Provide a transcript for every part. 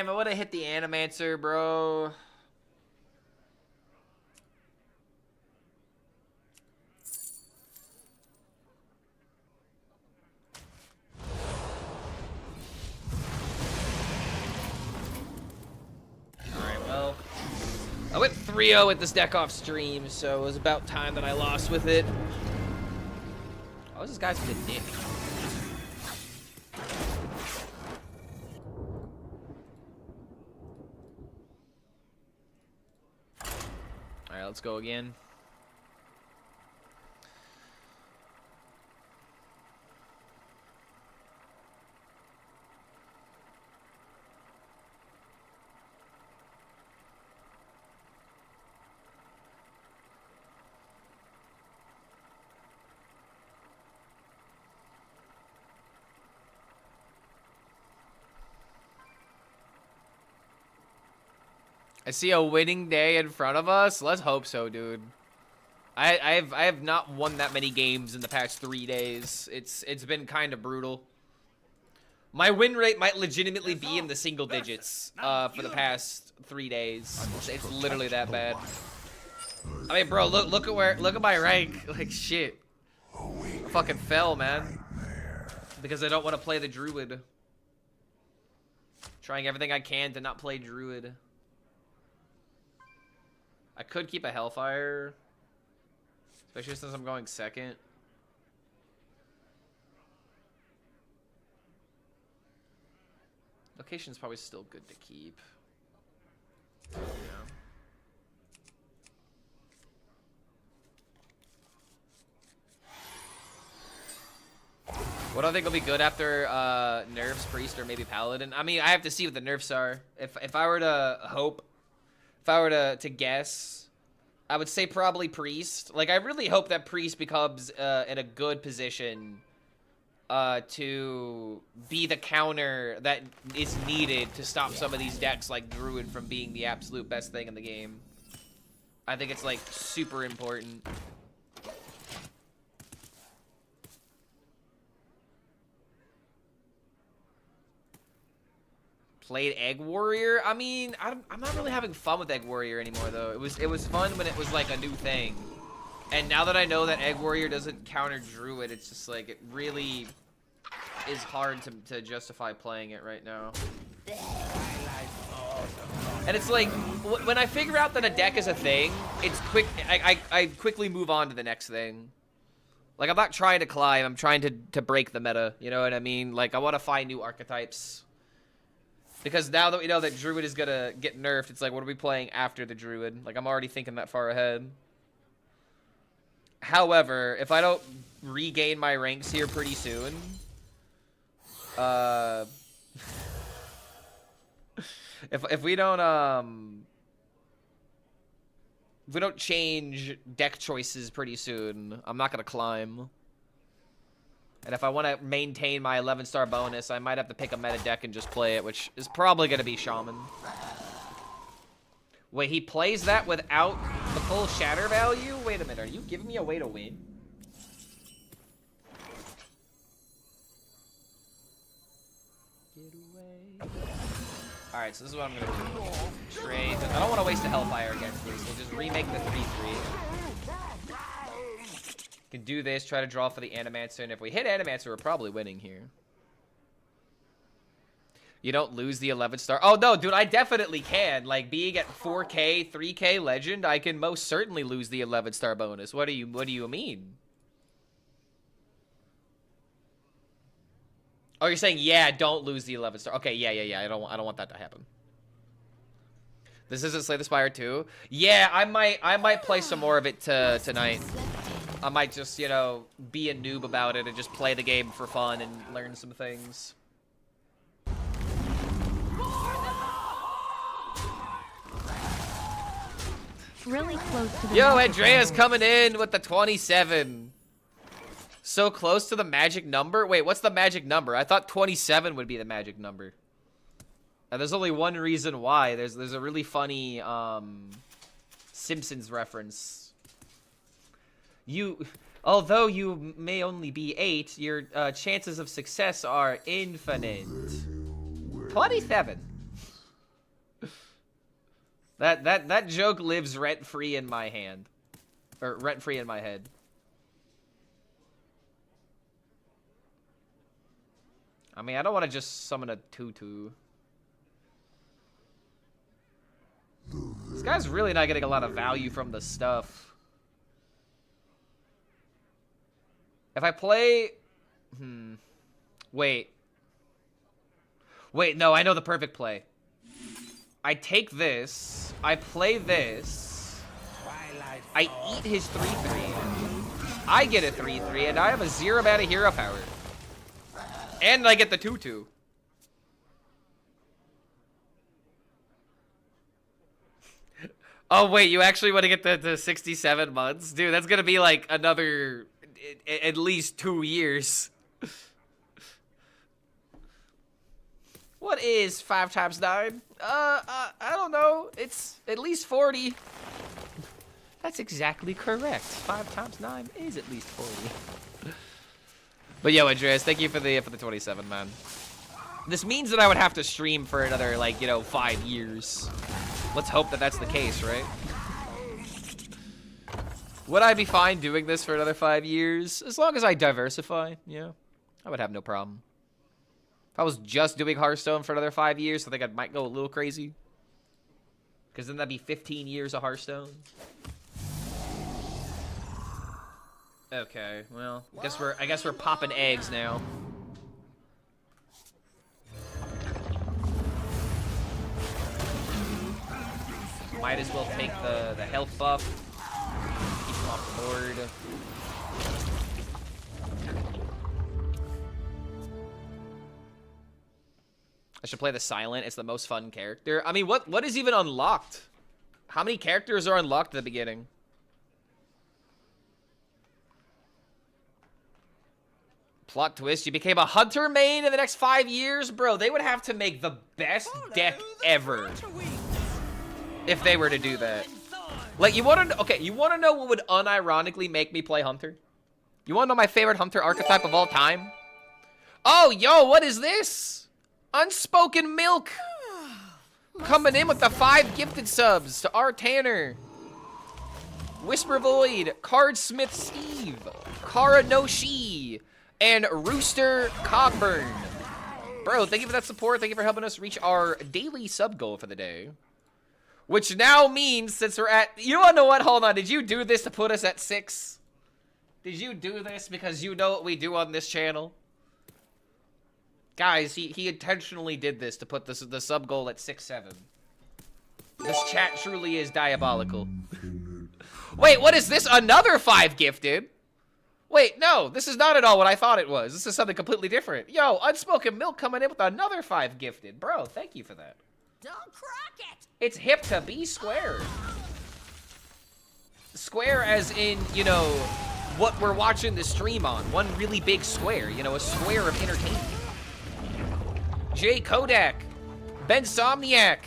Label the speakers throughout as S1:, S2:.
S1: Damn, I would have hit the Animancer, bro. Alright, well. I went 3-0 with this deck off stream, so it was about time that I lost with it. Oh, this guy's been a dick. Alright, let's go again. I see a winning day in front of us. Let's hope so, dude. I have not won that many games in the past 3 days. It's been kind of brutal. My win rate might legitimately be in the single digits for the past 3 days. It's literally that bad. I mean, bro, look at my rank. Like shit. I fucking fell, man. Because I don't want to play the Druid. Trying everything I can to not play Druid. I could keep a Hellfire, especially since I'm going second. Location's probably still good to keep. Yeah. What do I think will be good after nerfs, Priest, or maybe Paladin? I mean, I have to see what the nerfs are. If I were to hope, if I were to guess, I would say probably Priest. Like, I really hope that Priest becomes in a good position to be the counter that is needed to stop some of these decks like Druid from being the absolute best thing in the game. I think it's, like, super important. Played Egg Warrior. I mean, I'm not really having fun with Egg Warrior anymore, though. It was fun when it was like a new thing, and now that I know that Egg Warrior doesn't counter Druid, it's just like it really is hard to justify playing it right now. And it's like when I figure out that a deck is a thing, it's quick. I quickly move on to the next thing. Like, I'm not trying to climb. I'm trying to break the meta. You know what I mean? Like, I want to find new archetypes. Because now that we know that Druid is gonna get nerfed, it's like, what are we playing after the Druid? Like, I'm already thinking that far ahead. However, if I don't regain my ranks here pretty soon, if we don't change deck choices pretty soon, I'm not gonna climb. And if I want to maintain my 11-star bonus, I might have to pick a meta deck and just play it, which is probably going to be Shaman. Wait, he plays that without the full shatter value? Wait a minute, are you giving me a way to win? Get away. Alright, so this is what I'm going to do. Trade. I don't want to waste a Hellfire against this. We'll just remake the 3-3. Can do this, try to draw for the Animancer, and if we hit Animancer, we're probably winning here. You don't lose the 11-star. Oh, no, dude, I definitely can. Like, being at 4K, 3K Legend, I can most certainly lose the 11-star bonus. What do you mean? Oh, you're saying, yeah, don't lose the 11-star. Okay, yeah. I don't want that to happen. This isn't Slay the Spire 2? Yeah, I might play some more of it tonight. I might just, you know, be a noob about it and just play the game for fun and learn some things.
S2: Really close to the
S1: Yo, Andrea's coming in with the 27. So close to the magic number? Wait, what's the magic number? I thought 27 would be the magic number. And there's only one reason why. There's a really funny Simpsons reference. Although you may only be 8, your chances of success are infinite. 27. That joke lives rent-free in my hand. Or rent-free in my head. I mean, I don't want to just summon a 2/2. This guy's really not getting a lot of value from the stuff. If I play... Wait. Wait, no, I know the perfect play. I take this. I play this. I eat his 3/3. I get a 3/3, and I have a 0 mana hero power. And I get the 2/2. Oh, wait, you actually want to get the 67 months? Dude, that's going to be like another, at least 2 years. What is 5 times 9? I don't know. It's at least 40. That's exactly correct. 5 times 9 is at least 40. But yo, Andreas, thank you for the 27, man. This means that I would have to stream for another, like, you know, 5 years. Let's hope that that's the case, right? Would I be fine doing this for another 5 years? As long as I diversify, yeah. I would have no problem. If I was just doing Hearthstone for another 5 years, I think I might go a little crazy. Because then that'd be 15 years of Hearthstone. Okay, well, I guess we're popping eggs now. Might as well take the health buff. Keep him off the board. I should play the Silent. It's the most fun character. I mean, what is even unlocked? How many characters are unlocked at the beginning? Plot twist, you became a hunter main in the next 5 years? Bro, they would have to make the best deck ever if they were to do that. Like, you want to know what would unironically make me play hunter? You want to know my favorite hunter archetype of all time? Oh, yo, what is this? Unspoken Milk. Coming in with the 5 gifted subs to R. Tanner. Whisper Void, Cardsmith Steve, Kara No Shi, and Rooster Cogburn. Bro, thank you for that support. Thank you for helping us reach our daily sub goal for the day. Which now means, since we're at... You wanna know what? Hold on. Did you do this to put us at 6? Did you do this because you know what we do on this channel? Guys, he intentionally did this to put the sub goal at 6-7. This chat truly is diabolical. Wait, what is this? Another 5 gifted? Wait, no, this is not at all what I thought it was. This is something completely different. Yo, Unspoken Milk coming in with another 5 gifted. Bro, thank you for that.
S3: Don't crack it!
S1: It's hip to be square. Square as in, you know, what we're watching the stream on. One really big square, you know, a square of entertainment. Jay Kodak. Ben Somniac.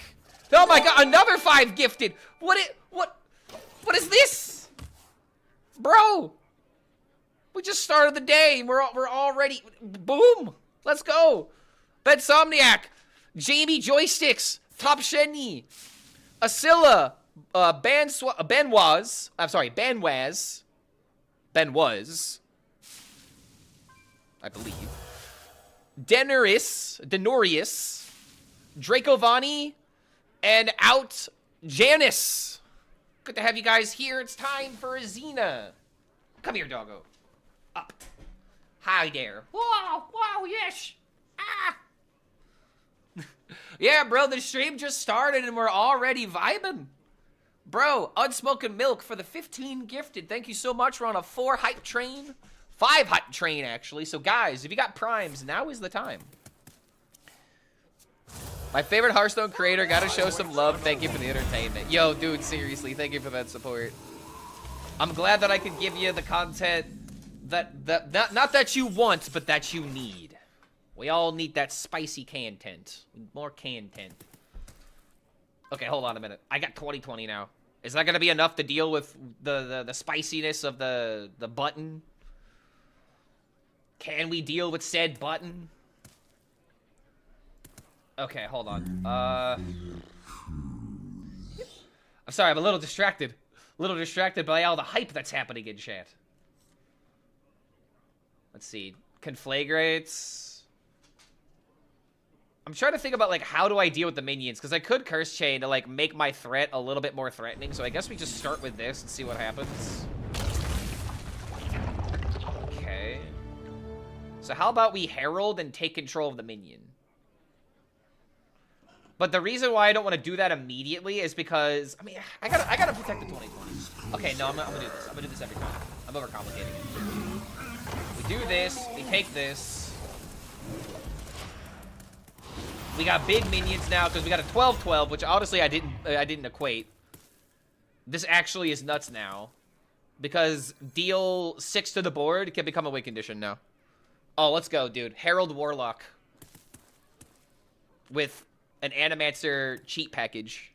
S1: Oh my god, another 5 gifted. What is this? Bro. We just started the day. We're already... Boom. Let's go. Ben Somniac. Jamie Joysticks. Top Shenny. Asilla. Benwaz. I'm sorry, Benwaz. Benwaz. I believe. Denorius. Dracovani. And Out Janice. Good to have you guys here. It's time for Azina. Come here, doggo. Up. Hi there. Wow, wow, yes. Ah. Yeah, bro, the stream just started and we're already vibing. Bro, Unspoken Milk for the 15 gifted. Thank you so much. We're on a 4 hype train. 5 hype train, actually. So, guys, if you got primes, now is the time. My favorite Hearthstone creator. Gotta show some love. Thank you for the entertainment. Yo, dude, seriously, thank you for that support. I'm glad that I could give you the content that not that you want, but that you need. We all need that spicy content. More content. Okay, hold on a minute. I got 2020 now. Is that gonna be enough to deal with the spiciness of the button? Can we deal with said button? Okay, hold on. Sorry, I'm a little distracted. A little distracted by all the hype that's happening in chat. Let's see. Conflagrates. I'm trying to think about, like, how do I deal with the minions? Because I could Curse Chain to, like, make my threat a little bit more threatening. So I guess we just start with this and see what happens. Okay. So how about we Herald and take control of the minion? But the reason why I don't want to do that immediately is because, I mean, I gotta protect the 2020. Okay, no, I'm gonna do this. I'm gonna do this every time. I'm overcomplicating it. We do this. We take this. We got big minions now because we got a 12-12, which honestly I didn't equate. This actually is nuts now, because deal 6 to the board can become a win condition now. Oh, let's go, dude. Herald Warlock with an Animancer cheat package.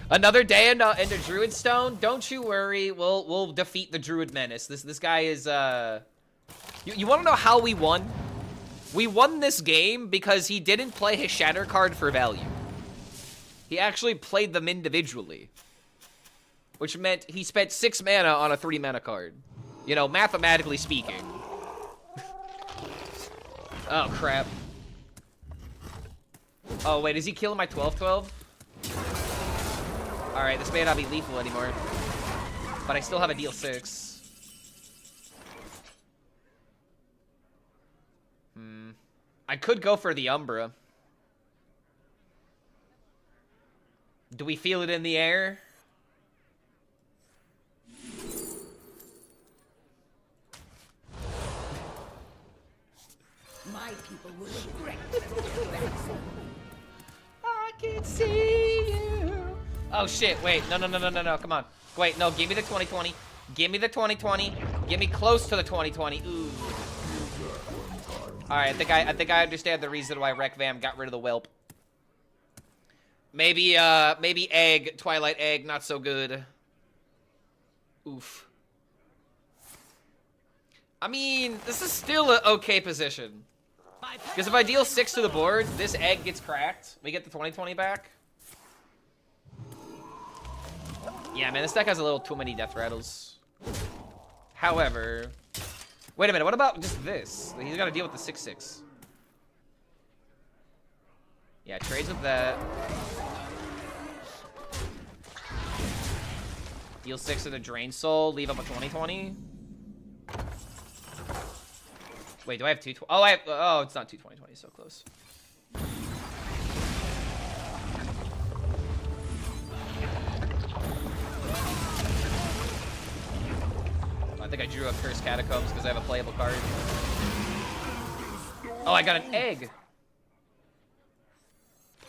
S1: Another day in the Druid Stone. Don't you worry. We'll defeat the Druid Menace. This guy is You want to know how we won? We won this game because he didn't play his Shatter card for value. He actually played them individually, which meant he spent 6 mana on a 3 mana card. You know, mathematically speaking. Oh crap. Oh, wait, is he killing my 12-12? Alright, this may not be lethal anymore. But I still have a deal 6. I could go for the Umbra. Do we feel it in the air?
S3: My people will regret.
S1: I can see you. Oh shit, wait. No, come on. Wait, no, give me the 2020. Give me the 2020. Give me close to the 2020. Ooh. Alright, I think I understand the reason why Rekvam got rid of the whelp. Maybe egg, Twilight Egg, not so good. Oof. I mean, this is still an okay position. Because if I deal 6 to the board, this egg gets cracked. We get the 2020 back. Yeah, man, this deck has a little too many death rattles. However... Wait a minute, what about just this? He's got to deal with the 6/6. Yeah, trades with that. Deal 6 to the Drain Soul, leave up a 2020. Wait, do I have 2? Oh, oh, it's not 2 2020, so close. I think I drew up Cursed Catacombs because I have a playable card. Oh, I got an egg.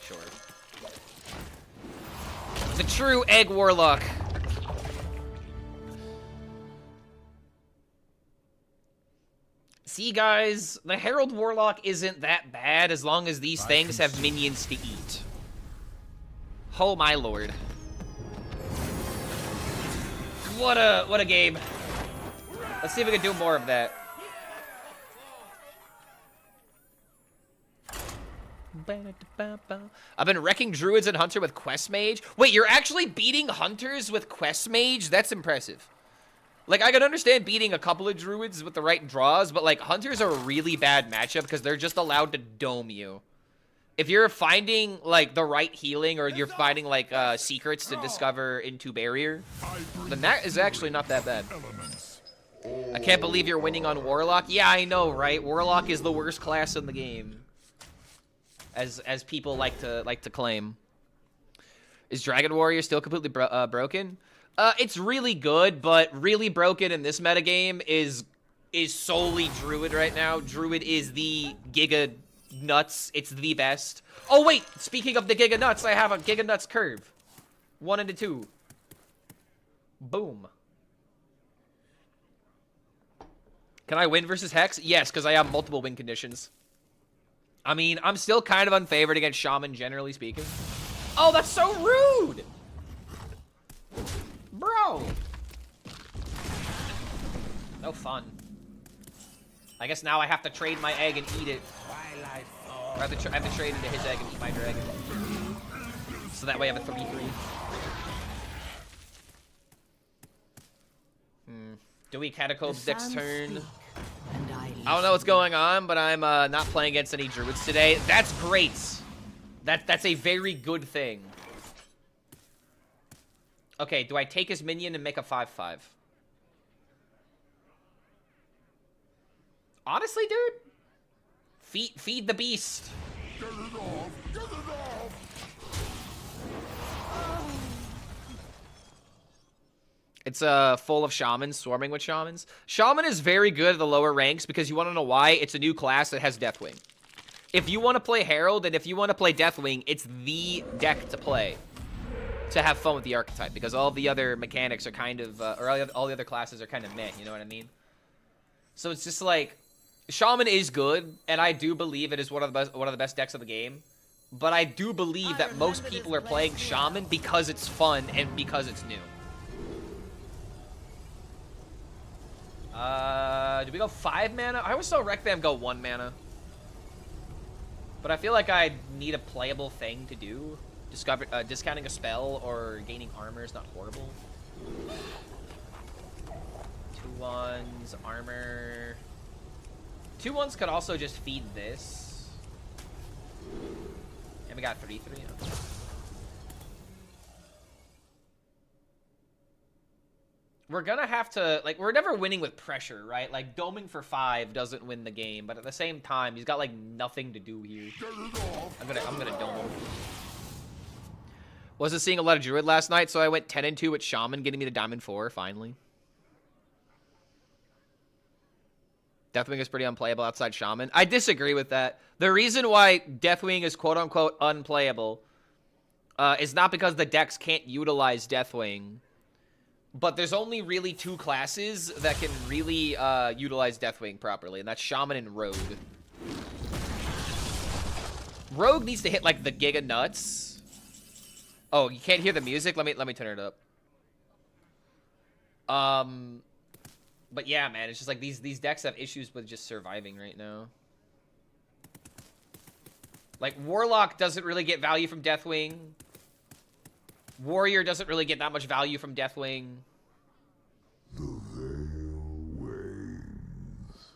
S1: Sure. The true egg warlock. See, guys, the Herald Warlock isn't that bad as long as these things have minions to eat. Oh my lord. What a game. Let's see if we can do more of that. I've been wrecking Druids and Hunter with Quest Mage. Wait, you're actually beating Hunters with Quest Mage? That's impressive. Like, I can understand beating a couple of Druids with the right draws, but, like, Hunters are a really bad matchup because they're just allowed to dome you. If you're finding, like, the right healing or you're finding, like, secrets to discover into Barrier, then that is actually not that bad. I can't believe you're winning on Warlock. Yeah, I know, right? Warlock is the worst class in the game, as people like to claim. Is Dragon Warrior still completely broken? It's really good, but really broken in this metagame is solely Druid right now. Druid is the Giga Nuts. It's the best. Oh wait, speaking of the Giga Nuts, I have a Giga Nuts curve. 1 and a 2. Boom. Can I win versus Hex? Yes, because I have multiple win conditions. I mean, I'm still kind of unfavored against Shaman, generally speaking. Oh, that's so rude! Bro! No fun. I guess now I have to trade my egg and eat it. Or I have to trade into his egg and eat my dragon. So that way I have a 3-3. Dewey Catacombs next turn. I don't know what's going on, but I'm not playing against any druids today. That's great. That's a very good thing. Okay, do I take his minion and make a 5/5? Honestly, dude, feed the beast.
S4: Get it off! Get it off!
S1: It's full of shamans, swarming with shamans. Shaman is very good at the lower ranks because you want to know why? It's a new class that has Deathwing. If you want to play Herald and if you want to play Deathwing, it's the deck to play to have fun with the archetype because all the other mechanics are kind of, or all the other classes are kind of meh, you know what I mean? So it's just like, Shaman is good, and I do believe it is one of the best decks of the game. But I do believe that most people are playing Shaman because it's fun and because it's new. Do we go 5 mana? I always saw Rekbam go 1 mana. But I feel like I need a playable thing to do. Discounting a spell or gaining armor is not horrible. 2/1s, armor. 2/1s could also just feed this. And we got 3/3. Okay. We're gonna have to, like, we're never winning with pressure, right? Like, doming for 5 doesn't win the game, but at the same time, he's got, like, nothing to do here. I'm gonna dome him. Wasn't seeing a lot of Druid last night, so I went 10-2 with Shaman, getting me to Diamond 4, finally. Deathwing is pretty unplayable outside Shaman. I disagree with that. The reason why Deathwing is quote-unquote unplayable is not because the decks can't utilize Deathwing, but there's only really 2 classes that can really utilize Deathwing properly, and that's Shaman and Rogue. Rogue needs to hit, like, the Giga Nuts. Oh, you can't hear the music? Let me turn it up. But yeah, man, it's just like these decks have issues with just surviving right now. Like, Warlock doesn't really get value from Deathwing. Warrior doesn't really get that much value from Deathwing.
S4: The veil wanes.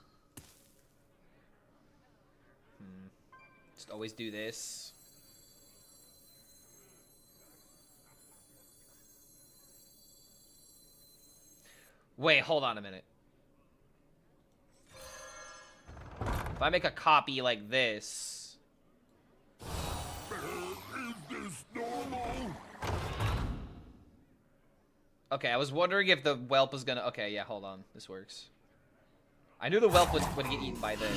S1: Just always do this. Wait, hold on a minute. If I make a copy like this...
S4: Is this normal?
S1: Okay, I was wondering if the whelp was gonna... Okay, yeah, hold on. This works. I knew the whelp would get eaten by this.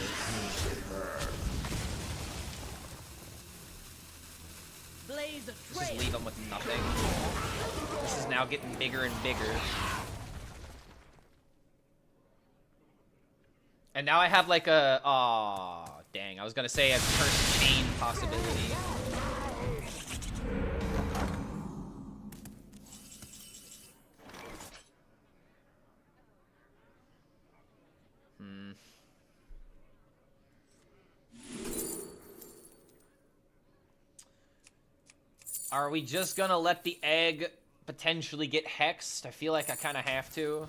S1: Just leave him with nothing. This is now getting bigger and bigger. And now I have like a... Aw, dang. I was gonna say a curse chain possibility. Are we just gonna let the egg potentially get hexed? I feel like I kind of have to.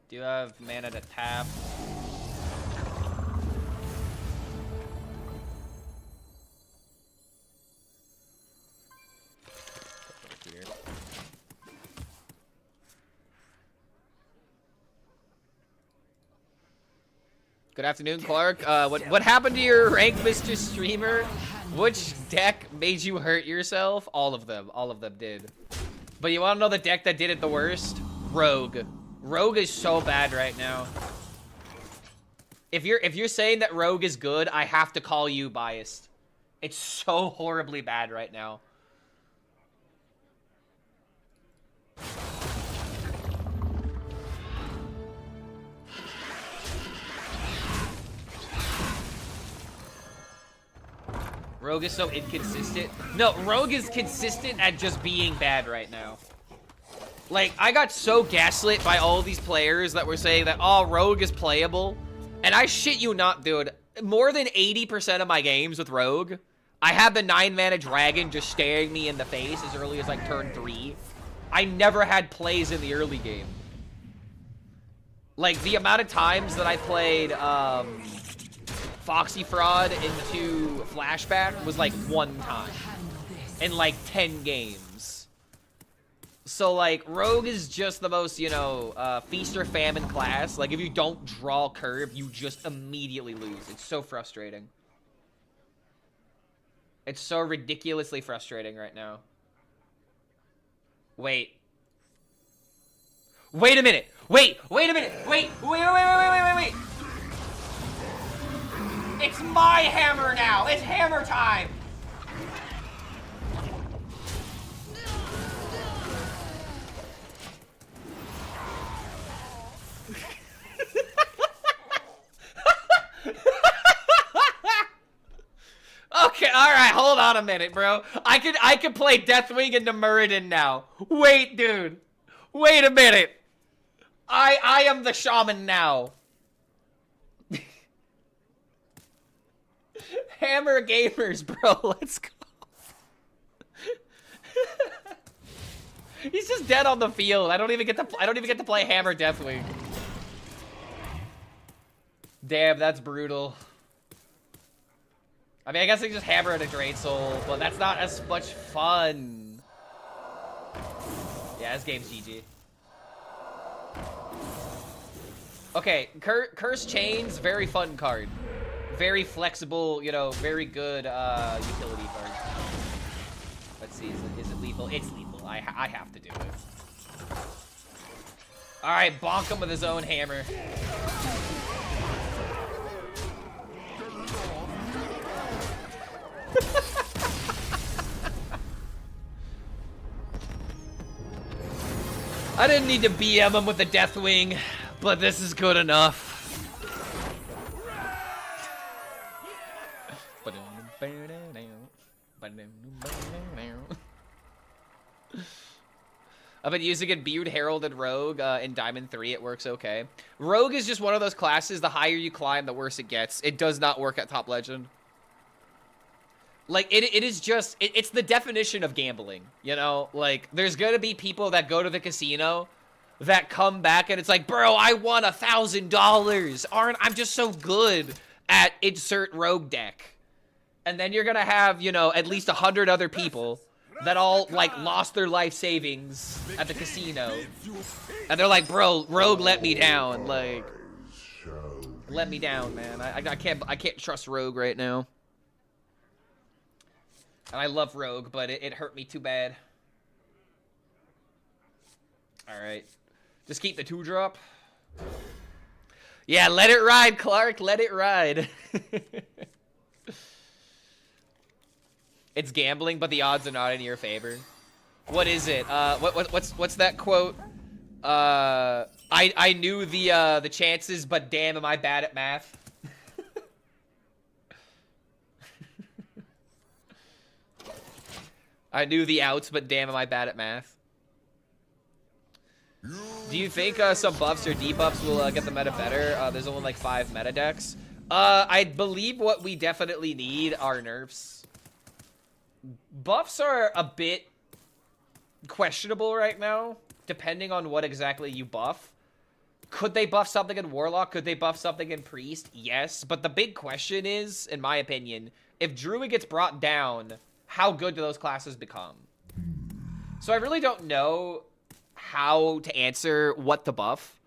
S1: Do you have mana to tap? Here. Good afternoon, Clark. What happened to your rank, Mr. Streamer? Which deck made you hurt yourself? All of them. All of them did. But you want to know the deck that did it the worst? Rogue. Rogue is so bad right now. If you're saying that Rogue is good, I have to call you biased. It's so horribly bad right now. Rogue is so inconsistent. No, Rogue is consistent at just being bad right now. Like, I got so gaslit by all these players that were saying that, oh, Rogue is playable. And I shit you not, dude. More than 80% of my games with Rogue, I had the 9-mana dragon just staring me in the face as early as like turn 3. I never had plays in the early game. Like, the amount of times that I played Foxy Fraud into Flashback was like 1 time in like 10 games. So like, Rogue is just the most, you know, feast or famine class. Like, if you don't draw curve, you just immediately lose. It's so frustrating. It's so ridiculously frustrating right now. Wait. Wait a minute. Wait a minute. Wait. It's my hammer now. It's hammer time. Okay, alright, hold on a minute, bro. I could play Deathwing into Muradin now. Wait, dude. Wait a minute. I am the Shaman now. Hammer gamers, bro. Let's go. He's just dead on the field. I don't even get to play Hammer Deathwing. Damn, that's brutal. I mean, I guess I can just hammer at a Drain Soul, but that's not as much fun. Yeah, this game's GG. Okay, Curse Chains, very fun card. Very flexible, you know, very good utility card. Let's see, is it lethal? It's lethal. I have to do it. Alright, bonk him with his own hammer. I didn't need to BM him with a Deathwing, but this is good enough. I've been using it Beard, Herald, and Rogue in Diamond 3. It works okay. Rogue is just one of those classes, the higher you climb, the worse it gets. It does not work at Top Legend. Like, it is just, it's the definition of gambling, you know? Like, there's gonna be people that go to the casino that come back and it's like, bro, I won $1,000. I'm just so good at insert Rogue deck. And then you're gonna have, you know, at least 100 other people that all, like, lost their life savings at the casino. And they're like, bro, Rogue let me down. Like, let me down, man. I can't trust Rogue right now. And I love Rogue, but it hurt me too bad. Alright. Just keep the 2-drop. Yeah, let it ride, Clark. Let it ride. It's gambling, but the odds are not in your favor. What is it? What's that quote? I knew the chances, but damn, am I bad at math? I knew the outs, but damn, am I bad at math? Do you think some buffs or debuffs will get the meta better? There's only like 5 meta decks. I believe what we definitely need are nerfs. Buffs are a bit questionable right now, depending on what exactly you buff. Could they buff something in Warlock? Could they buff something in Priest? Yes, but the big question is, in my opinion, if Druid gets brought down, how good do those classes become? So I really don't know how to answer what to buff,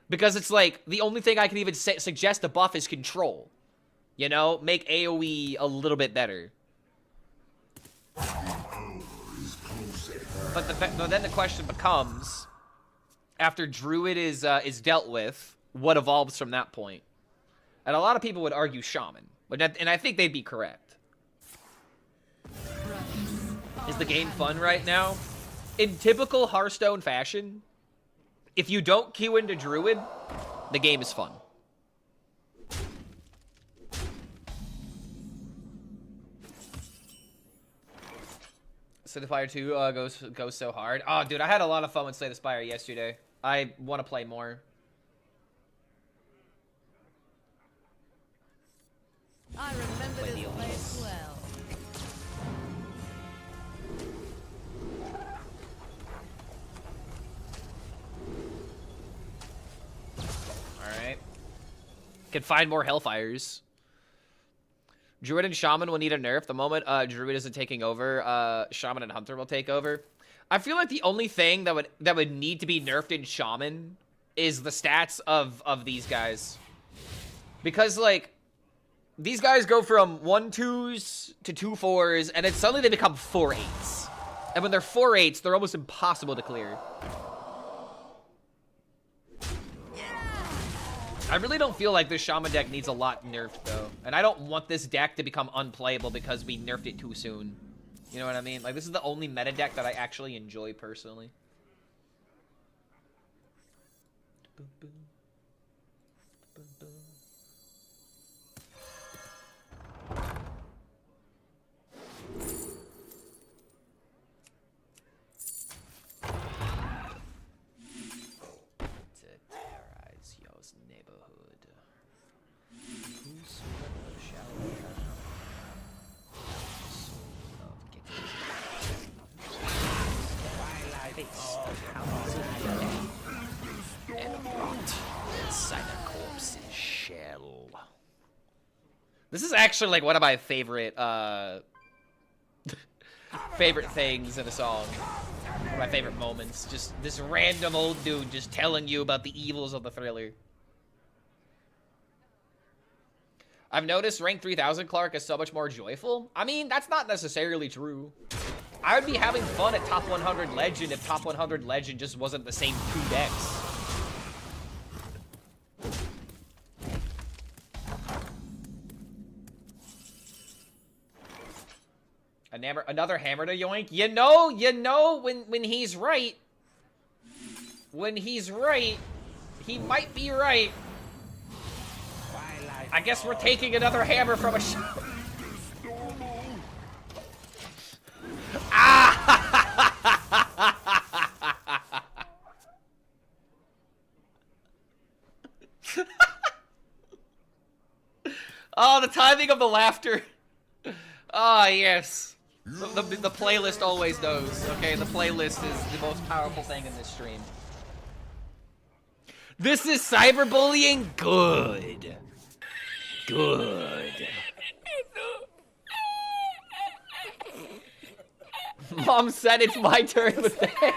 S1: because it's like the only thing I can even suggest to buff is control. You know, make AoE a little bit better. But then the question becomes, after Druid is dealt with, what evolves from that point? And a lot of people would argue Shaman, and I think they'd be correct. Is the game fun right now? In typical Hearthstone fashion, if you don't queue into Druid, the game is fun. Slay the Spire 2 goes so hard. Oh, dude, I had a lot of fun with Slay the Spire yesterday. I want to play more.
S3: I remember this place well.
S1: Can find more Hellfires. Druid and Shaman will need a nerf. The moment Druid isn't taking over, Shaman and Hunter will take over. I feel like the only thing that would need to be nerfed in Shaman is the stats of these guys. Because, like, these guys go from 1-2s to 2-4s, and then suddenly they become 4-8s. And when they're 4-8s, they're almost impossible to clear. I really don't feel like this Shaman deck needs a lot nerfed, though. And I don't want this deck to become unplayable because we nerfed it too soon. You know what I mean? Like, this is the only meta deck that I actually enjoy, personally. Boom, boom. Boom, boom. This is actually like one of my favorite favorite things in a song. One of my favorite moments. Just this random old dude just telling you about the evils of the Thriller. I've noticed rank 3000 Clark is so much more joyful. I mean, that's not necessarily true. I would be having fun at top 100 Legend if top 100 Legend just wasn't the same 2 decks. Another hammer to yoink. You know, when he's right. When he's right, he might be right. I guess we're taking another hammer from a shop. Oh, the timing of the laughter. Ah, yes. The playlist always knows, okay? The playlist is the most powerful thing in this stream. This is cyberbullying? Good. Good. Mom said it's my turn with the hammer.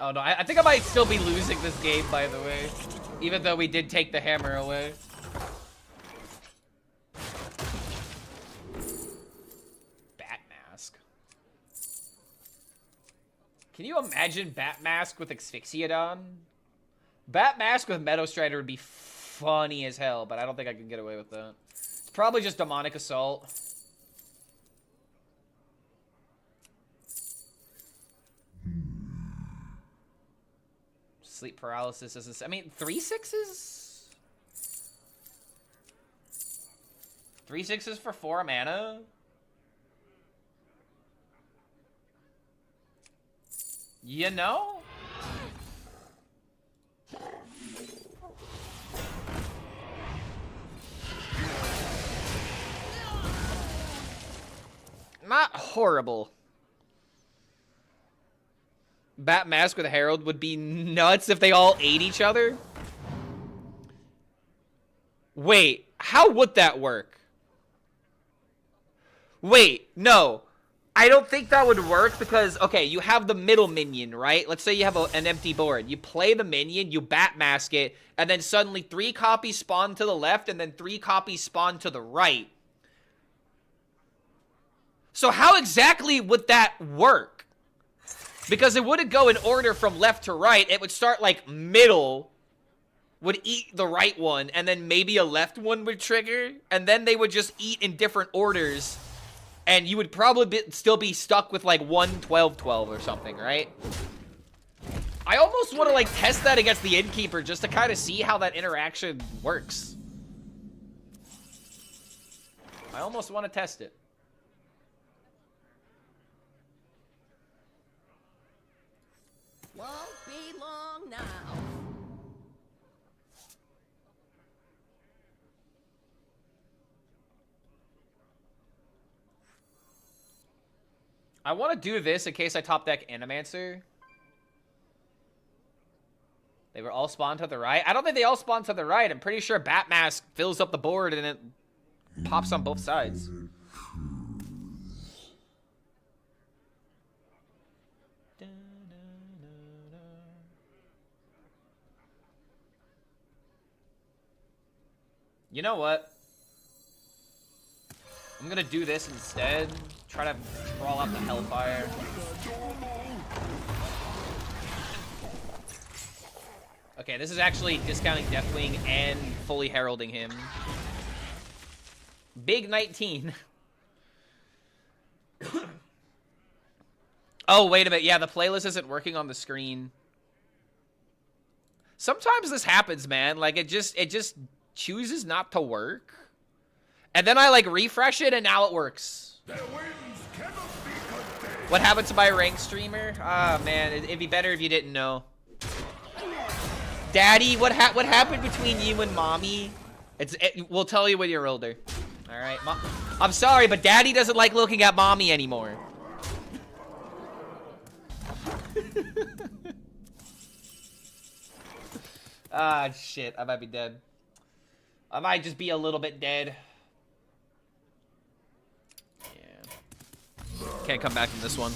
S1: Oh no, I think I might still be losing this game, by the way. Even though we did take the hammer away. Bat Mask. Can you imagine Bat Mask with Asphyxiodon? Bat Mask with Meadow Strider would be funny as hell, but I don't think I can get away with that. It's probably just Demonic Assault. Sleep Paralysis is... I mean, 3/6s? 3/6s for 4 mana? You know? Not horrible. Bat Mask with Herald would be nuts if they all ate each other. Wait, how would that work? Wait, no. I don't think that would work because, okay, you have the middle minion, right? Let's say you have an empty board. You play the minion, you Bat Mask it, and then suddenly 3 copies spawn to the left and then 3 copies spawn to the right. So how exactly would that work? Because it wouldn't go in order from left to right. It would start like middle would eat the right one, and then maybe a left one would trigger, and then they would just eat in different orders, and you would probably still be stuck with like 1-12-12 or something, right? I almost want to like test that against the Innkeeper just to kind of see how that interaction works. I almost want to test it.
S3: Won't be long now.
S1: I want to do this in case I top deck Animancer. They were all spawned to the right. I don't think they all spawned to the right. I'm pretty sure Batmask fills up the board and it pops on both sides. You know what? I'm gonna do this instead. Try to crawl out the Hellfire. Okay, this is actually discounting Deathwing and fully heralding him. Big 19. Oh, wait a minute. Yeah, the playlist isn't working on the screen. Sometimes this happens, man. Like, it just chooses not to work. And then I, like, refresh it, and now it works. What happened to my ranked streamer? Ah, man, it'd be better if you didn't know. Daddy, what happened between you and Mommy? We'll tell you when you're older. All right, I'm sorry, but Daddy doesn't like looking at Mommy anymore. Ah, shit, I might be dead. I might just be a little bit dead. Yeah. Can't come back from this one.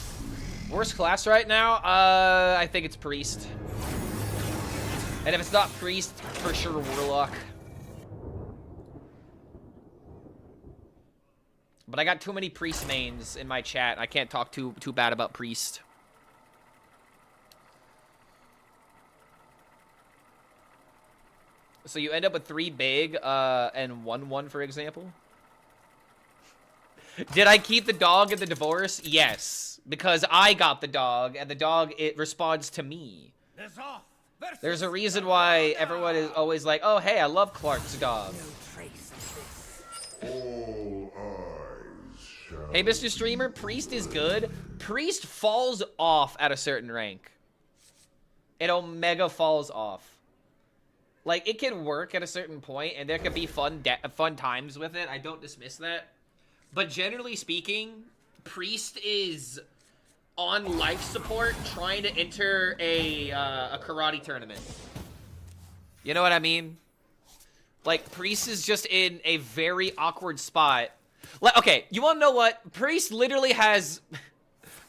S1: Worst class right now? I think it's Priest. And if it's not Priest, for sure Warlock. But I got too many Priest mains in my chat. I can't talk too bad about Priest. So you end up with 3 big and 1/1, for example. Did I keep the dog in the divorce? Yes, because I got the dog, and the dog, it responds to me. There's a reason why everyone is always like, oh, hey, I love Clark's dog. Hey, Mr. Streamer, Priest is good. Priest falls off at a certain rank. It Omega falls off. Like, it can work at a certain point, and there could be fun times with it. I don't dismiss that. But generally speaking, Priest is on life support trying to enter a karate tournament. You know what I mean? Like, Priest is just in a very awkward spot. Like, okay, you want to know what? Priest literally has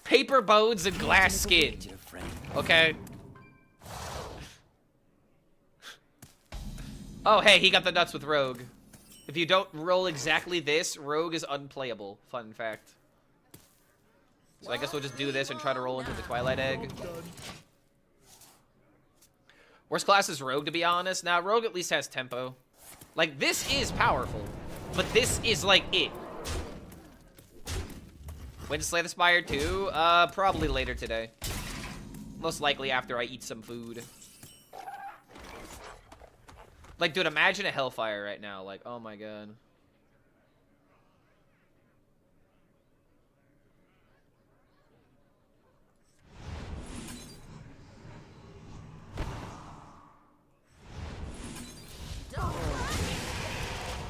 S1: paper bones and glass skin. Okay? Oh, hey, he got the nuts with Rogue. If you don't roll exactly this, Rogue is unplayable. Fun fact. So I guess we'll just do this and try to roll into the Twilight Egg. Worst class is Rogue, to be honest. Now, Rogue at least has tempo. Like, this is powerful. But this is, like, it. When to slay the Spire 2? Probably later today. Most likely after I eat some food. Like, dude, imagine a Hellfire right now. Like, oh my god.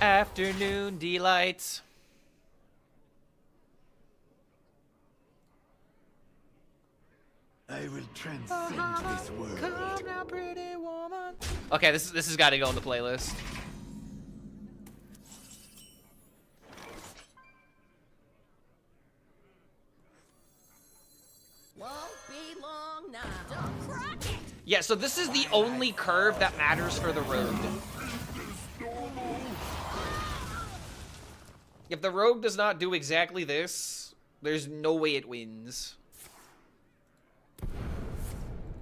S1: Afternoon delights.
S4: I will transcend this world.
S1: Come now, pretty woman. Okay, this has got to go on the playlist.
S3: Won't be long now. Don't crack it.
S1: Yeah, so this is the only curve that matters for the Rogue. If the Rogue does not do exactly this, there's no way it wins.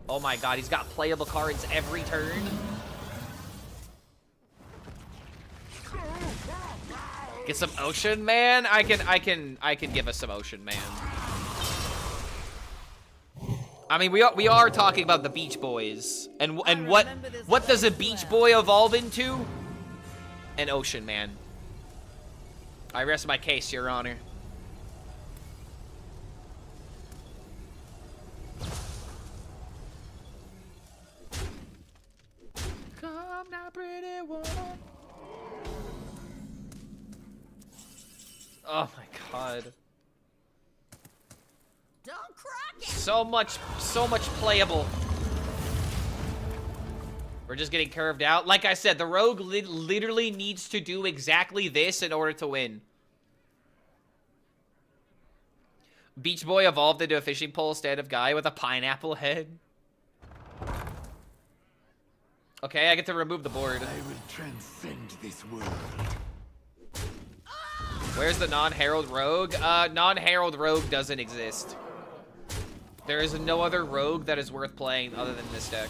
S1: Oh my god, he's got playable cards every turn. Get some Ocean Man? I can give us some Ocean Man. I mean, we are talking about the Beach Boys. And what does a Beach Boy evolve into? An Ocean Man. I rest my case, Your Honor. Come now, pretty woman. Oh my god.
S3: Don't crack it.
S1: So much playable. We're just getting curved out. Like I said, the rogue literally needs to do exactly this in order to win. Beach Boy evolved into a fishing pole instead of guy with a pineapple head. Okay, I get to remove the board.
S4: I will transcend this world.
S1: Where's the non-herald rogue? Non-herald rogue doesn't exist. There is no other rogue that is worth playing other than this deck.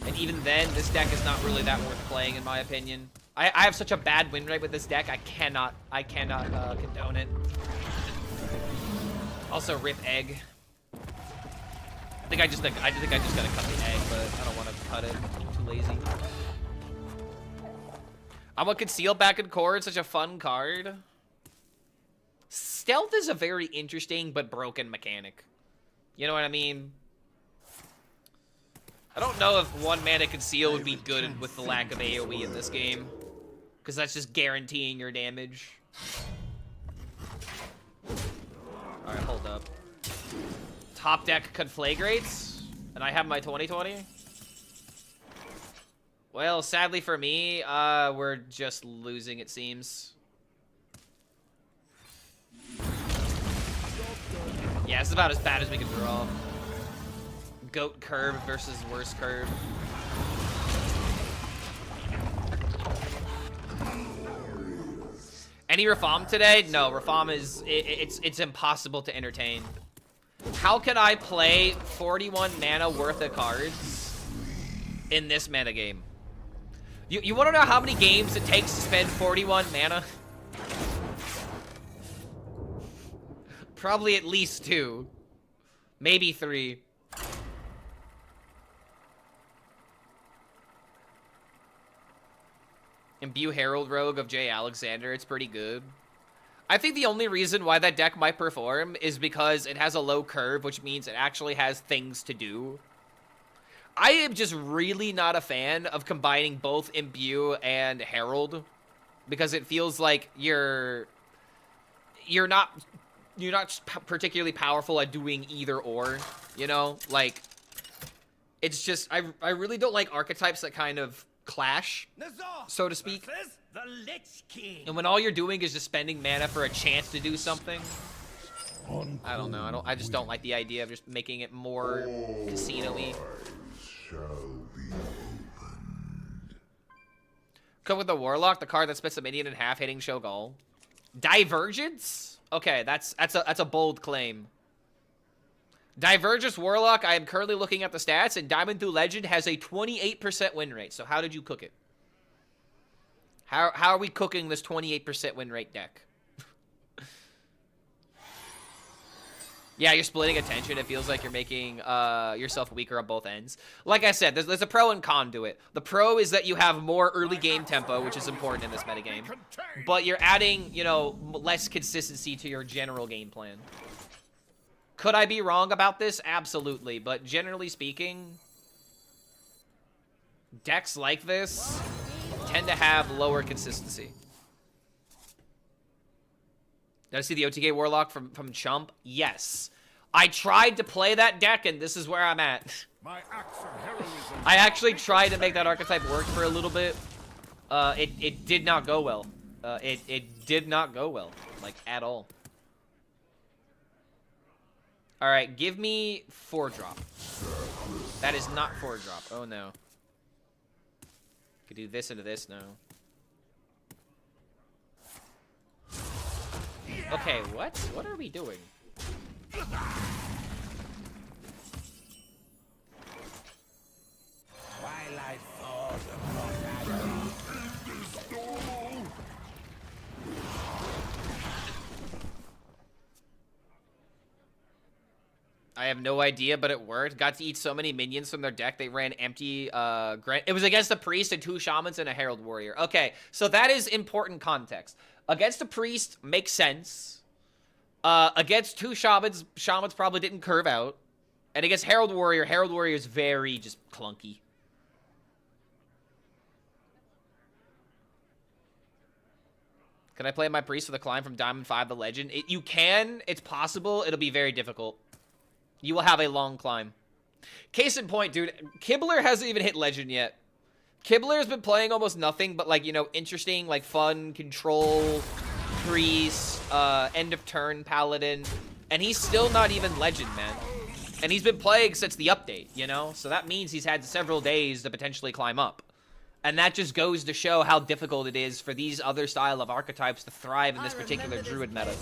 S1: And even then, this deck is not really that worth playing, in my opinion. I have such a bad win rate with this deck. I cannot condone it. Also, rip egg. I think I just gotta cut the egg, but I don't want to cut it. I'm too lazy. I'm gonna conceal back and core. It's such a fun card. Stealth is a very interesting but broken mechanic. You know what I mean? I don't know if 1 mana conceal would be good with the lack of AoE in this game. Because that's just guaranteeing your damage. Alright, hold up. Top deck conflagrates. And I have my 2020. Well, sadly for me, we're just losing, it seems. Yeah, it's about as bad as we can draw. Goat curve versus worst curve. Any Rafam today? No, Rafam is it's impossible to entertain. How can I play 41 mana worth of cards in this metagame? You want to know how many games it takes to spend 41 mana? Probably at least 2. Maybe 3. Imbue Herald Rogue of Jay Alexander. It's pretty good. I think the only reason why that deck might perform is because it has a low curve, which means it actually has things to do. I am just really not a fan of combining both Imbue and Herald, because it feels like you're not particularly powerful at doing either or, you know? Like, it's just, I really don't like archetypes that kind of clash, so to speak. And when all you're doing is just spending mana for a chance to do something, I don't know. I just don't like the idea of just making it more casino-y. Come with the Warlock, the card that splits a minion in half, hitting Shogal. Divergence? Okay, that's a bold claim. Divergence Warlock, I am currently looking at the stats, and Diamond through Legend has a 28% win rate. So how did you cook it? How are we cooking this 28% win rate deck? Yeah, you're splitting attention. It feels like you're making yourself weaker on both ends. Like I said, there's a pro and con to it. The pro is that you have more early game tempo, which is important in this metagame. But you're adding, you know, less consistency to your general game plan. Could I be wrong about this? Absolutely. But generally speaking, decks like this tend to have lower consistency. Did I see the OTK Warlock from Chump? Yes. I tried to play that deck, and this is where I'm at. I actually tried to make that archetype work for a little bit. It did not go well. It did not go well, like, at all. All right, give me 4-drop. That is not 4-drop. Oh, no. Could do this into this now. Okay, what? What are we doing?
S4: Twilight falls upon
S1: I have no idea, but it worked. Got to eat so many minions from their deck, they ran empty. It was against a priest and 2 shamans and a herald warrior. Okay, so that is important context. Against a priest, makes sense. Against 2 shamans, shamans probably didn't curve out. And against herald warrior is very just clunky. Can I play my priest for the climb from Diamond 5 the Legend? You can. It's possible. It'll be very difficult. You will have a long climb. Case in point, dude, Kibler hasn't even hit Legend yet. Kibler's been playing almost nothing but, like, you know, interesting, like, fun, control, priest, end of turn paladin, and he's still not even Legend, man. And he's been playing since the update, you know? So that means he's had several days to potentially climb up. And that just goes to show how difficult it is for these other style of archetypes to thrive in this particular Druid meta.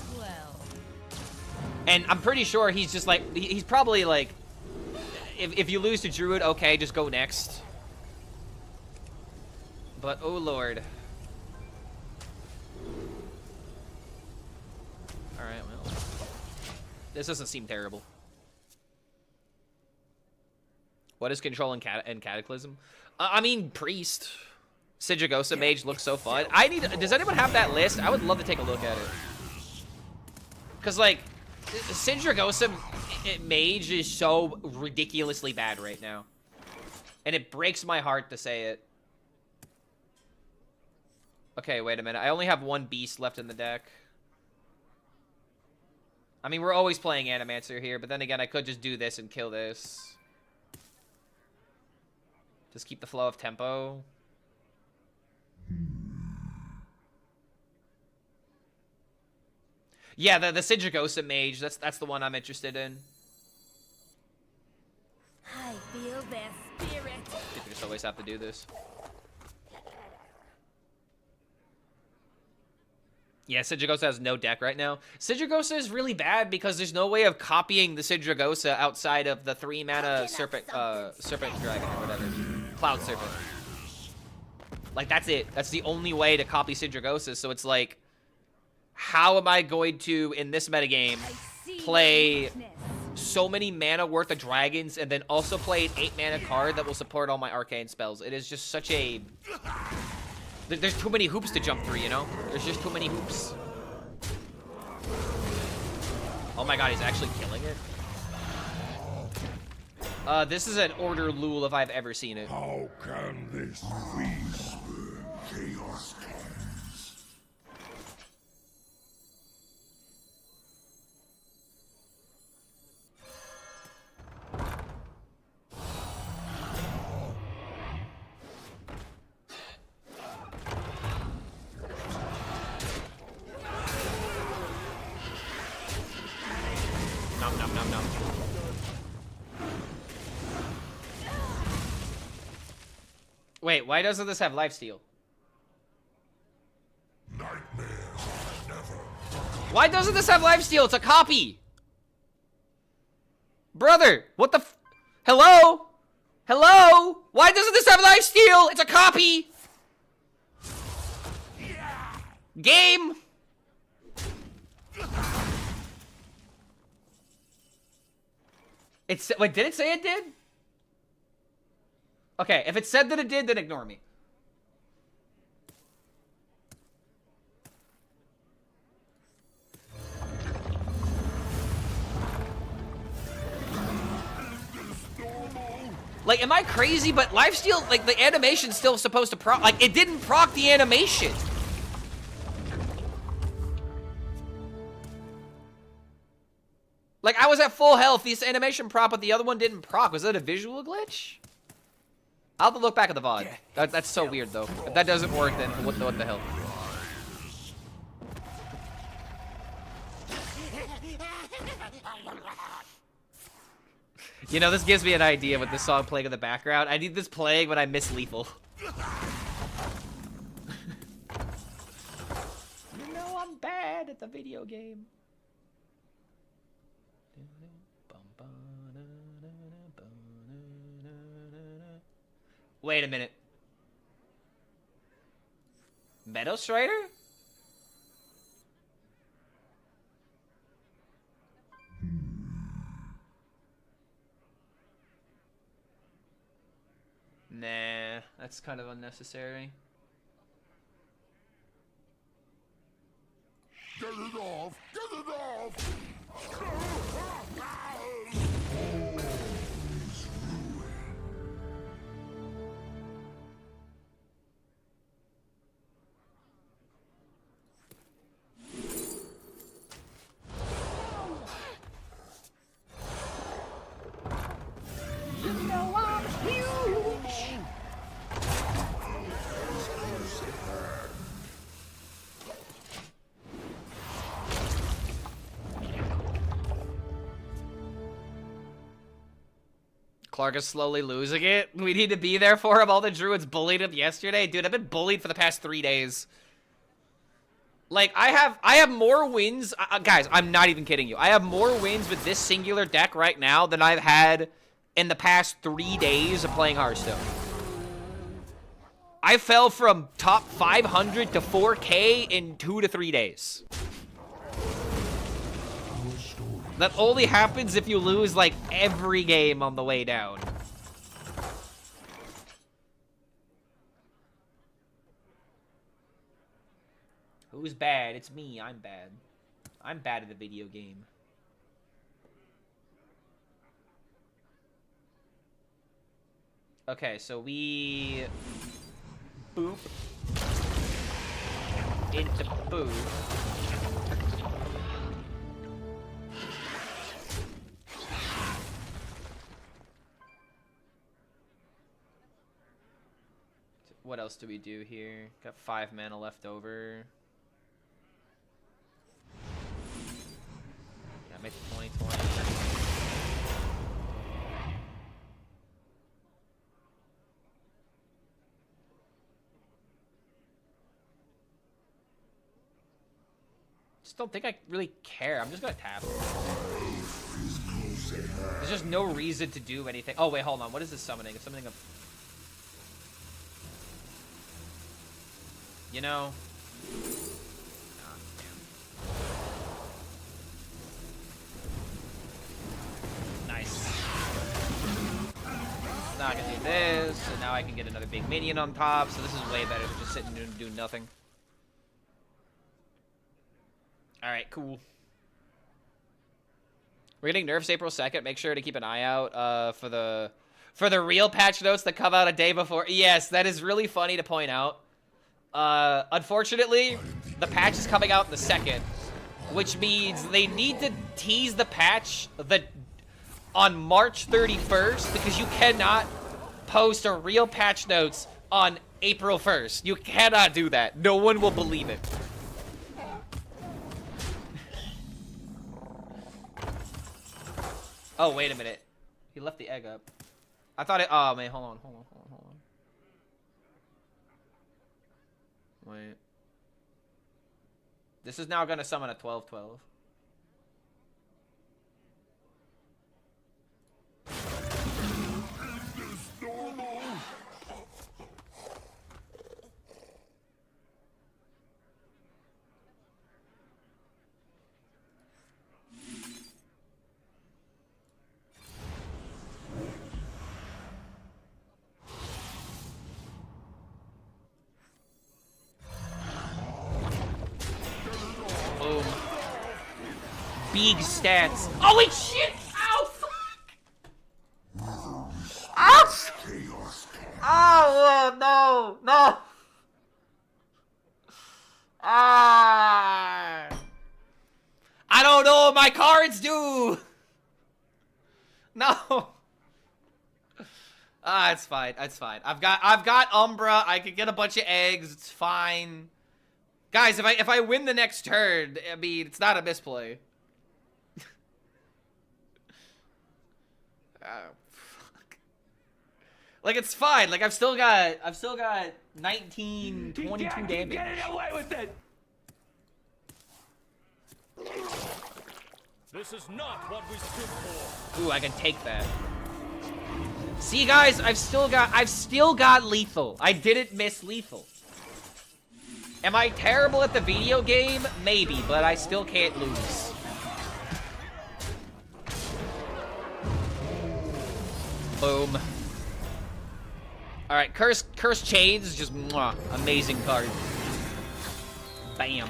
S1: And I'm pretty sure he's just like, he's probably like, if you lose to Druid, okay, just go next. But, oh lord. Alright, well. This doesn't seem terrible. What is Control and Cataclysm? I mean, Priest. Sidragosa Mage looks so fun. Does anyone have that list? I would love to take a look at it. Because, like, Sidragosa Mage is so ridiculously bad right now. And it breaks my heart to say it. Okay, wait a minute. I only have one Beast left in the deck. I mean, we're always playing Animancer here, but then again, I could just do this and kill this. Just keep the flow of tempo. Yeah, the Sidragosa Mage, that's the one I'm interested in.
S3: I feel their spirit.
S1: You just always have to do this. Yeah, Sidragosa has no deck right now. Sidragosa is really bad because there's no way of copying the Sidragosa outside of the 3-mana Serpent Dragon or whatever. Cloud Serpent. Like, that's it. That's the only way to copy Sidragosa, so it's like, how am I going to, in this metagame, play so many mana worth of dragons and then also play an 8-mana card that will support all my arcane spells? It is just such a... There's too many hoops to jump through, you know? There's just too many hoops. Oh my god, he's actually killing it. This is an Order Lul if I've ever seen it.
S4: How can this be? Chaos comes.
S1: Nom nom nom nom. Wait, why doesn't this have lifesteal?
S4: Nightmares never.
S1: Why doesn't this have lifesteal? It's a copy! Brother, what the f- Hello? Hello? Why doesn't this have lifesteal? It's a copy! Game! Wait, did it say it did? Okay, if it said that it did, then ignore me. Like, am I crazy? But lifesteal, like, the animation's still supposed to proc. Like, it didn't proc the animation. Like, I was at full health. This animation prop, but the other one didn't proc. Was that a visual glitch? I'll have to look back at the VOD. That's so weird, though. If that doesn't work, then what the hell? You know, this gives me an idea with this song playing in the background. I need this playing when I miss Lethal. You know I'm bad at the video game. Wait a minute. Meadow Strider? Nah, that's kind of unnecessary.
S4: Get it off! Get it off!
S1: Clark is slowly losing it. We need to be there for him. All the druids bullied him yesterday. Dude, I've been bullied for the past 3 days. Like, I have more wins. Guys, I'm not even kidding you. I have more wins with this singular deck right now than I've had in the past 3 days of playing Hearthstone. I fell from top 500 to 4K in 2 to 3 days. That only happens if you lose, like, every game on the way down. Who's bad? It's me. I'm bad. I'm bad at the video game. Okay, so we... boop. Into boop. What else do we do here? Got 5 mana left over. Yeah, make it 2020. Just don't think I really care. I'm just gonna tap. There's just no reason to do anything. Oh wait, hold on. What is this summoning? It's summoning a... You know? Oh, nice. Now I can do this, and now I can get another big minion on top, so this is way better than just sitting and doing nothing. Alright, cool. We're getting nerfs April 2nd. Make sure to keep an eye out for the real patch notes that come out a day before. Yes, that is really funny to point out. Unfortunately, the patch is coming out in the 2nd, which means they need to tease the patch on March 31st because you cannot post a real patch notes on April 1st. You cannot do that. No one will believe it. Oh, wait a minute. He left the egg up. I thought it... Oh, man, hold on. Wait. This is now going to summon a 12-12. Big stats. Oh wait, shit! Ow, fuck! Ouch! Oh, no! Ah! I don't know what my cards do. No. It's fine. It's fine. I've got Umbra. I can get a bunch of eggs. It's fine. Guys, if I win the next turn, I mean, it's not a misplay. Fuck. Like, it's fine. Like, I've still got 19, 22 damage.
S5: Get away with it. This is not what we stood for.
S1: Ooh, I can take that. See, guys, I've still got lethal. I didn't miss lethal. Am I terrible at the video game? Maybe, but I still can't lose. Boom. Alright, Curse Chains is just mwah, amazing card. Bam.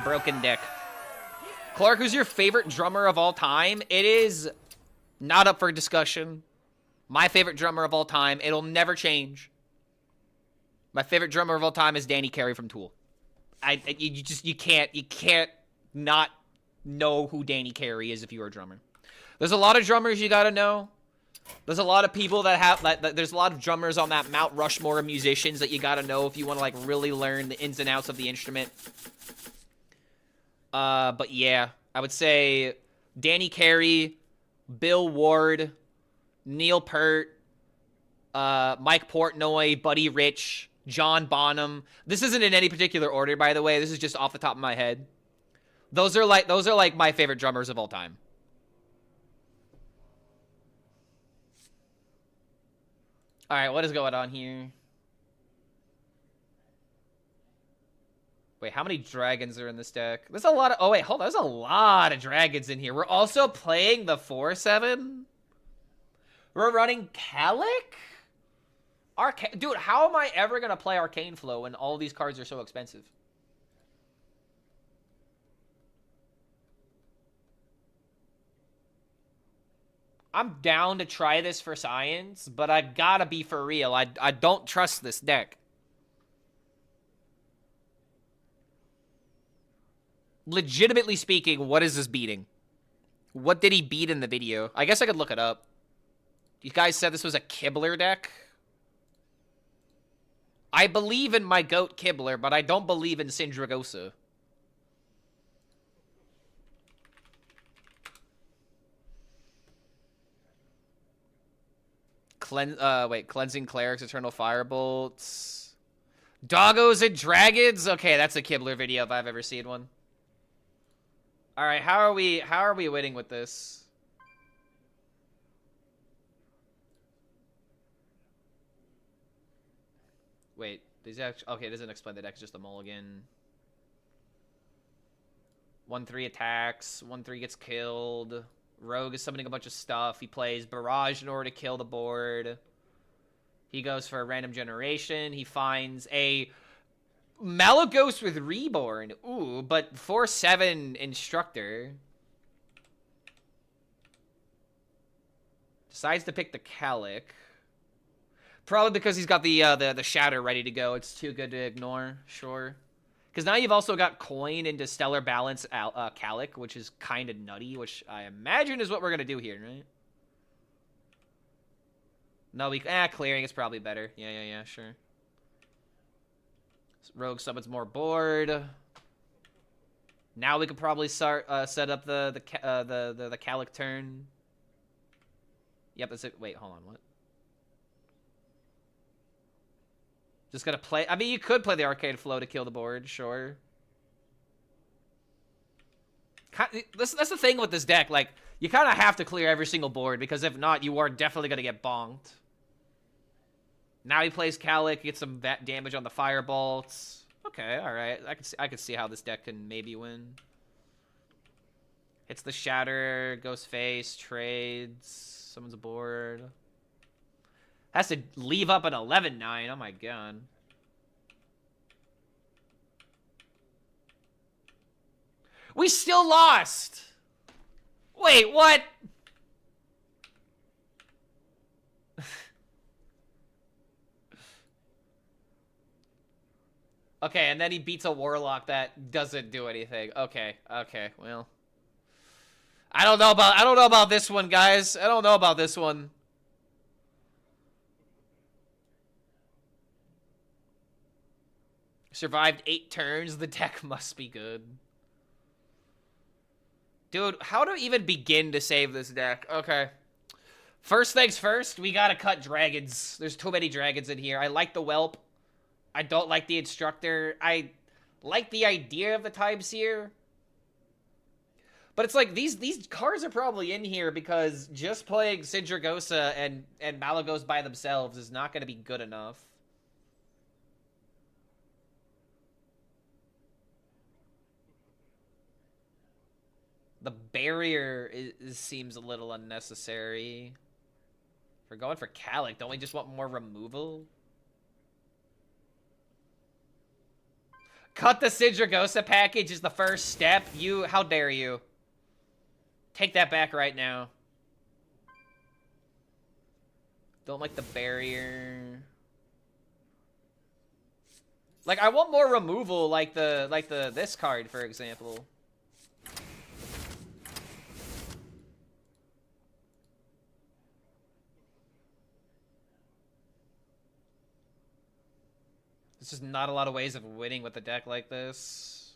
S1: Broken deck. Clark, who's your favorite drummer of all time? It is not up for discussion. My favorite drummer of all time. It'll never change. My favorite drummer of all time is Danny Carey from Tool. You can't not know who Danny Carey is if you're a drummer. There's a lot of drummers you gotta know. There's a lot of people that have, there's a lot of drummers on that Mount Rushmore of musicians that you gotta know if you want to, like, really learn the ins and outs of the instrument. But yeah, I would say Danny Carey, Bill Ward, Neil Peart, Mike Portnoy, Buddy Rich, John Bonham. This isn't in any particular order, by the way. This is just off the top of my head. Those are like my favorite drummers of all time. All right, what is going on here? Wait, how many dragons are in this deck? There's a lot of... Oh, wait, hold on. There's a lot of dragons in here. We're also playing the 4/7? We're running Calic? Dude, how am I ever going to play Arcane Flow when all these cards are so expensive? I'm down to try this for science, but I gotta be for real. I don't trust this deck. Legitimately speaking, what is this beating? What did he beat in the video? I guess I could look it up. You guys said this was a Kibler deck? I believe in my goat Kibler, but I don't believe in Syndragosa. Cleansing Clerics, Eternal Firebolts. Doggos and Dragons? Okay, that's a Kibler video if I've ever seen one. Alright, how are we winning with this? Wait, these actually, okay, it doesn't explain the deck, it's just a mulligan. 1/3 attacks, 1/3 gets killed. Rogue is summoning a bunch of stuff. He plays Barrage in order to kill the board. He goes for a random generation. He finds a Malagos with Reborn. Ooh, but 4/7 Instructor. Decides to pick the Calic. Probably because he's got the Shatter ready to go. It's too good to ignore. Sure. Because now you've also got Coin into Stellar Balance Calic, which is kind of nutty, which I imagine is what we're going to do here, right? No, clearing is probably better. Yeah, sure. Rogue summons more board. Now we could probably start set up the Calic turn. Yep, that's it. Wait, hold on, what? Just gonna play. I mean, you could play the Arcade Flow to kill the board, sure. That's the thing with this deck. Like, you kind of have to clear every single board because if not, you are definitely gonna get bonked. Now he plays Calic, gets some damage on the Firebolts. Okay, all right. I could see how this deck can maybe win. Hits the Shatter, goes face, trades, summons a board. Has to leave up an 11-9. Oh my god. We still lost! Wait, what? Okay, and then he beats a Warlock that doesn't do anything. Okay, well. I don't know about this one, guys. I don't know about this one. Survived 8 turns. The deck must be good. Dude, how to even begin to save this deck? Okay. First things first, we gotta cut dragons. There's too many dragons in here. I like the Whelp. I don't like the Instructor. I like the idea of the Time Seer. But it's like, these cards are probably in here because just playing Syndragosa and Malagos by themselves is not going to be good enough. The barrier seems a little unnecessary. If we're going for Calic, don't we just want more removal? Cut the Syndragosa package is the first step. How dare you? Take that back right now. Don't like the barrier. Like, I want more removal, like this card, for example. There's just not a lot of ways of winning with a deck like this.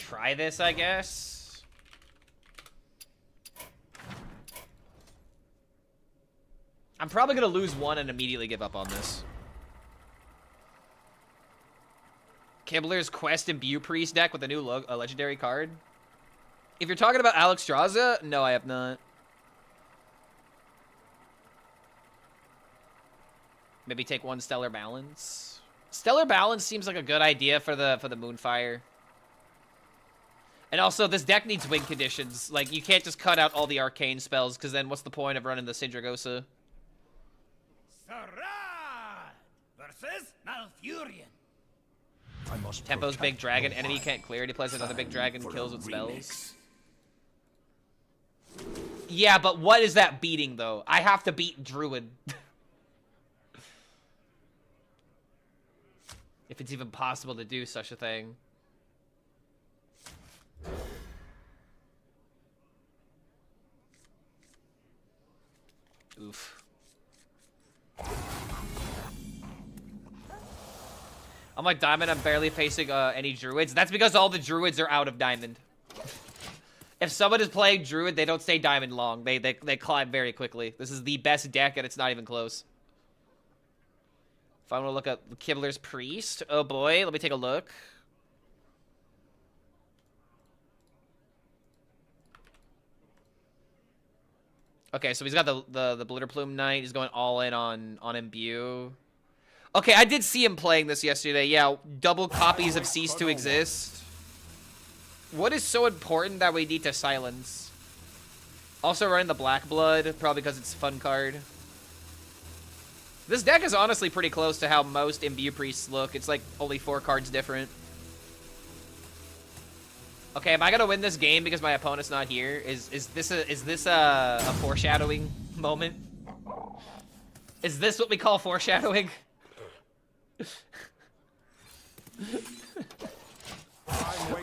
S1: try this, I guess. I'm probably gonna lose one and immediately give up on this. Kibler's Quest Imbue Priest deck with a new legendary card. If you're talking about Alex Straza, no, I have not. Maybe take one Stellar Balance. Stellar Balance seems like a good idea for the Moonfire. And also, this deck needs win conditions. Like, you can't just cut out all the arcane spells, because then what's the point of running the Syndragosa?
S5: Versus Malfurion.
S1: Tempo's big dragon. Enemy can't clear it. He plays another big dragon, kills with spells. Yeah, but what is that beating, though? I have to beat Druid. If it's even possible to do such a thing. Oof. I'm like Diamond, I'm barely facing any Druids. That's because all the Druids are out of Diamond. If someone is playing Druid, they don't stay Diamond long. They climb very quickly. This is the best deck, and it's not even close. If I want to look at Kibler's Priest, oh boy, let me take a look. Okay, so he's got the Blitterplume Knight. He's going all in on Imbue. Okay, I did see him playing this yesterday. Yeah, double copies have ceased to exist. What is so important that we need to silence? Also running the Black Blood, probably because it's a fun card. This deck is honestly pretty close to how most Imbue Priests look. It's like only 4 cards different. Okay, am I gonna win this game because my opponent's not here? Is this a foreshadowing moment? Is this what we call foreshadowing?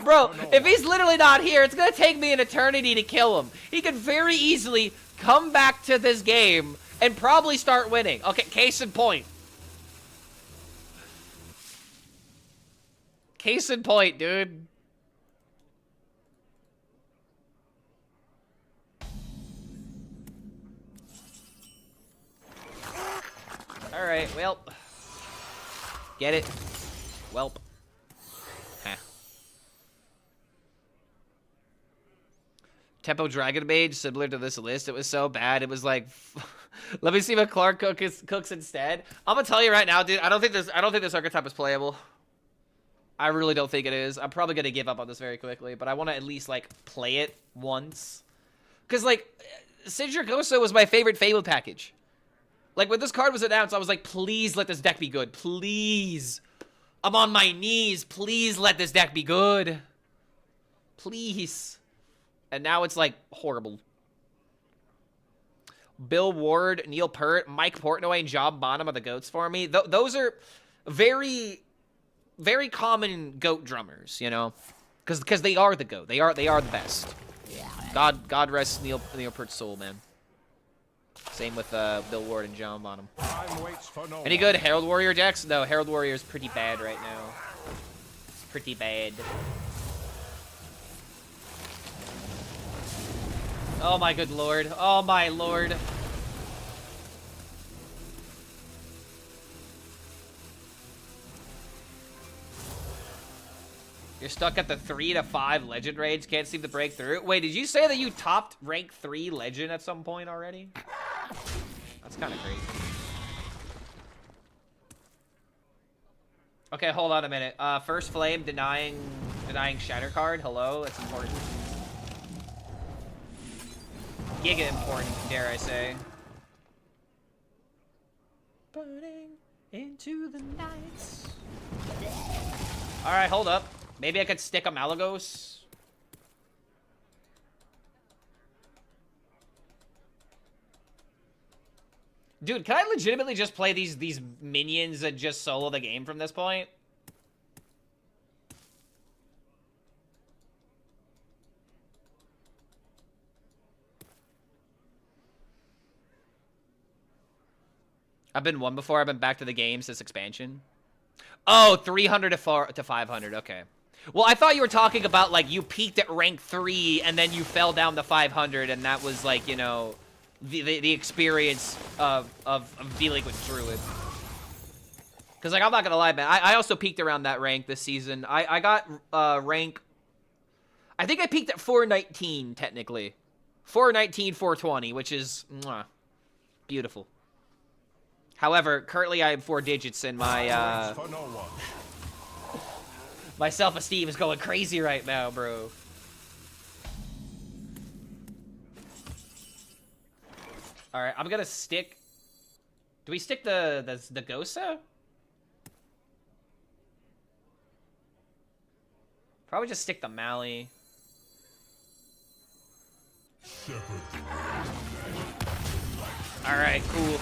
S1: Bro, if he's literally not here, it's gonna take me an eternity to kill him. He could very easily come back to this game and probably start winning. Okay, case in point. Case in point, dude. Alright, well. Get it? Welp. Huh. Tempo Dragon Mage, similar to this list. It was so bad. It was like, let me see what Clark cooks instead. I'm gonna tell you right now, dude. I don't think this archetype is playable. I really don't think it is. I'm probably gonna give up on this very quickly, but I want to at least like play it once, because like, Syndragosa was my favorite Fabled package. Like, when this card was announced, I was like, please let this deck be good. Please. I'm on my knees. Please let this deck be good. Please. And now it's, like, horrible. Bill Ward, Neil Peart, Mike Portnoy, and Job Bonham are the GOATs for me. Those are very, very common GOAT drummers, you know? Because they are the GOAT. They are the best. God rest Neil Peart's soul, man. Same with Bill Ward and John Bonham. Any good Herald Warrior decks? No, Herald Warrior is pretty bad right now. It's pretty bad. Oh my good lord. Oh my lord. You're stuck at the 3 to 5 legend range. Can't seem to break through. Wait, did you say that you topped rank 3 legend at some point already? That's kind of crazy. Okay, hold on a minute. First Flame denying Shatter card. Hello, that's important. Giga important, dare I say. Burning into the nights. Alright, hold up. Maybe I could stick a Malagos. Dude, can I legitimately just play these minions and just solo the game from this point? I've been one before. I've been back to the game since expansion. Oh, 300 to 500. Okay. Well, I thought you were talking about, like, you peaked at rank 3, and then you fell down to 500, and that was, like, you know, the experience of dealing with Druid. Because, like, I'm not gonna lie, man, I also peaked around that rank this season. I got rank... I think I peaked at 419, technically. 419, 420, which is... Mwah, beautiful. However, currently I have 4 digits, and my, my self-esteem is going crazy right now, bro. Alright, I'm gonna stick... Do we stick the Gosa? Probably just stick the Mali. Alright, cool.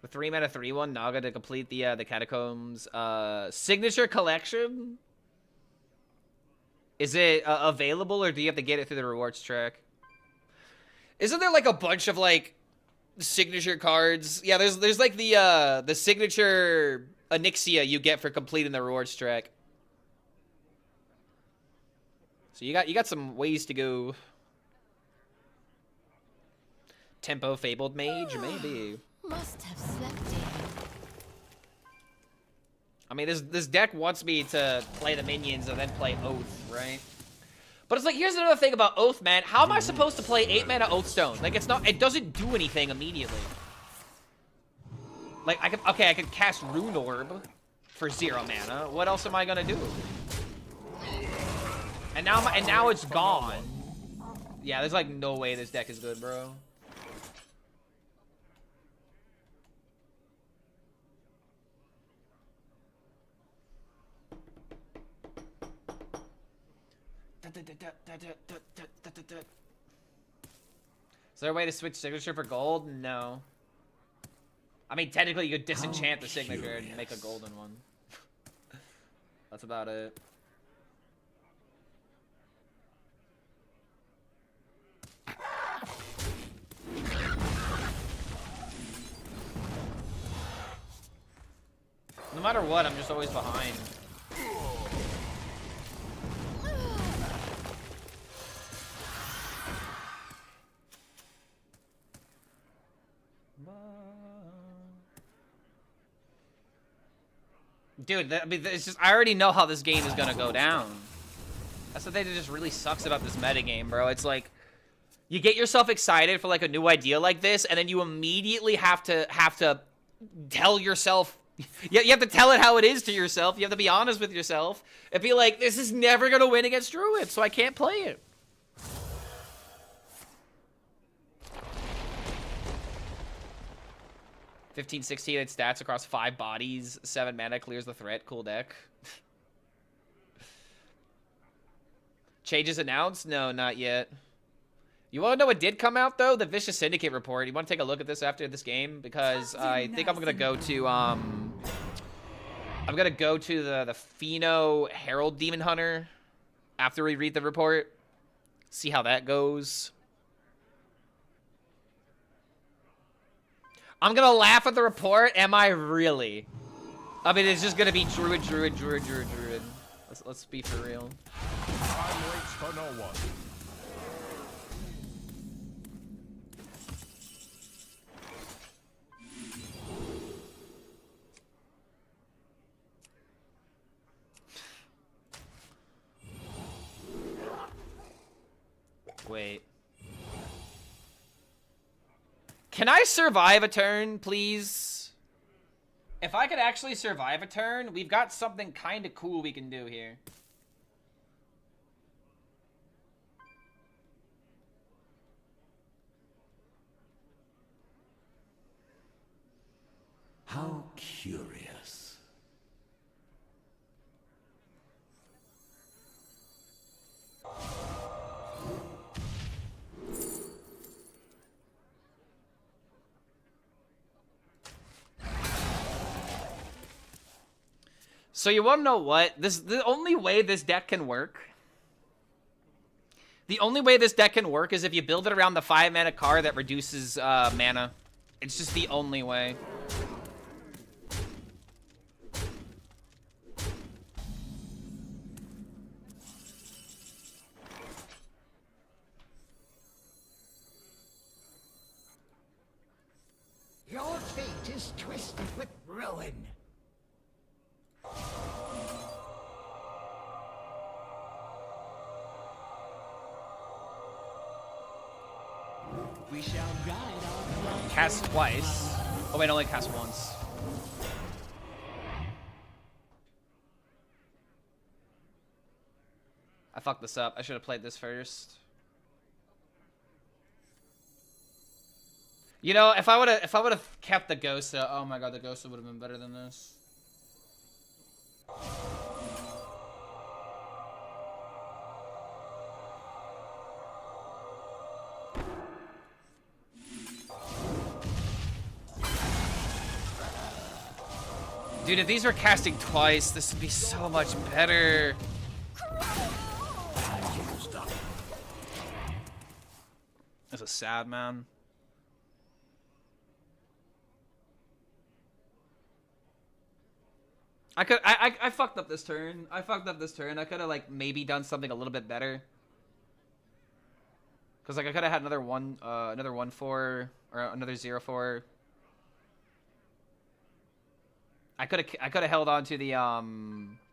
S1: The 3-mana 3/1 Naga to complete the Catacombs signature collection. Is it available, or do you have to get it through the rewards track? Isn't there like a bunch of like signature cards? Yeah, there's like the signature Onyxia you get for completing the rewards track. So you got some ways to go. Tempo Fabled Mage, maybe.
S3: Must have slept in.
S1: I mean, this deck wants me to play the minions and then play Oath, right? But it's like, here's another thing about Oath, man. How am I supposed to play 8-mana Oathstone? Like, it doesn't do anything immediately. Like, I could cast Rune Orb for 0 mana. What else am I gonna do? And now it's gone. Yeah, there's like no way this deck is good, bro. Is there a way to switch signature for gold? No. I mean, technically you could disenchant the signature and make a golden one. That's about it. No matter what, I'm just always behind. Dude, I mean, it's just, I already know how this game is gonna go down. That's the thing that just really sucks about this metagame, bro. It's like, you get yourself excited for like a new idea like this, and then you immediately have to tell yourself, you have to tell it how it is to yourself. You have to be honest with yourself and be like, this is never gonna win against Druid, so I can't play it. $15-16 stats across 5 bodies, 7 mana, clears the threat. Cool deck. Changes announced? No, not yet. You want to know what did come out, though? The Vicious Syndicate report. You want to take a look at this after this game? Because I think I'm going to go to, I'm going to go to the Pheno Herald Demon Hunter after we read the report. See how that goes. I'm gonna laugh at the report. Am I really? I mean, it's just gonna be Druid. Let's be for real.
S4: Time waits for no one.
S1: Wait. Can I survive a turn, please? If I could actually survive a turn, we've got something kind of cool we can do here.
S4: How curious.
S1: So you want to know what? The only way this deck can work. The only way this deck can work is if you build it around the 5-mana card that reduces mana. It's just the only way.
S5: Your fate is twisted with ruin. We shall guide our
S1: Cast twice. Oh wait, only cast once. I fucked this up. I should have played this first. You know, if I would have kept the Ghosta, oh my god, the Ghosta would have been better than this. Dude, if these were casting twice, this would be so much better. This is sad, man. I fucked up this turn. I fucked up this turn. I could have like maybe done something a little bit better. Cause like I could have had another 1/4 or another 0/4. I could have held on to the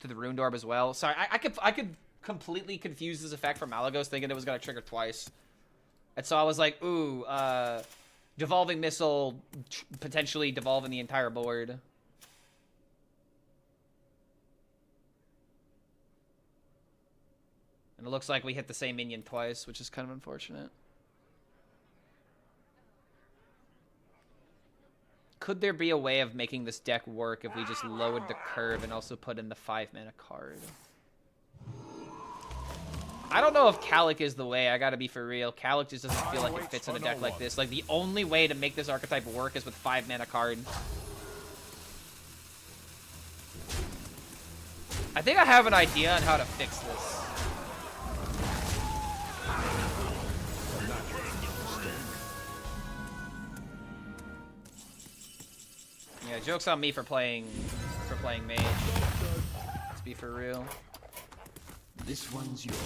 S1: Ruined Orb as well. Sorry, I could completely confuse this effect from Malagos, thinking it was gonna trigger twice. And so I was like, ooh, devolving missile, potentially devolving the entire board. And it looks like we hit the same minion twice, which is kind of unfortunate. Could there be a way of making this deck work if we just lowered the curve and also put in the 5-mana card? I don't know if Calic is the way, I gotta be for real. Calic just doesn't feel like it fits in a deck like this. Like, the only way to make this archetype work is with 5-mana card. I think I have an idea on how to fix this. Yeah, joke's on me for playing mage. Let's be for real.
S4: This one's yours.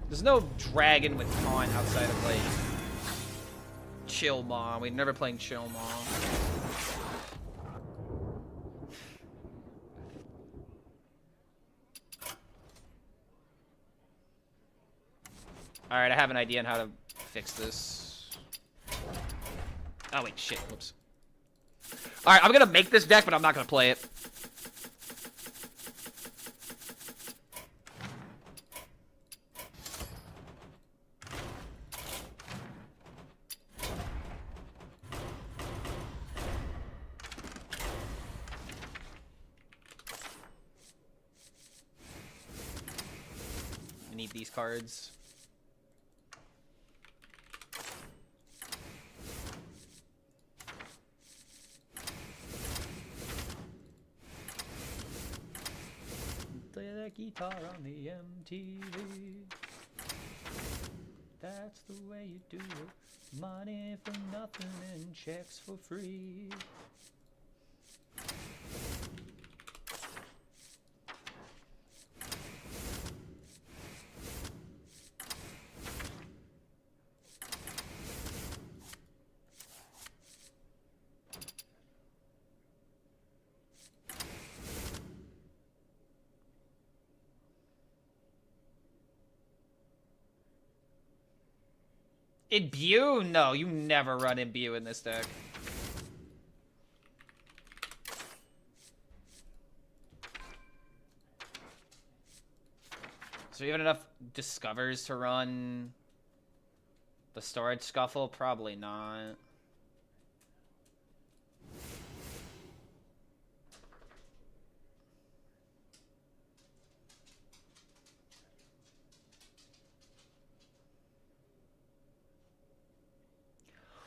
S1: There's no dragon with taunt outside of like Chill Mom. We're never playing Chill Mom. Alright, I have an idea on how to fix this. Oh wait, shit, whoops. Alright, I'm gonna make this deck, but I'm not gonna play it. I need these cards. Play that guitar on the MTV. That's the way you do it. Money for nothing and checks for free. Imbue? No, you never run Imbue in this deck. So you have enough Discovers to run the Storage Scuffle? Probably not.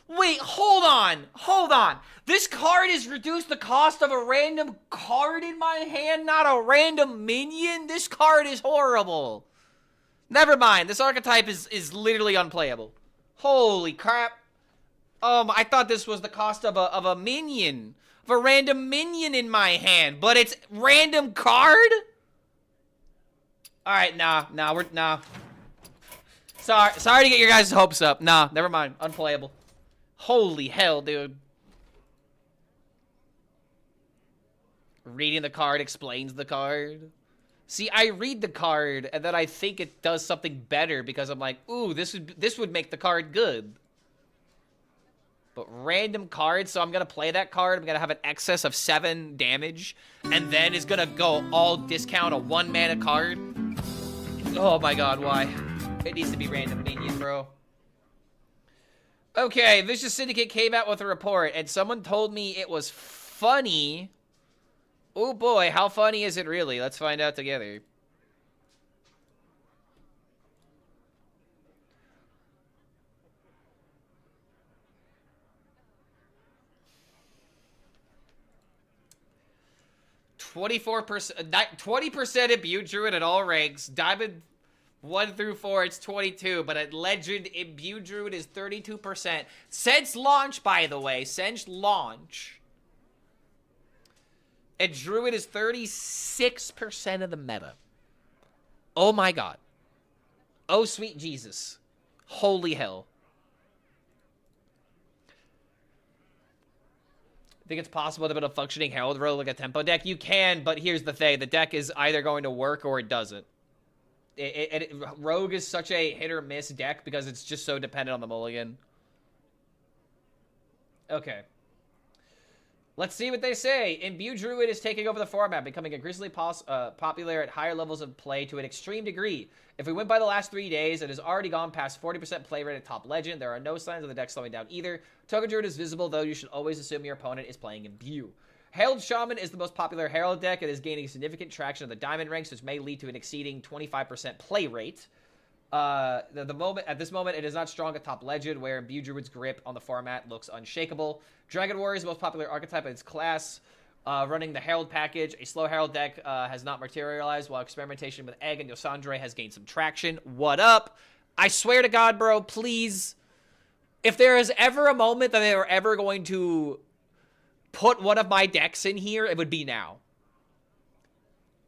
S1: Wait, hold on! Hold on! This card is reduced the cost of a random card in my hand, not a random minion? This card is horrible. Never mind, this archetype is literally unplayable. Holy crap. I thought this was the cost of a minion. Of a random minion in my hand. But it's random card? Alright, nah. Sorry to get your guys' hopes up. Nah, never mind. Unplayable. Holy hell, dude. Reading the card explains the card. See, I read the card, and then I think it does something better because I'm like, ooh, this would make the card good. But random card, so I'm going to play that card. I'm going to have an excess of 7 damage, and then it's going to go all discount a 1 mana card. Oh my god, why? It needs to be random minion, bro. Okay, Vicious Syndicate came out with a report, and someone told me it was funny. Oh boy, how funny is it really? Let's find out together. %, 20% Imbue Druid at all ranks. Diamond 1 through 4, it's 22, but at Legend, Imbue Druid is 32%. Since launch, by the way, since launch. And Druid is 36% of the meta. Oh my god. Oh sweet Jesus. Holy hell. I think it's possible to build a functioning Herald rogue like a tempo deck. You can, but here's the thing. The deck is either going to work or it doesn't. Rogue is such a hit or miss deck because it's just so dependent on the mulligan. Okay. Let's see what they say. Imbue Druid is taking over the format, becoming increasingly popular at higher levels of play to an extreme degree. If we went by the last 3 days, it has already gone past 40% play rate at top legend. There are no signs of the deck slowing down either. Token Druid is visible, though you should always assume your opponent is playing Imbue. Herald Shaman is the most popular Herald deck. It is gaining significant traction in the diamond ranks, which may lead to an exceeding 25% play rate. At this moment, it is not strong at top legend, where Imbue Druid's grip on the format looks unshakable. Dragon Warrior is the most popular archetype in its class, running the Herald package. A slow Herald deck has not materialized, while experimentation with Egg and Yosandre has gained some traction. What up? I swear to God, bro, please. If there is ever a moment that they are ever going to put one of my decks in here, it would be now.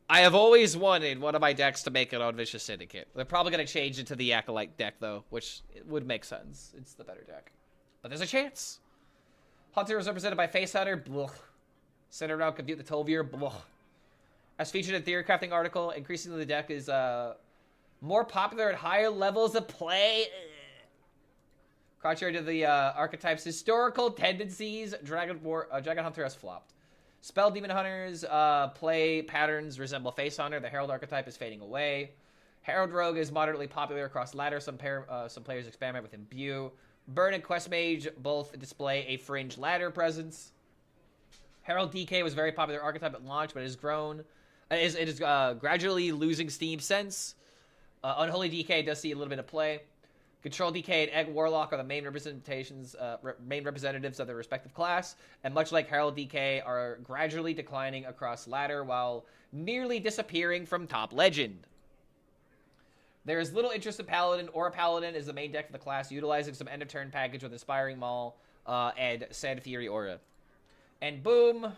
S1: I have always wanted one of my decks to make it on Vicious Syndicate. They're probably going to change it to the Acolyte deck, though, which would make sense. It's the better deck. But there's a chance. Hunter is represented by Face Hunter. Blah. Centered around Compute the Tolvier. Blah. As featured in the Theorycrafting article, increasingly the deck is more popular at higher levels of play. Contrary to the archetype's historical tendencies, Dragon Hunter has flopped. Spell Demon Hunters play patterns resemble Face Hunter. The Herald archetype is fading away. Herald Rogue is moderately popular across ladder. Some players experiment with Imbue. Burn and Quest Mage both display a fringe ladder presence. Herald DK was a very popular archetype at launch, but it has grown. It is gradually losing steam since. Unholy DK does see a little bit of play. Control DK and Egg Warlock are the main representatives of their respective class, and much like Herald DK, are gradually declining across ladder while nearly disappearing from top legend. There is little interest in Paladin. Aura Paladin is the main deck for the class, utilizing some end of turn package with Inspiring Maul and Sand Fury Aura. And boom.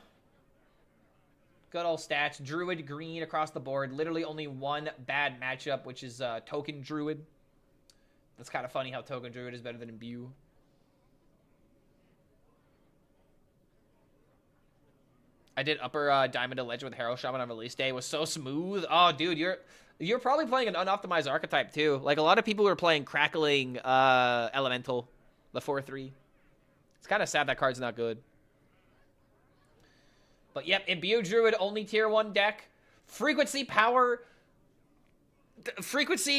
S1: Good old stats. Druid green across the board. Literally only one bad matchup, which is Token Druid. That's kind of funny how Token Druid is better than Imbue. I did upper Diamond to Legend with Herald Shaman on release day. It was so smooth. Oh, dude, you're probably playing an unoptimized archetype too. Like a lot of people who are playing Crackling Elemental, the 4/3. It's kind of sad that card's not good. But yep, Imbue Druid only tier 1 deck. Frequency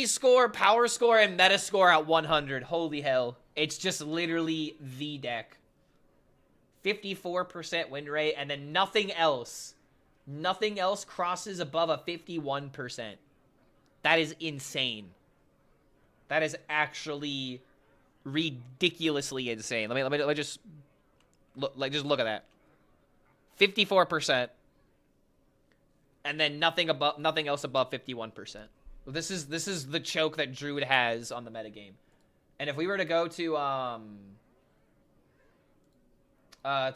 S1: score, power score, and meta score at 100. Holy hell. It's just literally the deck. 54% win rate, and then nothing else. Nothing else crosses above a 51%. That is insane. That is actually ridiculously insane. Let me just look at that. 54%. And then nothing else above 51%. This is the choke that Druid has on the metagame. And if we were to go to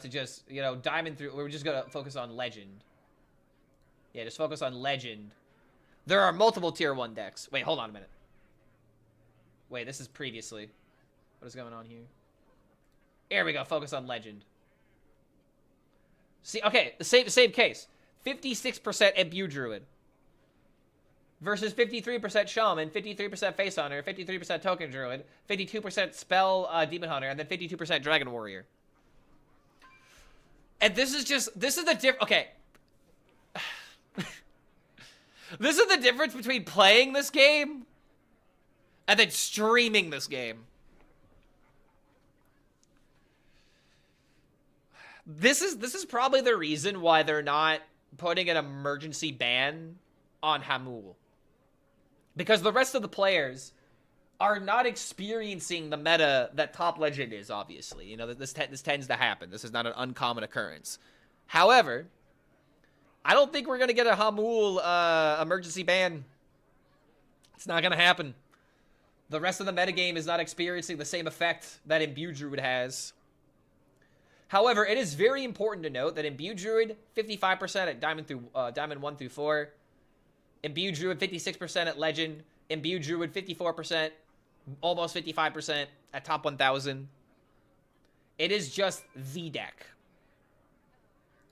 S1: to just, you know, diamond through. We're just gonna focus on legend. Yeah, just focus on legend. There are multiple tier 1 decks. Wait, hold on a minute. Wait, this is previously. What is going on here? Here we go. Focus on legend. See, okay, the same case. 56% Imbue Druid versus 53% Shaman, 53% Face Hunter, 53% Token Druid, 52% Spell Demon Hunter, and then 52% Dragon Warrior. And this is the difference. Okay. This is the difference between playing this game and then streaming this game. This is probably the reason why they're not putting an emergency ban on Hamul. Because the rest of the players are not experiencing the meta that top legend is, obviously. You know, this tends to happen. This is not an uncommon occurrence. However, I don't think we're going to get a Hamul emergency ban. It's not going to happen. The rest of the metagame is not experiencing the same effect that Imbue Druid has. However, it is very important to note that Imbue Druid, 55% at Diamond 1 through 4. Imbue Druid, 56% at Legend. Imbue Druid, 54%, almost 55% at top 1,000. It is just the deck.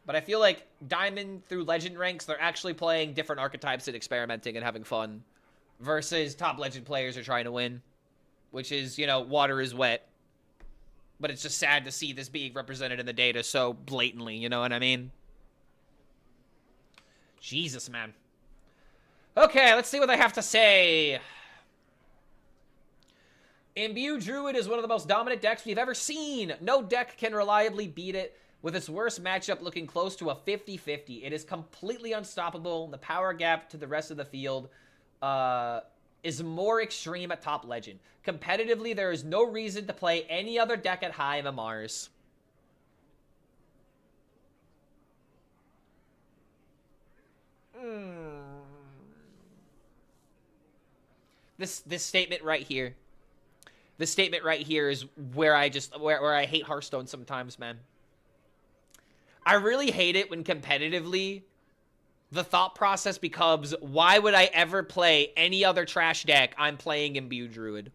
S1: But I feel like Diamond through Legend ranks, they're actually playing different archetypes and experimenting and having fun. Versus top Legend players are trying to win. Which is, you know, water is wet. But it's just sad to see this being represented in the data so blatantly, you know what I mean? Jesus, man. Okay, let's see what they have to say. Imbue Druid is one of the most dominant decks we've ever seen. No deck can reliably beat it, with its worst matchup looking close to a 50-50. It is completely unstoppable. The power gap to the rest of the field is more extreme at top legend. Competitively, there is no reason to play any other deck at high MMRs. This statement right here. This statement right here is where I hate Hearthstone sometimes, man. I really hate it when competitively the thought process becomes, why would I ever play any other trash deck? I'm playing Imbue Druid.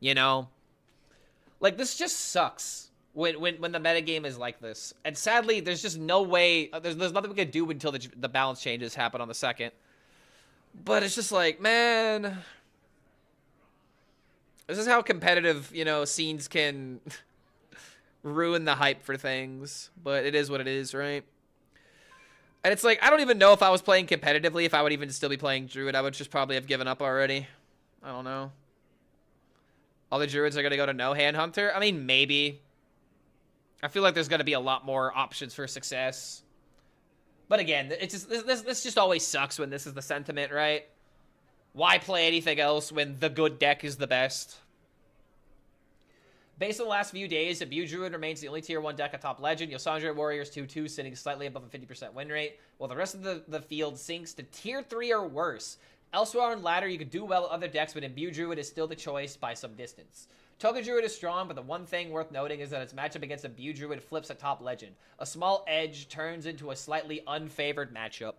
S1: You know? Like, this just sucks when the metagame is like this. And sadly, there's just no way, there's nothing we can do until the balance changes happen on the 2nd. But it's just like, man, this is how competitive, you know, scenes can ruin the hype for things. But it is what it is, right? And it's like, I don't even know if I was playing competitively, if I would even still be playing Druid. I would just probably have given up already. I don't know. All the Druids are going to go to no-hand Hunter? I mean, maybe. I feel like there's going to be a lot more options for success. But again, it's just, this just always sucks when this is the sentiment, right? Why play anything else when the good deck is the best? Based on the last few days, Imbue Druid remains the only tier 1 deck at top legend. Yosandra Warriors 2-2, sitting slightly above a 50% win rate, while the rest of the field sinks to tier 3 or worse. Elsewhere on ladder, you could do well with other decks, but Imbue Druid is still the choice by some distance. Token Druid is strong, but the one thing worth noting is that its matchup against Imbue Druid flips at top legend. A small edge turns into a slightly unfavored matchup.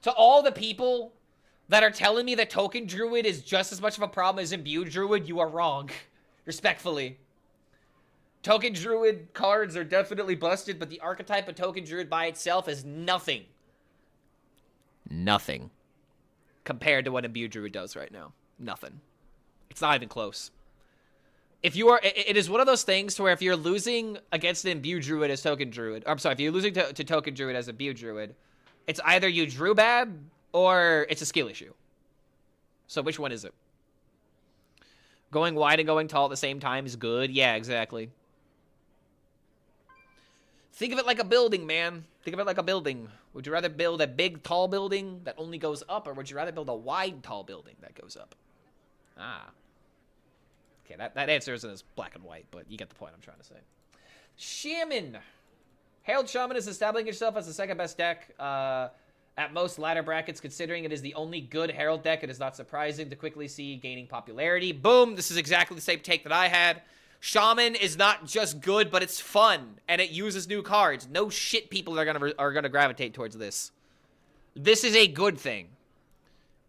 S1: To all the people that are telling me that Token Druid is just as much of a problem as Imbue Druid, you are wrong. Respectfully. Token Druid cards are definitely busted, but the archetype of Token Druid by itself is nothing. Nothing. Compared to what Imbue Druid does right now. Nothing. It's not even close. If you are, it is one of those things to where if you're losing against an Imbue Druid as Token Druid, I'm sorry, if you're losing to Token Druid as Imbue Druid, it's either you drew bad or it's a skill issue. So which one is it? Going wide and going tall at the same time is good? Yeah, exactly. Think of it like a building, man. Think of it like a building. Would you rather build a big, tall building that only goes up, or would you rather build a wide, tall building that goes up? Ah. Okay, that answer isn't as black and white, but you get the point I'm trying to say. Shaman. Herald Shaman is establishing itself as the second best deck. At most ladder brackets, considering it is the only good Herald deck, it is not surprising to quickly see gaining popularity. Boom! This is exactly the same take that I had. Shaman is not just good, but it's fun, and it uses new cards. No shit people are gonna gravitate towards this. This is a good thing.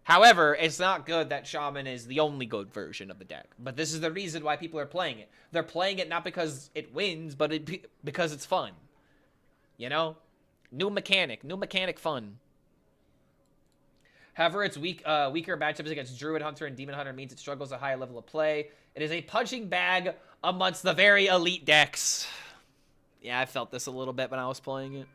S1: However, it's not good that Shaman is the only good version of the deck. But this is the reason why people are playing it. They're playing it not because it wins, but because it's fun. You know? New mechanic fun. However, its weaker matchups against Druid Hunter and Demon Hunter means it struggles at a high level of play. It is a punching bag amongst the very elite decks. Yeah, I felt this a little bit when I was playing it.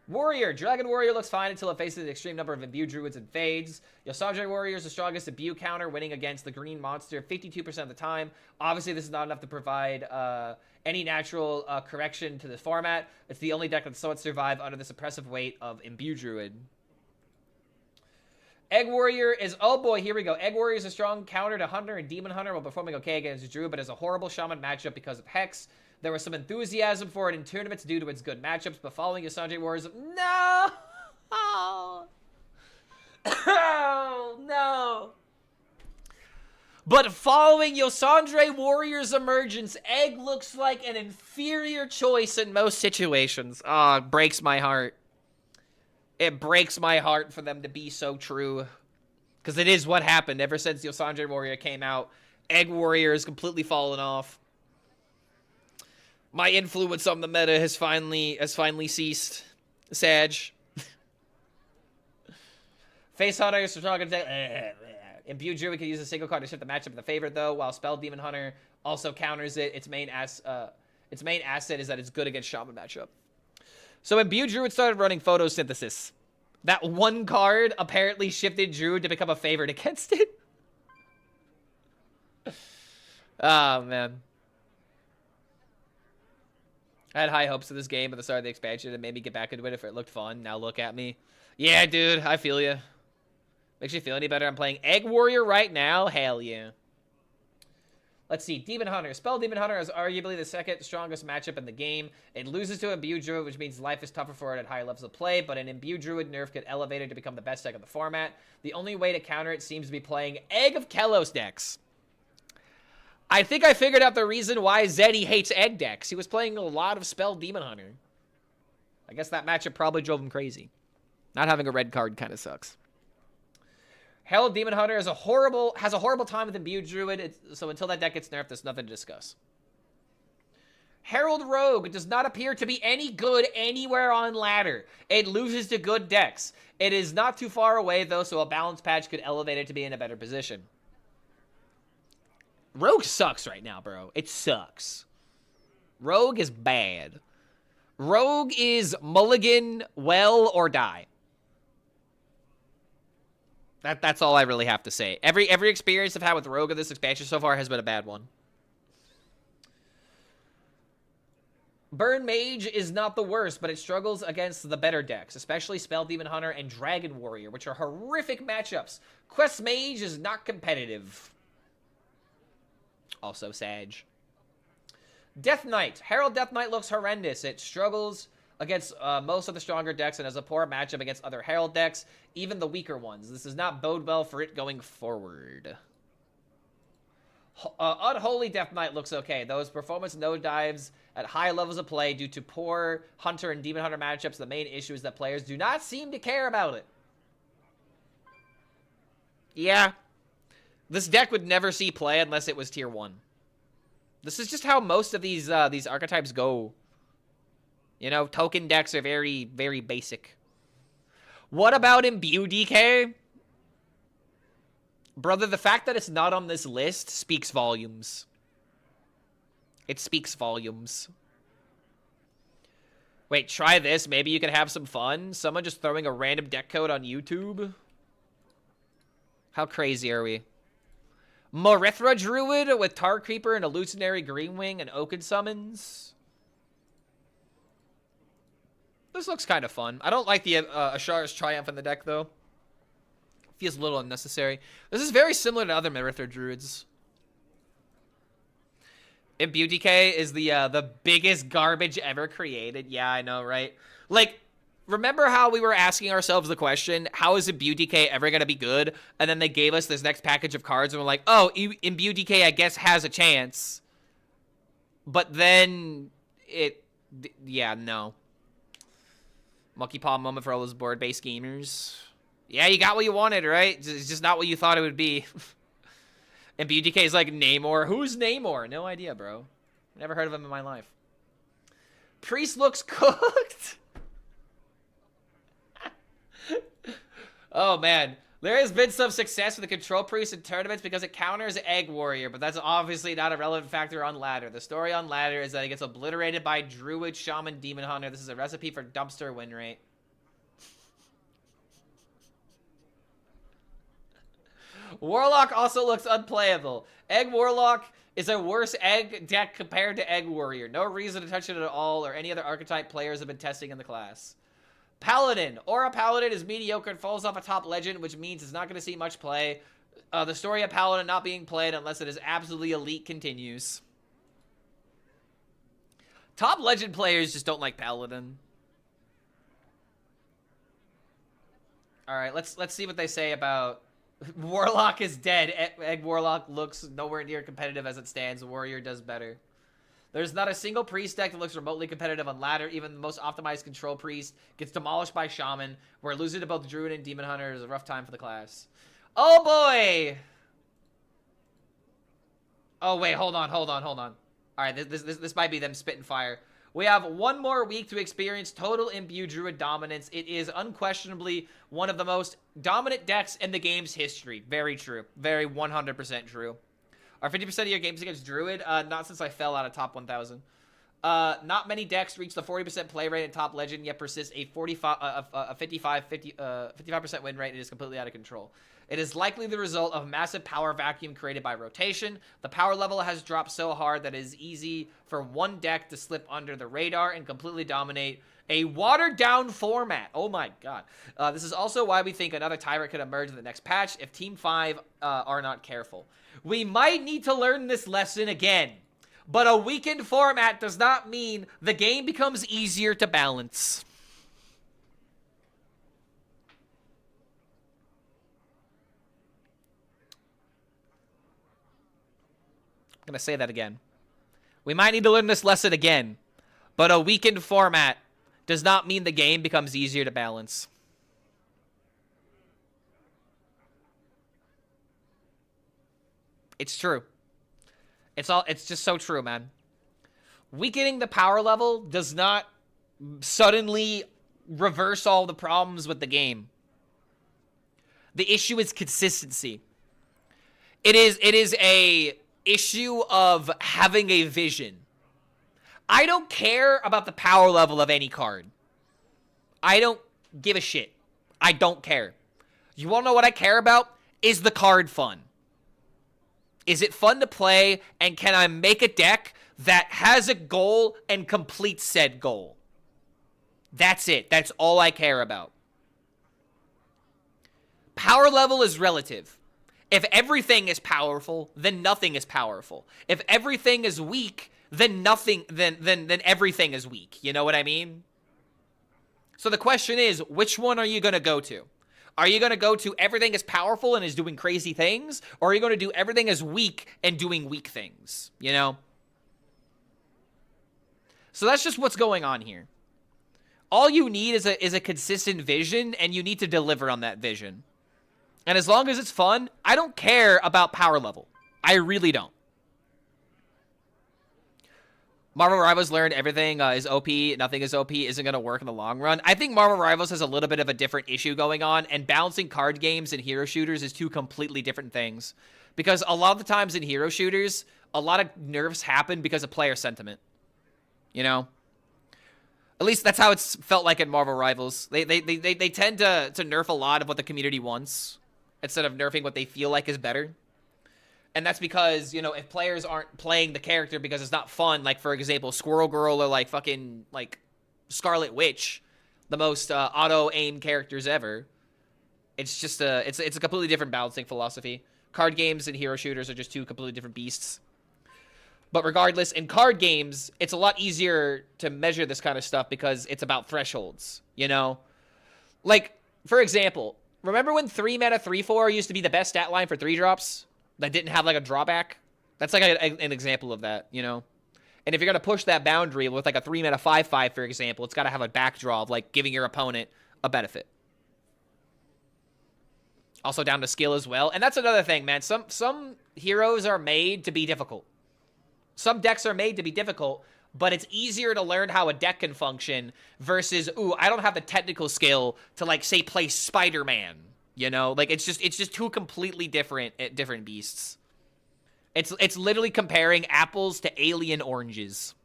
S1: Warrior. Dragon Warrior looks fine until it faces an extreme number of imbued druids and fades. Yosandre Warrior is the strongest imbue counter, winning against the green monster 52% of the time. Obviously, this is not enough to provide any natural correction to the format. It's the only deck that somewhat survived under the suppressive weight of imbued druid. Egg Warrior is, oh boy, here we go. Egg Warrior is a strong counter to Hunter and Demon Hunter while performing okay against Druid, but is a horrible Shaman matchup because of Hex. There was some enthusiasm for it in tournaments due to its good matchups, but following Yosandre Warriors... No! Oh, no! But following Yosandre Warriors' emergence, Egg looks like an inferior choice in most situations. Oh, it breaks my heart. It breaks my heart for them to be so true. Because it is what happened ever since Yosandre Warrior came out. Egg Warrior has completely fallen off. My influence on the meta has finally ceased. Sag. Face Hunter is talking to Imbued Druid can use a single card to shift the matchup in the favorite though, while Spell Demon Hunter also counters it. Its main asset is that it's good against Shaman matchup. So Imbued Druid started running Photosynthesis. That one card apparently shifted Druid to become a favorite against it. Oh man. I had high hopes of this game at the start of the expansion. It made me get back into it if it looked fun. Now look at me. Yeah, dude, I feel you. Makes you feel any better? I'm playing Egg Warrior right now. Hell yeah. Let's see. Demon Hunter. Spell Demon Hunter is arguably the second strongest matchup in the game. It loses to Imbued Druid, which means life is tougher for it at high levels of play, but an Imbued Druid nerf could elevate it to become the best deck of the format. The only way to counter it seems to be playing Egg of Kelos decks. I think I figured out the reason why Zeddy hates Egg decks. He was playing a lot of Spell Demon Hunter. I guess that matchup probably drove him crazy. Not having a red card kind of sucks. Herald Demon Hunter has a horrible time with Imbued Druid, so until that deck gets nerfed, there's nothing to discuss. Herald Rogue does not appear to be any good anywhere on ladder. It loses to good decks. It is not too far away, though, so a balance patch could elevate it to be in a better position. Rogue sucks right now, bro. It sucks. Rogue is bad. Rogue is mulligan, well, or die. That's all I really have to say. Every experience I've had with Rogue of this expansion so far has been a bad one. Burn Mage is not the worst, but it struggles against the better decks, especially Spell Demon Hunter and Dragon Warrior, which are horrific matchups. Quest Mage is not competitive. Also Sag. Death Knight. Herald Death Knight looks horrendous. It struggles against most of the stronger decks and has a poor matchup against other Herald decks, even the weaker ones. This does not bode well for it going forward. Unholy Death Knight looks okay. Those performance no dives at high levels of play due to poor Hunter and Demon Hunter matchups. The main issue is that players do not seem to care about it. Yeah. This deck would never see play unless it was tier 1. This is just how most of these archetypes go. You know, token decks are very, very basic. What about Imbue DK? Brother, the fact that it's not on this list speaks volumes. It speaks volumes. Wait, try this. Maybe you can have some fun. Someone just throwing a random deck code on YouTube. How crazy are we? Morithra Druid with Tar Creeper and Illusionary Greenwing and Oaken Summons. This looks kind of fun. I don't like the Ashar's Triumph in the deck, though. Feels a little unnecessary. This is very similar to other Morithra Druids. Imbue DK is the biggest garbage ever created. Yeah, I know, right? Like, remember how we were asking ourselves the question, how is Imbue DK ever going to be good? And then they gave us this next package of cards, and we're like, oh, Imbue DK, I guess, has a chance. But then yeah, no. Monkey paw moment for all those board-based gamers. Yeah, you got what you wanted, right? It's just not what you thought it would be. And BDK is like Namor. Who's Namor? No idea, bro. Never heard of him in my life. Priest looks cooked. Oh, man. There has been some success with the Control Priest in tournaments because it counters Egg Warrior, but that's obviously not a relevant factor on Ladder. The story on Ladder is that it gets obliterated by Druid, Shaman, Demon Hunter. This is a recipe for dumpster win rate. Warlock also looks unplayable. Egg Warlock is a worse egg deck compared to Egg Warrior. No reason to touch it at all or any other archetype players have been testing in the class. Paladin. Aura Paladin is mediocre and falls off a top legend, which means it's not going to see much play. The story of Paladin not being played unless it is absolutely elite continues. Top legend players just don't like Paladin. Alright, let's see what they say about... Warlock is dead. Egg Warlock looks nowhere near competitive as it stands. Warrior does better. There's not a single priest deck that looks remotely competitive on Ladder. Even the most optimized control priest gets demolished by Shaman. Where losing to both Druid and Demon Hunter is a rough time for the class. Oh boy! Oh wait, hold on. Alright, this might be them spitting fire. We have one more week to experience total Imbue Druid dominance. It is unquestionably one of the most dominant decks in the game's history. Very true. Very 100% true. Are 50% of your games against Druid? Not since I fell out of top 1,000. Not many decks reach the 40% play rate in top legend, yet persist a 55% win rate. It is completely out of control. It is likely the result of massive power vacuum created by rotation. The power level has dropped so hard that it is easy for one deck to slip under the radar and completely dominate a watered-down format. Oh my god. This is also why we think another tyrant could emerge in the next patch if Team 5 are not careful. We might need to learn this lesson again. But a weakened format does not mean the game becomes easier to balance. I'm going to say that again. We might need to learn this lesson again. But a weakened format does not mean the game becomes easier to balance. It's true. It's just so true, man. Weakening the power level does not suddenly reverse all the problems with the game. The issue is consistency. It is a issue of having a vision. I don't care about the power level of any card. I don't give a shit. I don't care. You want to know what I care about? Is the card fun? Is it fun to play, and can I make a deck that has a goal and completes said goal? That's it. That's all I care about. Power level is relative. If everything is powerful, then nothing is powerful. If everything is weak, then nothing, then everything is weak. You know what I mean? So the question is, which one are you going to go to? Are you going to go to everything is powerful and is doing crazy things? Or are you going to do everything is weak and doing weak things? You know? So that's just what's going on here. All you need is a consistent vision, and you need to deliver on that vision. And as long as it's fun, I don't care about power level. I really don't. Marvel Rivals learned everything is OP, nothing is OP, isn't going to work in the long run. I think Marvel Rivals has a little bit of a different issue going on, and balancing card games and hero shooters is two completely different things. Because a lot of the times in hero shooters, a lot of nerfs happen because of player sentiment. You know? At least that's how it's felt like in Marvel Rivals. They tend to nerf a lot of what the community wants, instead of nerfing what they feel like is better. And that's because, you know, if players aren't playing the character because it's not fun, like, for example, Squirrel Girl or, like, fucking, like, Scarlet Witch, the most auto-aim characters ever, it's just it's a completely different balancing philosophy. Card games and hero shooters are just two completely different beasts. But regardless, in card games, it's a lot easier to measure this kind of stuff because it's about thresholds, you know? Like, for example, remember when 3-mana 3/4 used to be the best stat line for 3-drops that didn't have, like, a drawback? That's, like, an example of that, you know? And if you're going to push that boundary with, like, a 3-mana 5/5, for example, it's got to have a backdraw of, like, giving your opponent a benefit. Also down to skill as well. And that's another thing, man. Some heroes are made to be difficult. Some decks are made to be difficult, but it's easier to learn how a deck can function versus, ooh, I don't have the technical skill to, like, say, play Spider-Man. You know? Like, it's just two completely different beasts. It's literally comparing apples to alien oranges.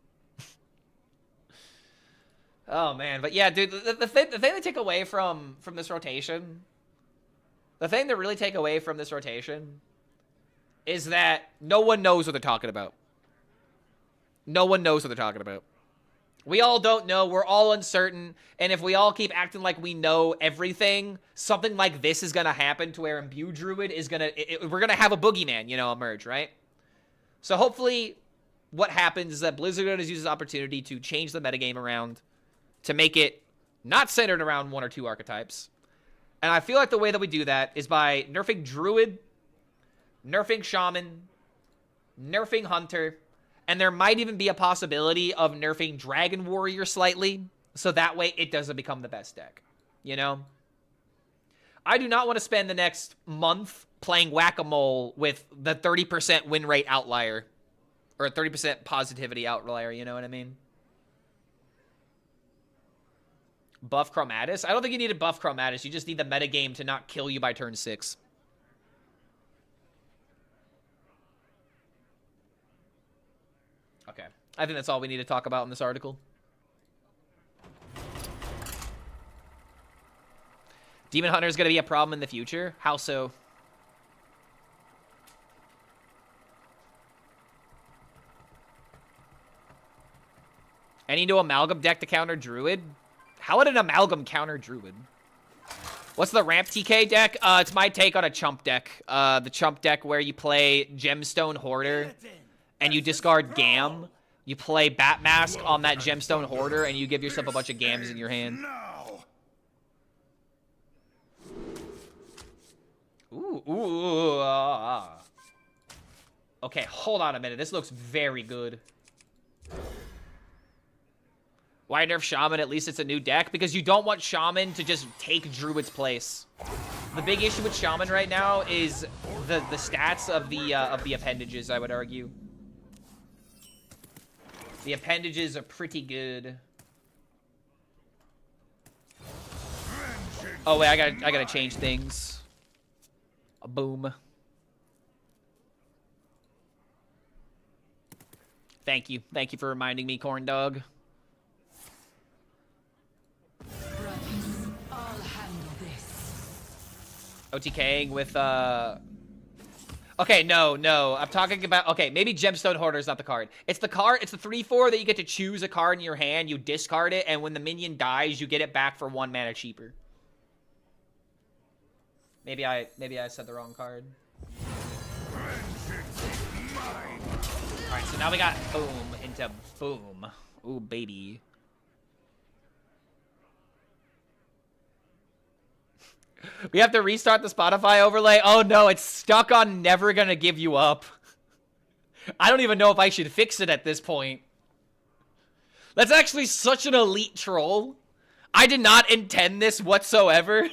S1: Oh, man. But, yeah, dude, the thing to take away from this rotation... The thing to really take away from this rotation is that no one knows what they're talking about. No one knows what they're talking about. We all don't know. We're all uncertain. And if we all keep acting like we know everything, something like this is going to happen to where Imbue Druid is going to... We're going to have a boogeyman, you know, emerge, right? So hopefully what happens is that Blizzard going to use this opportunity to change the metagame around to make it not centered around one or two archetypes. And I feel like the way that we do that is by nerfing Druid, nerfing Shaman, nerfing Hunter, and there might even be a possibility of nerfing Dragon Warrior slightly, so that way it doesn't become the best deck, you know? I do not want to spend the next month playing Whack-A-Mole with the 30% win rate outlier, or a 30% positivity outlier, you know what I mean? Buff Chromatis? I don't think you need to buff Chromatis. You just need the metagame to not kill you by turn 6. Okay. I think that's all we need to talk about in this article. Demon Hunter is going to be a problem in the future? How so? Any new Amalgam deck to counter Druid? How would an Amalgam counter Druid? What's the ramp TK deck? It's my take on a chump deck. The chump deck where you play Gemstone Hoarder and you discard Gam. You play Bat Mask on that Gemstone Hoarder and you give yourself a bunch of Gams in your hand. Ooh. Okay, hold on a minute. This looks very good. Why nerf Shaman? At least it's a new deck. Because you don't want Shaman to just take Druid's place. The big issue with Shaman right now is the stats of the appendages, I would argue. The appendages are pretty good. Oh wait, I gotta change things. Boom. Thank you for reminding me, Corn Dog. OTKing with, Okay, no. I'm talking about... Okay, maybe Gemstone Hoarder is not the card. It's the card... It's the 3/4 that you get to choose a card in your hand, you discard it, and when the minion dies, you get it back for 1 mana cheaper. Maybe I said the wrong card. Alright, so now we got boom into boom. Ooh, baby. We have to restart the Spotify overlay. Oh no, it's stuck on never gonna give you up. I don't even know if I should fix it at this point. That's actually such an elite troll. I did not intend this whatsoever.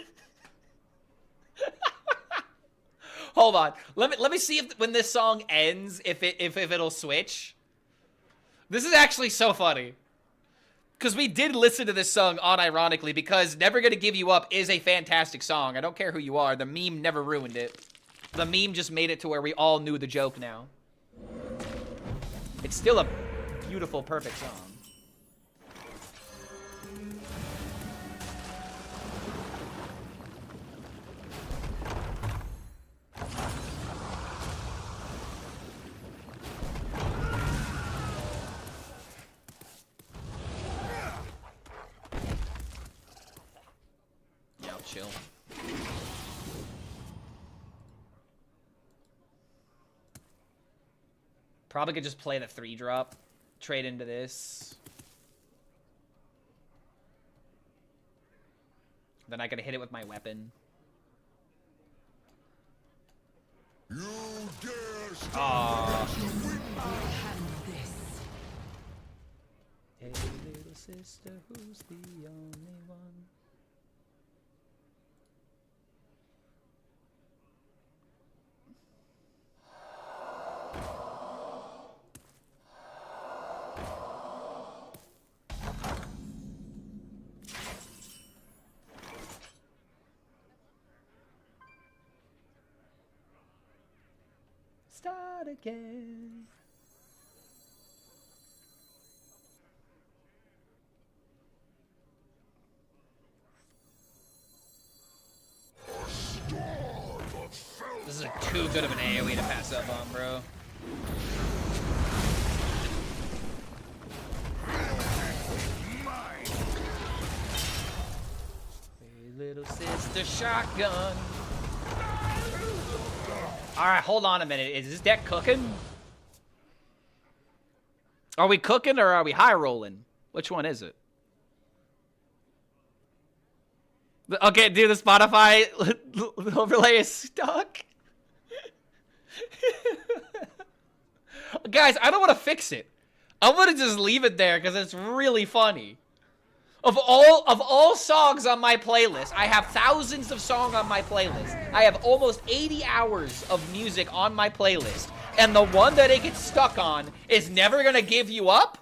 S1: Hold on. Let me see if when this song ends, if it'll switch. This is actually so funny. Because we did listen to this song unironically, because Never Gonna Give You Up is a fantastic song. I don't care who you are. The meme never ruined it. The meme just made it to where we all knew the joke now. It's still a beautiful, perfect song. Chill. Probably could just play the 3-drop. Trade into this. Then I could hit it with my weapon.
S4: You dare
S1: Hey, little sister, who's the only one? Start again. This is too good of an AoE to pass up on, bro. Hey, little sister shotgun. Alright, hold on a minute. Is this deck cooking? Are we cooking or are we high rolling? Which one is it? Okay, dude, the Spotify overlay is stuck. Guys, I don't want to fix it. I want to just leave it there because it's really funny. Of all songs on my playlist, I have thousands of songs on my playlist. I have almost 80 hours of music on my playlist. And the one that it gets stuck on is Never Gonna Give You Up?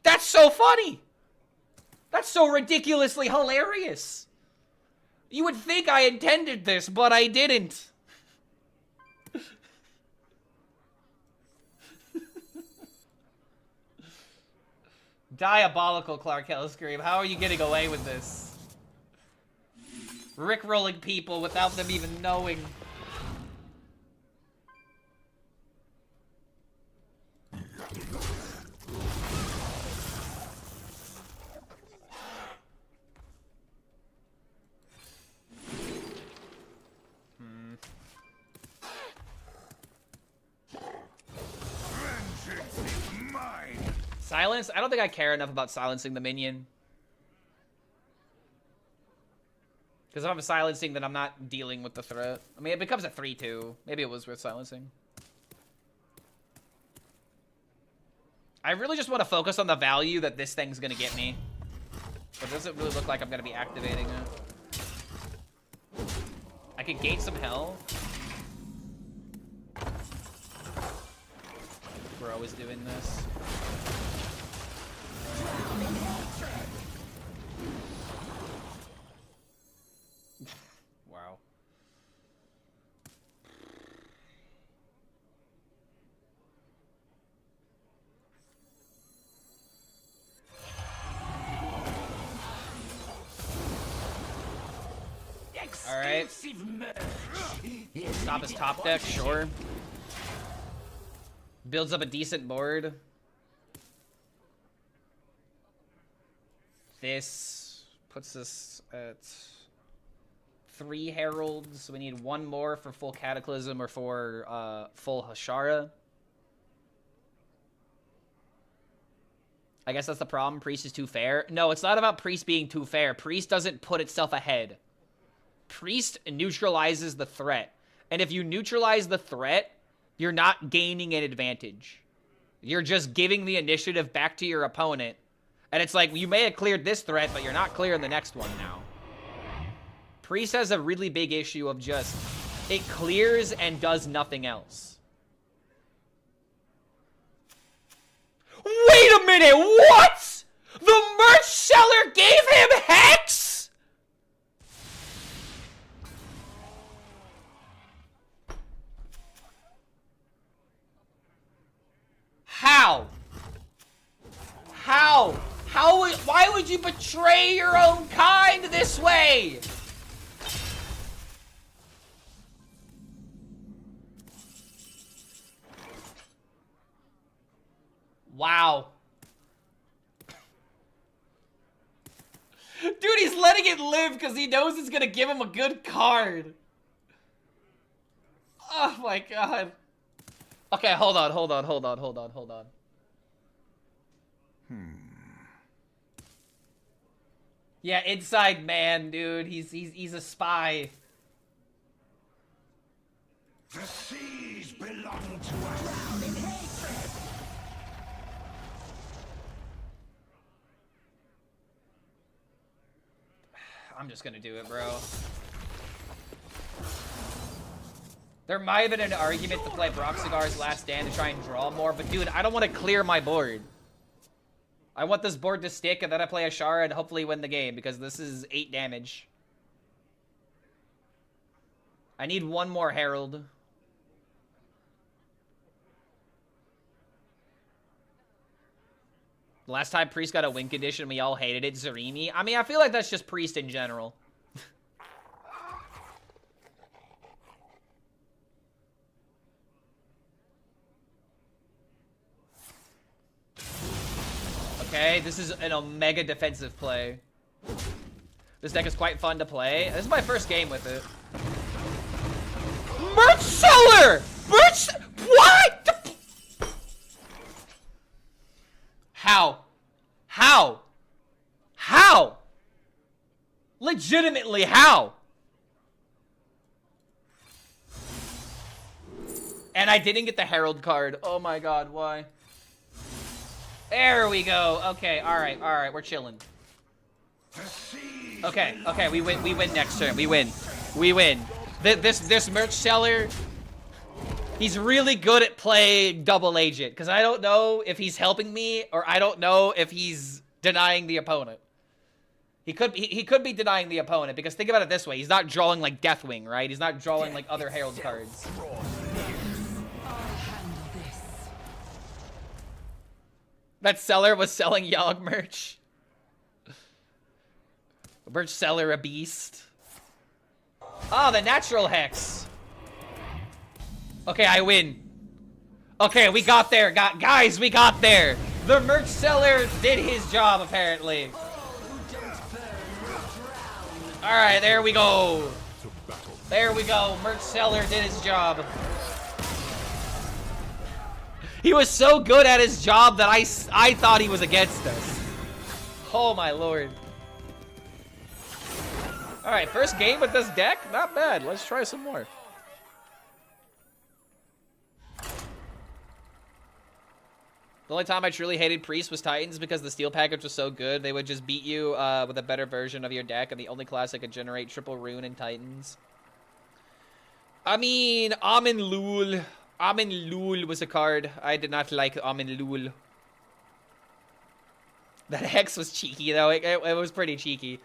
S1: That's so funny. That's so ridiculously hilarious. You would think I intended this, but I didn't. Diabolical, Clark HELLSCREAM. How are you getting away with this? Rickrolling people without them even knowing. Silence? I don't think I care enough about silencing the minion. Because if I'm silencing, then I'm not dealing with the threat. I mean, it becomes a 3-2. Maybe it was worth silencing. I really just want to focus on the value that this thing's going to get me. But it doesn't really look like I'm going to be activating it. I could gate some hell. We're always doing this. Wow. All right. Stop his top deck, sure. Builds up a decent board. This puts us at 3 heralds. We need 1 more for full cataclysm or for full Hashara. I guess that's the problem. Priest is too fair. No, it's not about Priest being too fair. Priest doesn't put itself ahead. Priest neutralizes the threat. And if you neutralize the threat, you're not gaining an advantage. You're just giving the initiative back to your opponent. And it's like, you may have cleared this threat, but you're not clearing the next one now. Priest has a really big issue of just, it clears and does nothing else. Wait a minute, what? The merch seller gave him Hex? How? How? Why would you betray your own kind this way? Wow. Dude, he's letting it live because he knows it's gonna give him a good card. Oh my god. Okay, hold on. Yeah, inside man, dude. He's a spy.
S4: The seas belong to us.
S1: I'm just gonna do it, bro. There might have been an argument to play Broxigar's Last Stand to try and draw more, but dude, I don't want to clear my board. I want this board to stick, and then I play Ashara and hopefully win the game, because this is 8 damage. I need one more Herald. Last time Priest got a win condition, we all hated it. Zarimi. I mean, I feel like that's just Priest in general. Okay, this is an Omega defensive play. This deck is quite fun to play. This is my first game with it. Merch seller! Merch... What? How? How? How? Legitimately, how? And I didn't get the Herald card. Oh my god, why? There we go. Okay, alright, we're chilling. Okay, we win next turn. We win. This merch seller, he's really good at playing double agent, because I don't know if he's helping me, or I don't know if he's denying the opponent. He could be denying the opponent, because think about it this way, he's not drawing like Deathwing, right? He's not drawing like other Herald cards. That seller was selling Yogg merch. Merch seller a beast. Oh, the natural hex. Okay, I win. Okay, we got there. Guys, we got there. The merch seller did his job, apparently. Alright, there we go. There we go. Merch seller did his job. He was so good at his job that I thought he was against us. Oh my lord. Alright, first game with this deck? Not bad. Let's try some more. The only time I truly hated Priest was Titans because the steel package was so good. They would just beat you with a better version of your deck, and the only class that could generate triple rune in Titans. I mean, Amin Lul. Amin Lul was a card. I did not like Amin Lul. That hex was cheeky, though. It was pretty cheeky.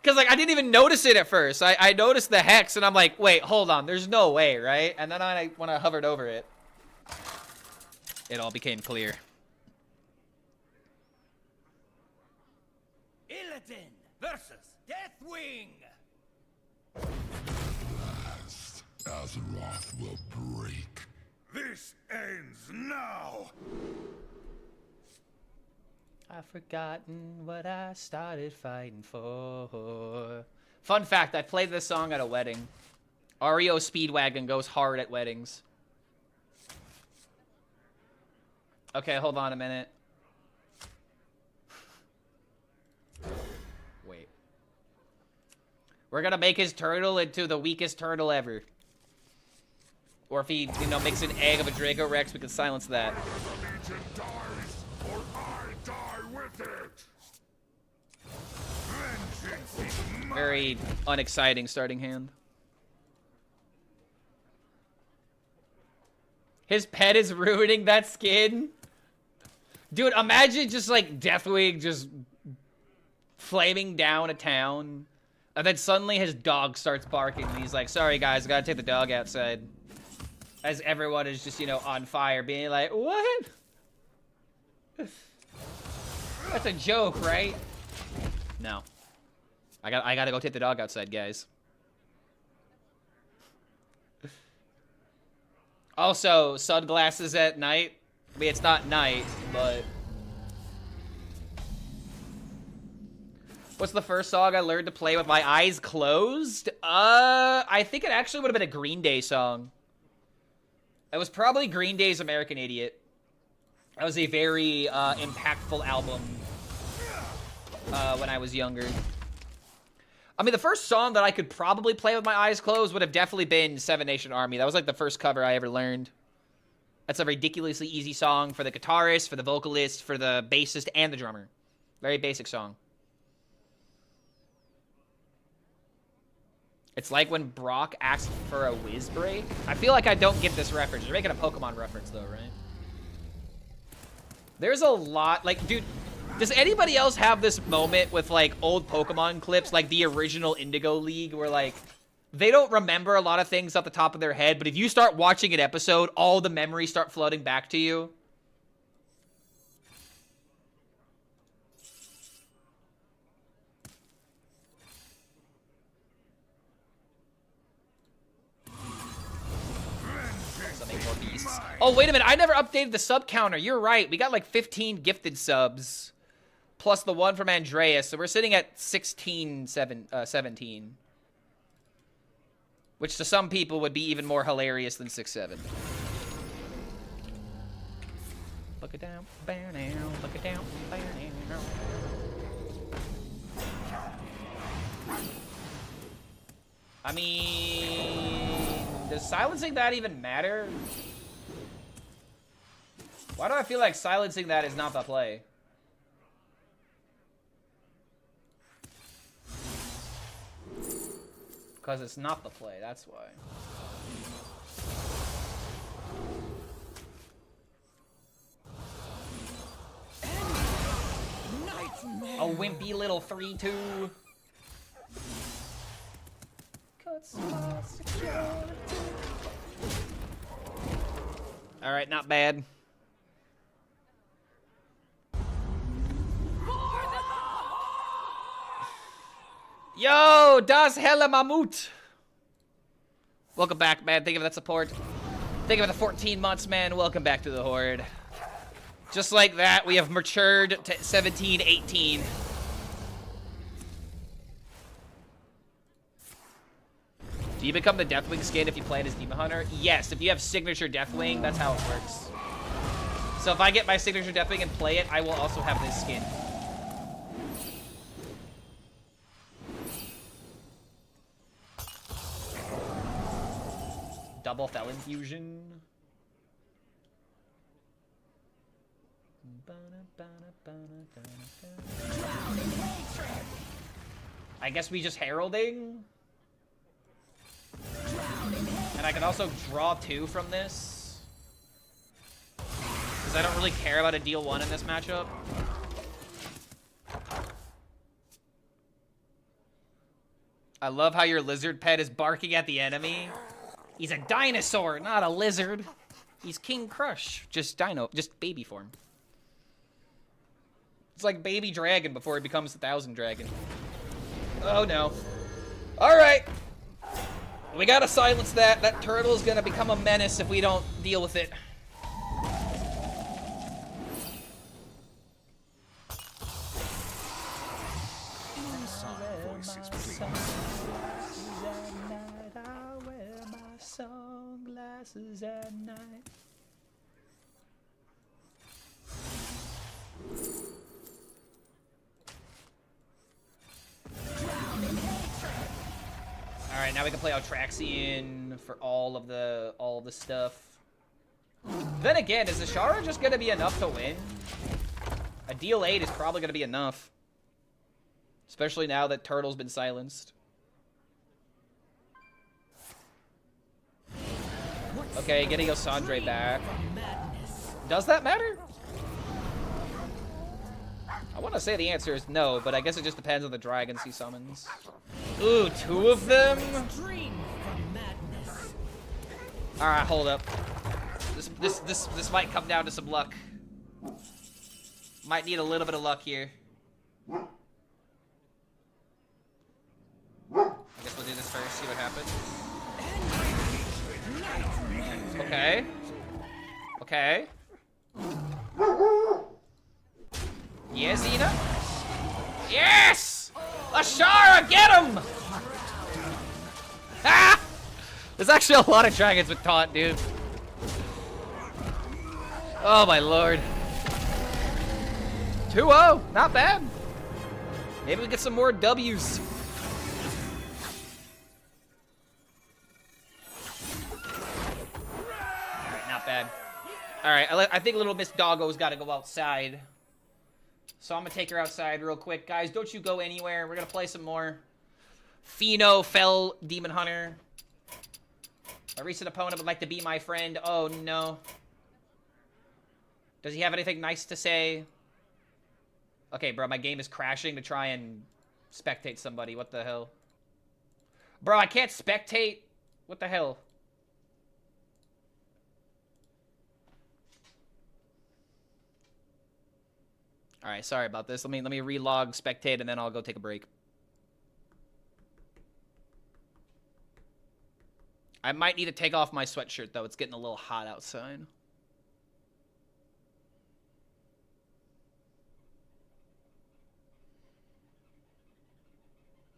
S1: Because, like, I didn't even notice it at first. I noticed the hex, and I'm like, wait, hold on. There's no way, right? And then when I hovered over it, it all became clear.
S6: Illidan versus Deathwing.
S4: Last, Azeroth will break. This ends now.
S1: I've forgotten what I started fighting for. Fun fact, I played this song at a wedding. REO Speedwagon goes hard at weddings. Okay, hold on a minute. Wait. We're gonna make his turtle into the weakest turtle ever. Or if he, you know, makes an egg of a Draco Rex, we can silence that.
S4: Legion dies, or I die with it. Vengeance is mine.
S1: Very unexciting starting hand. His pet is ruining that skin. Dude, imagine just like Deathwing just flaming down a town. And then suddenly his dog starts barking. And he's like, sorry guys, I gotta take the dog outside. As everyone is just, you know, on fire, being like, what? That's a joke, right? No. I gotta go take the dog outside, guys. Also, sunglasses at night. I mean, it's not night, but... What's the first song I learned to play with my eyes closed? I think it actually would have been a Green Day song. It was probably Green Day's American Idiot. That was a very impactful album when I was younger. I mean, the first song that I could probably play with my eyes closed would have definitely been Seven Nation Army. That was like the first cover I ever learned. That's a ridiculously easy song for the guitarist, for the vocalist, for the bassist, and the drummer. Very basic song. It's like when Brock asked for a whiz break. I feel like I don't get this reference. You're making a Pokemon reference, though, right? There's a lot, like, dude, does anybody else have this moment with, like, old Pokemon clips, like the original Indigo League, where, like, they don't remember a lot of things off the top of their head, but if you start watching an episode, all the memories start flooding back to you? Oh, wait a minute. I never updated the sub counter. You're right. We got like 15 gifted subs. Plus the one from Andreas. So we're sitting at 17. Which to some people would be even more hilarious than 6-7. Look it down. Look it down. I mean, does silencing that even matter? Why do I feel like silencing that is not the play? Because it's not the play, that's why. A wimpy little 3-2. Alright, not bad. Yo, Das Helle Mammut. Welcome back, man. Thank you for that support. Thank you for the 14 months, man. Welcome back to the Horde. Just like that, we have matured to 17, 18. Do you become the Deathwing skin if you play it as Demon Hunter? Yes, if you have signature Deathwing, that's how it works. So if I get my signature Deathwing and play it, I will also have this skin. Double Felon Fusion. I guess we just Heralding. And I can also draw 2 from this. Because I don't really care about a deal 1 in this matchup. I love how your lizard pet is barking at the enemy. He's a dinosaur, not a lizard. He's King Crush, just baby form. It's like baby dragon before he becomes the 1000 dragon. Oh no. All right. We gotta silence that. That turtle is gonna become a menace if we don't deal with it. Sunglasses at night. All right, now we can play Altraxian for all of the stuff. Then again, is Ashara just gonna be enough to win? A deal 8 is probably gonna be enough, especially now that Turtle's been silenced. Okay, getting Osandre back. Does that matter? I want to say the answer is no, but I guess it just depends on the dragons he summons. Ooh, 2 of them? Alright, hold up. This might come down to some luck. Might need a little bit of luck here. I guess we'll do this first, see what happens. Okay. Okay. Yes, Ina? Yes! Ashara, get him! Ah! There's actually a lot of dragons with taunt, dude. Oh my lord. 2-0, not bad. Maybe we get some more W's. Alright, not bad. Alright, I think little Miss Doggo's gotta go outside. So I'm gonna take her outside real quick. Guys, don't you go anywhere. We're gonna play some more. Pheno, Fell, Demon Hunter. A recent opponent would like to be my friend. Oh no. Does he have anything nice to say? Okay, bro, my game is crashing to try and spectate somebody. What the hell? Bro, I can't spectate. What the hell? All right, sorry about this. Let me relog spectate and then I'll go take a break. I might need to take off my sweatshirt though. It's getting a little hot outside.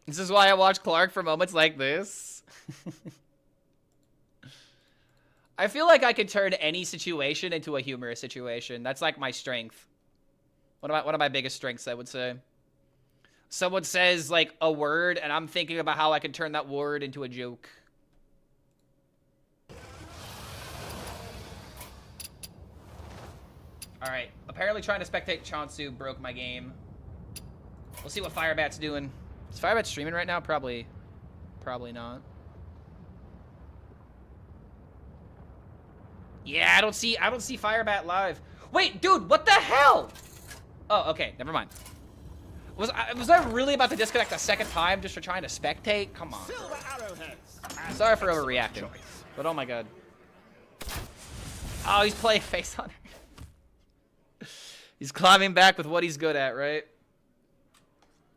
S1: This is why I watch Clark for moments like this. I feel like I could turn any situation into a humorous situation. That's like my strength. One of my biggest strengths, I would say. Someone says like a word and I'm thinking about how I can turn that word into a joke. Alright, apparently trying to spectate Chonsu broke my game. We'll see what Firebat's doing. Is Firebat streaming right now? Probably not. Yeah, I don't see Firebat live. Wait, dude, what the hell? Oh, okay, never mind. Was I really about to disconnect a second time just for trying to spectate? Come on. Sorry for overreacting, but oh my god. Oh, he's playing Face Hunter. He's climbing back with what he's good at, right?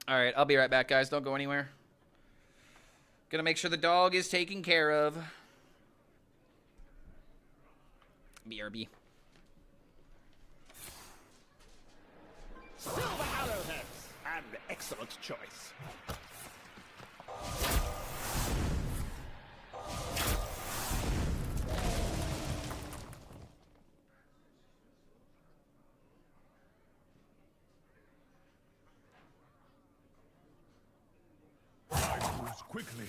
S1: Alright, I'll be right back, guys. Don't go anywhere. Gonna make sure the dog is taken care of. BRB.
S4: Silver arrowheads! An excellent choice. Time moves quickly.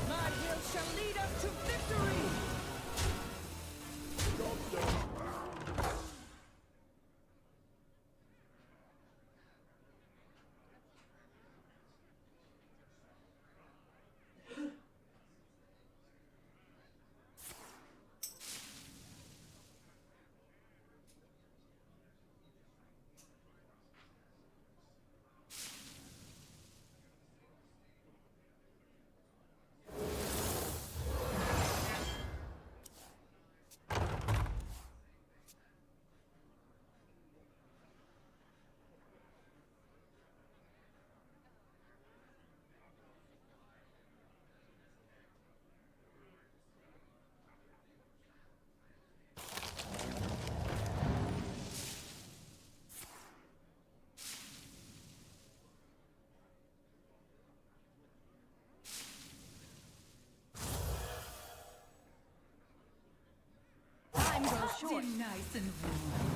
S3: My hill shall lead us to victory. Time goes short.
S5: Nice and warm.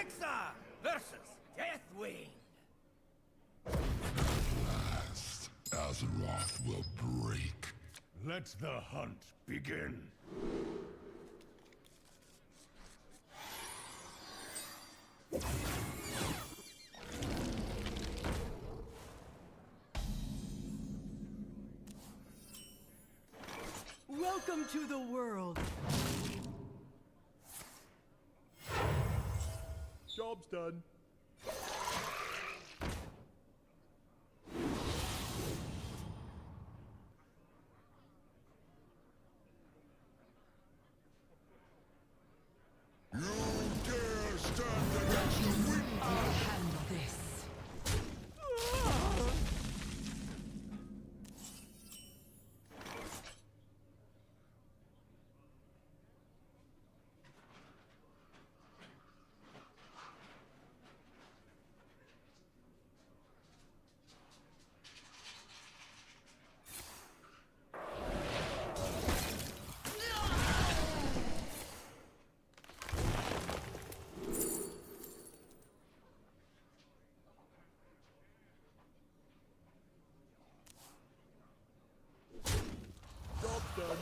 S6: Alexa versus Deathwing.
S4: Last, Azeroth will break.
S7: Let the hunt begin.
S5: Welcome to the world.
S7: Job's done.
S4: You dare stand against the wind?
S5: I'll handle this.
S7: Job's done.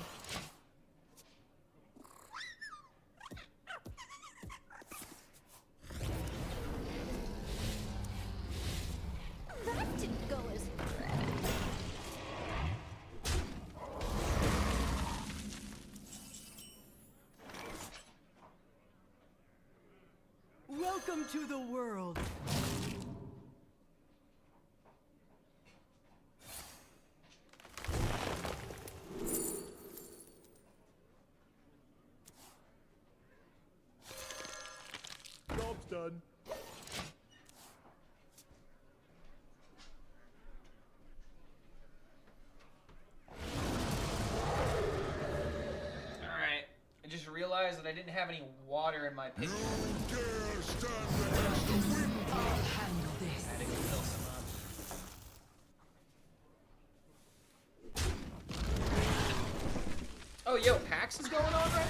S3: That didn't go as
S5: Welcome to the world.
S7: Job's done.
S1: Alright. I just realized that I didn't have any water in my
S4: You
S1: picture.
S4: dare stand against the wind?
S5: I'll handle this.
S1: I had to go fill some up. Oh, yo, PAX is going on right now?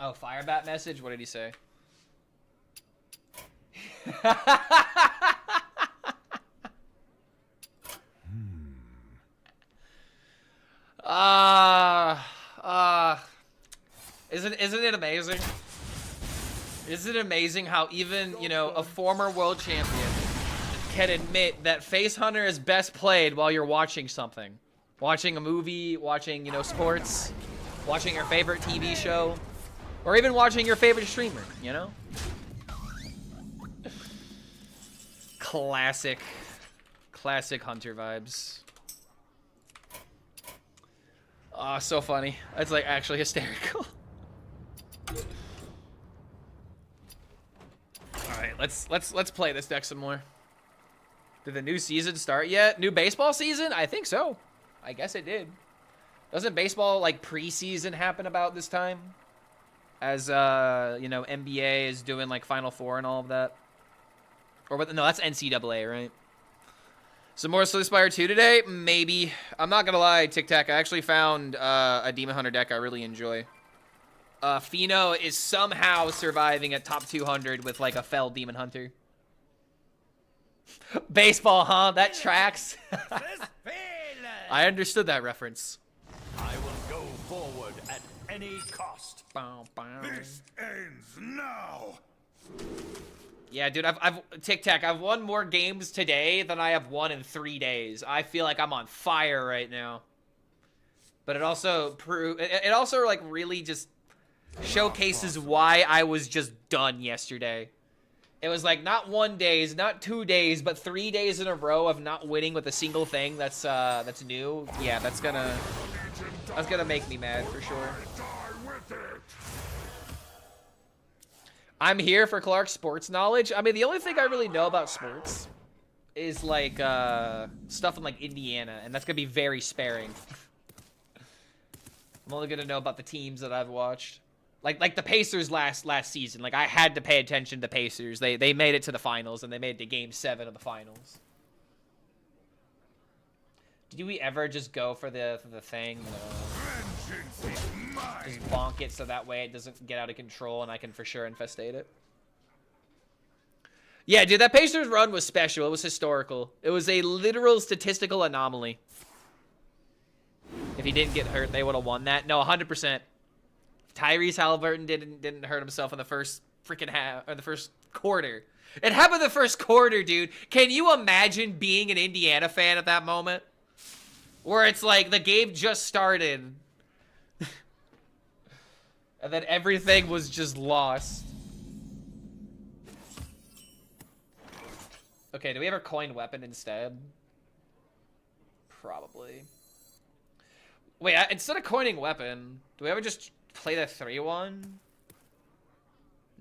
S1: Oh, Firebat message? What did he say? Isn't it amazing? Isn't it amazing how even, you know, a former world champion can admit that Face Hunter is best played while you're watching something. Watching a movie, watching, you know, sports, watching your favorite TV show, or even watching your favorite streamer, you know? Classic Hunter vibes. Oh, so funny. That's like actually hysterical. Alright, let's play this deck some more. Did the new season start yet? New baseball season? I think so. I guess it did. Doesn't baseball like preseason happen about this time? As you know, NBA is doing like Final Four and all of that. Or what? No, that's NCAA, right? Some more Spire 2 today? Maybe. I'm not gonna lie, Tic Tac. I actually found a Demon Hunter deck I really enjoy. Pheno is somehow surviving at top 200 with like a fell Demon Hunter. Baseball, huh? That tracks. I understood that reference.
S6: I will go forward at any cost.
S1: Bow, bow.
S4: This ends now.
S1: Yeah, dude, I've Tic Tac. I've won more games today than I have won in 3 days. I feel like I'm on fire right now. But it also like really just showcases why I was just done yesterday. It was like not 1 day, not 2 days, but 3 days in a row of not winning with a single thing that's new. Yeah, that's gonna make me mad for sure.
S4: Die with it.
S1: I'm here for Clark's sports knowledge. I mean, the only thing I really know about sports is like stuff in like Indiana, and that's gonna be very sparing. I'm only gonna know about the teams that I've watched. Like the Pacers last season. Like I had to pay attention to the Pacers. They made it to the finals and they made it to Game 7 of the finals. Did we ever just go for the thing? No. Just bonk it so that way it doesn't get out of control and I can for sure infestate it. Yeah, dude, that Pacers run was special. It was historical. It was a literal statistical anomaly. If he didn't get hurt, they would have won that. No, 100%. Tyrese Halliburton didn't hurt himself in the first freaking half or the first quarter. It happened the first quarter, dude. Can you imagine being an Indiana fan at that moment? Where it's like the game just started. And then everything was just lost. Okay, do we ever coin weapon instead? Probably. Wait, instead of coining weapon, do we ever just play the 3-1?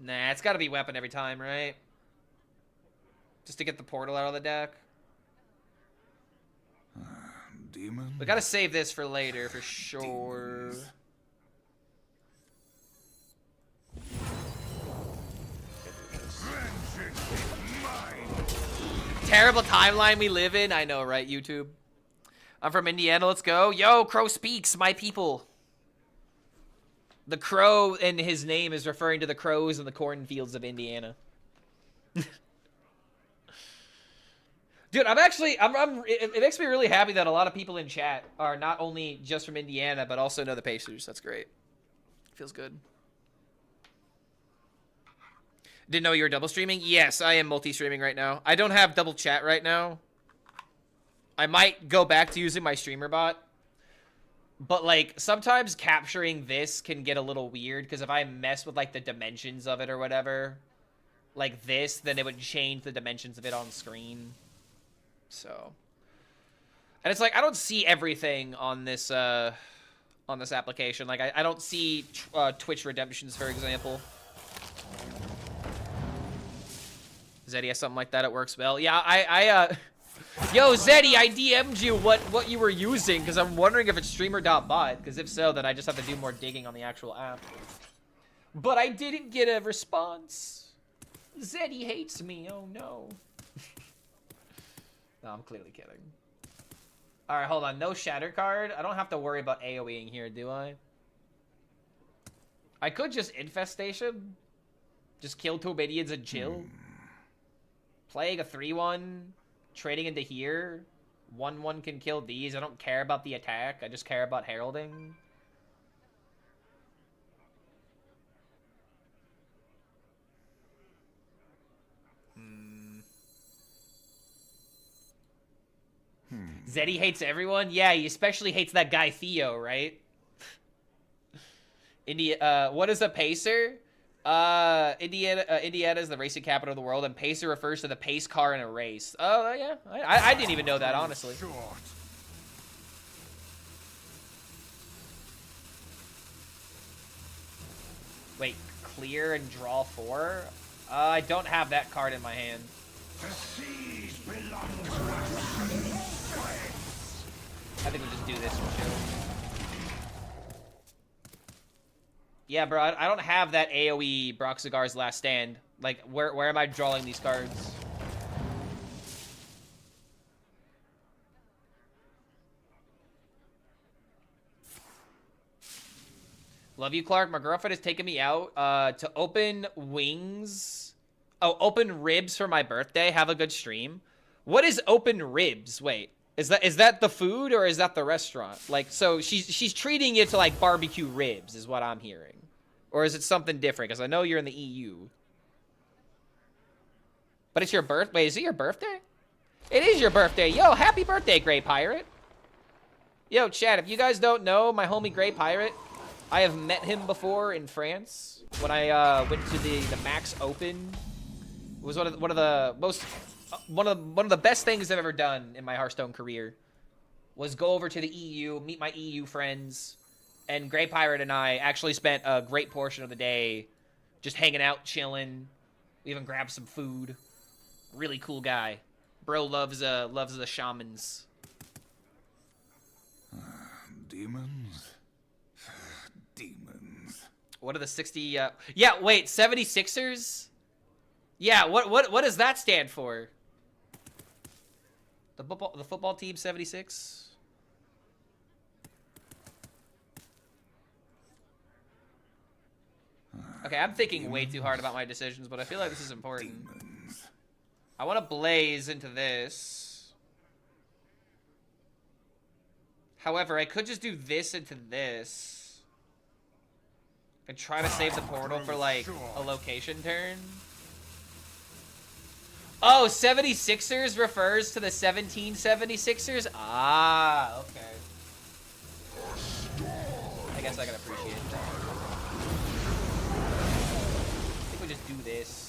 S1: Nah, it's gotta be weapon every time, right? Just to get the portal out of the deck.
S7: Demon.
S1: We gotta save this for later, for sure.
S7: Demons.
S1: Terrible timeline we live in. I know, right, YouTube? I'm from Indiana. Let's go. Yo, Crow speaks, my people. The crow in his name is referring to the crows in the cornfields of Indiana. Dude, it makes me really happy that a lot of people in chat are not only just from Indiana, but also know the Pacers. That's great. Feels good. Didn't know you were double streaming? Yes, I am multi-streaming right now. I don't have double chat right now. I might go back to using my streamer bot. But, like, sometimes capturing this can get a little weird, because if I mess with, like, the dimensions of it or whatever, like this, then it would change the dimensions of it on screen. So. And it's like, I don't see everything on this application. Like, I don't see Twitch redemptions, for example. Zeddy has something like that. It works well. Yeah, Yo, Zeddy, I DM'd you what you were using, because I'm wondering if it's streamer.bot, because if so, then I just have to do more digging on the actual app. But I didn't get a response. Zeddy hates me. Oh, no. No, I'm clearly kidding. All right, hold on. No shatter card. I don't have to worry about AoEing here, do I? I could just infestation. Just kill 2 minions and chill. Playing a 3-1, trading into here. 1-1 can kill these. I don't care about the attack. I just care about heralding. Zeddy hates everyone? Yeah, he especially hates that guy Theo, right? What is a pacer? Indiana is the racing capital of the world, and pacer refers to the pace car in a race. Oh, yeah. I didn't even know that, honestly. Wait, clear and draw 4? I don't have that card in my hand.
S4: The seas belong to us.
S1: I think we just do this for sure. Yeah, bro, I don't have that AoE Broxigar's Last Stand. Like, where am I drawing these cards? Love you, Clark. My girlfriend has taken me out to open wings. Oh, open ribs for my birthday. Have a good stream. What is open ribs? Wait, is that the food or is that the restaurant? Like, so she's treating it to like barbecue ribs is what I'm hearing. Or is it something different? Because I know you're in the EU. But it's your birthday. Wait, is it your birthday? It is your birthday. Yo, happy birthday, Grey Pirate. Yo, chat, if you guys don't know my homie Grey Pirate, I have met him before in France when I went to the Max Open. It was one of the best things I've ever done in my Hearthstone career. Was go over to the EU, meet my EU friends, and Grey Pirate and I actually spent a great portion of the day just hanging out, chilling. We even grabbed some food. Really cool guy. Bro loves the shamans.
S7: Demons. Demons.
S1: What are the 60? Yeah, wait, 76ers? Yeah, what does that stand for? The football team 76? Okay, I'm thinking way too hard about my decisions, but I feel like this is important. I want to blaze into this. However, I could just do this into this. And try to save the portal for, like, a location turn. Oh, 76ers refers to the 1776ers? Ah, okay. I guess I can appreciate that. I think we just do this.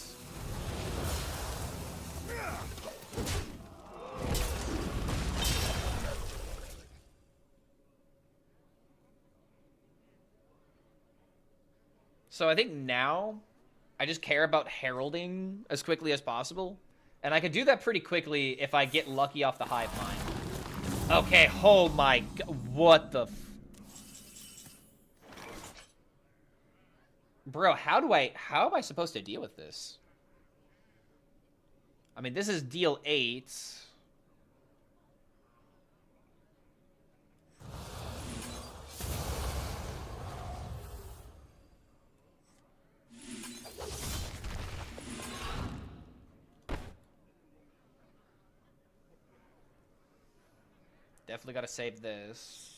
S1: So I think now I just care about heralding as quickly as possible. And I can do that pretty quickly if I get lucky off the hive mind. Okay, oh my god, what the Bro, how am I supposed to deal with this? I mean, this is deal 8. Definitely gotta save this.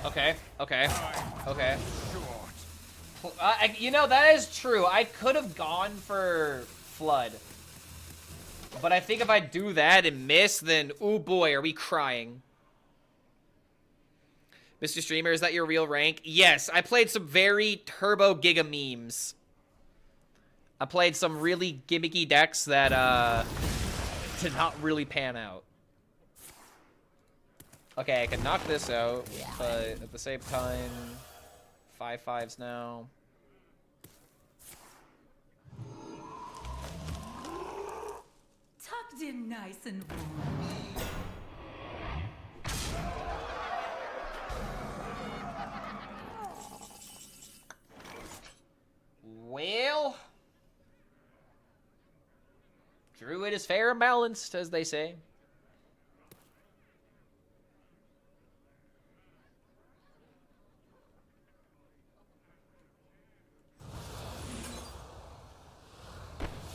S1: Okay. You know, that is true. I could have gone for Flood. But I think if I do that and miss, then, oh boy, are we crying. Mr. Streamer, is that your real rank? Yes, I played some very turbo giga memes. I played some really gimmicky decks that, did not really pan out. Okay, I can knock this out, but at the same time, 5/5s now.
S5: Tucked in nice and warm.
S1: Well, Druid is fair and balanced, as they say.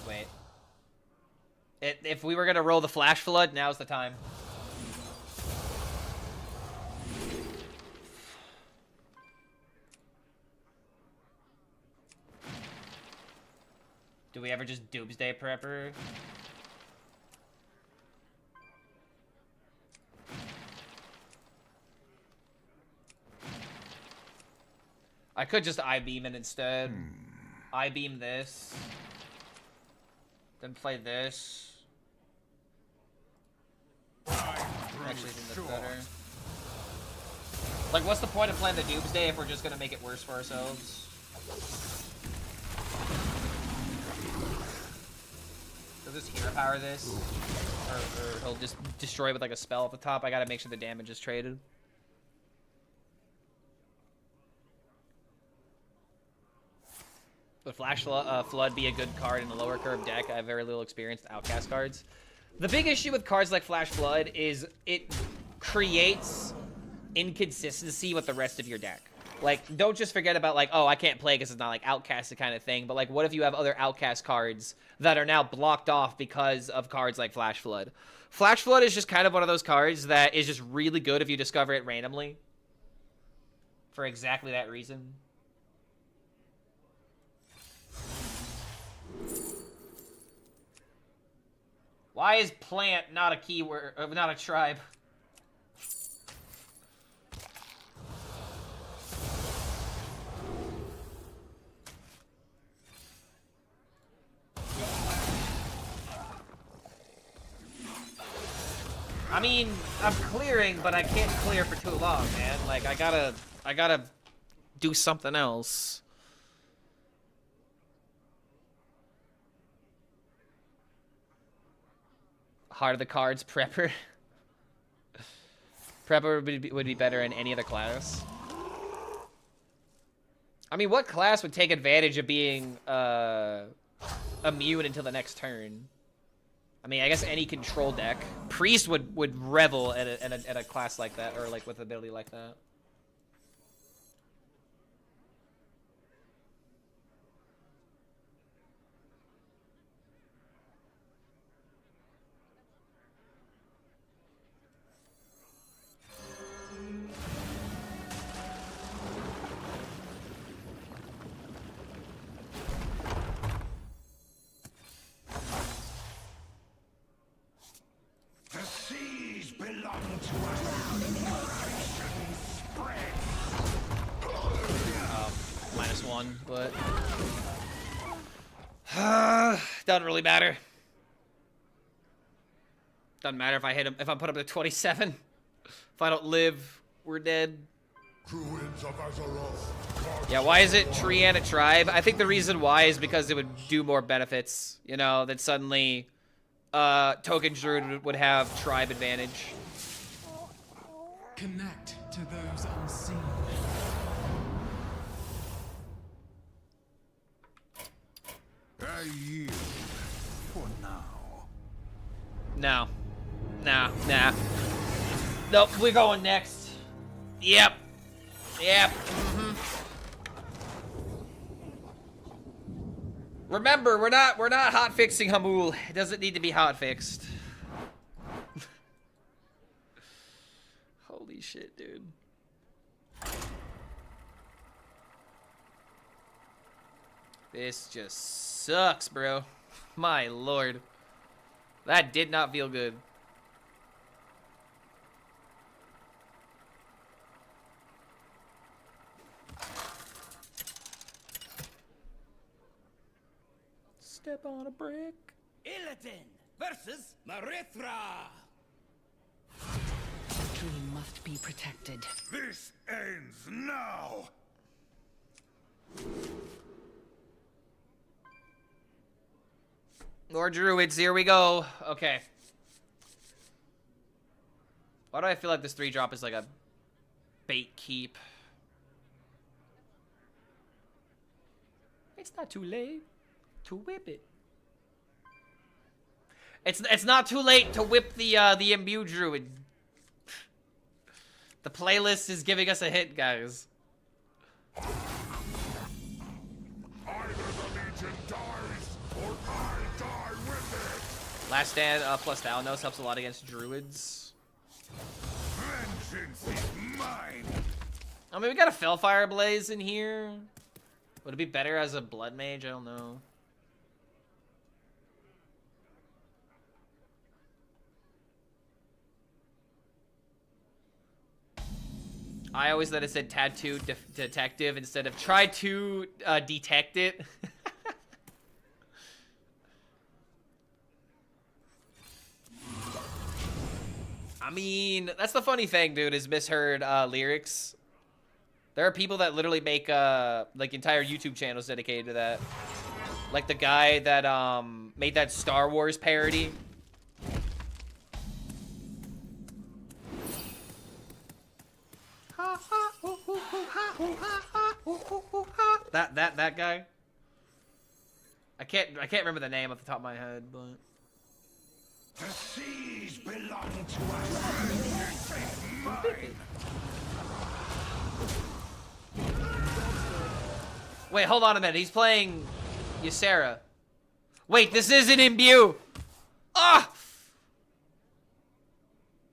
S1: Wait. If we were gonna roll the Flash Flood, now's the time. Do we ever just Doomsday Prepper? I could just I-beam it instead. I-beam this. Then play this. Actually, I think that's better. Like, what's the point of playing the Doomsday if we're just gonna make it worse for ourselves? He'll just hero power this. Or he'll just destroy with like a spell at the top. I gotta make sure the damage is traded. Would Flash Flood be a good card in a lower curve deck? I have very little experience with Outcast cards. The big issue with cards like Flash Flood is it creates inconsistency with the rest of your deck. Like, don't just forget about, like, oh, I can't play because it's not, like, Outcasted kind of thing. But, like, what if you have other Outcast cards that are now blocked off because of cards like Flash Flood? Flash Flood is just kind of one of those cards that is just really good if you discover it randomly. For exactly that reason. Why is plant not a keyword, not a tribe? I mean, I'm clearing, but I can't clear for too long, man. Like, I gotta do something else. Heart of the Cards, Prepper. Prepper would be better in any other class. I mean, what class would take advantage of being immune until the next turn? I mean, I guess any control deck. Priest would revel at a class like that, or like with an ability like that.
S4: The seas belong to us. Creation spreads.
S1: -1, but doesn't really matter. Doesn't matter if I hit him. If I put him to 27. If I don't live, we're dead.
S4: Druids of Azeroth.
S1: Yeah, why is it Triana Tribe? I think the reason why is because it would do more benefits. You know, that suddenly Token Druid would have tribe advantage.
S8: Connect to those unseen.
S4: I yield for now.
S1: No. Nah. Nope, we're going next. Yep. Remember, we're not hot fixing Hamul. It doesn't need to be hot fixed. Holy shit, dude. This just sucks, bro. My lord. That did not feel good. Step on a brick.
S6: Illidan versus Marithra.
S5: Dream must be protected.
S4: This ends now.
S1: More druids, here we go. Okay. Why do I feel like this 3-drop is like a bait keep? It's not too late to whip it. It's not too late to whip the imbue druid. The playlist is giving us a hit, guys.
S4: Either the Legion dies, or I die with it.
S1: Last Stand plus Thalanos helps a lot against druids.
S4: Vengeance is mine.
S1: I mean, we got a Fellfire Blaze in here. Would it be better as a Blood Mage? I don't know. I always thought it said Tattoo Detective instead of Try to Detect It. I mean, that's the funny thing, dude, is misheard lyrics. There are people that literally make like entire YouTube channels dedicated to that. Like the guy that made that Star Wars parody. That guy. I can't remember the name off the top of my head, but
S4: The seas belong to us. Vengeance is mine.
S1: wait, hold on a minute. He's playing Ysera. Wait, this isn't Imbue. Ah.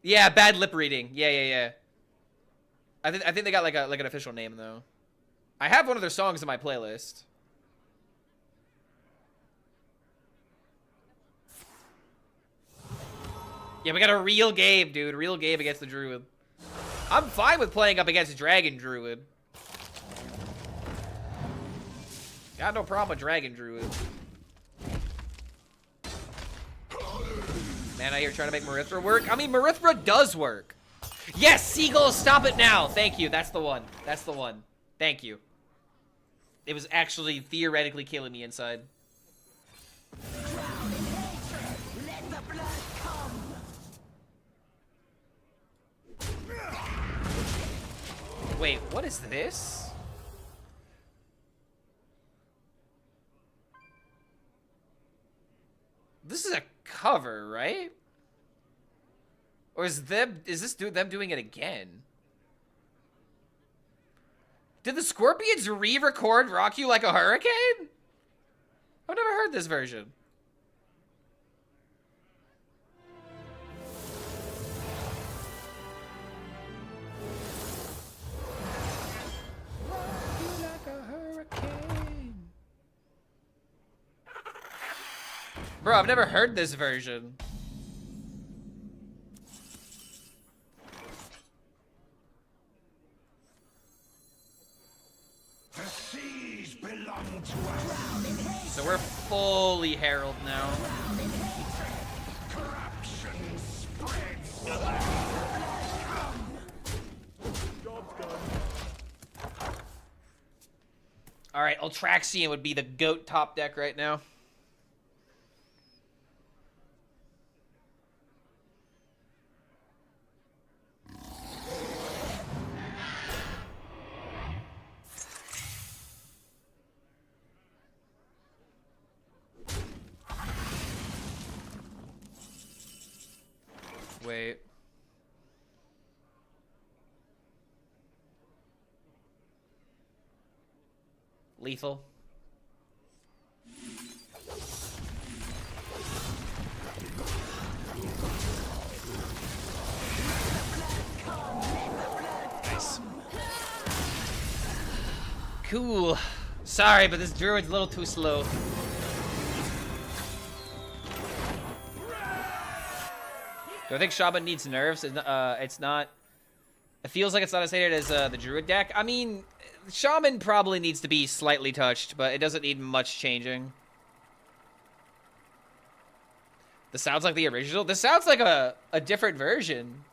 S1: Yeah, bad lip reading. Yeah. I think they got like an official name though. I have one of their songs in my playlist. Yeah, we got a real game, dude. Real game against the Druid. I'm fine with playing up against Dragon Druid. Got no problem with Dragon Druid. Man, out here trying to make Marithra work. I mean, Marithra does work. Yes, Seagull, stop it now. Thank you. That's the one. That's the one. Thank you. It was actually theoretically killing me inside. Wait, what is this? This is a cover, right? Or is this them doing it again? Did the Scorpions re-record Rock You Like a Hurricane? I've never heard this version. Rock you like a hurricane. Bro, I've never heard this version.
S4: The seas belong to us.
S1: So we're fully Herald now.
S4: Corruption spreads.
S7: Job's done.
S1: Alright, Ultraxian would be the GOAT top deck right now. Wait. Lethal. Nice. Cool. Sorry, but this druid's a little too slow. Do I think Shaman needs nerfs? It's not. It feels like it's not as hated as the druid deck. I mean, Shaman probably needs to be slightly touched, but it doesn't need much changing. This sounds like the original. This sounds like a different version.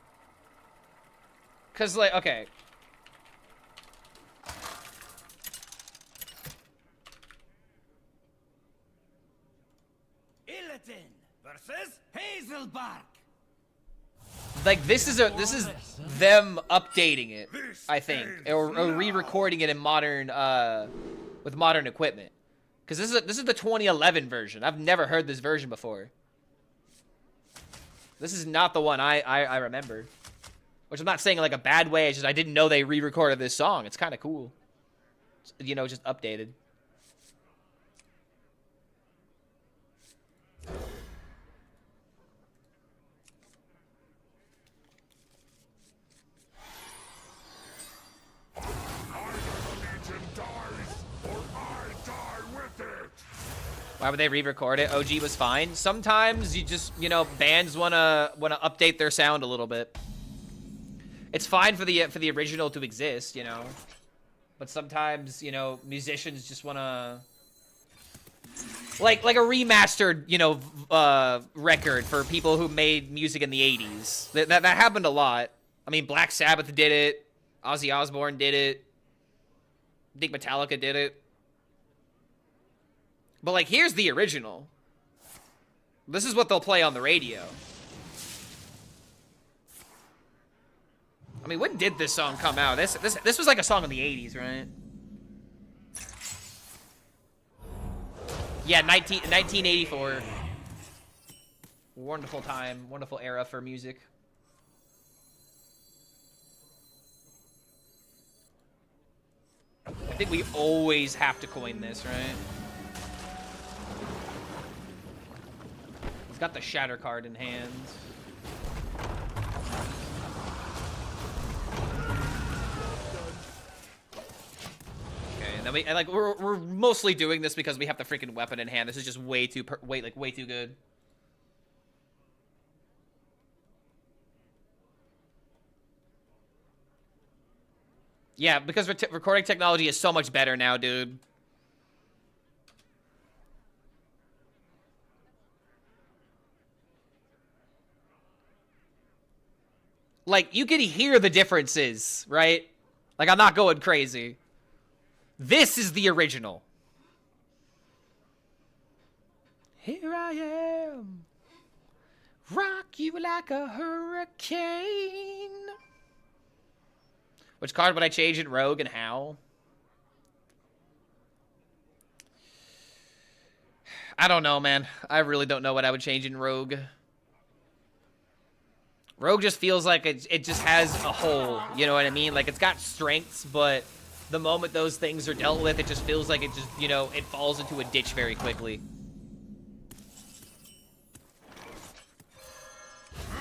S1: Cause like, okay.
S6: Illidan versus Hazelbark.
S1: Like this is them updating it, I think, or re-recording it in modern with modern equipment. Because this is the 2011 version. I've never heard this version before. This is not the one I remember. Which I'm not saying in like a bad way. It's just I didn't know they re-recorded this song. It's kind of cool. You know, just updated. Why would they re-record it? OG was fine. Sometimes you just, you know, bands wanna update their sound a little bit. It's fine for the original to exist, you know. But sometimes, you know, musicians just wanna like a remastered, you know, record for people who made music in the 80s. That happened a lot. I mean, Black Sabbath did it. Ozzy Osbourne did it. I think Metallica did it. But, like, here's the original. This is what they'll play on the radio. I mean, when did this song come out? This was like a song in the 80s, right? Yeah, 1984. Wonderful time. Wonderful era for music. I think we always have to coin this, right? He's got the Shatter card in hand. Okay, and then we're mostly doing this because we have the freaking weapon in hand. This is just way too good. Yeah, because recording technology is so much better now, dude. Like, you can hear the differences, right? Like, I'm not going crazy. This is the original. Here I am. Rock you like a hurricane. Which card would I change in Rogue and how? I don't know, man. I really don't know what I would change in Rogue. Rogue just feels like it just has a hole, you know what I mean? Like, it's got strengths, but the moment those things are dealt with, it just feels like it just, you know, it falls into a ditch very quickly.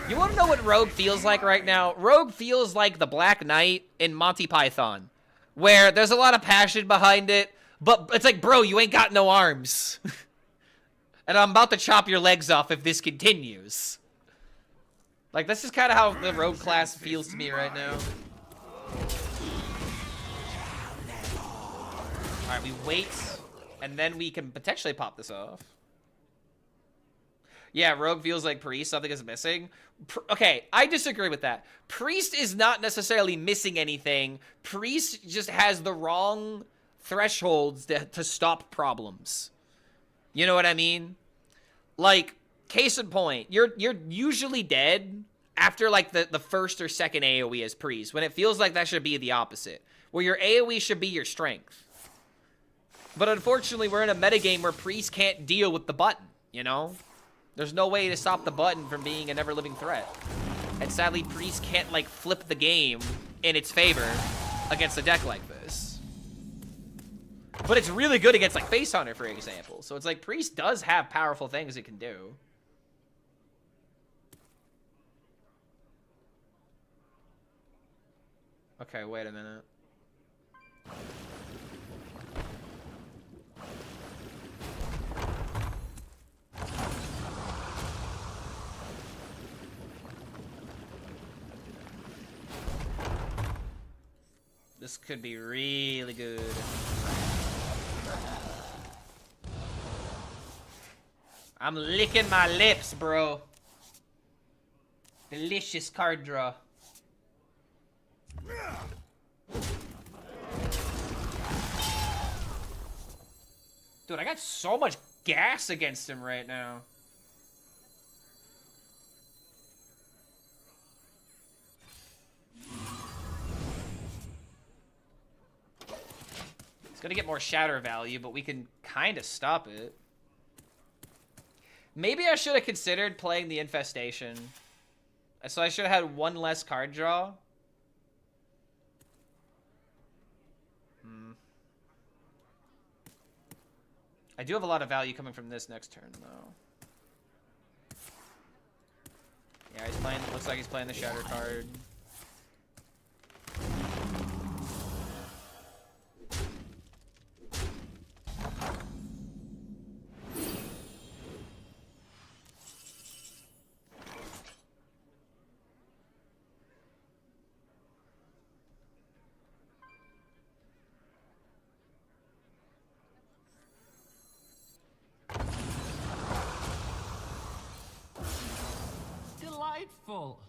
S1: You want to know what Rogue feels like right now? Rogue feels like the Black Knight in Monty Python, where there's a lot of passion behind it, but it's like, bro, you ain't got no arms. And I'm about to chop your legs off if this continues. Like, this is kind of how the Rogue class feels to me right now. Alright, we wait, and then we can potentially pop this off. Yeah, Rogue feels like Priest, something is missing. Okay, I disagree with that. Priest is not necessarily missing anything. Priest just has the wrong thresholds to stop problems. You know what I mean? Like, case in point, you're usually dead after, like, the first or second AoE as Priest, when it feels like that should be the opposite, where your AoE should be your strength. But unfortunately, we're in a metagame where Priest can't deal with the button, you know? There's no way to stop the button from being an ever-living threat. And sadly, Priest can't, like, flip the game in its favor against a deck like this. But it's really good against, like, Face Hunter, for example. So it's like, Priest does have powerful things it can do. Okay, wait a minute. This could be really good. I'm licking my lips, bro. Delicious card draw. Dude, I got so much gas against him right now. It's gonna get more shatter value, but we can kind of stop it. Maybe I should have considered playing the Infestation. So I should have had one less card draw. I do have a lot of value coming from this next turn, though. Yeah, he's playing. Looks like he's playing the Shatter card.
S5: Delightful.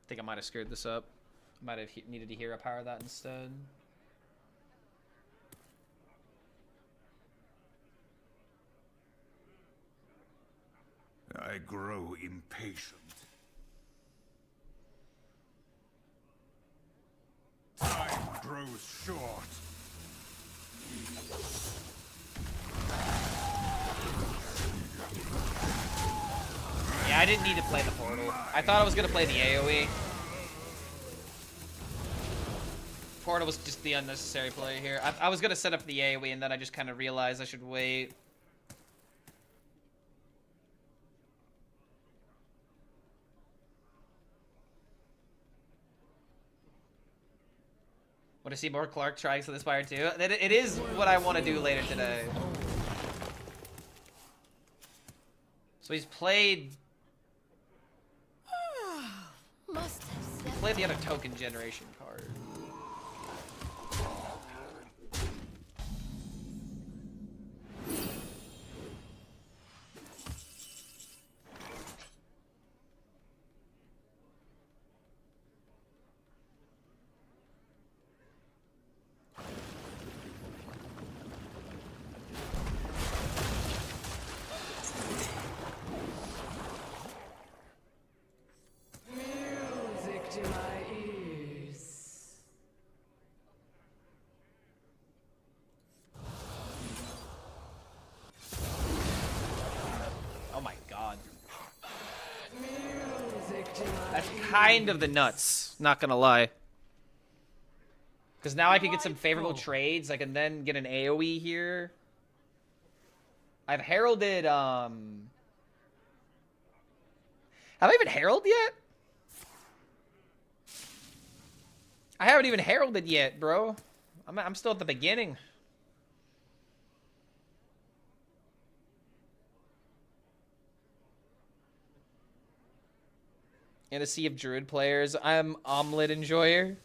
S1: I think I might have screwed this up. Might have needed to hero power that instead.
S4: I grow impatient. Time grows short.
S1: Yeah, I didn't need to play the portal. I thought I was gonna play the AoE. Portal was just the unnecessary play here. I was gonna set up the AoE and then I just kind of realized I should wait. Want to see more Clark trying to the Spire too? It is what I want to do later today. So he's played
S3: Must have said
S1: Play the other token generation card.
S5: Music to my ears.
S1: Oh my god.
S5: Music to my
S1: That's kind of the nuts, not gonna lie. Because now I can get some favorable trades. I can then get an AoE here. I've heralded, Have I even heralded yet? I haven't even heralded yet, bro. I'm still at the beginning. In a sea of druid players, I'm omelet enjoyer.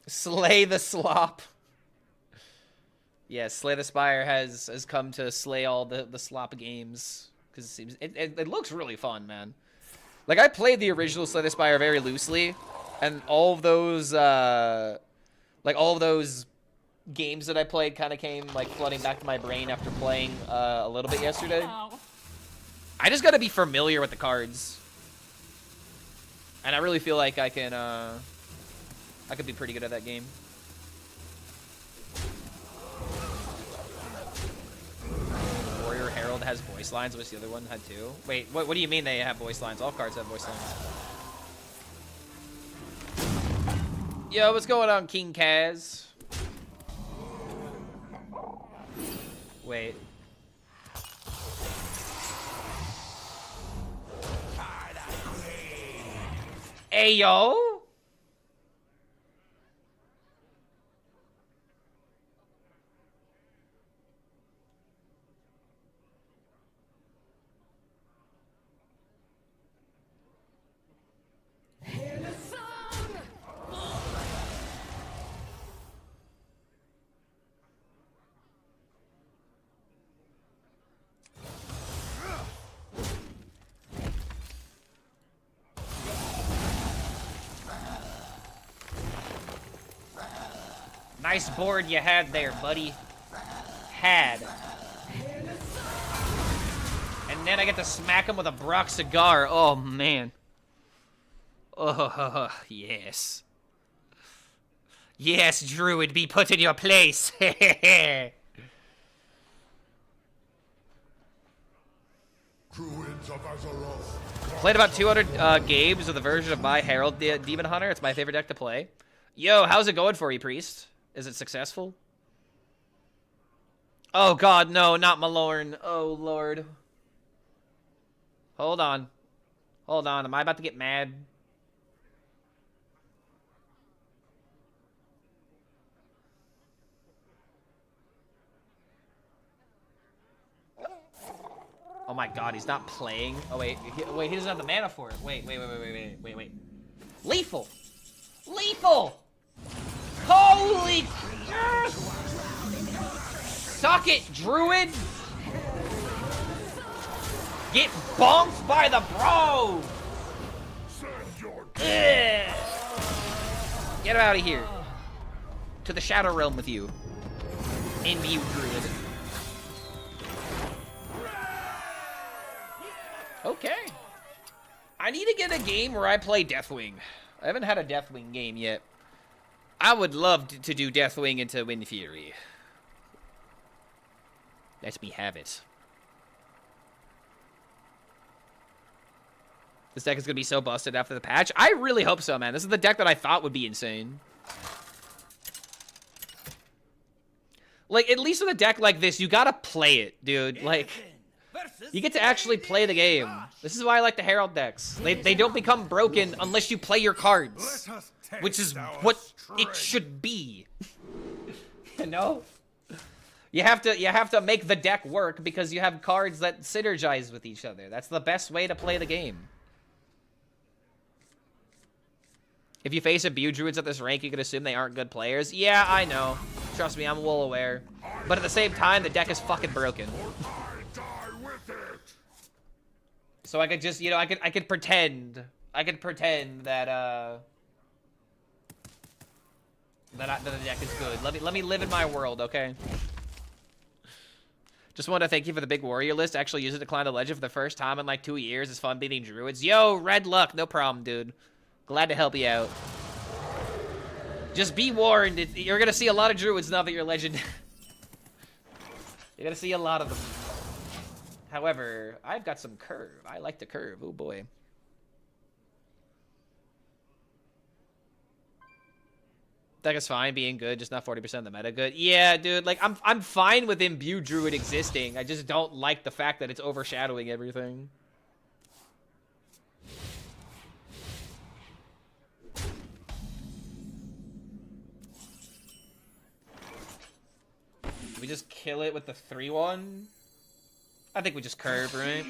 S1: Slay the slop. Yeah, Slay the Spire has come to slay all the slop games. Because it seems it looks really fun, man. Like, I played the original Slay the Spire very loosely, and all of those games that I played kind of came like flooding back to my brain after playing a little bit yesterday. I just gotta be familiar with the cards, and I really feel like I could be pretty good at that game. Warrior Herald has voice lines. What's the other one had too? Wait, what do you mean they have voice lines? All cards have voice lines. Yo, what's going on, King Kaz? Wait. Hey, yo! Nice board you had there, buddy. Had. And then I get to smack him with a Brock cigar. Oh, man. Oh, yes. Yes, Druid, be put in your place.
S4: Druids of Azeroth.
S1: Played about 200 games with a version of my Herald Demon Hunter. It's my favorite deck to play. Yo, how's it going for you, Priest? Is it successful? Oh god, no, not Malorn. Oh lord. Hold on. Hold on, am I about to get mad? Oh my god, he's not playing. Oh wait, wait, he doesn't have the mana for it. Wait. Lethal! Lethal! Holy... Suck it, Druid! Get bonked by the bro! Ugh. Get out of here. To the Shadow Realm with you. In view, Druid. Okay. I need to get a game where I play Deathwing. I haven't had a Deathwing game yet. I would love to do Deathwing into Wind Fury. Let me have it. This deck is going to be so busted after the patch. I really hope so, man. This is the deck that I thought would be insane. Like, at least with a deck like this, you got to play it, dude. Like... You get to actually play the game. This is why I like the Herald decks. They don't become broken unless you play your cards. Which is what it should be. You know? You have to make the deck work because you have cards that synergize with each other. That's the best way to play the game. If you face abuse druids at this rank, you can assume they aren't good players. Yeah, I know. Trust me, I'm well aware. But at the same time, the deck is fucking broken. So I could just, you know, I could pretend that that the deck is good. Let me live in my world, okay? Just want to thank you for the big warrior list. Actually use it to climb the legend for the first time in like 2 years. It's fun beating druids. Yo, red luck, no problem, dude. Glad to help you out. Just be warned, you're gonna see a lot of druids now that you're legend. You're gonna see a lot of them. However, I've got some curve. I like to curve. Oh boy. Deck is fine being good, just not 40% of the meta good. Yeah, dude, like I'm fine with Imbue Druid existing. I just don't like the fact that it's overshadowing everything. We just kill it with the 3-1? I think we just curve, right?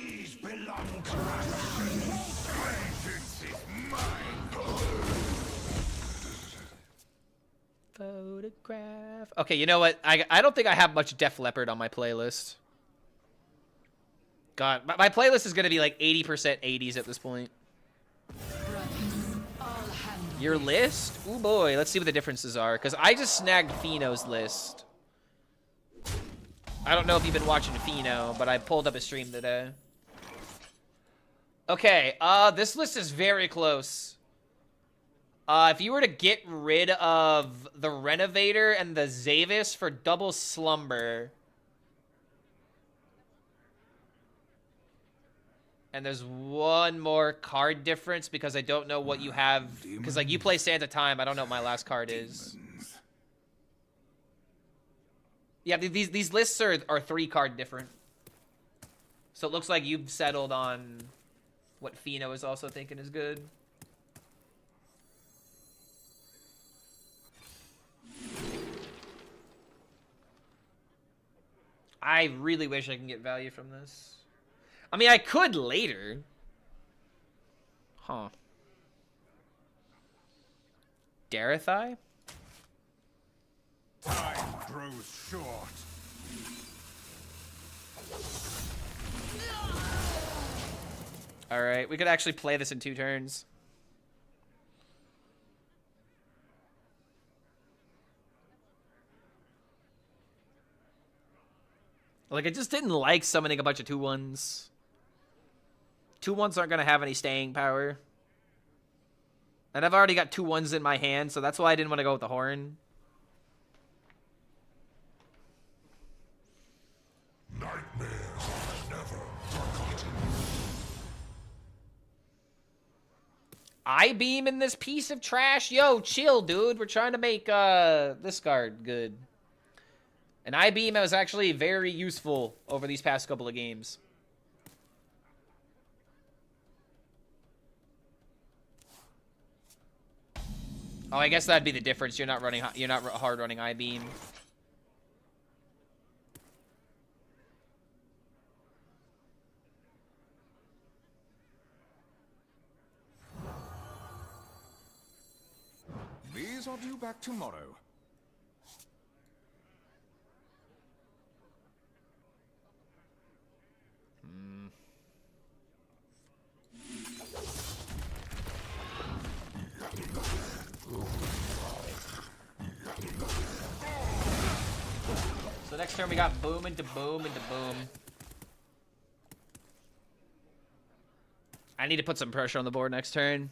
S1: Photograph. Okay, you know what? I don't think I have much Def Leppard on my playlist. God, my playlist is gonna be like 80% 80s at this point. Your list? Ooh boy, let's see what the differences are. Because I just snagged Fino's list. I don't know if you've been watching Fino, but I pulled up a stream today. Okay, this list is very close. If you were to get rid of the Renovator and the Zavis for double Slumber. And there's one more card difference because I don't know what you have. Because, like, you play Santa Time. I don't know what my last card is. Yeah, these lists are 3-card different. So it looks like you've settled on what Fino is also thinking is good. I really wish I can get value from this. I mean, I could later. Huh. Darethai?
S4: Time grows short.
S1: Alright, we could actually play this in 2 turns. Like, I just didn't like summoning a bunch of 2-1s. 2-1s aren't going to have any staying power. And I've already got 2-1s in my hand, so that's why I didn't want to go with the Horn.
S4: Nightmares are never forgotten.
S1: I-beam in this piece of trash? Yo, chill, dude. We're trying to make this card good. And I-beam was actually very useful over these past couple of games. Oh, I guess that'd be the difference. You're not hard running I-beam.
S9: These are due back tomorrow.
S1: So next turn we got boom into boom into boom. I need to put some pressure on the board next turn.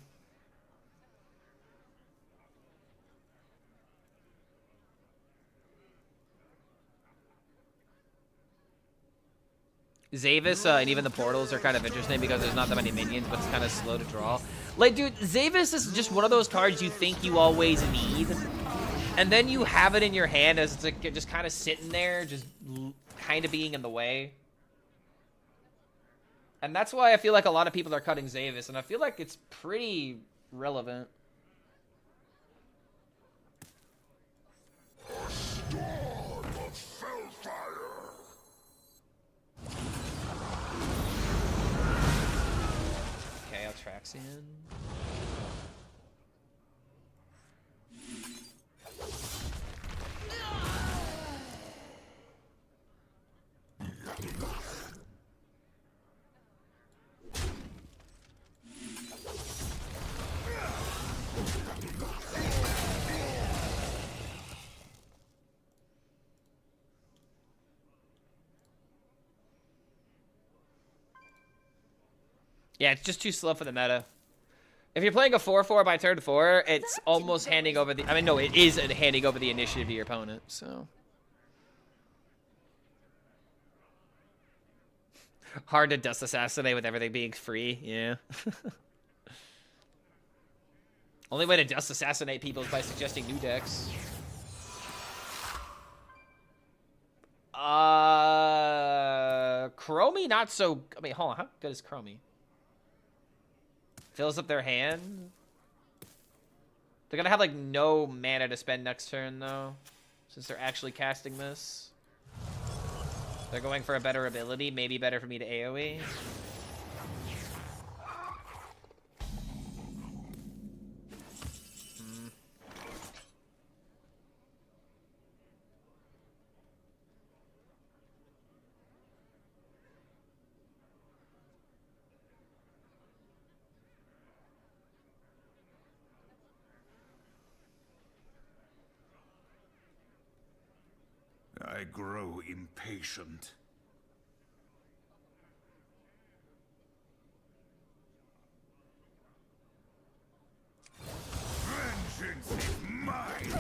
S1: Zavis and even the portals are kind of interesting because there's not that many minions, but it's kind of slow to draw. Like, dude, Zavis is just one of those cards you think you always need, and then you have it in your hand as it's like just kind of sitting there, just kind of being in the way. And that's why I feel like a lot of people are cutting Zavis, and I feel like it's pretty relevant.
S4: A storm of felfire
S1: Phyrexian. Yeah, it's just too slow for the meta. If you're playing a 4-4 by turn 4, it's almost handing over the... I mean, no, it is handing over the initiative to your opponent, so... Hard to dust assassinate with everything being free, yeah. Only way to dust assassinate people is by suggesting new decks. Chromie, not so... I mean, hold on, how good is Chromie? Fills up their hand. They're gonna have like no mana to spend next turn though, since they're actually casting this. They're going for a better ability, maybe better for me to AoE.
S4: I grow impatient. Vengeance is mine!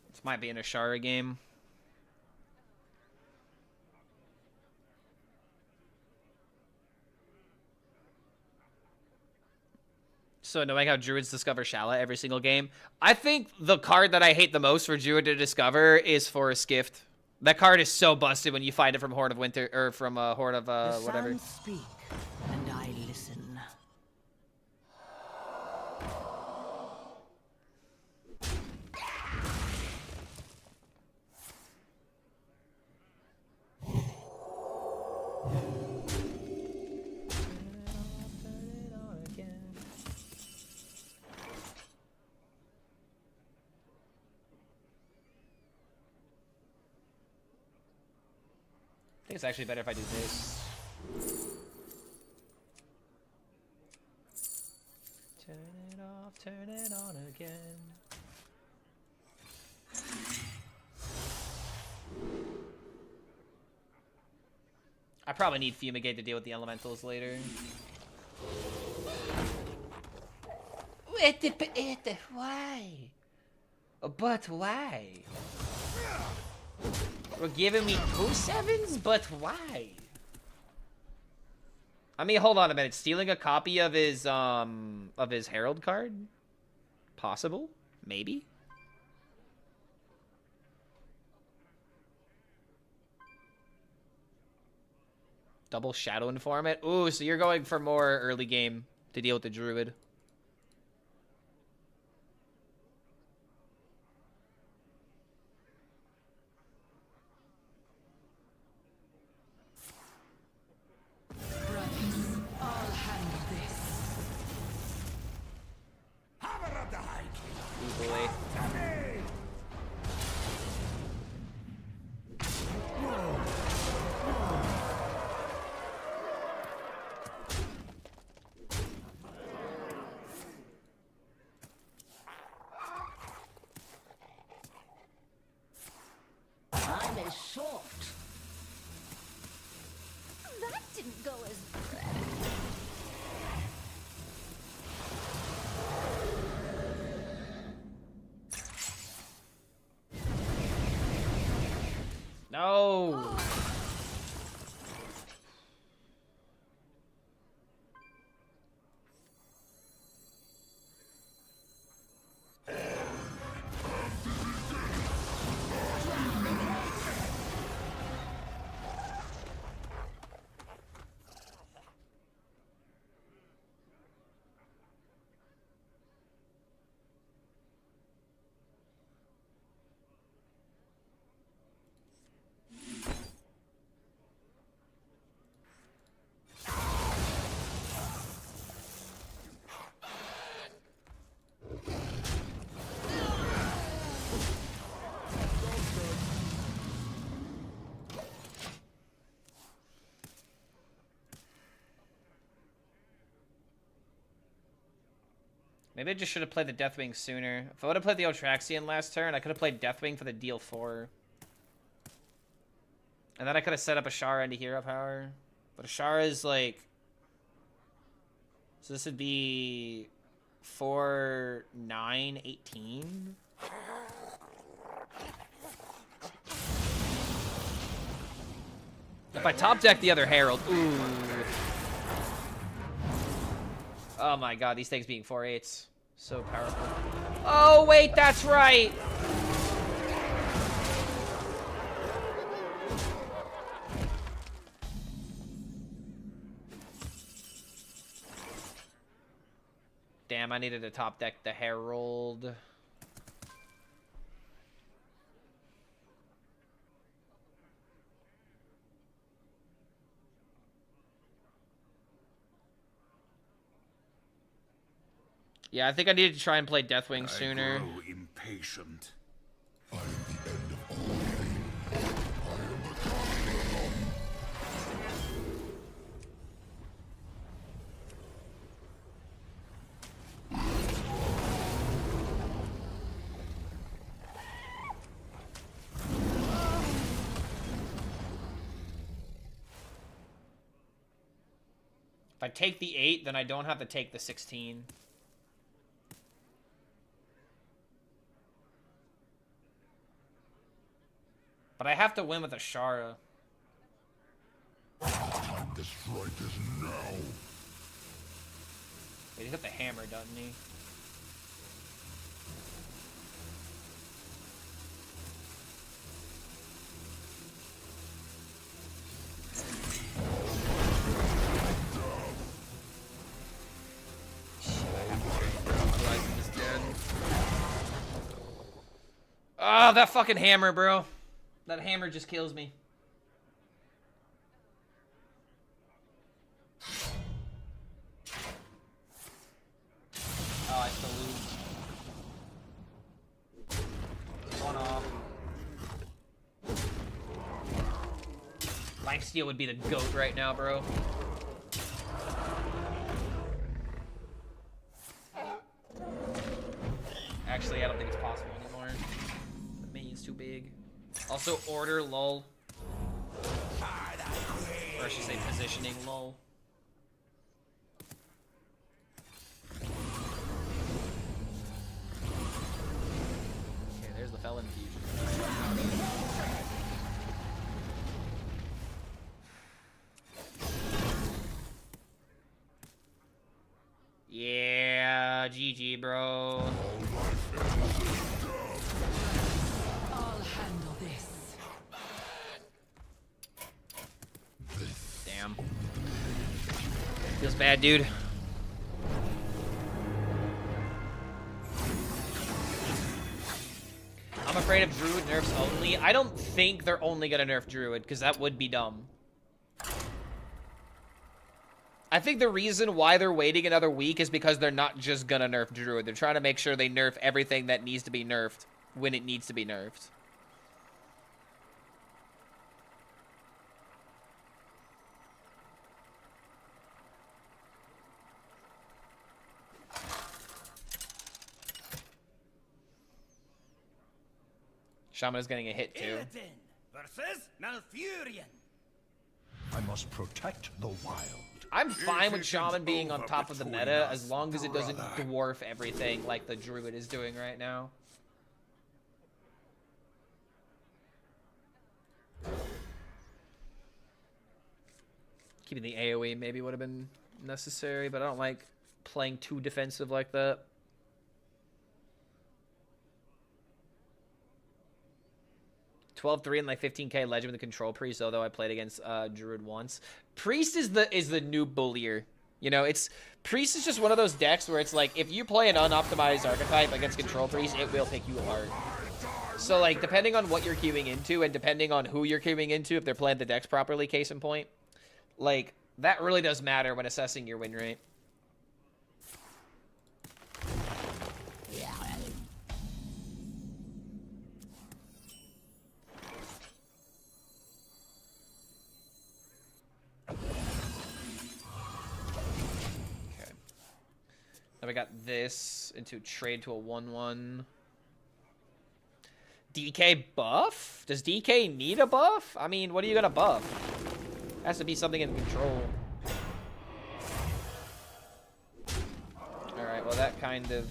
S1: This might be an Ashara game. So annoying how Druids discover Shala every single game. I think the card that I hate the most for Druid to discover is Forest Gift. That card is so busted when you find it from Horde of Winter, or from Horde of whatever.
S3: The sounds speak, and I listen.
S1: I think it's actually better if I do this. Turn it off, turn it on again. I probably need Fumigate to deal with the elementals later. Why? But why? We're giving me 2/7s, but why? I mean, hold on a minute. Stealing a copy of his Herald card? Possible? Maybe? Double Shadow Informant? Ooh, so you're going for more early game to deal with the Druid.
S3: That didn't go as
S1: No. Maybe I just should have played the Deathwing sooner. If I would have played the Otraxian last turn, I could have played Deathwing for the deal 4. And then I could have set up Ashara into hero power. But Ashara is like... So this would be 4, 9, 18. If I top deck the other Herald, ooh. Oh my god, these things being 4/8s. So powerful. Oh wait, that's right! Damn, I needed to top deck the Herald. Yeah, I think I needed to try and play Deathwing sooner.
S4: I grow impatient.
S7: I am the end of all game. I am the god.
S1: If I take the 8, then I don't have to take the 16. But I have to win with Ashara.
S7: Time to strike is now.
S1: Wait, he hit the hammer, doesn't he? Oh, that fucking hammer, bro. That hammer just kills me. Oh, I still lose. One off. Lifesteal would be the GOAT right now, bro. Actually, I don't think it's possible anymore. The minion's too big. Also, order, lol. Or I should say positioning, lol. Okay, there's the Felon fusion. Yeah, GG, bro.
S5: I'll handle this.
S1: Damn. Feels bad, dude. I'm afraid of Druid nerfs only. I don't think they're only gonna nerf Druid, because that would be dumb. I think the reason why they're waiting another week is because they're not just gonna nerf Druid. They're trying to make sure they nerf everything that needs to be nerfed when it needs to be nerfed. Shaman is getting a hit too.
S6: Versus Malfurion.
S9: I must protect the wild.
S1: I'm fine with Shaman being on top of the meta as long as it doesn't dwarf everything like the Druid is doing right now. Keeping the AoE maybe would have been necessary, but I don't like playing too defensive like that. $12-3 and like 15k legend with the control priest, although I played against Druid once. Priest is the new bullier. You know, Priest is just one of those decks where it's like, if you play an unoptimized archetype against control priest, it will pick you apart. So like, depending on what you're queuing into and depending on who you're queuing into, if they're playing the decks properly, case in point, like, that really does matter when assessing your win rate. So I got this into trade to a 1/1. DK buff? Does DK need a buff? I mean, what are you gonna buff? Has to be something in control. Alright, well that kind of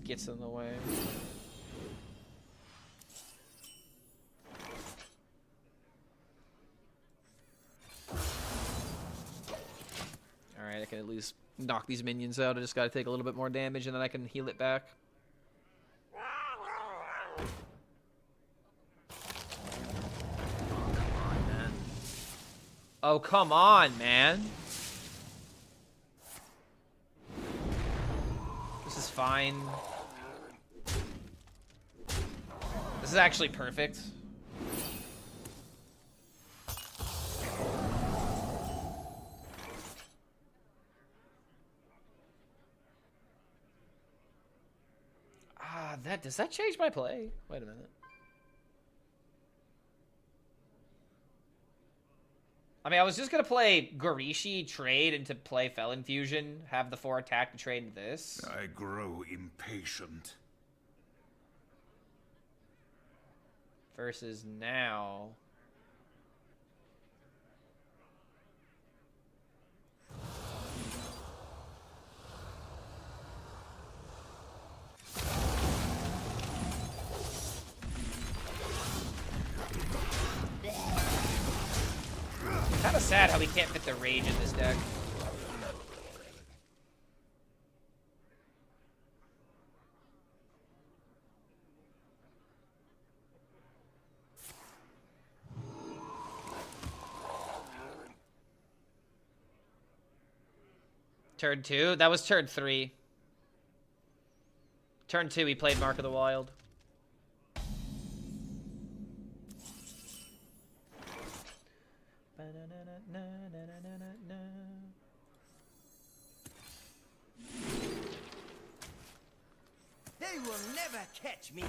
S1: gets in the way. Alright, I can at least knock these minions out. I just gotta take a little bit more damage and then I can heal it back. Oh, come on, man. This is fine. This is actually perfect. Does that change my play? Wait a minute. I mean, I was just gonna play Garishi, trade into play Felon Fusion, have the 4 attack to trade into this.
S4: I grow impatient.
S1: Versus now. Kind of sad how we can't fit the rage in this deck. Turn 2? That was turn 3. Turn 2, he played Mark of the Wild.
S10: They will never catch me.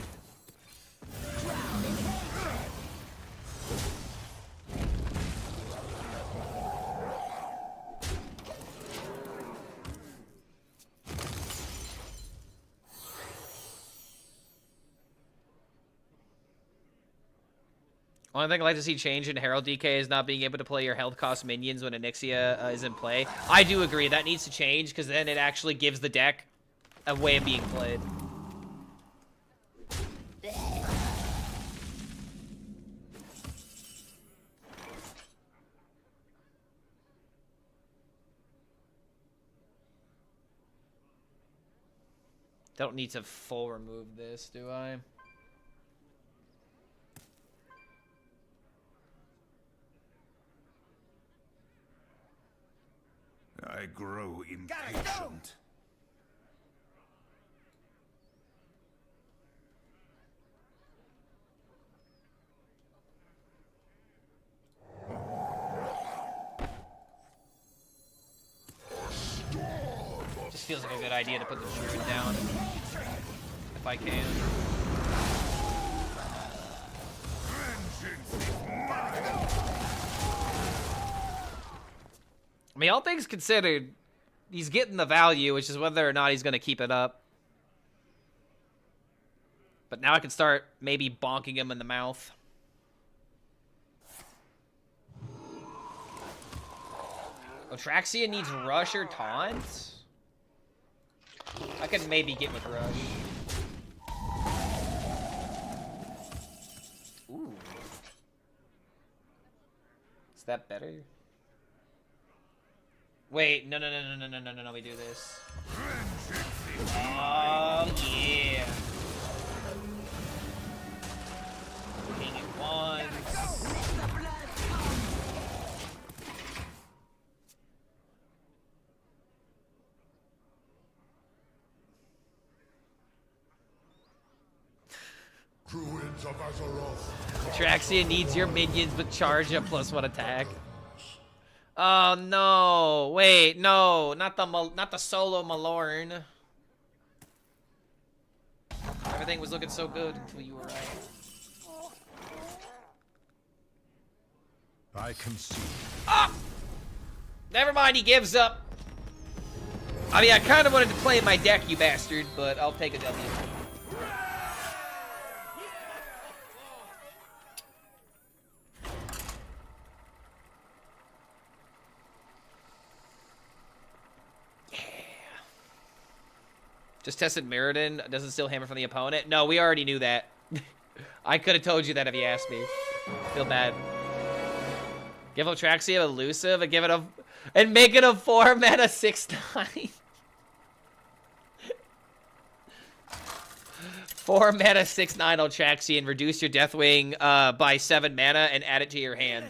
S1: Only thing I'd like to see change in Herald DK is not being able to play your health cost minions when Onyxia is in play. I do agree, that needs to change, because then it actually gives the deck a way of being played. Don't need to full remove this, do I?
S4: I grow impatient.
S1: Just feels like a good idea to put the druid down if I can. I mean, all things considered, he's getting the value, which is whether or not he's going to keep it up. But now I can start maybe bonking him in the mouth. Otraxia needs Rush or Taunt? I could maybe get with Rush. Ooh. Is that better? Wait, no, we do this. Oh, yeah. King at once.
S7: Druids of Azeroth.
S1: Traxia needs your minions with charge at +1 attack. Oh no! Wait, no, not the solo Malorn. Everything was looking so good until you arrived.
S9: I concede.
S1: Ah! Never mind, he gives up. I mean, I kind of wanted to play my deck, you bastard, but I'll take a W. Yeah. Just tested Mirrodin. Doesn't steal hammer from the opponent. No, we already knew that. I could have told you that if you asked me. Feel bad. Give Atraxia elusive and give it a... And make it a 4 mana 6/9. 4 mana 6/9 Atraxia and reduce your Deathwing by 7 mana and add it to your hand.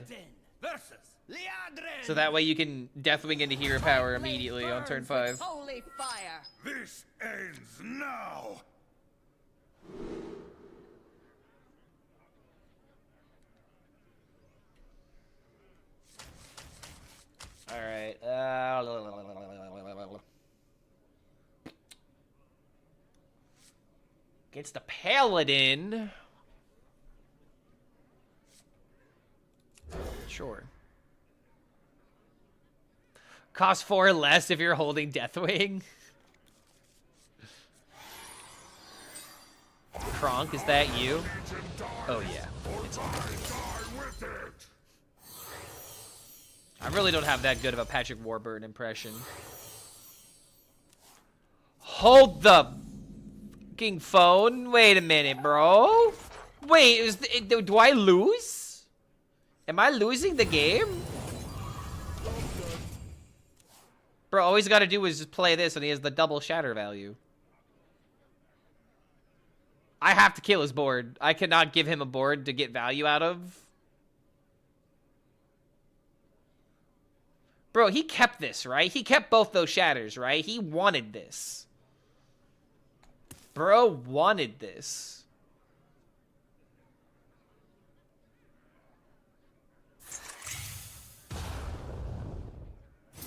S1: So that way you can Deathwing into hero power immediately on turn 5.
S3: Holy fire.
S4: This ends now.
S1: All right. Gets the Paladin. Sure. Cost 4 less if you're holding Deathwing. Kronk, is that you? Oh yeah. It's all right. I really don't have that good of a Patrick Warburton impression. Hold the fucking phone. Wait a minute, bro. Wait, do I lose? Am I losing the game? Bro, all he's got to do is just play this and he has the double shatter value. I have to kill his board. I cannot give him a board to get value out of. Bro, he kept this, right? He kept both those shatters, right? He wanted this. Bro wanted this.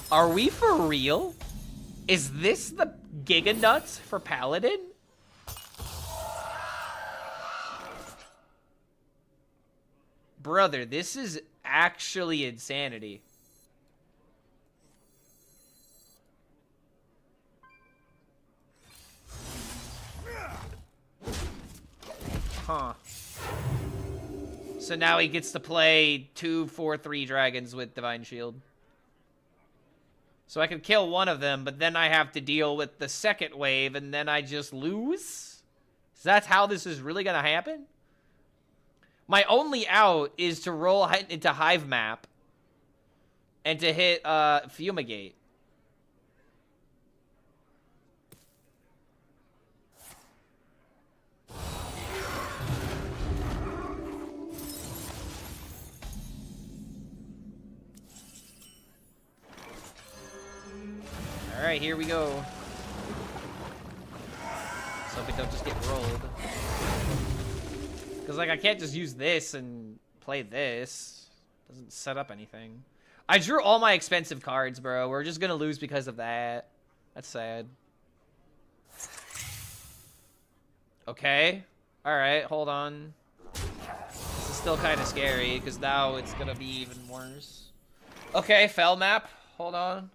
S1: Are we for real? Is this the Giga Nuts for Paladin? Brother, this is actually insanity. Huh. So now he gets to play 2, 4, 3 dragons with Divine Shield. So I can kill one of them, but then I have to deal with the second wave, and then I just lose? So that's how this is really gonna happen? My only out is to roll into Hive Map and to hit Fumigate. Alright, here we go. So we don't just get rolled. Because, like, I can't just use this and play this. Doesn't set up anything. I drew all my expensive cards, bro. We're just gonna lose because of that. That's sad. Okay. Alright, hold on. This is still kind of scary, because now it's gonna be even worse. Okay, fell map. Hold on.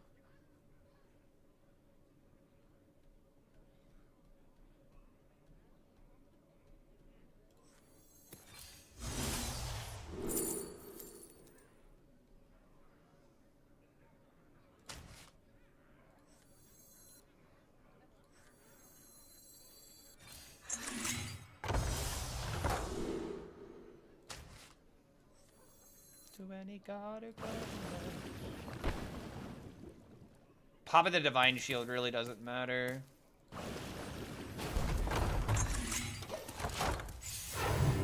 S1: Popping the Divine Shield really doesn't matter.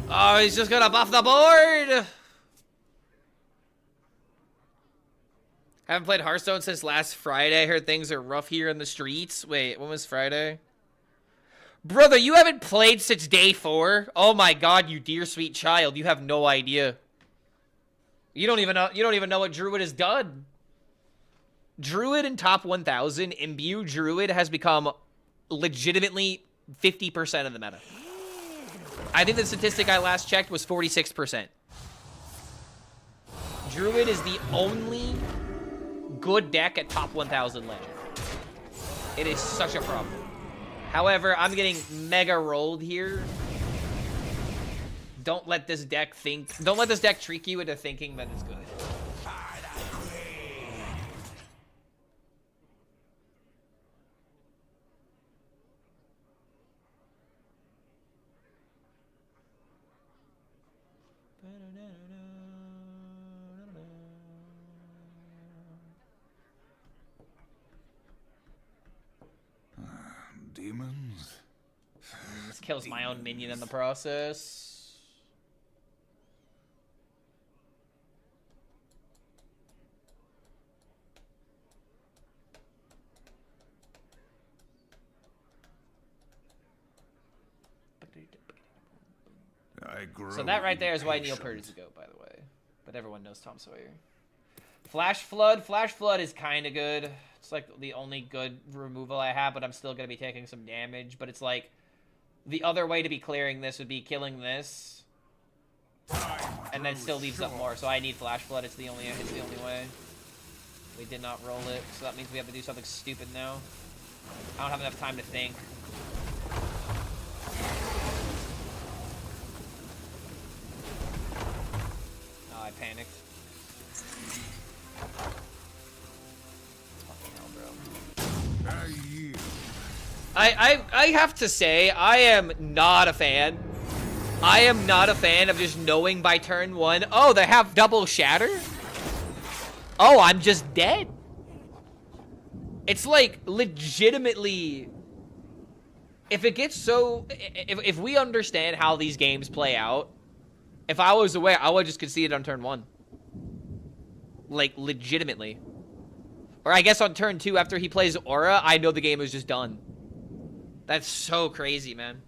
S1: Oh, he's just gonna buff the board! Haven't played Hearthstone since last Friday. Heard things are rough here in the streets. Wait, when was Friday? Brother, you haven't played since day 4? Oh my god, you dear sweet child. You have no idea. You don't even know what Druid has done. Druid in top 1000, Imbue Druid has become legitimately 50% of the meta. I think the statistic I last checked was 46%. Druid is the only good deck at top 1000 legend. It is such a problem. However, I'm getting mega rolled here. Don't let this deck trick you into thinking that it's good.
S7: Demons?
S1: This kills my own minion in the process. So that right there is why Neil Peart is a goat, by the way. But everyone knows Tom Sawyer. Flash Flood. Flash Flood is kind of good. It's like the only good removal I have, but I'm still going to be taking some damage. But it's like, the other way to be clearing this would be killing this. And then still leaves up more. So I need Flash Flood. It's the only way. We did not roll it, so that means we have to do something stupid now. I don't have enough time to think. Oh, I panicked. Fucking hell, bro. I have to say, I am not a fan. I am not a fan of just knowing by turn 1, oh, they have double shatter? Oh, I'm just dead. It's like legitimately, if it gets so, if we understand how these games play out, if I was aware, I would just concede on turn 1. Like, legitimately. Or I guess on turn 2, after he plays Aura, I know the game is just done. That's so crazy, man.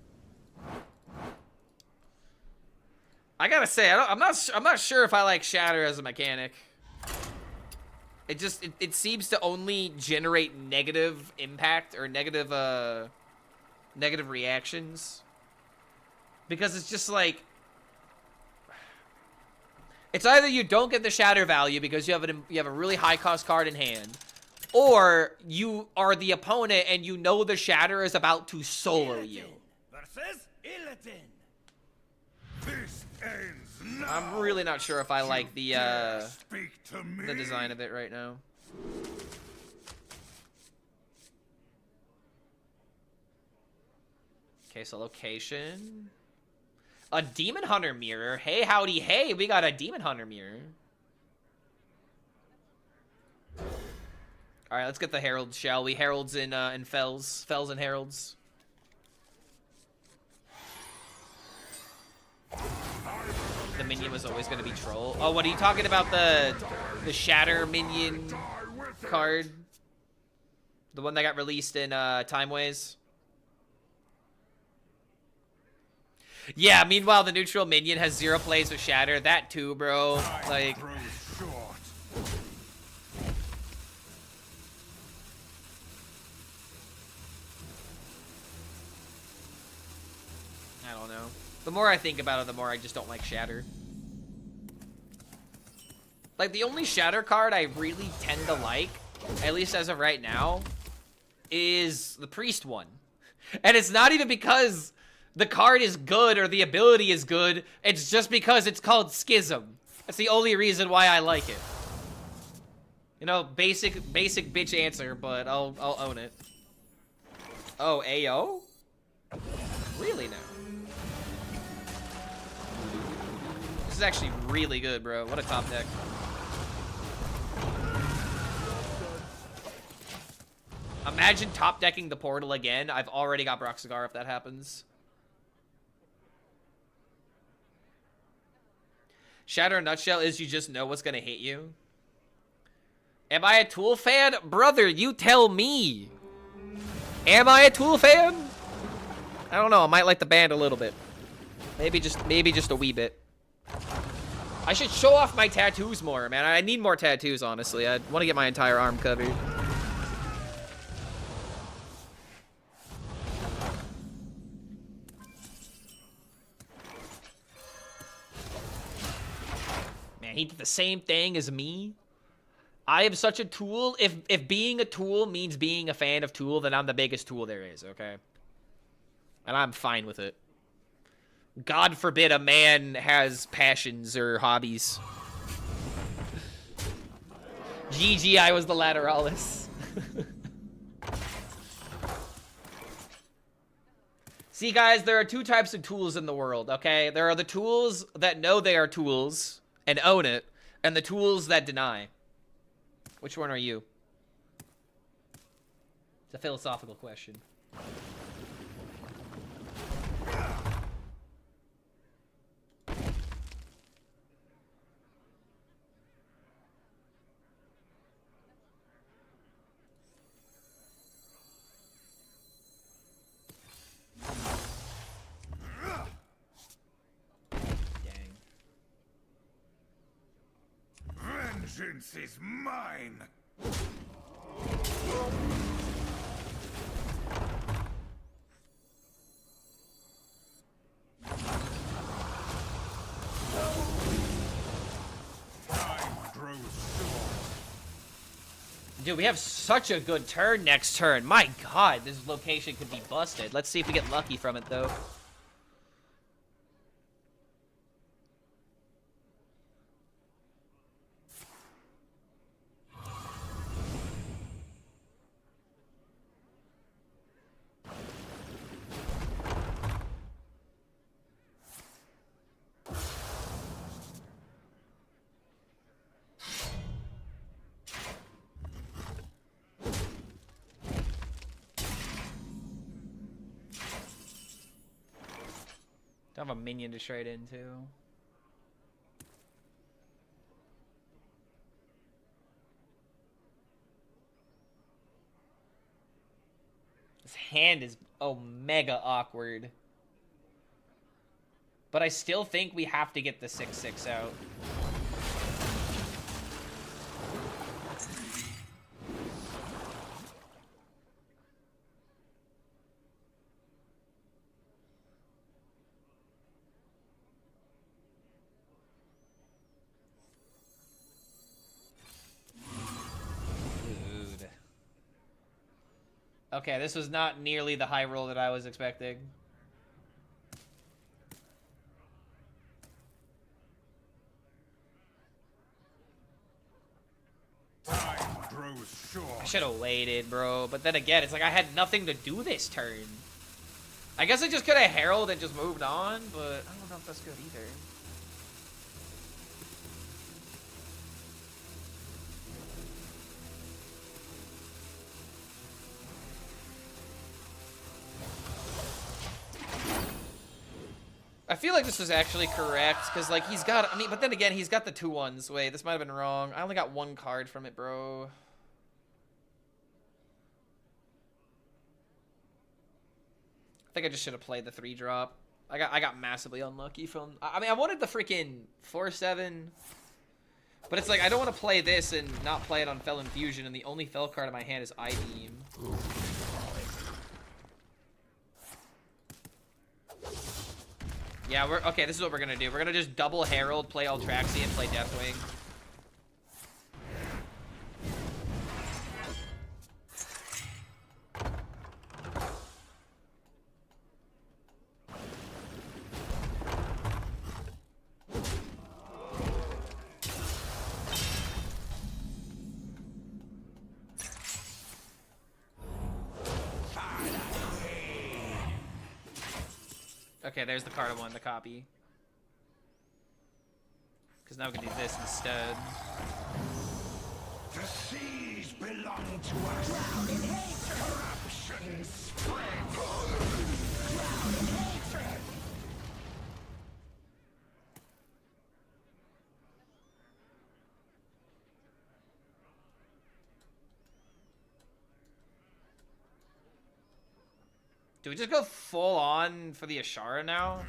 S1: I gotta say, I'm not sure if I like Shatter as a mechanic. It seems to only generate negative impact or negative reactions. Because it's just like, it's either you don't get the Shatter value because you have a really high cost card in hand, or you are the opponent and you know the Shatter is about to solo you.
S10: Versus Illidan.
S4: This ends now.
S1: I'm really not sure if I like the
S4: Speak to me.
S1: design of it right now. Okay, so location. A Demon Hunter mirror. Hey, howdy, hey, we got a Demon Hunter mirror. All right, let's get the Heralds, shall we? Heralds in Fells and Heralds. The minion was always going to be Troll. Oh, what are you talking about? The Shatter minion card? The one that got released in Timeways? Yeah, meanwhile, the neutral minion has 0 plays with Shatter. That too, bro. Like, I don't know. The more I think about it, the more I just don't like Shatter. Like, the only Shatter card I really tend to like, at least as of right now, is the Priest one. And it's not even because the card is good or the ability is good. It's just because it's called Schism. That's the only reason why I like it. You know, basic bitch answer, but I'll own it. Oh, AO? Really now? This is actually really good, bro. What a top deck. Imagine top decking the Portal again. I've already got Broxigar if that happens. Shatter in a nutshell is you just know what's gonna hit you. Am I a Tool fan? Brother, you tell me. Am I a Tool fan? I don't know. I might like the band a little bit. Maybe just a wee bit. I should show off my tattoos more, man. I need more tattoos, honestly. I want to get my entire arm covered. Man, he did the same thing as me. I am such a tool. If being a tool means being a fan of Tool, then I'm the biggest tool there is, okay? And I'm fine with it. God forbid a man has passions or hobbies. GG, I was the lateralis. See, guys, there are two types of tools in the world, okay? There are the tools that know they are tools and own it, and the tools that deny. Which one are you? It's a philosophical question.
S4: Vengeance is mine! Time grows short.
S1: Dude, we have such a good turn next turn. My god, this location could be busted. Let's see if we get lucky from it, though. I have a minion to trade into. This hand is mega awkward. But I still think we have to get the 6/6 out. Okay, this was not nearly the high roll that I was expecting.
S4: Time grows short.
S1: I should have waited, bro. But then again, it's like I had nothing to do this turn. I guess I just could have heralded and just moved on, but I don't know if that's good either. I feel like this was actually correct, because, like, he's got... I mean, but then again, he's got the 2-1s. Wait, this might have been wrong. I only got one card from it, bro. I think I just should have played the 3-drop. I got massively unlucky from... I mean, I wanted the freaking 4/7. But it's like, I don't want to play this and not play it on Fel Infusion, and the only Fel card in my hand is I-Beam. Yeah, okay, this is what we're gonna do. We're gonna just double Herald, play Altraxi, and play Deathwing. Okay, there's the card I wanted to copy. Because now we can do this instead.
S4: The seas belong to us. Corruption spreads.
S1: Do we just go full on for the Ashara now?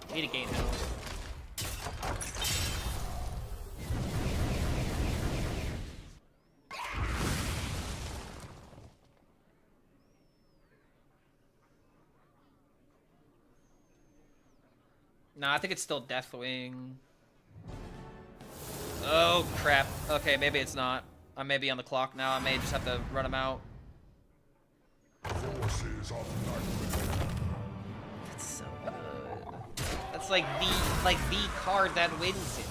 S1: We need to gain health. Nah, I think it's still Deathwing. Oh, Oh, crap. Okay, maybe it's not. I may be on the clock now. I may just have to run him out.
S4: Forces of nightmare.
S1: That's so good. That's like the card that wins it.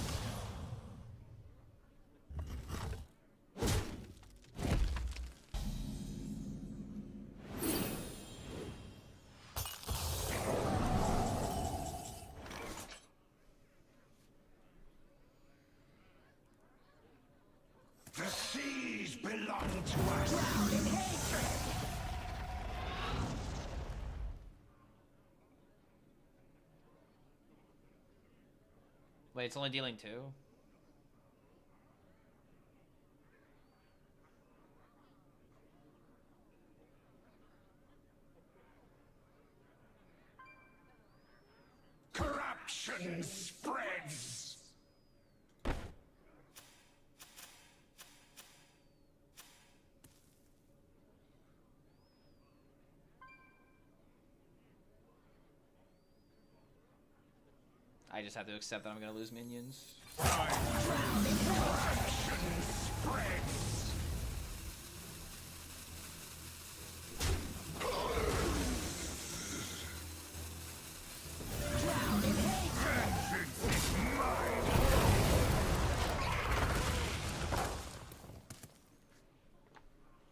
S4: The seas belong to us.
S1: Wait, it's only dealing 2?
S4: Corruption spreads.
S1: I just have to accept that I'm gonna lose minions.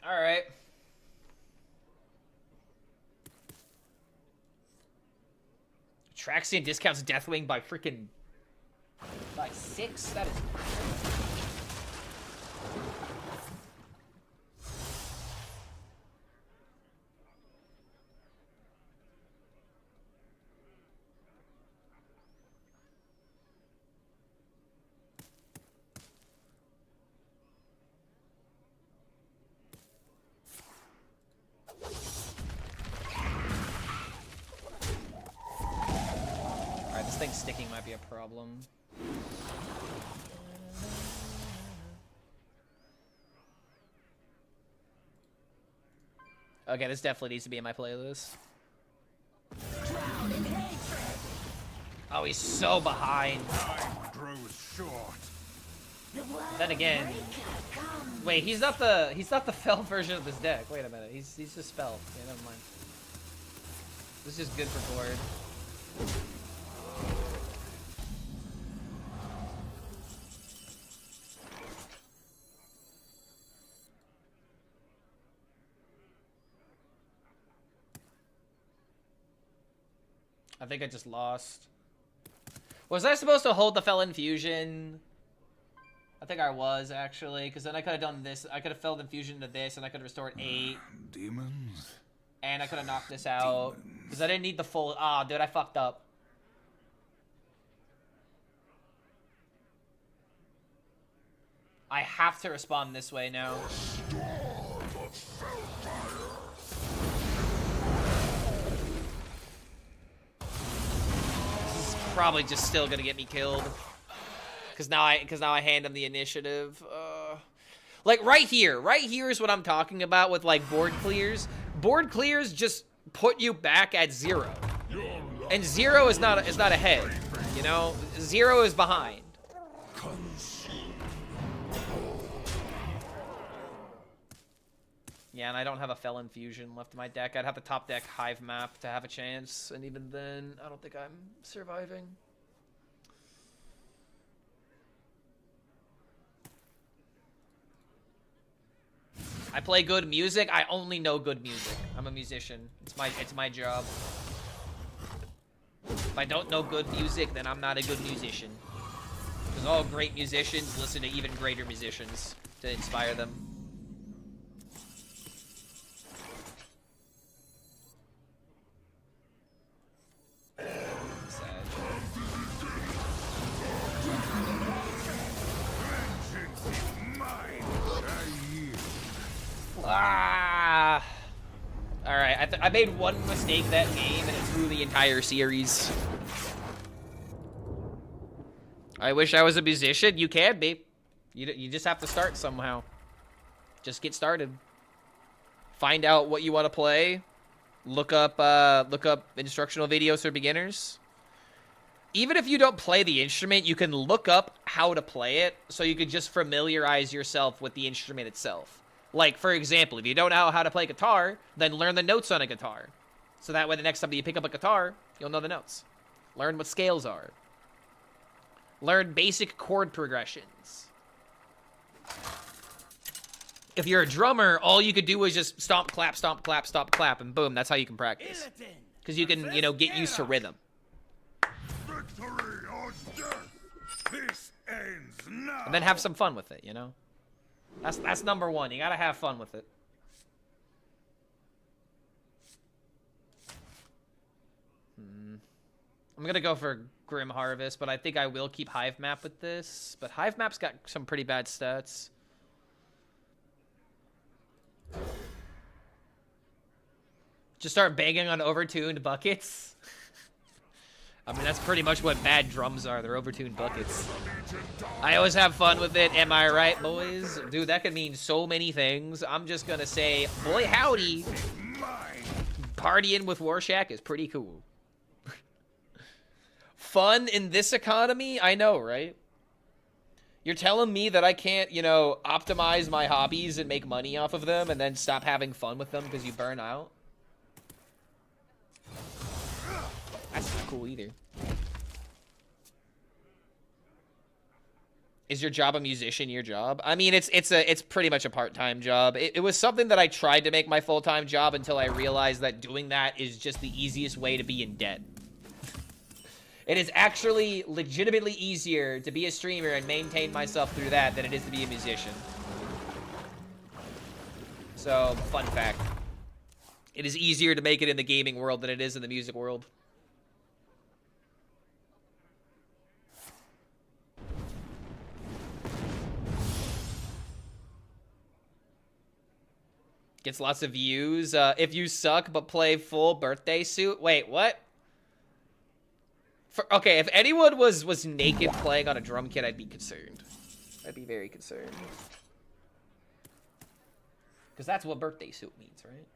S1: All right. Traxian discounts Deathwing by freaking by 6. That is. This thing sticking might be a problem. Okay, this definitely needs to be in my playlist. Oh, he's so behind.
S4: Time grows short.
S1: Then again, wait, he's not the fell version of this deck. Wait a minute, he's just spelled. Yeah, never mind. This is just good for board. I think I just lost. Was I supposed to hold the Felon Fusion? I think I was, actually, because then I could have done this. I could have felled Infusion into this, and I could have restored 8.
S7: Demons.
S1: And I could have knocked this out. Because I didn't need the full... Ah, dude, I fucked up. I have to respond this way now. Probably just still gonna get me killed, because now I hand him the initiative. Like right here is what I'm talking about with like board clears. Board clears just put you back at 0, and 0 is not ahead. You know, 0 is behind. Yeah, and I don't have a Felon Fusion left in my deck. I'd have to top deck Hive Map to have a chance, and even then, I don't think I'm surviving. I play good music. I only know good music. I'm a musician. It's my job. If I don't know good music, then I'm not a good musician. Because all great musicians listen to even greater musicians to inspire them. Ah! Alright, I made one mistake that game and it threw the entire series. I wish I was a musician. You can be. You just have to start somehow. Just get started. Find out what you want to play. Look up instructional videos for beginners. even if you don't play the instrument, you can look up how to play it, so you could just familiarize yourself with the instrument itself. Like, for example, if you don't know how to play guitar, then learn the notes on a guitar. So that way the next time you pick up a guitar, you'll know the notes. Learn what scales are. Learn basic chord progressions. If you're a drummer, all you could do is just stomp, clap, and boom, that's how you can practice. Because you can, you know, get used to rhythm.
S4: Victory or death. This ends now.
S1: And then have some fun with it, you know? That's number one. You gotta have fun with it. I'm gonna go for Grim Harvest, but I think I will keep Hive Map with this. But Hive Map's got some pretty bad stats. Just start banging on overtuned buckets. I mean, that's pretty much what bad drums are. They're overtuned buckets. I always have fun with it. Am I right, boys? Dude, that could mean so many things. I'm just gonna say, boy howdy. Partying with Warshak is pretty cool. Fun in this economy? I know, right? You're telling me that I can't, you know, optimize my hobbies and make money off of them and then stop having fun with them because you burn out? That's not cool either. Is your job a musician your job? I mean, it's pretty much a part-time job. It was something that I tried to make my full-time job until I realized that doing that is just the easiest way to be in debt. It is actually legitimately easier to be a streamer and maintain myself through that than it is to be a musician. So, fun fact. It is easier to make it in the gaming world than it is in the music world. Gets lots of views. If you suck but play full birthday suit. Wait, what? Okay, if anyone was naked playing on a drum kit, I'd be concerned. I'd be very concerned. Because that's what birthday suit means, right?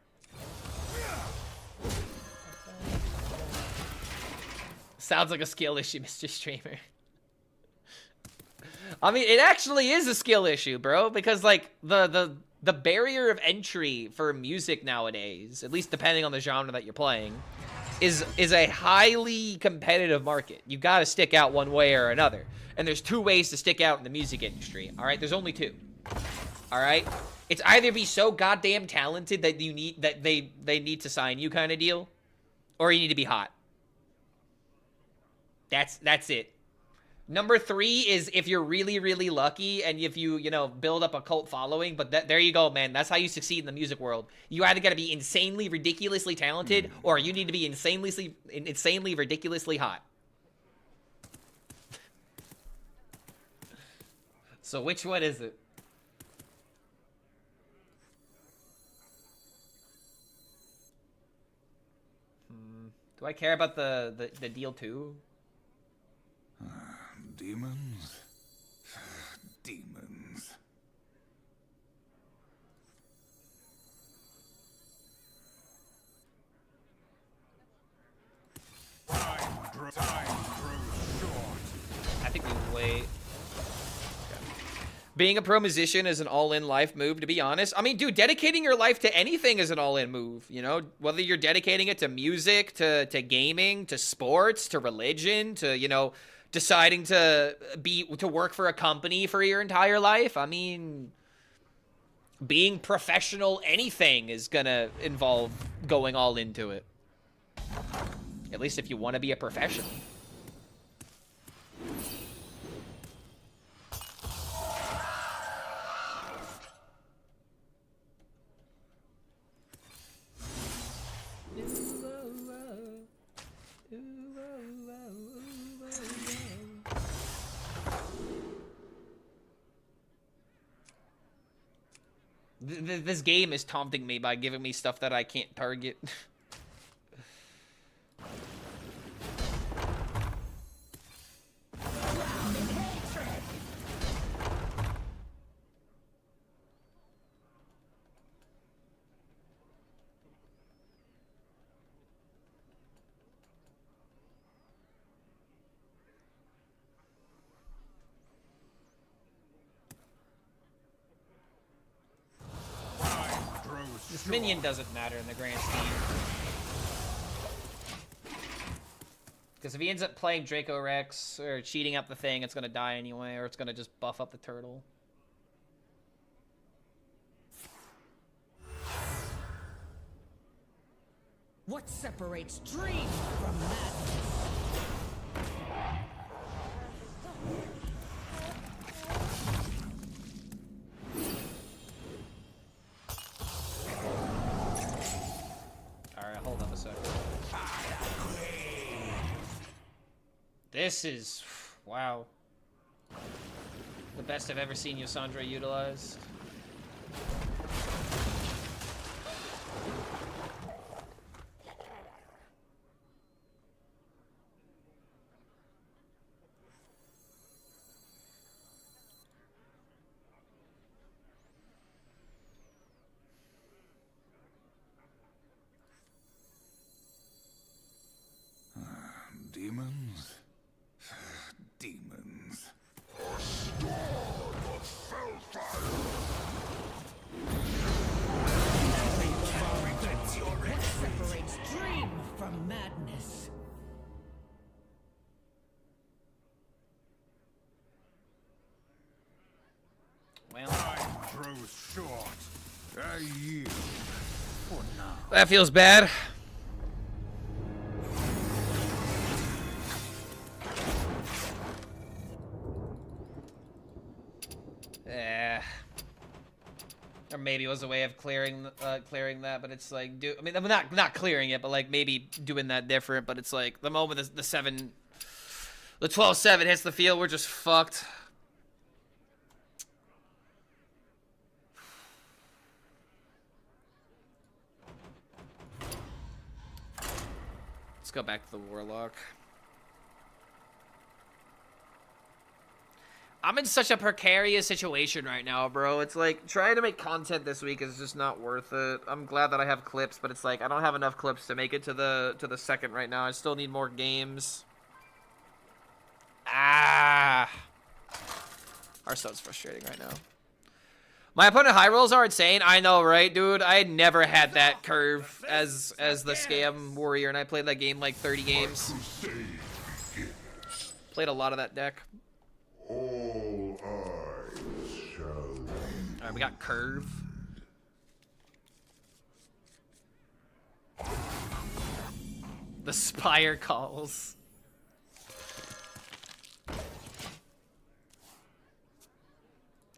S1: Sounds like a skill issue, Mr. Streamer. I mean, it actually is a skill issue, bro. Because, like, the barrier of entry for music nowadays, at least depending on the genre that you're playing, is a highly competitive market. You gotta stick out one way or another. And there's two ways to stick out in the music industry, alright? There's only two. Alright? It's either be so goddamn talented that you need that they need to sign you kind of deal, or you need to be hot. That's it. Number 3 is if you're really, really lucky and if you know, build up a cult following. But there you go, man. That's how you succeed in the music world. You either got to be insanely, ridiculously talented, or you need to be insanely, ridiculously hot. So which one is it? Do I care about the deal too?
S4: Demons? Demons. Time grows short.
S1: I think we wait. Being a pro musician is an all-in life move, to be honest. I mean, dude, dedicating your life to anything is an all-in move, you know? Whether you're dedicating it to music, to gaming, to sports, to religion, to, you know, deciding to work for a company for your entire life. I mean, being professional anything is gonna involve going all into it. At least if you want to be a professional. This game is taunting me by giving me stuff that I can't target. This minion doesn't matter in the grand scheme. Because if he ends up playing Draco Rex or cheating up the thing, it's gonna die anyway, or it's gonna just buff up the turtle.
S5: What separates dream from madness?
S1: Alright, hold up a second. This is... wow. The best I've ever seen Yosandra utilized.
S7: Demons? Demons.
S4: A storm of hellfire.
S5: What separates dream from madness?
S1: Well,
S7: Time grows short. I yield for now.
S1: that feels bad. Or maybe it was a way of clearing that, but it's like, I mean, I'm not clearing it, but like maybe doing that different. But it's like the moment the 12/7 hits the field, we're just fucked. Let's go back to the Warlock. I'm in such a precarious situation right now, bro. It's like, trying to make content this week is just not worth it. I'm glad that I have clips, but it's like, I don't have enough clips to make it to the second right now. I still need more games. Ah. Hearthstone's frustrating right now. My opponent high rolls are insane. I know, right, dude? I had never had that curve as the scam warrior, and I played that game like 30 games. Played a lot of that deck.
S4: All eyes shall be.
S1: Alright, we got curve. The Spire calls.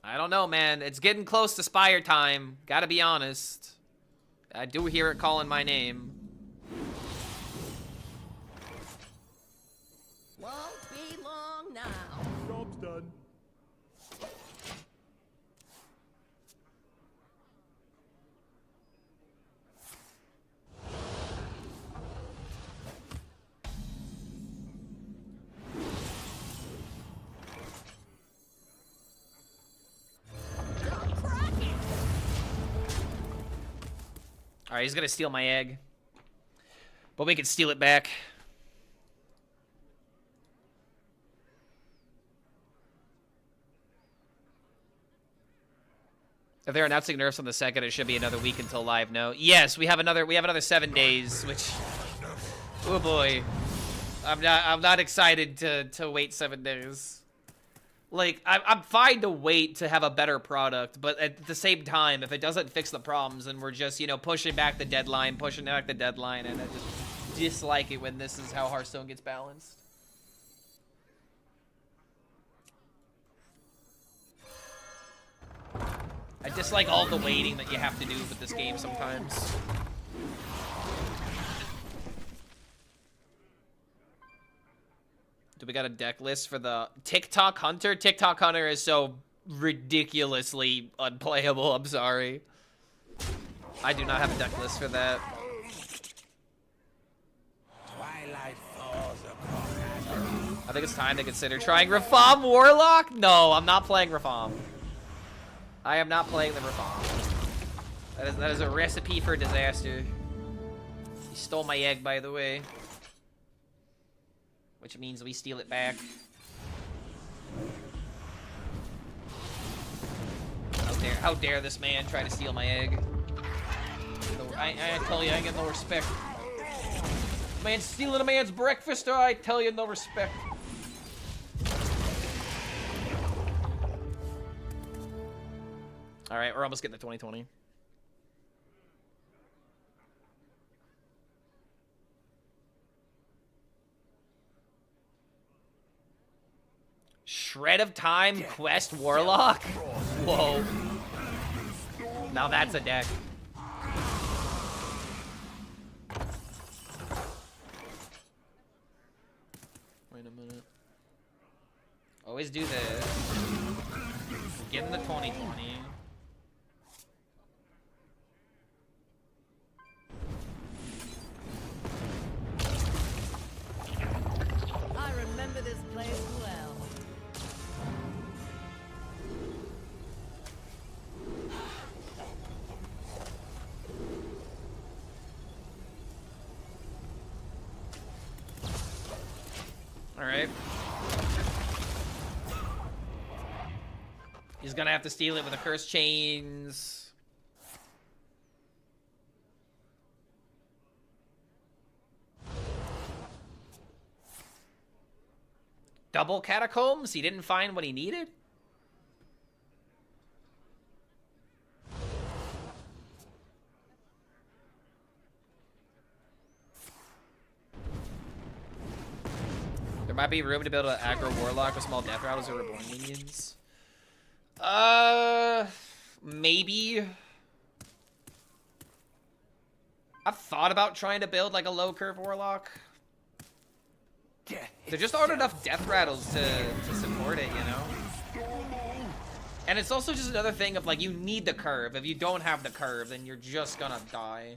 S1: I don't know, man. It's getting close to Spire time. Gotta be honest. I do hear it calling my name.
S3: Won't be long now.
S6: Job's done.
S1: Alright, he's gonna steal my egg. But we can steal it back. If they're announcing nerfs on the second, it should be another week until live. No. Yes, we have another 7 days, which, oh boy. I'm not excited to wait 7 days. Like, I'm fine to wait to have a better product, but at the same time, if it doesn't fix the problems and we're just, you know, pushing back the deadline, and I just dislike it when this is how Hearthstone gets balanced. I dislike all the waiting that you have to do with this game sometimes. Do we got a deck list for the TikTok Hunter? TikTok Hunter is so ridiculously unplayable. I'm sorry. I do not have a deck list for that.
S10: Twilight falls across.
S1: I think it's time to consider trying Reform Warlock. No, I'm not playing Reform. I am not playing the Reform. That is a recipe for disaster. He stole my egg, by the way. Which means we steal it back. How dare this man try to steal my egg? I tell you, I ain't getting no respect. Man stealing a man's breakfast, or I tell you, no respect. All right, we're almost getting to 2020. Shred of Time Quest Warlock? Whoa. Now that's a deck. Wait a minute. Always do this. Get in the 2020.
S3: I remember this place well.
S1: All right. He's gonna have to steal it with the Curse Chains. Double Catacombs? He didn't find what he needed? There might be room to build an aggro Warlock with small death rattles or reborn minions. Maybe. I've thought about trying to build like a low curve Warlock. There just aren't enough death rattles to support it, you know? And it's also just another thing of like, you need the curve. If you don't have the curve, then you're just gonna die.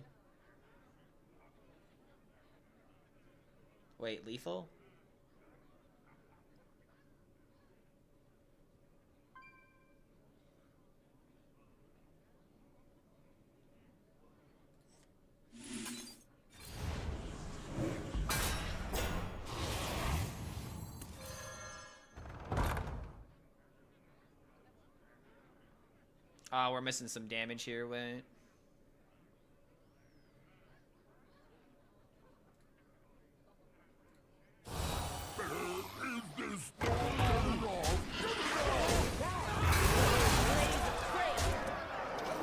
S1: Wait, lethal? Oh, we're missing some damage here, wait.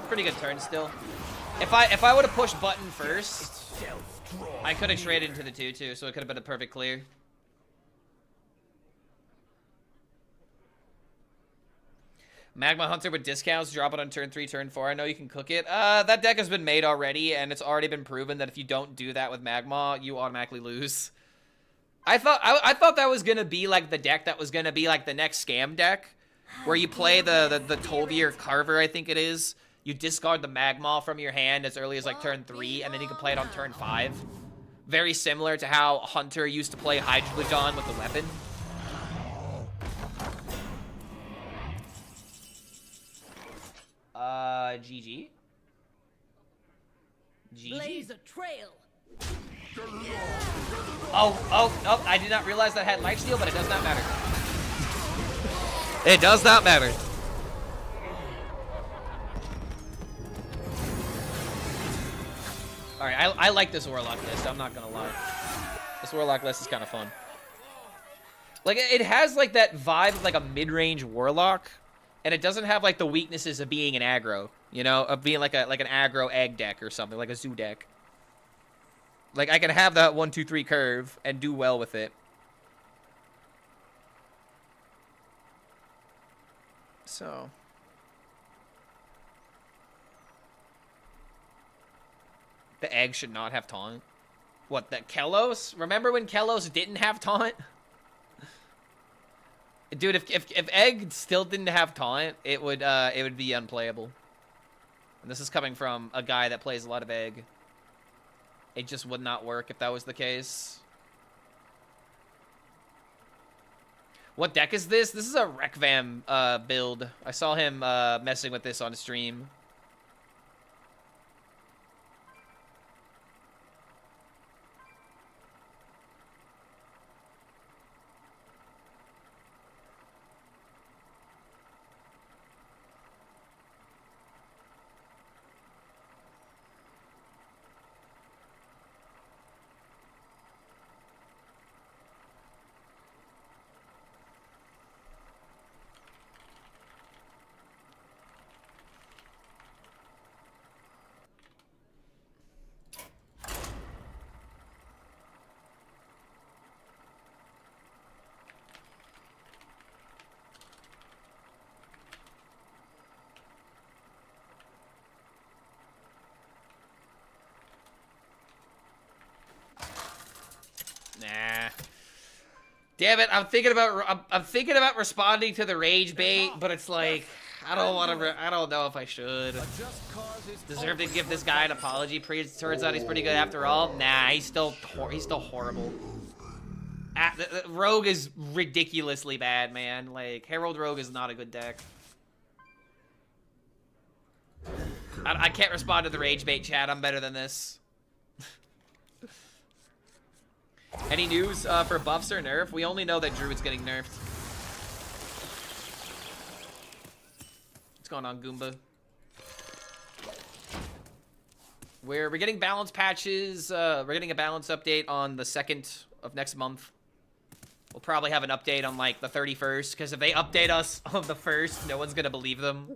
S1: Pretty good turn still. If I would have pushed button first, I could have traded into the 2-2, so it could have been a perfect clear. Magma Hunter with discounts, drop it on turn 3, turn 4. I know you can cook it. That deck has been made already, and it's already been proven that if you don't do that with Magma, you automatically lose. I thought that was gonna be like the deck that was gonna be like the next scam deck, where you play the Tolvier Carver, I think it is. You discard the Magma from your hand as early as like turn 3, and then you can play it on turn 5. Very similar to how Hunter used to play Hydrogen with the weapon. GG. GG.
S3: Blaze a trail.
S1: Oh, I did not realize that had lifesteal, but it does not matter. It does not matter. Alright, I like this Warlock list, I'm not gonna lie. This Warlock list is kind of fun. Like, it has like that vibe of like a mid-range Warlock, and it doesn't have like the weaknesses of being an aggro, you know, of being like an aggro egg deck or something, like a zoo deck. Like, I can have that 1-2-3 curve and do well with it. So. The egg should not have taunt. What, that Kelos? Remember when Kelos didn't have taunt? Dude, if egg still didn't have taunt, it would be unplayable. And this is coming from a guy that plays a lot of egg. It just would not work if that was the case. What deck is this? This is a Rekvam build. I saw him messing with this on stream. Damn it! I'm thinking about responding to the rage bait, but it's like I don't want to. I don't know if I should. Deserve to give this guy an apology. Turns out he's pretty good after all. Nah, he's still horrible. The Rogue is ridiculously bad, man. Like Herald Rogue is not a good deck. I can't respond to the rage bait chat. I'm better than this. Any news for buffs or nerf? We only know that Druid's getting nerfed. What's going on, Goomba? We're getting balance patches. We're getting a balance update on the 2nd of next month. We'll probably have an update on like the 31st, because if they update us on the 1st, no one's gonna believe them.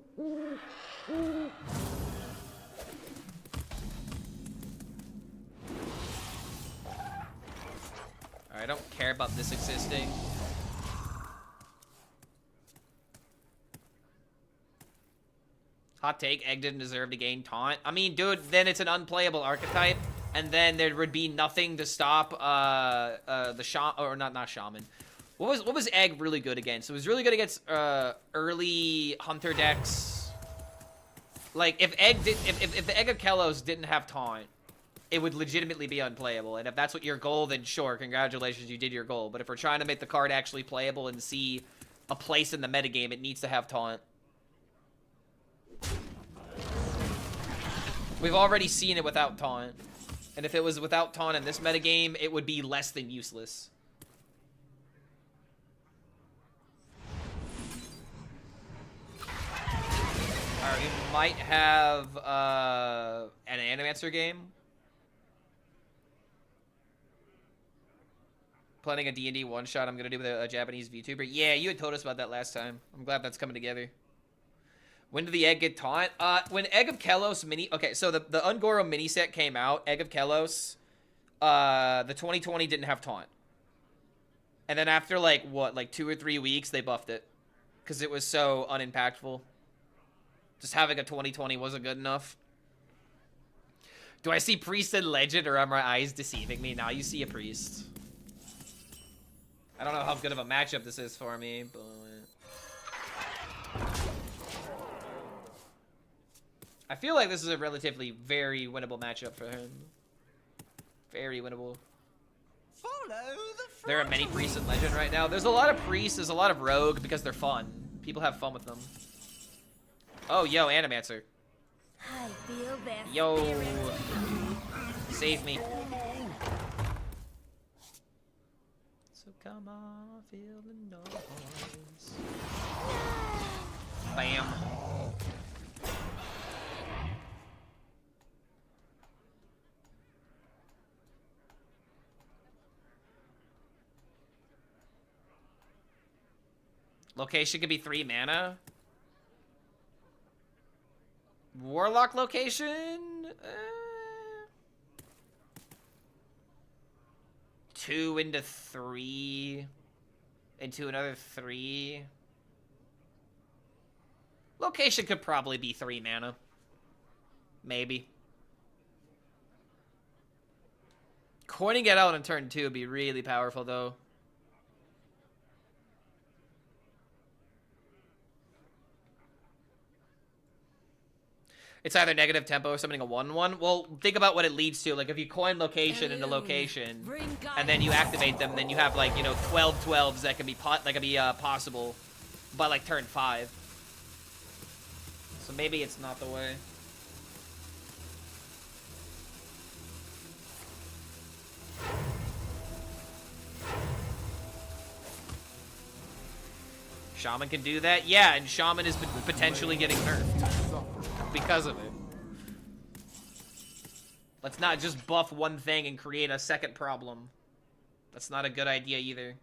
S1: I don't care about this existing. Hot take, Egg didn't deserve to gain taunt. I mean, dude, then it's an unplayable archetype, and then there would be nothing to stop the Shaman, or not Shaman. What was Egg really good against? It was really good against early Hunter decks. Like if the Egg of Kelos didn't have taunt, it would legitimately be unplayable. And if that's what your goal, then sure, congratulations, you did your goal. But if we're trying to make the card actually playable and see a place in the metagame, it needs to have taunt. We've already seen it without taunt. And if it was without taunt in this metagame, it would be less than useless. Alright, we might have an Animancer game. Planning a D&D one-shot I'm going to do with a Japanese VTuber. Yeah, you had told us about that last time. I'm glad that's coming together. When did the Egg get taunt? When Egg of Kelos mini... Okay, so the Ungoro mini set came out. Egg of Kelos. The 2020 didn't have taunt. And then after, like, what? Like 2 or 3 weeks, they buffed it. Because it was so unimpactful. Just having a 2020 wasn't good enough. Do I see Priest and Legend, or are my eyes deceiving me? Now you see a Priest. I don't know how good of a matchup this is for me, but... I feel like this is a relatively very winnable matchup for him. Very winnable. There are many Priests in Legend right now. There's a lot of Priests, there's a lot of Rogue, because they're fun. People have fun with them. Oh, yo, Animancer.
S3: I feel that.
S1: Yo. Save me. So come on, feel the noise. Bam. Location could be 3 mana. Warlock location? 2 into 3. Into another 3. Location could probably be 3 mana. Maybe. Coining it out on turn 2 would be really powerful, though. It's either negative tempo or something a 1/1. Well, think about what it leads to. Like, if you coin location into location, and then you activate them, then you have, like, you know, 12 12s that can be possible by, like, turn 5. So maybe it's not the way. Shaman can do that? Yeah, and Shaman is potentially getting nerfed because of it. Let's not just buff one thing and create a second problem. That's not a good idea either.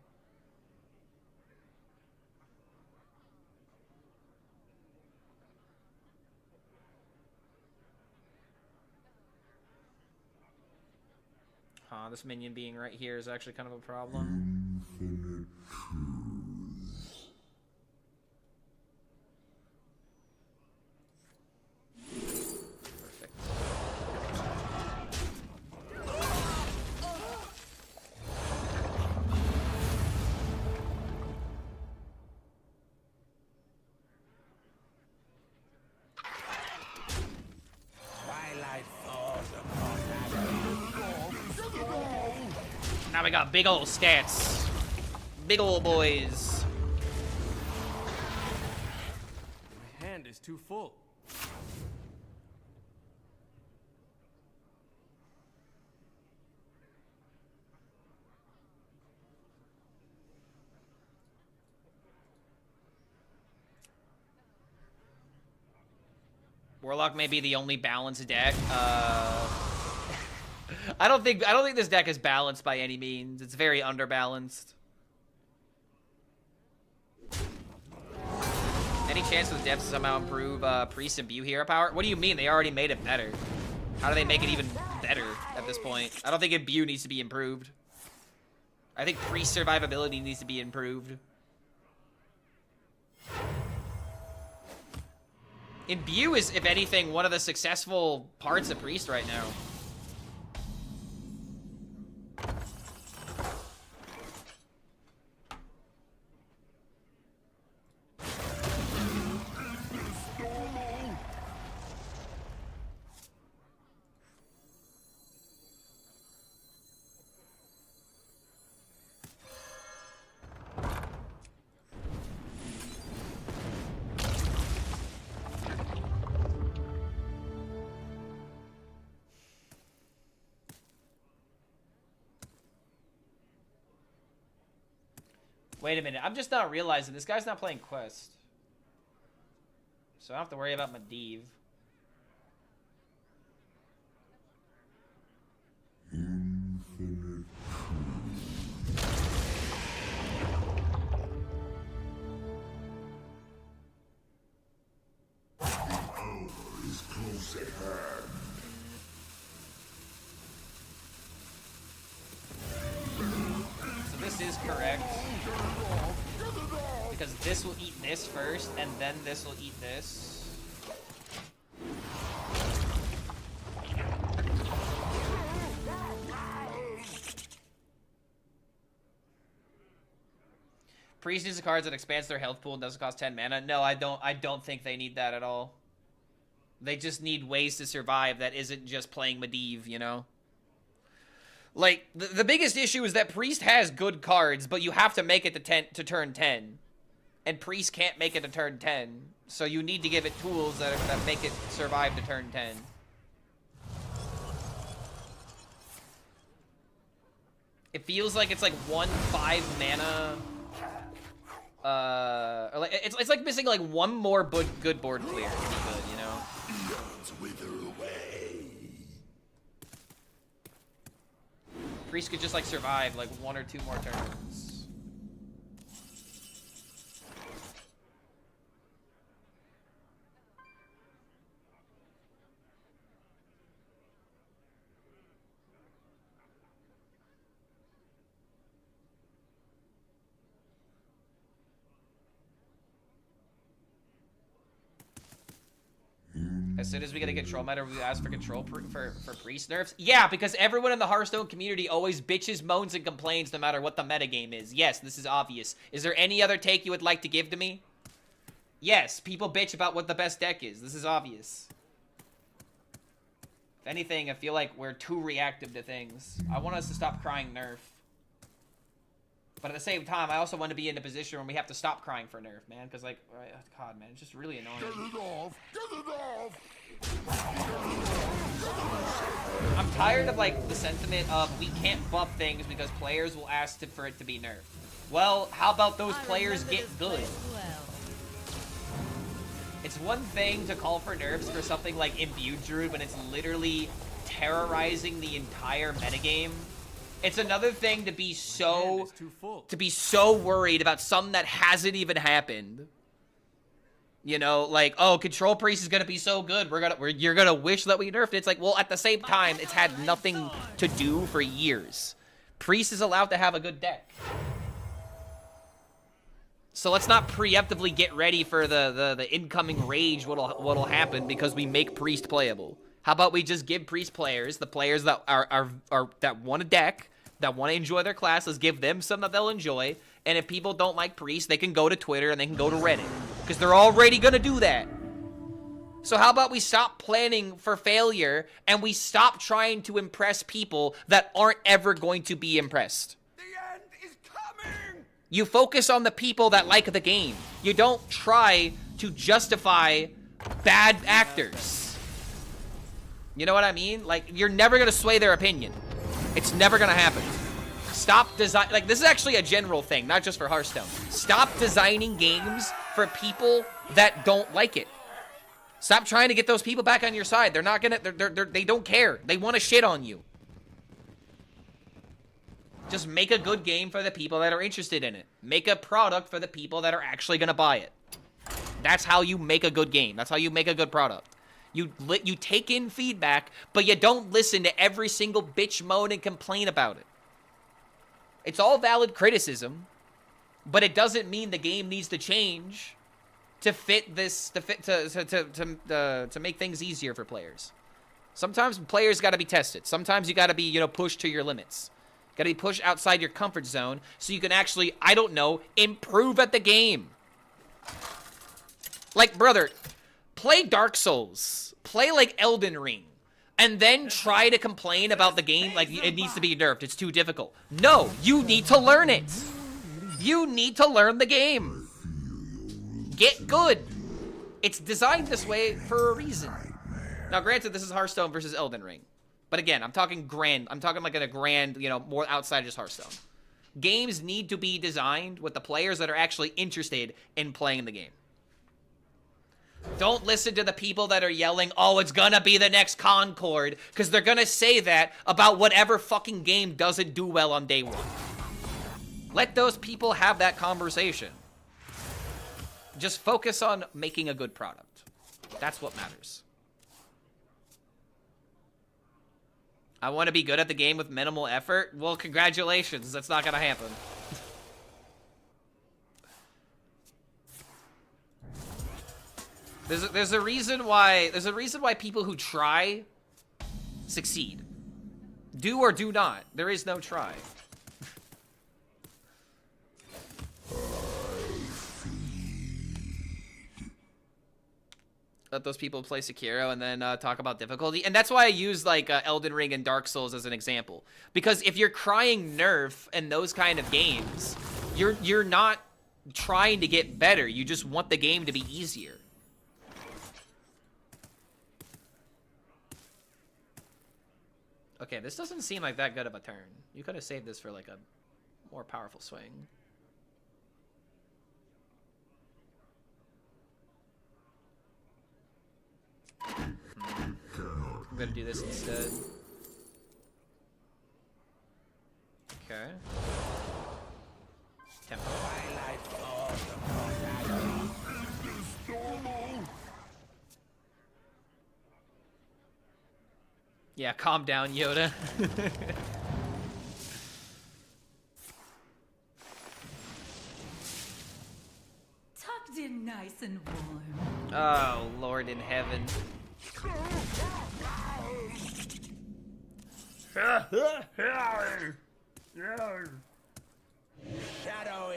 S1: Huh, this minion being right here is actually kind of a problem.
S7: Infinite truths.
S1: Perfect. Now we got big ol' stats. Big ol' boys.
S6: My hand is too full.
S1: Warlock may be the only balanced deck. I don't think this deck is balanced by any means. It's very underbalanced. Any chance for the devs to somehow improve Priest and Bew hero power? What do you mean? They already made it better. How do they make it even better at this point? I don't think Bew needs to be improved. I think Priest survivability needs to be improved. Imbue is, if anything, one of the successful parts of Priest right now. Wait a minute, I'm just not realizing this guy's not playing Quest. So I don't have to worry about Medivh.
S7: Infinite the hour is close at hand.
S1: So this is correct. Because this will eat this first, and then this will eat this. Priest uses cards that expands their health pool and doesn't cost 10 mana. No, I don't think they need that at all. They just need ways to survive that isn't just playing Medivh, you know? Like, the biggest issue is that Priest has good cards, but you have to make it to turn 10. And Priest can't make it to turn 10. So you need to give it tools that make it survive to turn 10. It feels like it's like 1/5 mana. Or like it's like missing like one more good board clear to be good, you know?
S7: Eons wither away.
S1: Priest could just like survive like 1 or 2 more turns. As soon as we get a control meta, we ask for control for Priest nerfs. Yeah, because everyone in the Hearthstone community always bitches, moans, and complains no matter what the metagame is. Yes, this is obvious. Is there any other take you would like to give to me? Yes, people bitch about what the best deck is. This is obvious. If anything, I feel like we're too reactive to things. I want us to stop crying nerf. But at the same time, I also want to be in a position where we have to stop crying for nerf, man. Because, like, God, man, it's just really annoying.
S4: Get it off! Get it off!
S1: I'm tired of, like, the sentiment of we can't buff things because players will ask for it to be nerfed. Well, how about those players get good? It's one thing to call for nerfs for something like Imbued Druid when it's literally terrorizing the entire metagame. It's another thing to be so worried about something that hasn't even happened. You know, like, oh, Control Priest is gonna be so good. You're gonna wish that we nerfed it. It's like, well, at the same time, it's had nothing to do for years. Priest is allowed to have a good deck. So let's not preemptively get ready for the incoming rage what'll happen because we make Priest playable. How about we just give Priest players, the players that that want a deck, that want to enjoy their class, let's give them something that they'll enjoy. And if people don't like Priest, they can go to Twitter and they can go to Reddit. Because they're already going to do that. So how about we stop planning for failure and we stop trying to impress people that aren't ever going to be impressed?
S10: The end is coming!
S1: You focus on the people that like the game. You don't try to justify bad actors. You know what I mean? Like, you're never gonna sway their opinion. It's never gonna happen. Stop design. Like, this is actually a general thing, not just for Hearthstone. Stop designing games for people that don't like it. Stop trying to get those people back on your side. They're not gonna. They don't care. They want to shit on you. Just make a good game for the people that are interested in it. Make a product for the people that are actually gonna buy it. That's how you make a good game. That's how you make a good product. You take in feedback, but you don't listen to every single bitch, moan, and complain about it. It's all valid criticism, but it doesn't mean the game needs to change to fit this, to make things easier for players. Sometimes players got to be tested. Sometimes you got to be, you know, pushed to your limits. Got to be pushed outside your comfort zone so you can actually, I don't know, improve at the game. Like, brother, play Dark Souls. Play like Elden Ring. And then try to complain about the game like it needs to be nerfed. It's too difficult. No, you need to learn it. You need to learn the game. Get good. It's designed this way for a reason. Now, granted, this is Hearthstone versus Elden Ring. But again, I'm talking grand. I'm talking like in a grand, you know, more outside just Hearthstone. Games need to be designed with the players that are actually interested in playing the game. Don't listen to the people that are yelling, oh, it's gonna be the next Concord, because they're gonna say that about whatever fucking game doesn't do well on day one. Let those people have that conversation. Just focus on making a good product. That's what matters. I want to be good at the game with minimal effort. Well, congratulations. That's not gonna happen. There's a reason why people who try succeed. Do or do not. There is no try. Let those people play Sekiro and then talk about difficulty. And that's why I use like Elden Ring and Dark Souls as an example. Because if you're crying nerf in those kind of games, you're not trying to get better. You just want the game to be easier. Okay, this doesn't seem like that good of a turn. You could have saved this for like a more powerful swing. I'm gonna do this instead. Okay. Tempo. Yeah, calm down, Yoda.
S5: Tucked in nice and warm.
S1: Oh, Lord in heaven.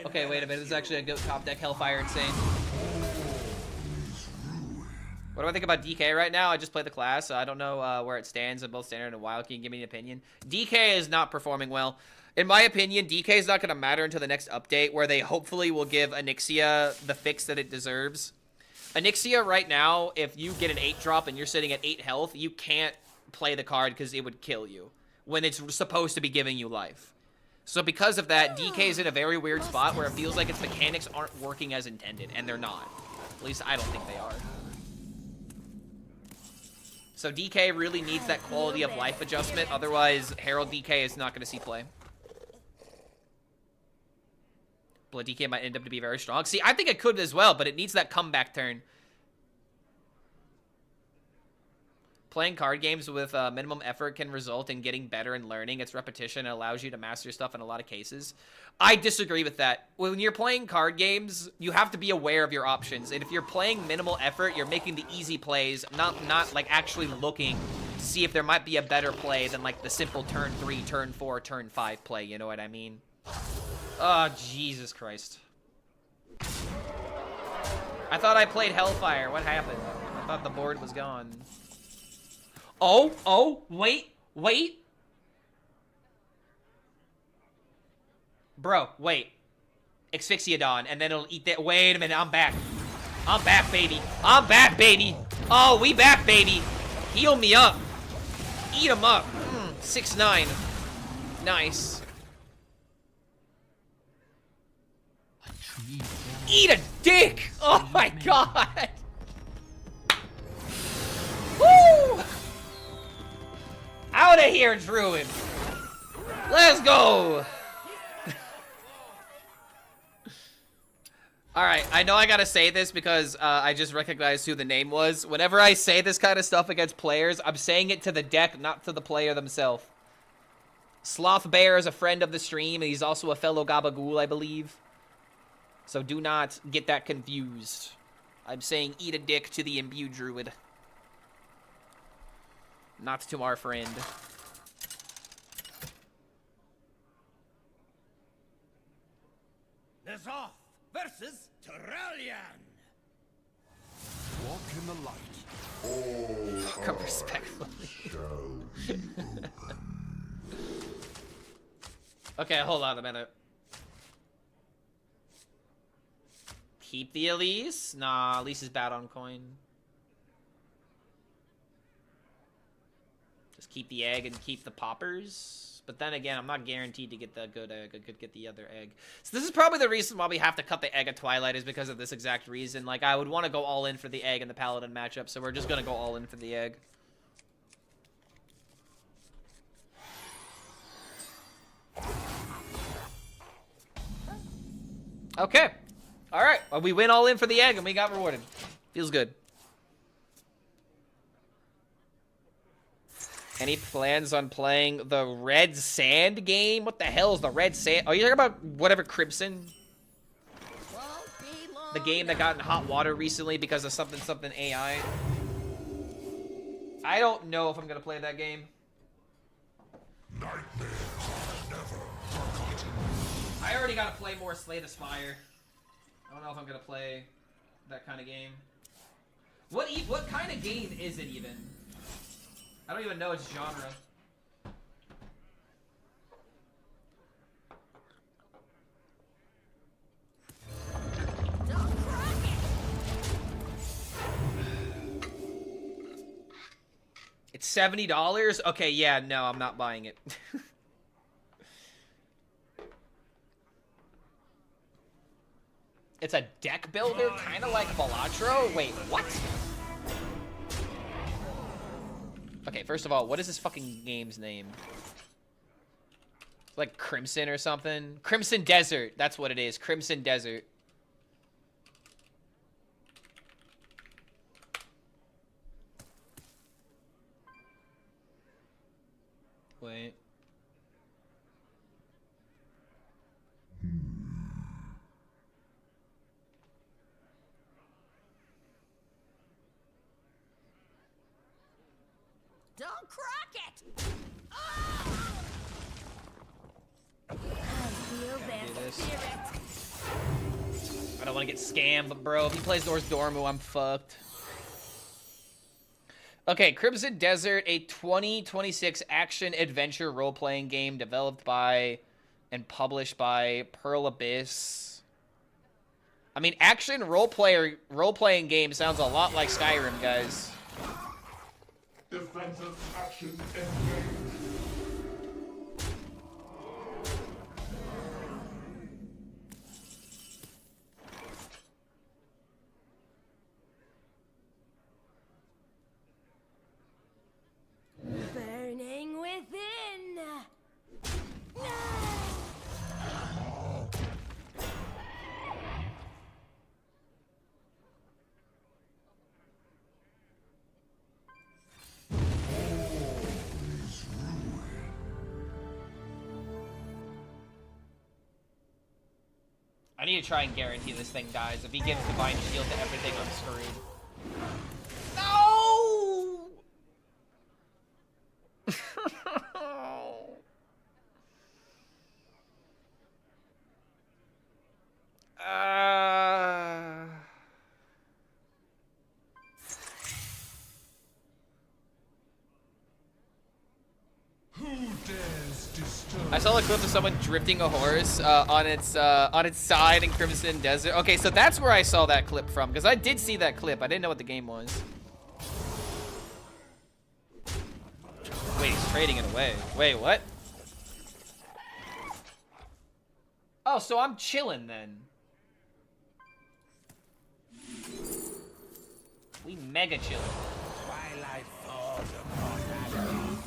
S1: Okay, wait a minute. This is actually a good top deck Hellfire Insane. What do I think about DK right now? I just played the class. So I don't know where it stands in both Standard and Wild. Can you give me an opinion? DK is not performing well. In my opinion, DK is not going to matter until the next update where they hopefully will give Onyxia the fix that it deserves. Onyxia right now, if you get an 8-drop and you're sitting at 8 health, you can't play the card because it would kill you when it's supposed to be giving you life. So because of that, DK is in a very weird spot where it feels like its mechanics aren't working as intended, and they're not. At least I don't think they are. So DK really needs that quality of life adjustment, otherwise Herald DK is not going to see play. Blood DK might end up to be very strong. See, I think it could as well, but it needs that comeback turn. Playing card games with minimum effort can result in getting better and learning. It's repetition. It allows you to master stuff in a lot of cases. I disagree with that. When you're playing card games, you have to be aware of your options. And if you're playing minimal effort, you're making the easy plays, not like actually looking to see if there might be a better play than like the simple turn 3, turn 4, turn 5 play. You know what I mean? Oh, Jesus Christ. I thought I played Hellfire. What happened? thought the board was gone. Oh, wait. Bro, wait. Asphyxiodon, and then it'll eat that. Wait a minute, I'm back. I'm back, baby. Oh, we back, baby. Heal me up. Eat him up. 6-9. Nice. Eat a dick! Oh my god! Woo! Out of here, Druid! Let's go! Alright, I know I gotta say this because I just recognized who the name was. Whenever I say this kind of stuff against players, I'm saying it to the deck, not to the player themselves. Sloth Bear is a friend of the stream, and he's also a fellow Gabagool, I believe. So do not get that confused. I'm saying eat a dick to the imbued druid. Not to our friend.
S10: Nerf versus Heralding.
S6: Walk in the light.
S1: Come respectfully. Okay, hold on a minute. Keep the Elise? Nah, Elise is bad on coin. Just keep the egg and keep the poppers. But then again, I'm not guaranteed to get the good egg. I could get the other egg. So this is probably the reason why we have to cut the egg at Twilight, is because of this exact reason. Like, I would want to go all in for the egg in the Paladin matchup, so we're just going to go all in for the egg. Okay. Alright. Well, we went all in for the egg, and we got rewarded. Feels good. Any plans on playing the Red Sand game? What the hell is the Red Sand? Oh, you're talking about whatever Crimson? The game that got in hot water recently because of something AI. I don't know if I'm gonna play that game.
S4: Nightmares are never forgotten.
S1: I already gotta play more Slay the Spire. I don't know if I'm gonna play that kind of game. What kind of game is it even? I don't even know its genre. It's $70? Okay, yeah, no, I'm not buying it. It's a deck builder, kind of like Balatro? Wait, what? Okay, first of all, what is this fucking game's name? Like Crimson or something? Crimson Desert, that's what it is. Crimson Desert. Wait.
S3: Don't crack it! Oh! I feel their spirit.
S1: I don't want to get scammed, but bro, if he plays Norse Dormu, I'm fucked. Okay, Crimson Desert, a 2026 action-adventure role-playing game developed by and published by Pearl Abyss. I mean, action role-playing game sounds a lot like Skyrim, guys.
S4: Defensive action engaged.
S3: Burning within. No!
S1: I need to try and guarantee this thing dies. If he gives Divine Shield to everything, I'm screwed. No!
S8: dares disturb?
S1: I saw a clip of someone drifting a horse on its side in Crimson Desert. Okay, so that's where I saw that clip from, because I did see that clip. I didn't know what the game was. Wait, he's trading it away. Wait, what? Oh, so I'm chilling then. We mega chilling.
S10: Twilight falls upon Adam.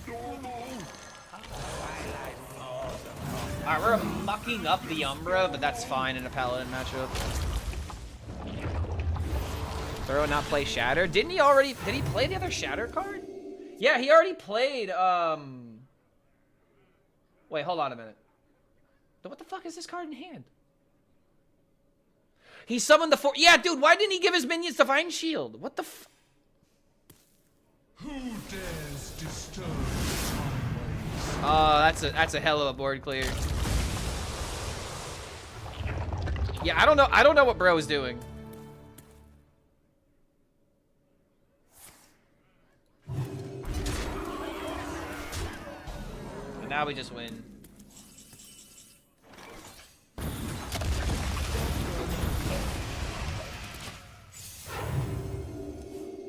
S10: Twilight falls upon
S1: Alright, we're mucking up the Umbra, but that's fine in a Paladin matchup. Throw not play Shatter. Didn't he already? Did he play the other Shatter card? Yeah, he already played. Wait, hold on a minute. What the fuck is this card in hand? He summoned the four. Yeah, dude, why didn't he give his minions Divine Shield? What the f.
S8: Who dares disturb?
S1: Oh, that's a hell of a board clear. Yeah, I don't know what bro is doing. And now we just win.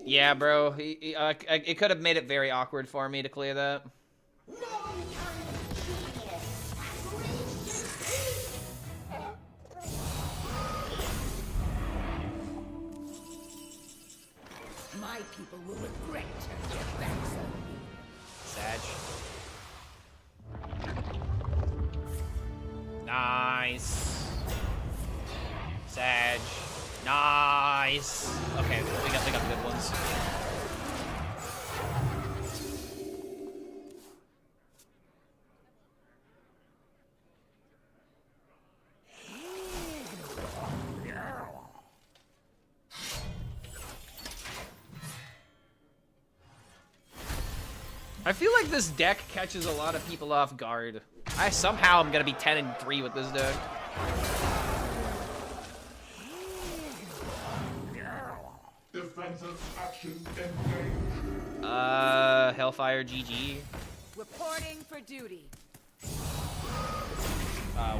S1: Yeah, bro. It could have made it very awkward for me to clear that.
S3: My people will regret turning their backs on me.
S1: Sag. Nice. Sag. Nice. Okay, we got good ones. I feel like this deck catches a lot of people off guard. Somehow I'm gonna be 10-3 with this deck.
S4: Defensive action engaged.
S1: Hellfire GG.
S3: Reporting for duty.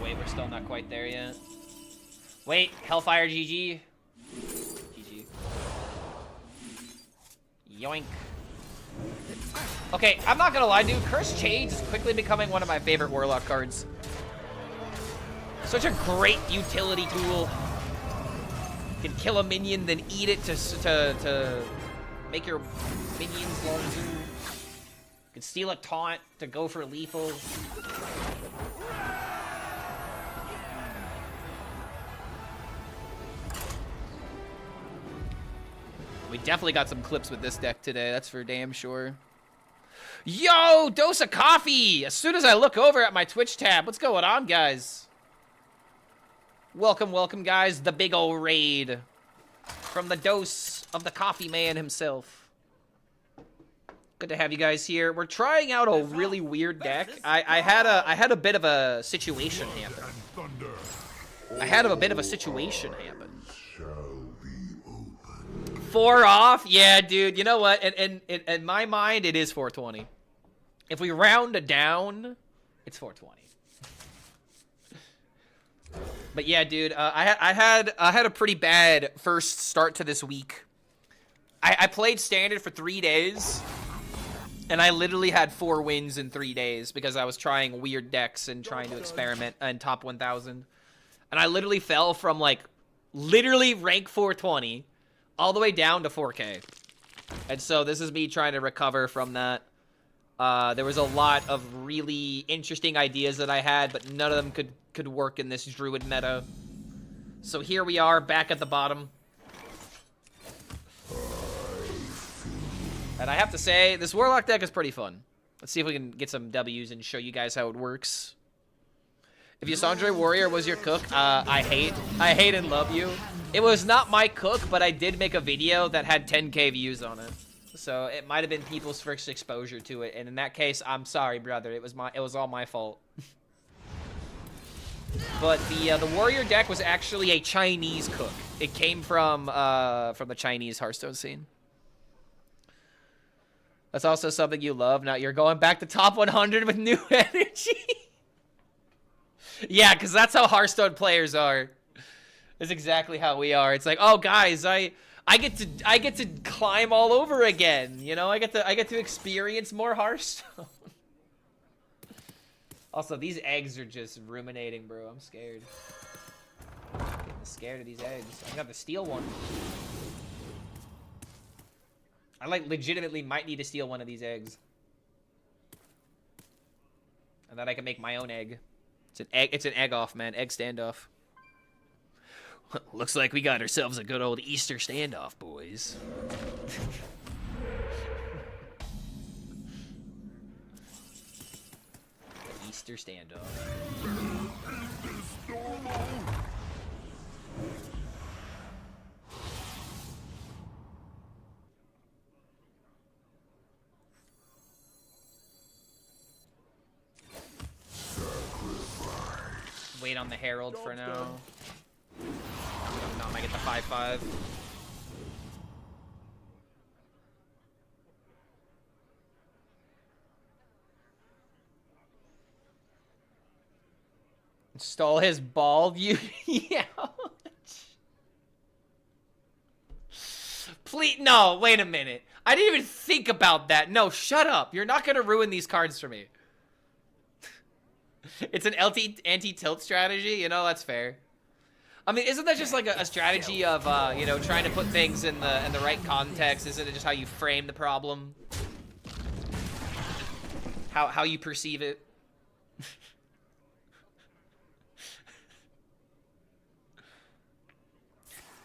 S1: Wait, we're still not quite there yet. Wait, Hellfire GG. GG. Yoink. Okay, I'm not gonna lie, dude. Cursed Shades is quickly becoming one of my favorite Warlock cards. Such a great utility tool. You can kill a minion, then eat it to make your minions larger. You can steal a taunt to go for lethal. We definitely got some clips with this deck today, that's for damn sure. Yo, dose of coffee! As soon as I look over at my Twitch tab, what's going on, guys? Welcome, welcome, guys. The big ol' raid from the dose of the coffee man himself. Good to have you guys here. We're trying out a really weird deck. I had a bit of a situation happen. I had a bit of a situation happen. 4 off? Yeah, dude. You know what? In my mind, it is 420. If we round it down, it's 420. But yeah, dude, I had a pretty bad first start to this week. I played standard for 3 days, and I literally had 4 wins in 3 days because I was trying weird decks and trying to experiment in top 1000. And I literally fell from like literally rank 420 all the way down to 4K. And so this is me trying to recover from that. There was a lot of really interesting ideas that I had, but none of them could work in this Druid meta. So here we are, back at the bottom. And I have to say, this Warlock deck is pretty fun. Let's see if we can get some W's and show you guys how it works. If Yasandre Warrior was your cook, I hate and love you. It was not my cook, but I did make a video that had 10K views on it. So it might have been people's first exposure to it, and in that case, I'm sorry, brother. It was all my fault. But the warrior deck was actually a Chinese cook. It came from the Chinese Hearthstone scene. That's also something you love. Now you're going back to top 100 with new energy. Yeah, because that's how Hearthstone players are. That's exactly how we are. It's like, oh guys, I get to climb all over again. You know, I get to experience more Hearthstone. Also, these eggs are just ruminating, bro. I'm scared. I'm getting scared of these eggs. I got to steal one. I like legitimately might need to steal one of these eggs. And then I can make my own egg. It's an egg off, man. Egg standoff. Looks like we got ourselves a good old Easter standoff, boys. Easter standoff. Wait on the Herald for now. No, I might get the 5/5. Stole his ball view. Yeah. Please, no, wait a minute. I didn't even think about that. No, shut up. You're not gonna ruin these cards for me. It's an anti-tilt strategy, you know, that's fair. I mean, isn't that just like a strategy of, you know, trying to put things in the right context? Isn't it just how you frame the problem? How you perceive it?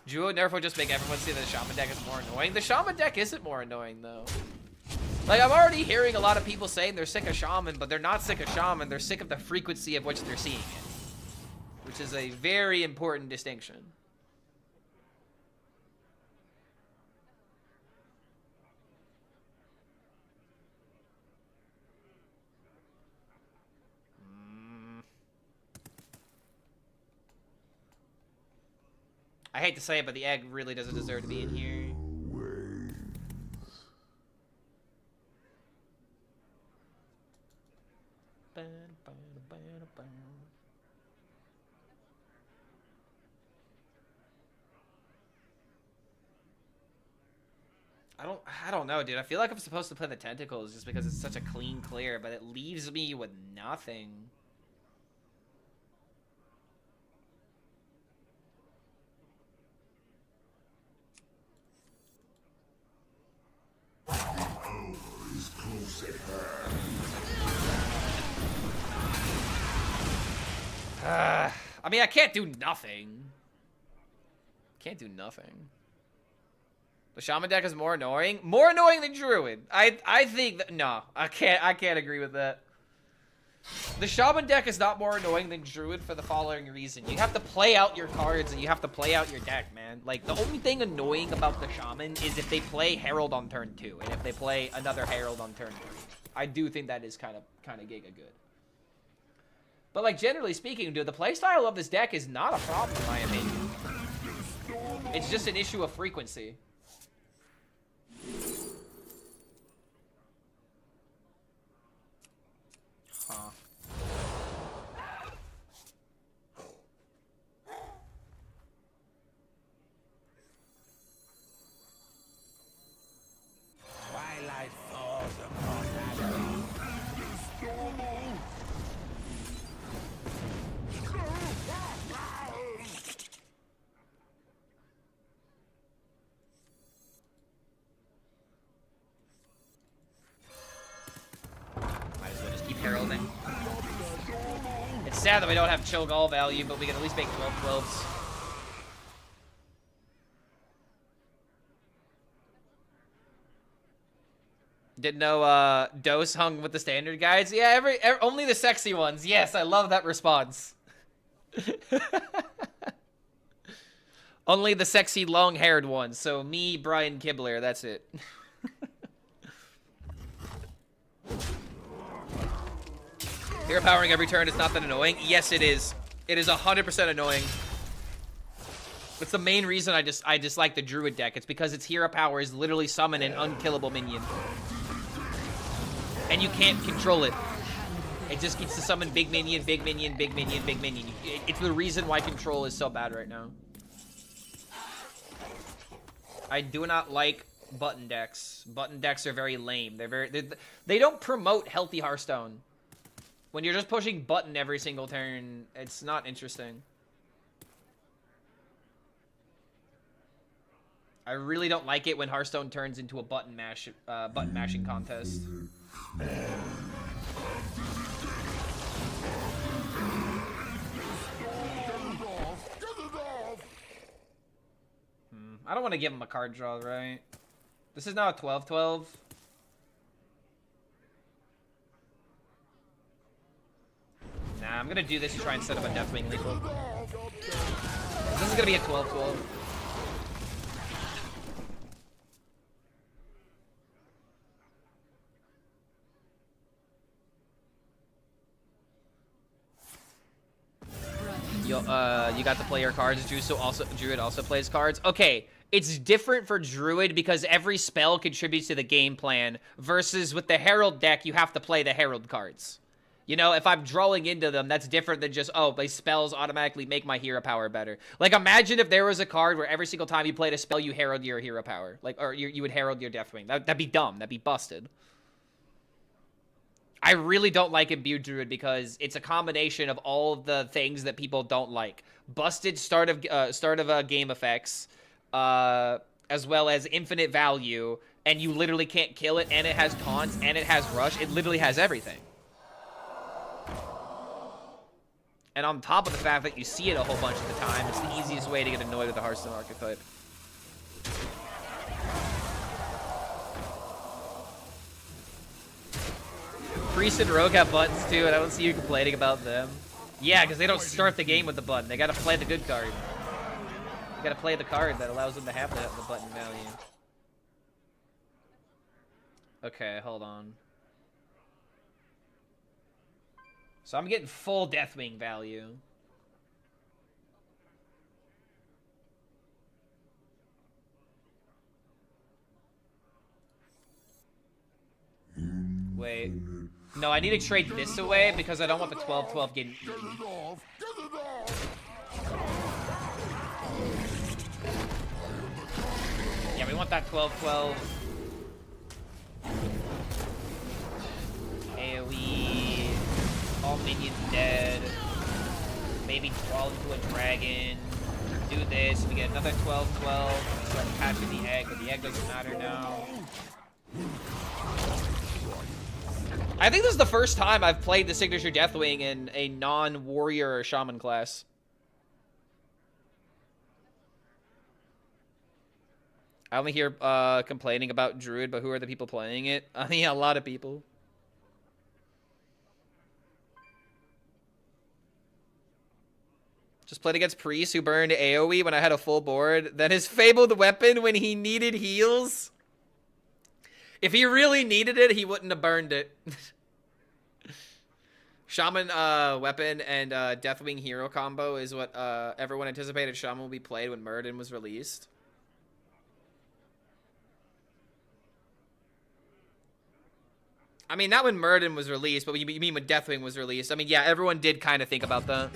S1: Druid NERF will just make everyone see that the Shaman deck is more annoying. The Shaman deck isn't more annoying, though. Like, I'm already hearing a lot of people saying they're sick of Shaman, but they're not sick of Shaman. They're sick of the frequency of which they're seeing it. Which is a very important distinction. I hate to say it, but the egg really doesn't deserve to be in here. I don't know, dude. I feel like I'm supposed to play the tentacles just because it's such a clean clear, but it leaves me with nothing. I mean, I can't do nothing. Can't do nothing. The Shaman deck is more annoying? More annoying than Druid. I think that, no, I can't agree with that. The Shaman deck is not more annoying than Druid for the following reason. You have to play out your cards and you have to play out your deck, man. Like, the only thing annoying about the Shaman is if they play Herald on turn 2 and if they play another Herald on turn 3. I do think that is kind of giga good. But, like, generally speaking, dude, the playstyle of this deck is not a problem, in my opinion. It's just an issue of frequency. Huh.
S10: Twilight falls upon Adam.
S1: Might as well just keep heralding. It's sad that we don't have chill gall value, but we can at least make 12/12s. Didn't know Dose hung with the standard guides. Yeah, only the sexy ones. Yes, I love that response. Only the sexy long-haired ones. So me, Brian Kibler, that's it. Hero powering every turn is not that annoying. Yes, it is. It is 100% annoying. It's the main reason I dislike the Druid deck. It's because its hero power is literally summon an unkillable minion. and you can't control it. It just gets to summon big minion, big minion, big minion, big minion. It's the reason why control is so bad right now. I do not like button decks. Button decks are very lame. They don't promote healthy Hearthstone. When you're just pushing button every single turn, it's not interesting. I really don't like it when Hearthstone turns into a button mashing contest. I don't want to give him a card draw, right? This is now a 12-12. Nah, I'm gonna do this to try and set up a Deathwing lethal. This is gonna be a 12-12. You got to play your cards. Druid also plays cards. Okay, it's different for Druid because every spell contributes to the game plan, versus with the Herald deck, you have to play the Herald cards. You know, if I'm drawing into them, that's different than just, oh, my spells automatically make my hero power better. Like, imagine if there was a card where every single time you played a spell, you herald your hero power. Like, or you would herald your Deathwing. That'd be dumb. That'd be busted. I really don't like Imbued Druid because it's a combination of all of the things that people don't like. Busted start of game effects, as well as infinite value, and you literally can't kill it, and it has taunts, and it has rush. It literally has everything. And on top of the fact that you see it a whole bunch of the time, it's the easiest way to get annoyed with the Hearthstone archetype. Priest and Rogue have buttons too, and I don't see you complaining about them. Yeah, because they don't start the game with the button. They gotta play the good card. You gotta play the card that allows them to have the button value. Okay, hold on. So I'm getting full Deathwing value. Wait. No, I need to trade this away because I don't want the 12-12 getting eaten. Yeah, we want that 12-12. AoE. All minions dead. Maybe crawl into a dragon. Do this. We get another 12-12. Start catching the egg, but the egg doesn't matter now. I think this is the first time I've played the Signature Deathwing in a non-warrior or shaman class. I only hear complaining about Druid, but who are the people playing it? I mean, a lot of people. Just played against Priest who burned AoE when I had a full board. Then his Fabled Weapon when he needed heals. If he really needed it, he wouldn't have burned it. Shaman Weapon and Deathwing Hero combo is what everyone anticipated Shaman will be played when Muradin was released. I mean, not when Muradin was released, but you mean when Deathwing was released. I mean, yeah, everyone did kind of think about that.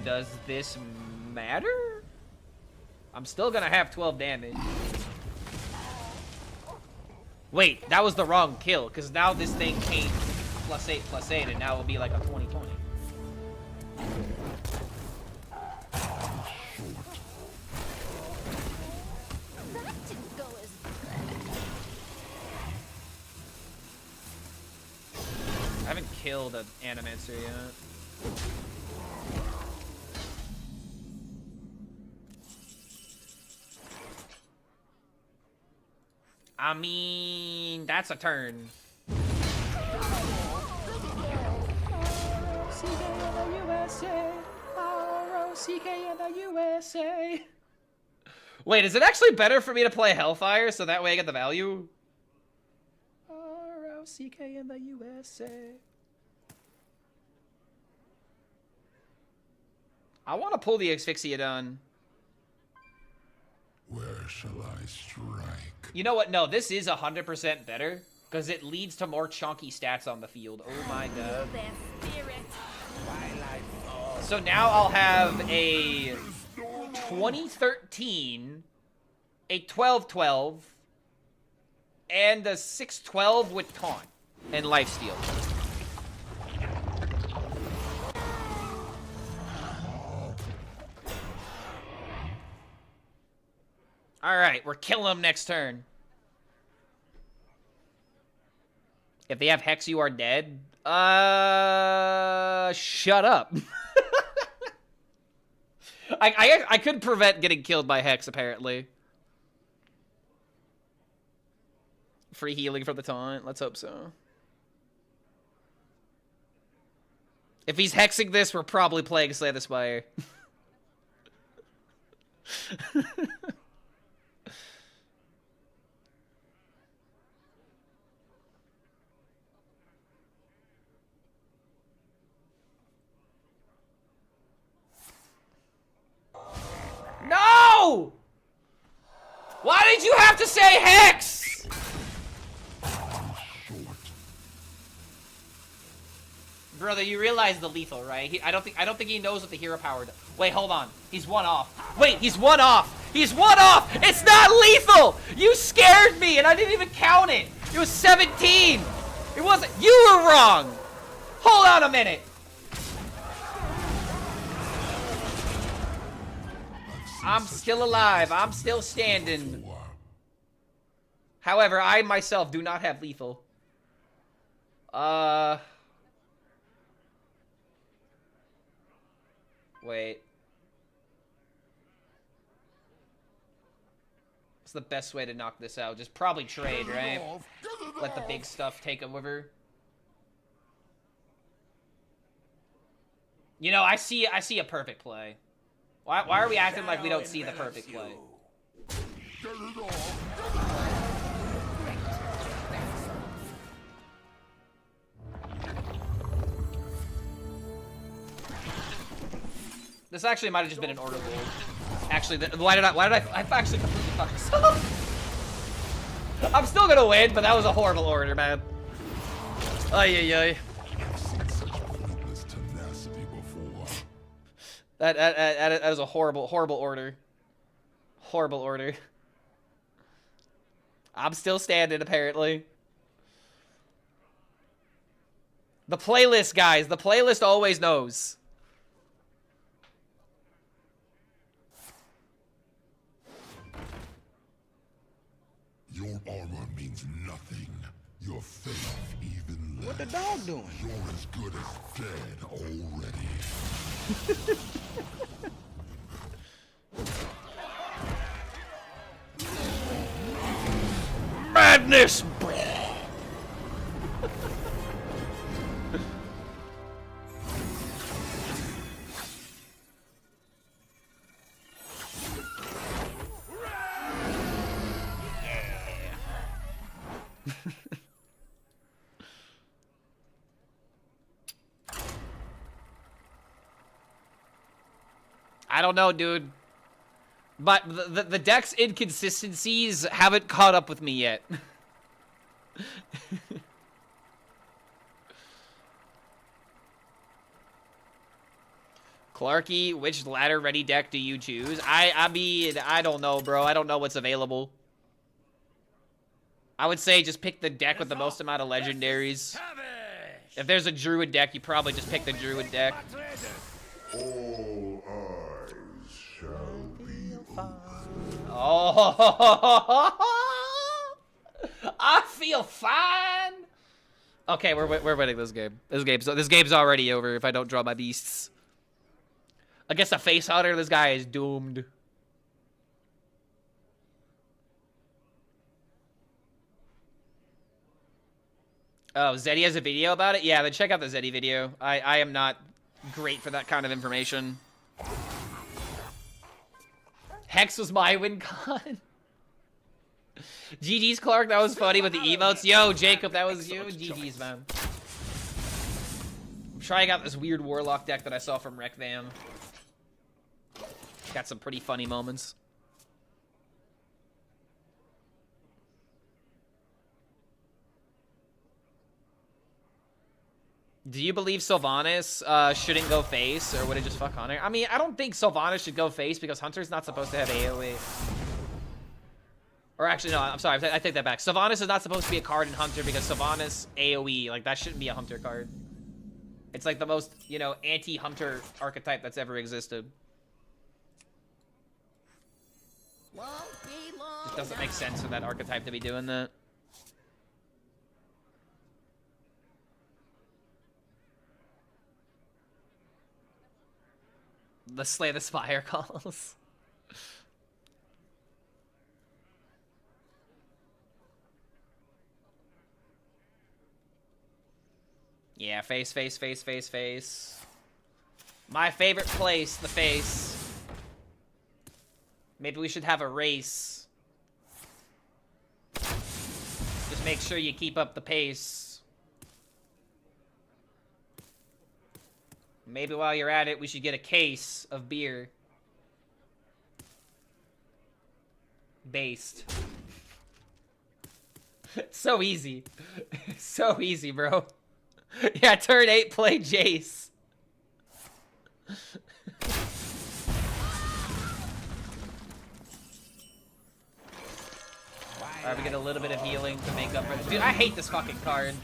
S1: Does this matter? I'm still gonna have 12 damage. Wait, that was the wrong kill, because now this thing came +8/+8, and now it'll be like a 20/20. I haven't killed an Animancer yet. I mean, that's a turn. R-O-C-K in the USA. Wait, is it actually better for me to play Hellfire so that way I get the value? R-O-C-K in the USA. I want to pull the Asphyxia done.
S7: Where shall I strike?
S1: You know what? No, this is 100% better because it leads to more chunky stats on the field. Oh my god. So now I'll have a 2013, a 12-12, and a 6-12 with taunt and lifesteal. Alright, we're killing him next turn. If they have Hex, you are dead. Shut up. I could prevent getting killed by Hex, apparently. Free healing for the taunt. Let's hope so. If he's hexing this, we're probably playing Slay the Spire. No! Why did you have to say Hex? Brother, you realize the lethal, right? I don't think he knows what the hero power does. Wait, hold on. He's one off. Wait, he's one off. He's one off. It's not lethal. You scared me, and I didn't even count it. It was 17. It wasn't. You were wrong. Hold on a minute. I'm still alive. I'm still standing. However, I myself do not have lethal. Wait. What's the best way to knock this out? Just probably trade, right? Let the big stuff take over. You know, I see a perfect play. Why are we acting like we don't see the perfect play? This actually might have just been an order goal. Actually, why did I actually completely fuck myself. I'm still gonna win, but that was a horrible order, man. Ay, ay, ay. That was a horrible order. Horrible order. I'm still standing, apparently. The playlist, guys. The playlist always knows.
S7: Your armor means nothing. Your faith even less.
S10: What the dog doing?
S7: You're as good as dead already.
S1: Madness! I don't know, dude. But the deck's inconsistencies haven't caught up with me yet. Clarky, which ladder ready deck do you choose? I mean, I don't know, bro. I don't know what's available. I would say just pick the deck with the most amount of legendaries. If there's a Druid deck, you probably just pick the Druid deck.
S7: All eyes shall be open.
S1: Oh, I feel fine. Okay, we're winning this game. This game's already over if I don't draw my beasts. Against a face hunter, this guy is doomed. Oh, Zeddy has a video about it? Yeah, then check out the Zeddy video. I am not great for that kind of information. Hex was my win con. GG's, Clark. That was funny with the emotes. Yo, Jacob, that was you. GG's, man. I'm trying out this weird Warlock deck that I saw from RecVam. Got some pretty funny moments. Do you believe Sylvanas shouldn't go face, or would it just fuck Hunter? I mean, I don't think Sylvanas should go face because Hunter's not supposed to have AoE. Or actually, no, I'm sorry, I take that back. Sylvanas is not supposed to be a card in Hunter because Sylvanas AoE, like, that shouldn't be a Hunter card. It's like the most, you know, anti-Hunter archetype that's ever existed. It doesn't make sense for that archetype to be doing that. The Slay the Spire calls. Yeah, face, face, face, face, face. My favorite place, the face. Maybe we should have a race. Just make sure you keep up the pace. Maybe while you're at it, we should get a case of beer. Based. So easy. So easy, bro. Yeah, turn 8, play Jace. Alright, we get a little bit of healing to make up for this. Dude, I hate this fucking card.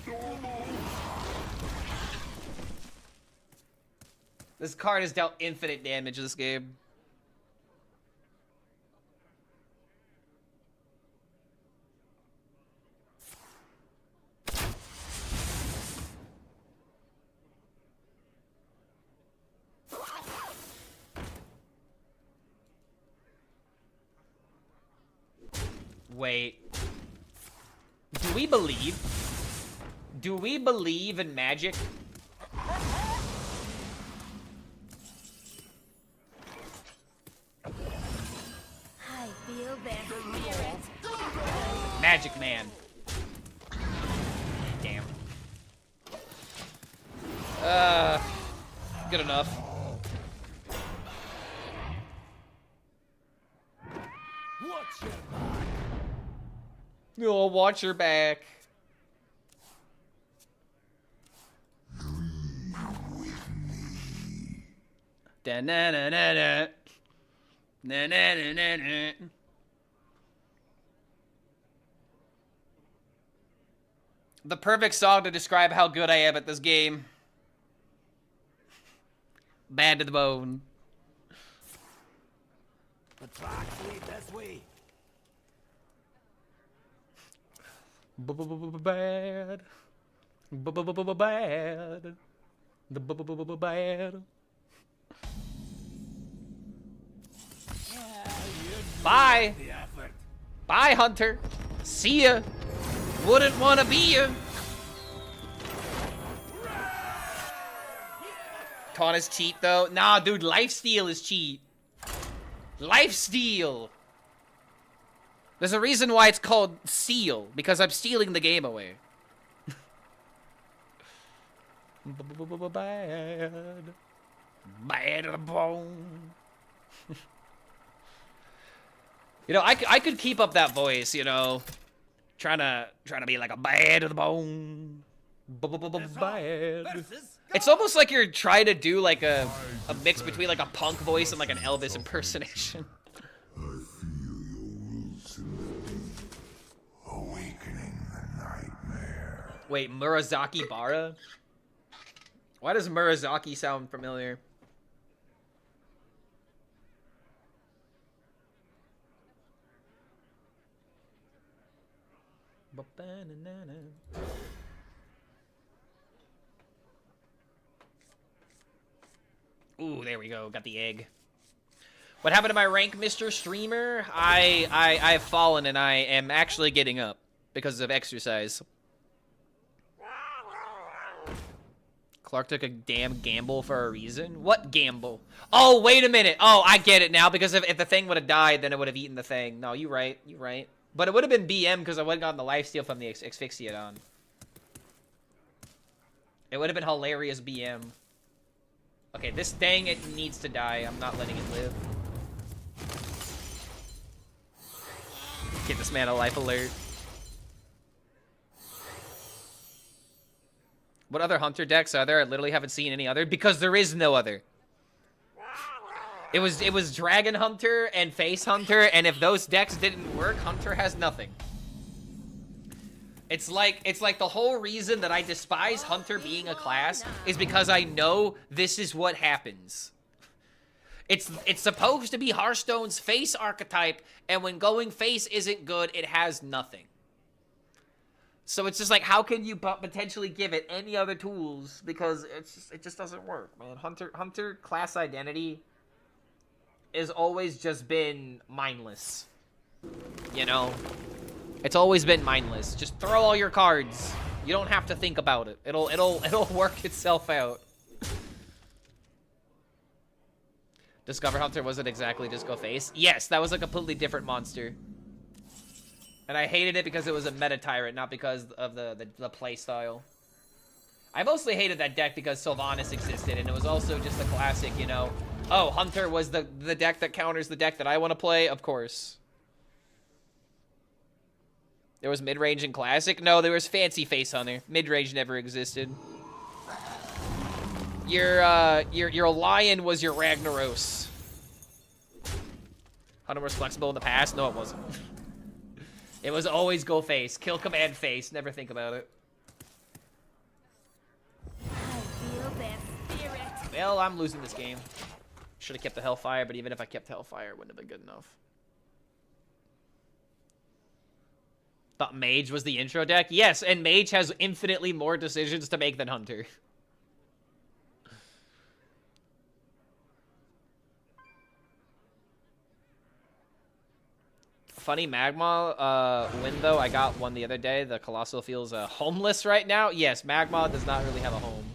S1: This card has dealt infinite damage this game. Wait. Do we believe? Do we believe in magic?
S3: I feel their spirits.
S1: Magic Man. Damn. Good enough.
S6: Watch your back.
S1: Oh, watch your back. Da na na na na. Na na na na na. The perfect song to describe how good I am at this game. Bad to the bone.
S6: The tracks lead this way.
S1: Bad. Bad. Bad. Bye. Bye, Hunter. See ya. Wouldn't wanna be ya. Con is cheat though. Nah, dude, lifesteal is cheat. Lifesteal. There's a reason why it's called Seal, because I'm stealing the game away. Bad. Bad to the bone. You know, I could keep up that voice, you know. Trying to be like a bad to the bone. Bad. It's almost like you're trying to do like a mix between like a punk voice and like an Elvis impersonation.
S7: I feel your roots in the deep, awakening the nightmare.
S1: Wait, Murasaki Bara? Why does Murasaki sound familiar? Ooh, there we go. Got the egg. What happened to my rank, Mr. Streamer? I've fallen and I am actually getting up because of exercise. Clark took a damn gamble for a reason? What gamble? Oh, wait a minute. Oh, I get it now, because if the thing would have died, then it would have eaten the thing. No, you're right. You're right. But it would have been BM because I would have gotten the lifesteal from the asphyxiate on. It would have been hilarious BM. Okay, this thing, it needs to die. I'm not letting it live. Get this man a life alert. What other Hunter decks are there? I literally haven't seen any other, because there is no other. It was Dragon Hunter and Face Hunter, and if those decks didn't work, Hunter has nothing. It's like the whole reason that I despise Hunter being a class is because I know this is what happens. It's supposed to be Hearthstone's face archetype, and when going face isn't good, it has nothing. So it's just like, how can you potentially give it any other tools? Because it just doesn't work, man. Hunter class identity has always just been mindless. You know? It's always been mindless. Just throw all your cards. You don't have to think about it. It'll work itself out. Discover Hunter wasn't exactly Disco Face. Yes, that was a completely different monster. And I hated it because it was a meta tyrant, not because of the play style. I mostly hated that deck because Sylvanas existed, and it was also just a classic, you know. Oh, Hunter was the deck that counters the deck that I want to play? Of course. There was mid-range and classic? No, there was fancy face Hunter. Mid-range never existed. Your lion was your Ragnaros. Hunter was flexible in the past? No, it wasn't. It was always go face. Kill command face. Never think about it.
S2: I feel their spirit.
S1: Well, I'm losing this game. Should have kept the Hellfire, but even if I kept Hellfire, it wouldn't have been good enough. Thought Mage was the intro deck? Yes, and Mage has infinitely more decisions to make than Hunter. Funny Magma win, though. I got one the other day. The Colossal feels homeless right now. Yes, Magma does not really have a home.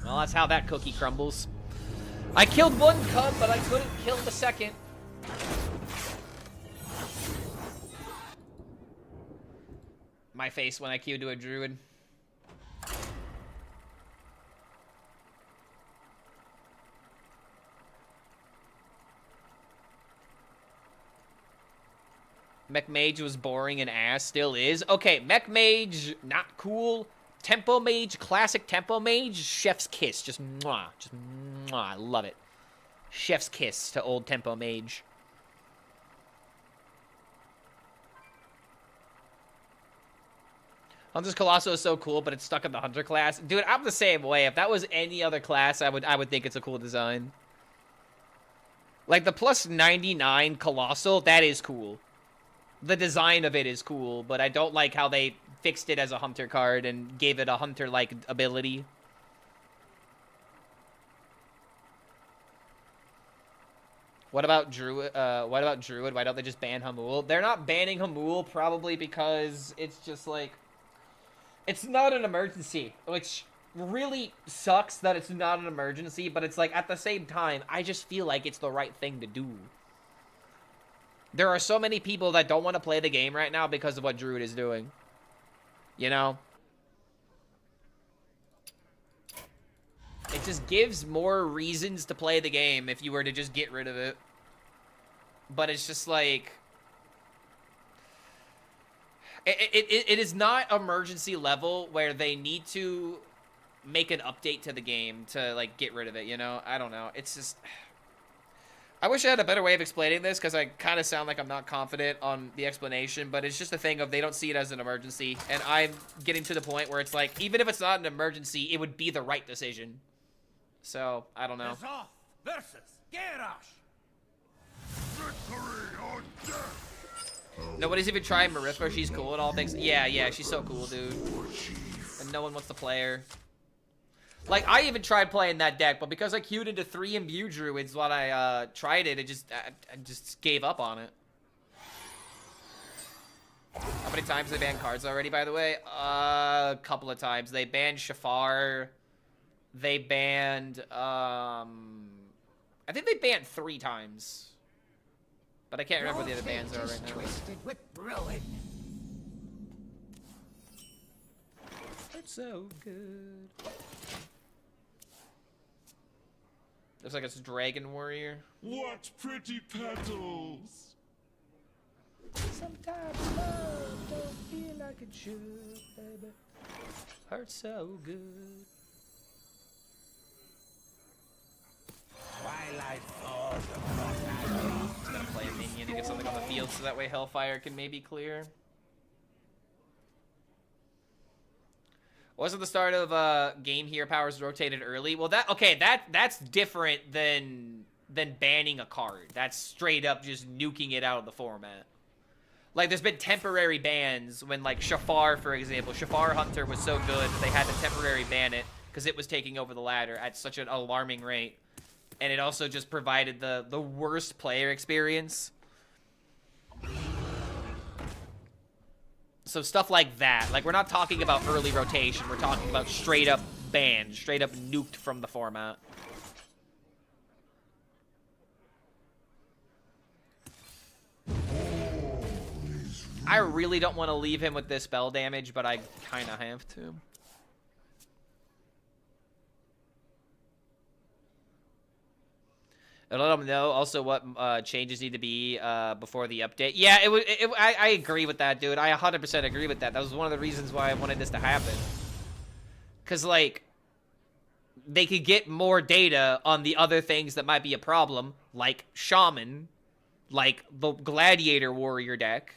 S1: Well, that's how that cookie crumbles. I killed one cub, but I couldn't kill the second. My face when I queued to a druid. Mech Mage was boring and ass, still is. Okay, Mech Mage, not cool. Tempo Mage, classic Tempo Mage, chef's kiss. Just mwah. Just mwah. I love it. Chef's kiss to old Tempo Mage. Hunter's Colossus is so cool, but it's stuck in the Hunter class. Dude, I'm the same way. If that was any other class, I would think it's a cool design. Like the plus 99 Colossal, that is cool. The design of it is cool, but I don't like how they fixed it as a Hunter card and gave it a Hunter-like ability. What about Druid? Why don't they just ban Hamul? They're not banning Hamul probably because it's just like, it's not an emergency, which really sucks that it's not an emergency, but it's like at the same time, I just feel like it's the right thing to do. There are so many people that don't want to play the game right now because of what Druid is doing. You know? It just gives more reasons to play the game if you were to just get rid of it. But it's just like... It is not emergency level where they need to make an update to the game to, like, get rid of it, you know? I don't know. It's just... I wish I had a better way of explaining this, because I kind of sound like I'm not confident on the explanation, but it's just a thing of they don't see it as an emergency, and I'm getting to the point where it's like, even if it's not an emergency, it would be the right decision. So, I don't know.
S6: Versus Garrosh.
S1: Nobody's even trying Mariffa. She's cool and all things. Yeah, she's so cool, dude. And no one wants to play her. Like, I even tried playing that deck, but because I queued into 3 Imbue Druids when I tried it, I just gave up on it. How many times they banned cards already, by the way? A couple of times. They banned Shafar. They banned, I think they banned 3 times. But I can't remember what the other bans are right now.
S3: Twisted with ruin.
S1: It's so good. Looks like it's Dragon Warrior.
S4: What pretty petals!
S1: Sometimes love don't feel like it should, baby. Hurts so good.
S10: Twilight falls
S1: Just gonna play a minion to get something on the field so that way Hellfire can maybe clear. Wasn't the start of game here powers rotated early? Well, that's different than banning a card. That's straight up just nuking it out of the format. Like, there's been temporary bans when, like, Shafar, for example. Shafar Hunter was so good that they had to temporarily ban it because it was taking over the ladder at such an alarming rate. And it also just provided the worst player experience. So stuff like that. Like, we're not talking about early rotation. We're talking about straight up banned, straight up nuked from the format. I really don't want to leave him with this spell damage, but I kind of have to. And let them know also what changes need to be before the update. Yeah, I agree with that, dude. I 100% agree with that. That was one of the reasons why I wanted this to happen. Because, like, they could get more data on the other things that might be a problem, like Shaman, like the Gladiator Warrior deck,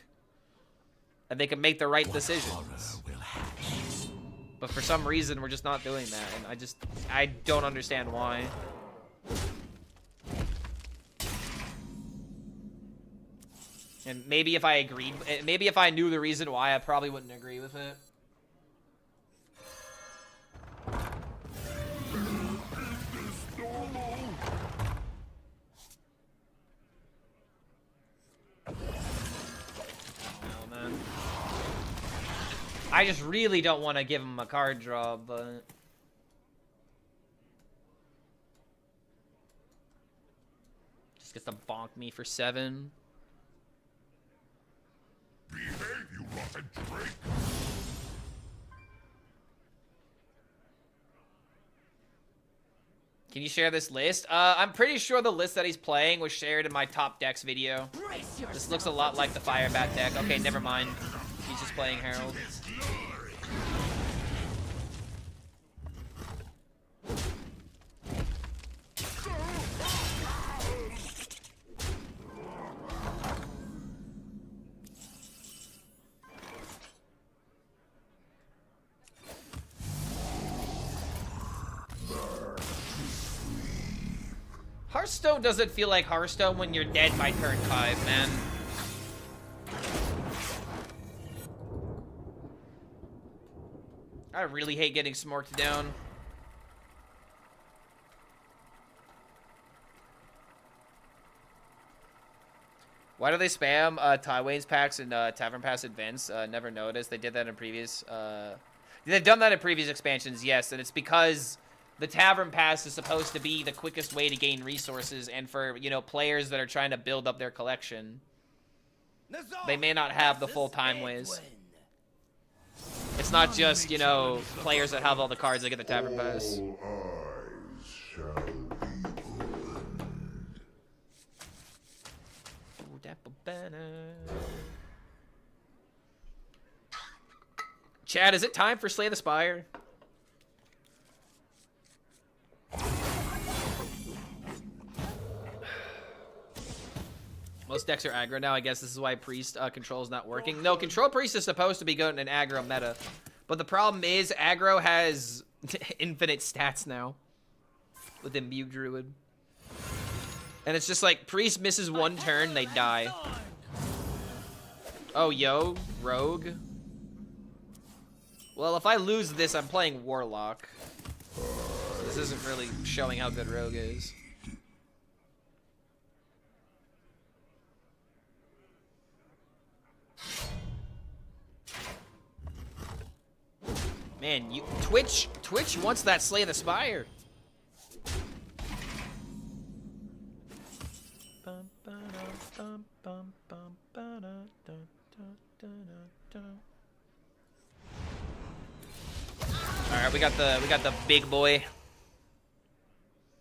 S1: and they can make the right decisions. But for some reason, we're just not doing that, and I don't understand why. And maybe if I knew the reason why, I probably wouldn't agree with it. Oh, man. I just really don't want to give him a card draw, but... Just gets to bonk me for 7.
S4: Behave, you rotten drake!
S1: Can you share this list? I'm pretty sure the list that he's playing was shared in my top decks video. This looks a lot like the Firebat deck. Okay, never mind. He's just playing Herald. Hearthstone doesn't feel like Hearthstone when you're dead by turn 5, man. I really hate getting smorked down. Why do they spam Tywayne's packs and Tavern Pass Advance? Never noticed. They did that in previous... They've done that in previous expansions, yes, and it's because... The Tavern Pass is supposed to be the quickest way to gain resources, and for, you know, players that are trying to build up their collection, they may not have the full time ways. It's not just, you know, players that have all the cards that get the Tavern Pass.
S7: All eyes shall be opened.
S1: Chad, is it time for Slay the Spire? Most decks are aggro now. I guess this is why Priest control is not working. No, Control Priest is supposed to be good in an aggro meta. But the problem is aggro has infinite stats now with Imbue Druid. And it's just like, Priest misses one turn, they die. Oh, yo, Rogue. Well, if I lose this, I'm playing Warlock. So this isn't really showing how good Rogue is. Man, Twitch wants that Slay the Spire. All right, we got the big boy.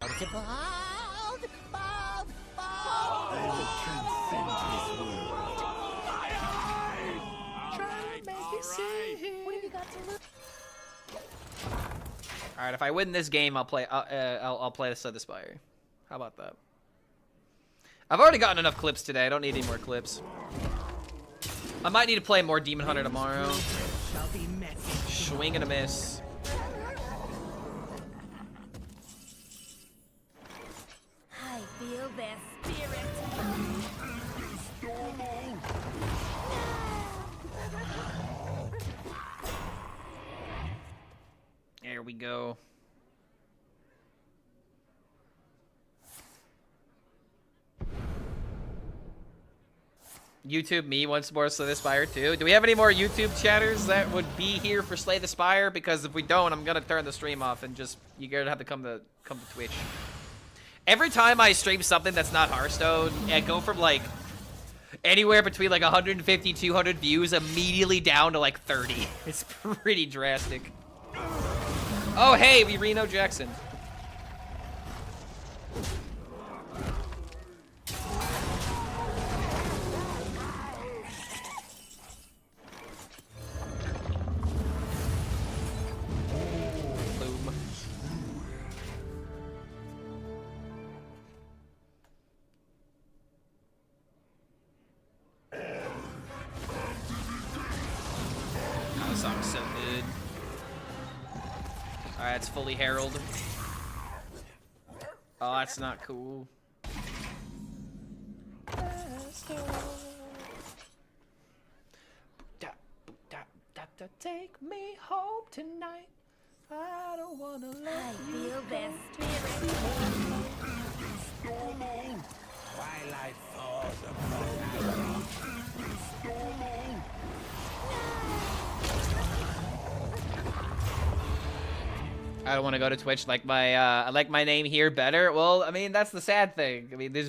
S10: Multiply
S1: All right, if I win this game, I'll play. I'll play the Spire. How about that? I've already gotten enough clips today. I don't need any more clips. I might need to play more Demon Hunter tomorrow. Swing and a miss.
S2: I feel their spirit.
S1: There we go. YouTube me once more, Slay the Spire too. Do we have any more YouTube chatters that would be here for Slay the Spire? Because if we don't, I'm gonna turn the stream off and just you're gonna have to come to Twitch. Every time I stream something that's not Hearthstone, I go from like anywhere between like 150, 200 views immediately down to like 30. It's pretty drastic. Oh hey, we Reno Jackson. So good. Alright, it's fully Herald. Oh, that's not cool. Take me home tonight. I don't wanna
S2: I feel their spirit.
S10: Twilight falls upon
S1: I don't want to go to Twitch. Like my, I like my name here better. Well, I mean, that's the sad thing. I mean, we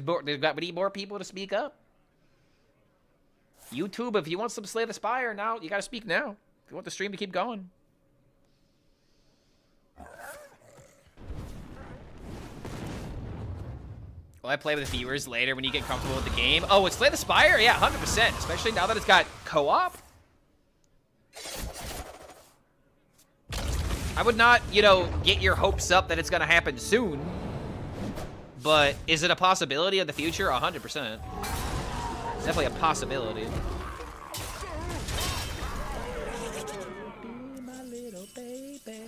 S1: need more people to speak up. YouTube, if you want some Slay the Spire now, you gotta speak now. If you want the stream to keep going. Will I play with viewers later when you get comfortable with the game? Oh, it's Slay the Spire? Yeah, 100%. Especially now that it's got co-op. I would not, you know, get your hopes up that it's going to happen soon. But is it a possibility of the future? 100%. It's definitely a possibility. Be my little baby.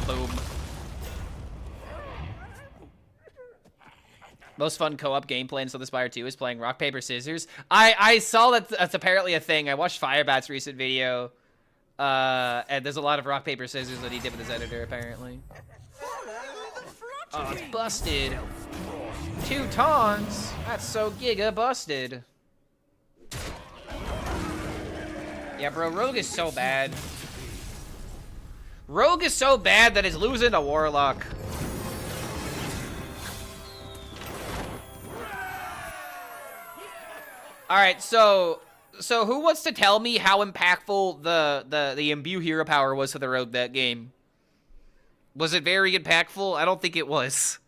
S1: Boom. Most fun co-op gameplay in Slay the Spire 2 is playing rock, paper, scissors. I saw that that's apparently a thing. I watched Firebat's recent video. And there's a lot of rock, paper, scissors that he did with his editor, apparently. Oh, it's busted. 2 taunts. That's so giga busted. Yeah, bro, Rogue is so bad. Rogue is so bad that it's losing to Warlock. Alright, so who wants to tell me how impactful the imbue hero power was to the Rogue that game? Was it very impactful? I don't think it was.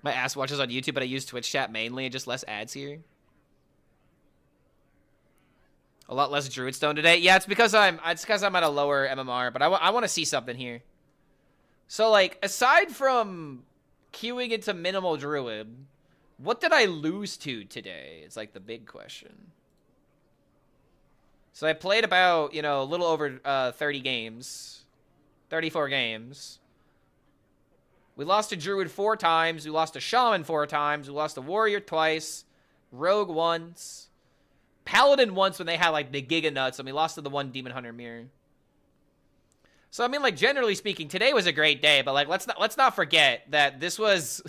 S1: My ass watches on YouTube, but I use Twitch chat mainly and just less ads here. A lot less Druid Stone today. Yeah, it's because I'm at a lower MMR, but I want to see something here. So like, aside from queuing into minimal Druid, what did I lose to today? It's like the big question. So I played about, you know, a little over 30 games. 34 games. We lost to Druid 4 times. We lost to Shaman 4 times. We lost to Warrior twice. Rogue once. Paladin once when they had like the Giga Nuts, and we lost to the one Demon Hunter mirror. So I mean, like, generally speaking, today was a great day, but like let's not forget that this was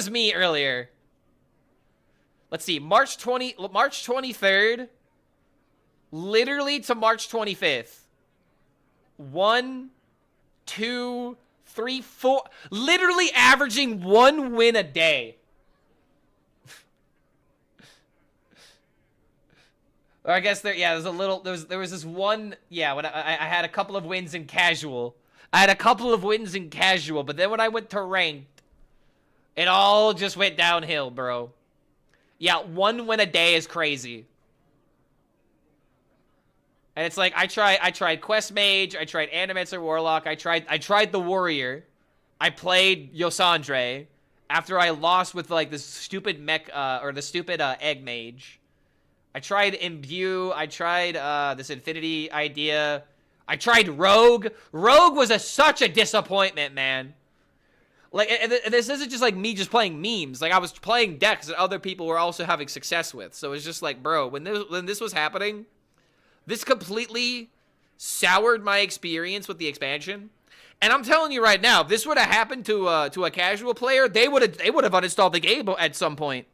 S1: me earlier. Let's see, March 23rd, literally to March 25th. 1, 2, 3, 4. Literally averaging 1 win a day. Or I guess there's a little, there was this one, when I had a couple of wins in casual. But then when I went to ranked, it all just went downhill, bro. Yeah, 1 win a day is crazy. And it's like, I tried Quest Mage, I tried Animator Warlock, I tried the Warrior. I played Yosandre. After I lost with, like, this stupid mech, or the stupid, Egg Mage. I tried Imbue. I tried this Infinity idea. I tried Rogue. Rogue was such a disappointment, man. Like, and this isn't just like me just playing memes. Like, I was playing decks that other people were also having success with. So it's just like, bro, when this was happening, this completely soured my experience with the expansion. And I'm telling you right now, if this would have happened to a casual player, they would have uninstalled the game at some point.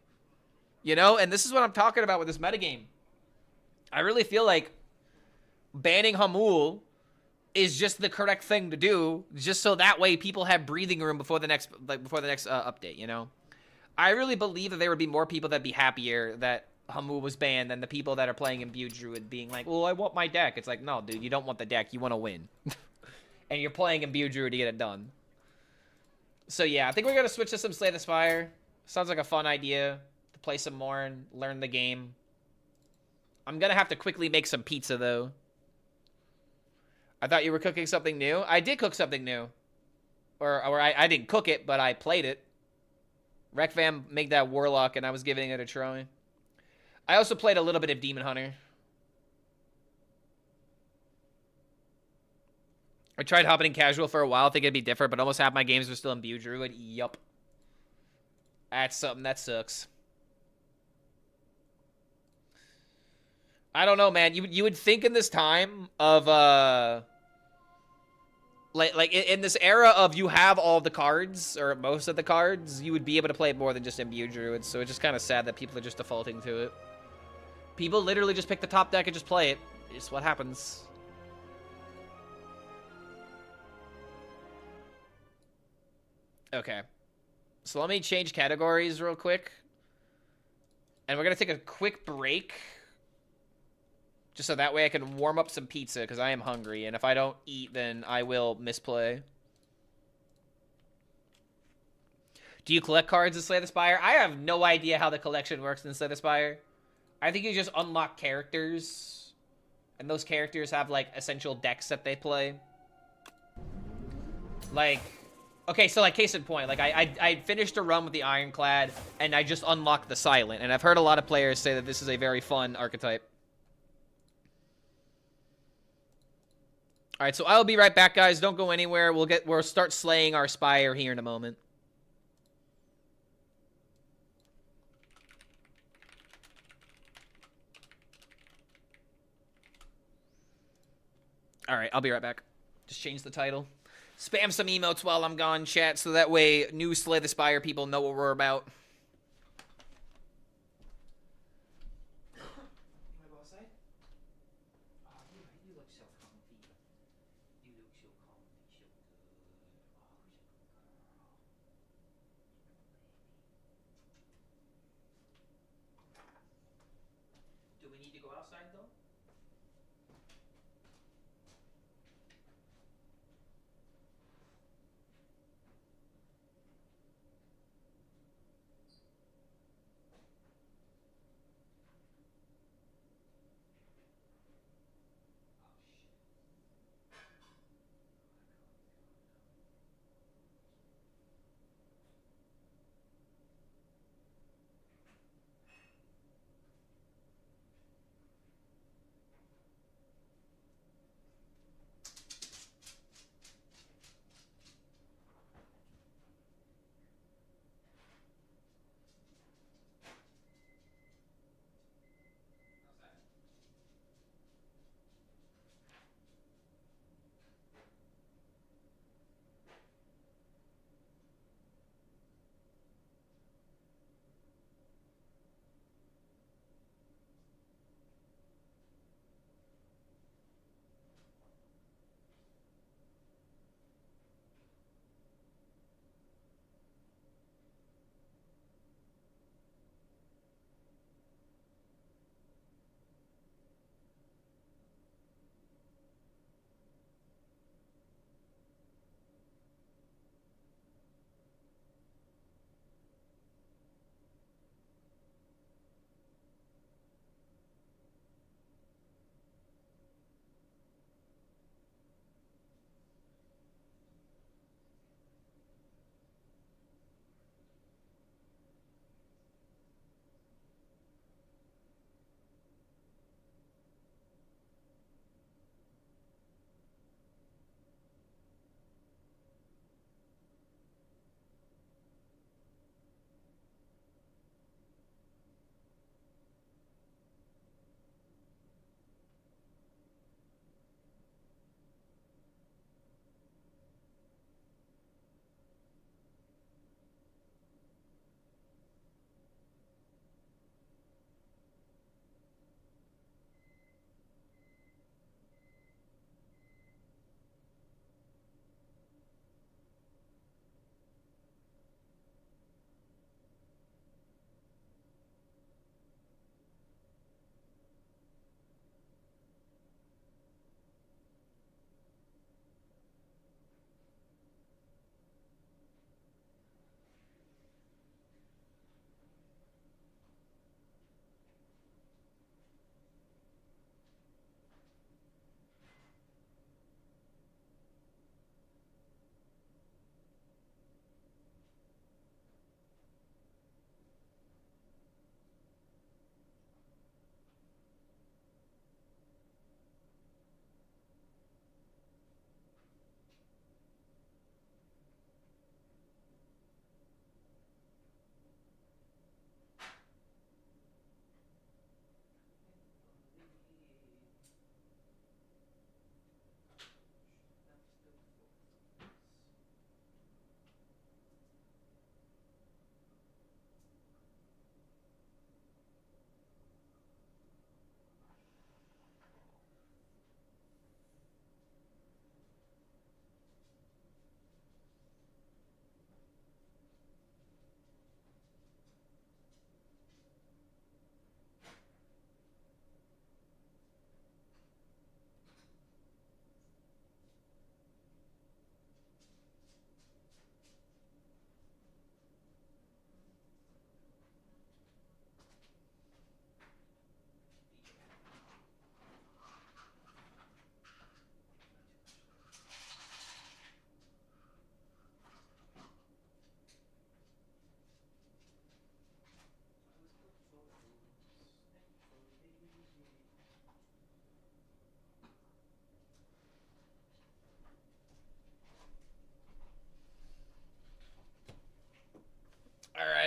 S1: You know, and this is what I'm talking about with this metagame. I really feel like banning Hamul is just the correct thing to do, just so that way people have breathing room before the next update, you know? I really believe that there would be more people that'd be happier that Hamul was banned than the people that are playing Imbue Druid being like, well, I want my deck. It's like, no, dude, you don't want the deck. You want to win. And you're playing Imbue Druid to get it done. So, yeah, I think we're going to switch to some Slay the Spire. Sounds like a fun idea. Play some more and learn the game. I'm gonna have to quickly make some pizza, though. I thought you were cooking something new. I did cook something new. Or I didn't cook it, but I played it. Rekvam made that Warlock, and I was giving it a try. I also played a little bit of Demon Hunter. I tried hopping in casual for a while, thinking it'd be different, but almost half my games were still in Druid. Yup. That's something that sucks. I don't know, man. You would think in this time of like in this era of you have all the cards or most of the cards, you would be able to play more than just Imbue Druids. So it's just kind of sad that people are just defaulting to it. People literally just pick the top deck and just play it. It's what happens. Okay. So let me change categories real quick. And we're going to take a quick break. Just so that way I can warm up some pizza, because I am hungry. And if I don't eat, then I will misplay. Do you collect cards in Slay the Spire? I have no idea how the collection works in Slay the Spire. I think you just unlock characters. And those characters have, like, essential decks that they play. Like... Okay, so, like, case in point. Like, I finished a run with the Ironclad, and I just unlocked the Silent. And I've heard a lot of players say that this is a very fun archetype. All right, so I'll be right back, guys. Don't go anywhere. We'll start slaying our Spire here in a moment. All right, I'll be right back. Just change the title. Spam some emotes while I'm gone, chat, so that way new Slay the Spire people know what we're about.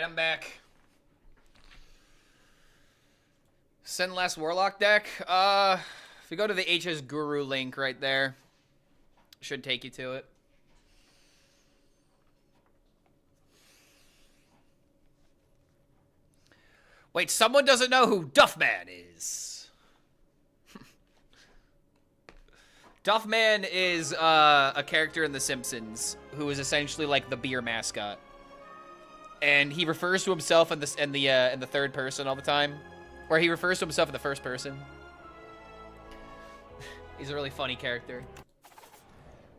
S1: I'm back. Send last Warlock deck. If you go to the HS Guru link right there, should take you to it. Wait, someone doesn't know who Duffman is. Duffman is a character in The Simpsons who is essentially like the beer mascot, and he refers to himself in the third person all the time, or he refers to himself in the first person. He's a really funny character.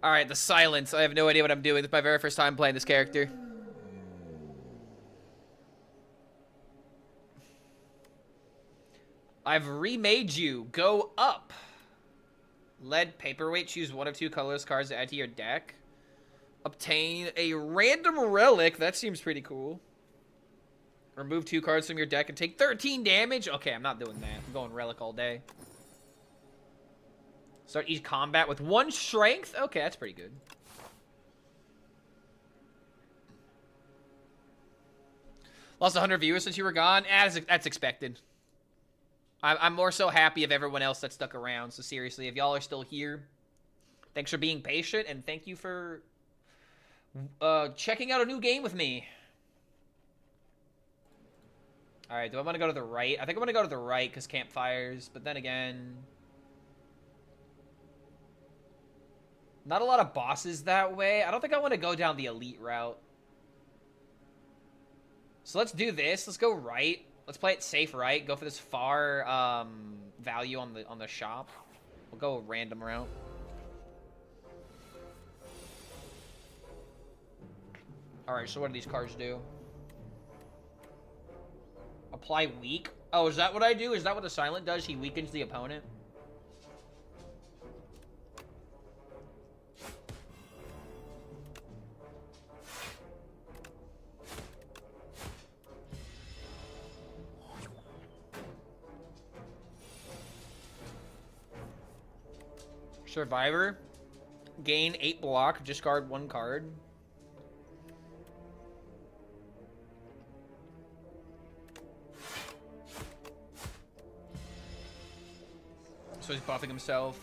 S1: All right, the silence. I have no idea what I'm doing. This is my very first time playing this character. I've remade you. Go up. Lead paperweight. Choose one of two colorless cards to add to your deck. Obtain a random relic. That seems pretty cool. Remove 2 cards from your deck and take 13 damage. Okay, I'm not doing that. I'm going relic all day. Start each combat with 1 strength. Okay, that's pretty good. Lost 100 viewers since you were gone. That's expected. I'm more so happy of everyone else that stuck around. So seriously, if y'all are still here, thanks for being patient, and thank you for checking out a new game with me. All right, do I want to go to the right? I think I'm going to go to the right because campfires, but then again, not a lot of bosses that way. I don't think I want to go down the elite route. So let's do this. Let's go right. Let's play it safe right. Go for this far value on the shop. We'll go a random route. All right, so what do these cards do? Apply weak. Oh, is that what I do? Is that what the silent does? He weakens the opponent. Survivor. Gain 8 block. Discard 1 card. So he's buffing himself.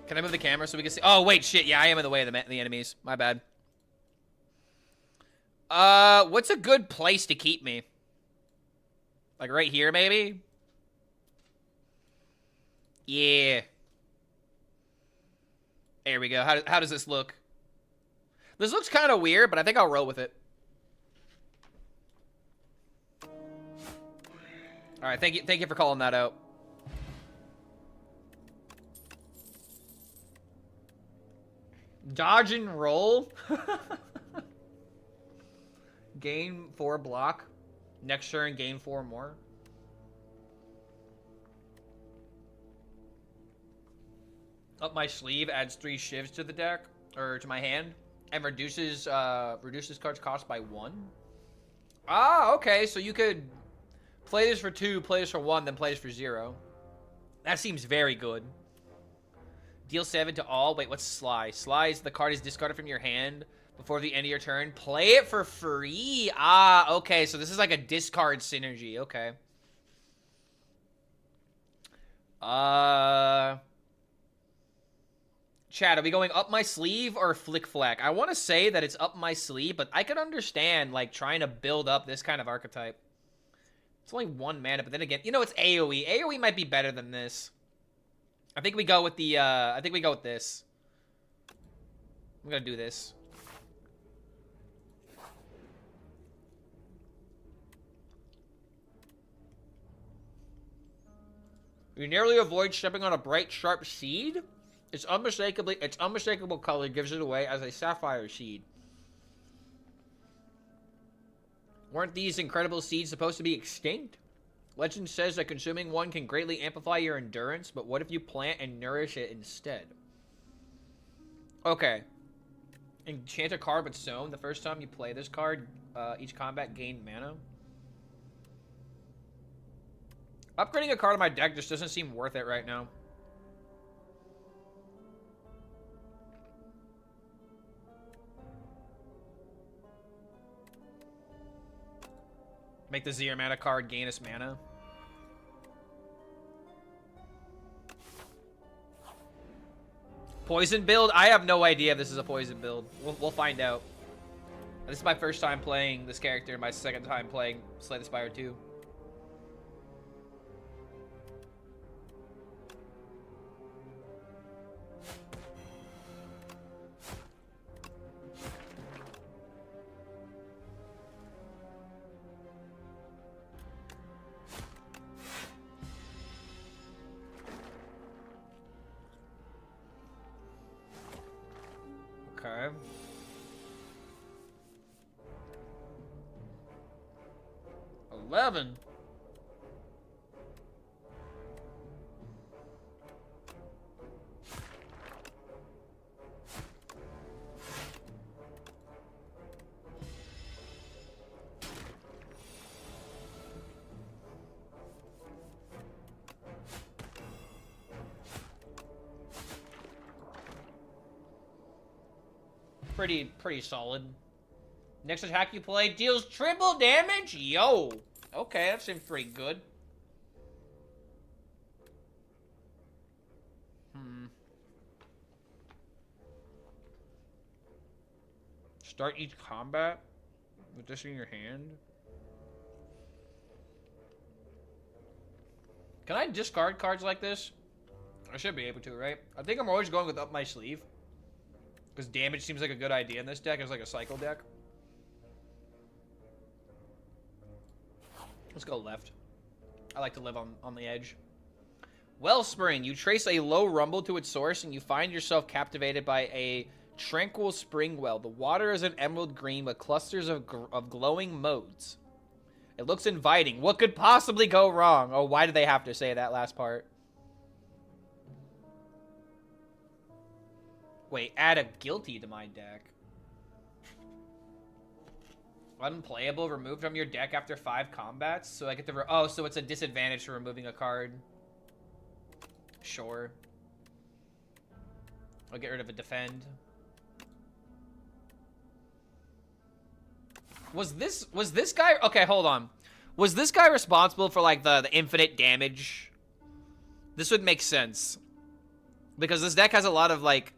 S1: Can I move the camera so we can see? Oh, wait, shit. Yeah, I am in the way of the enemies. My bad. What's a good place to keep me? Like right here, maybe? Yeah. There we go. How does this look? This looks kind of weird, but I think I'll roll with it. All right, thank you for calling that out. Dodge and roll. Gain 4 block. Next turn, gain 4 more. Up my sleeve adds 3 shivs to the deck, or to my hand, and reduces cards cost by 1. Ah, okay, so you could play this for 2, play this for 1, then play this for 0. That seems very good. Deal 7 to all. Wait, what's Sly? Sly is the card is discarded from your hand before the end of your turn. Play it for free. Ah, okay. So this is like a discard synergy. Okay. Chat, are we going up my sleeve or flick flack? I want to say that it's up my sleeve, but I can understand like trying to build up this kind of archetype. It's only 1 mana, but then again, you know, it's AoE. AoE might be better than this. I think we go with the, I think we go with this. I'm gonna do this. You narrowly avoid stepping on a bright, sharp seed. Its unmistakable color gives it away as a sapphire seed. Weren't these incredible seeds supposed to be extinct? Legend says that consuming one can greatly amplify your endurance, but what if you plant and nourish it instead? Okay. Enchant a card with Sown. The first time you play this card, each combat gain mana. Upgrading a card on my deck just doesn't seem worth it right now. Make the 0 mana card gain us mana. Poison build? I have no idea if this is a poison build. We'll find out. This is my first time playing this character, my second time playing Slay the Spire 2. Okay. $11. Pretty solid. Next attack you play deals triple damage? Yo! Okay, that seems pretty good. Start each combat with this in your hand? Can I discard cards like this? I should be able to, right? I think I'm always going with up my sleeve. Because damage seems like a good idea in this deck. It's like a cycle deck. Let's go left. I like to live on the edge. Wellspring. You trace a low rumble to its source and you find yourself captivated by a tranquil spring well. The water is an emerald green with clusters of glowing modes. It looks inviting. What could possibly go wrong? Oh, why did they have to say that last part? Wait, add a guilty to my deck. Unplayable, removed from your deck after 5 combats. So I get to oh, so it's a disadvantage for removing a card. Sure. I'll get rid of a defend. Was this guy okay, hold on. Was this guy responsible for like the infinite damage? This would make sense. Because this deck has a lot of like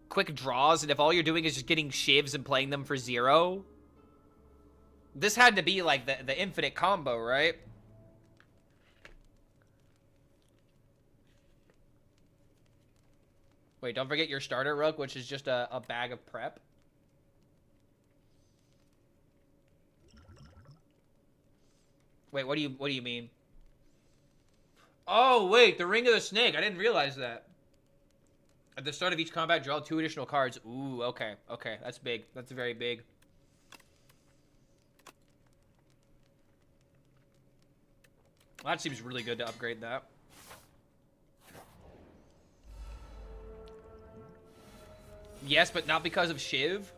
S1: quick draws, and if all you're doing is just getting shivs and playing them for 0, this had to be like the infinite combo, right? Wait, don't forget your starter rook, which is just a bag of prep. Wait, what do you mean? Oh wait, the Ring of the Snake. I didn't realize that. At the start of each combat, draw 2 additional cards. Ooh, okay. Okay, that's big. That's very big. Well, that seems really good to upgrade that. Yes, but not because of Shiv.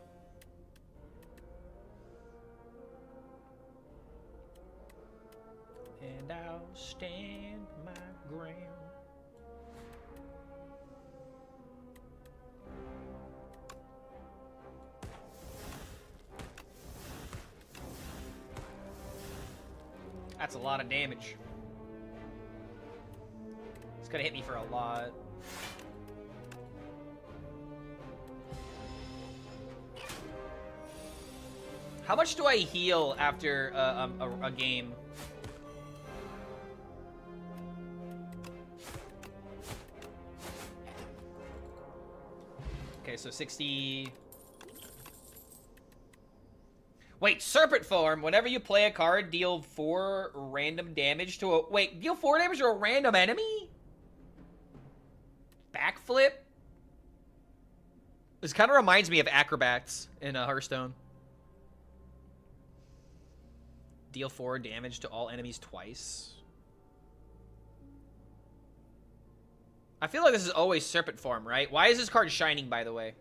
S1: And I'll stand my ground. That's a lot of damage. It's gonna hit me for a lot. How much do I heal after a game? Okay, so 60... Wait, Serpent Form. Whenever you play a card, deal 4 random damage to a... Wait, deal 4 damage to a random enemy? Backflip? This kind of reminds me of Acrobats in Hearthstone. Deal 4 damage to all enemies twice. I feel like this is always Serpent Form, right? Why is this card shining, by the way?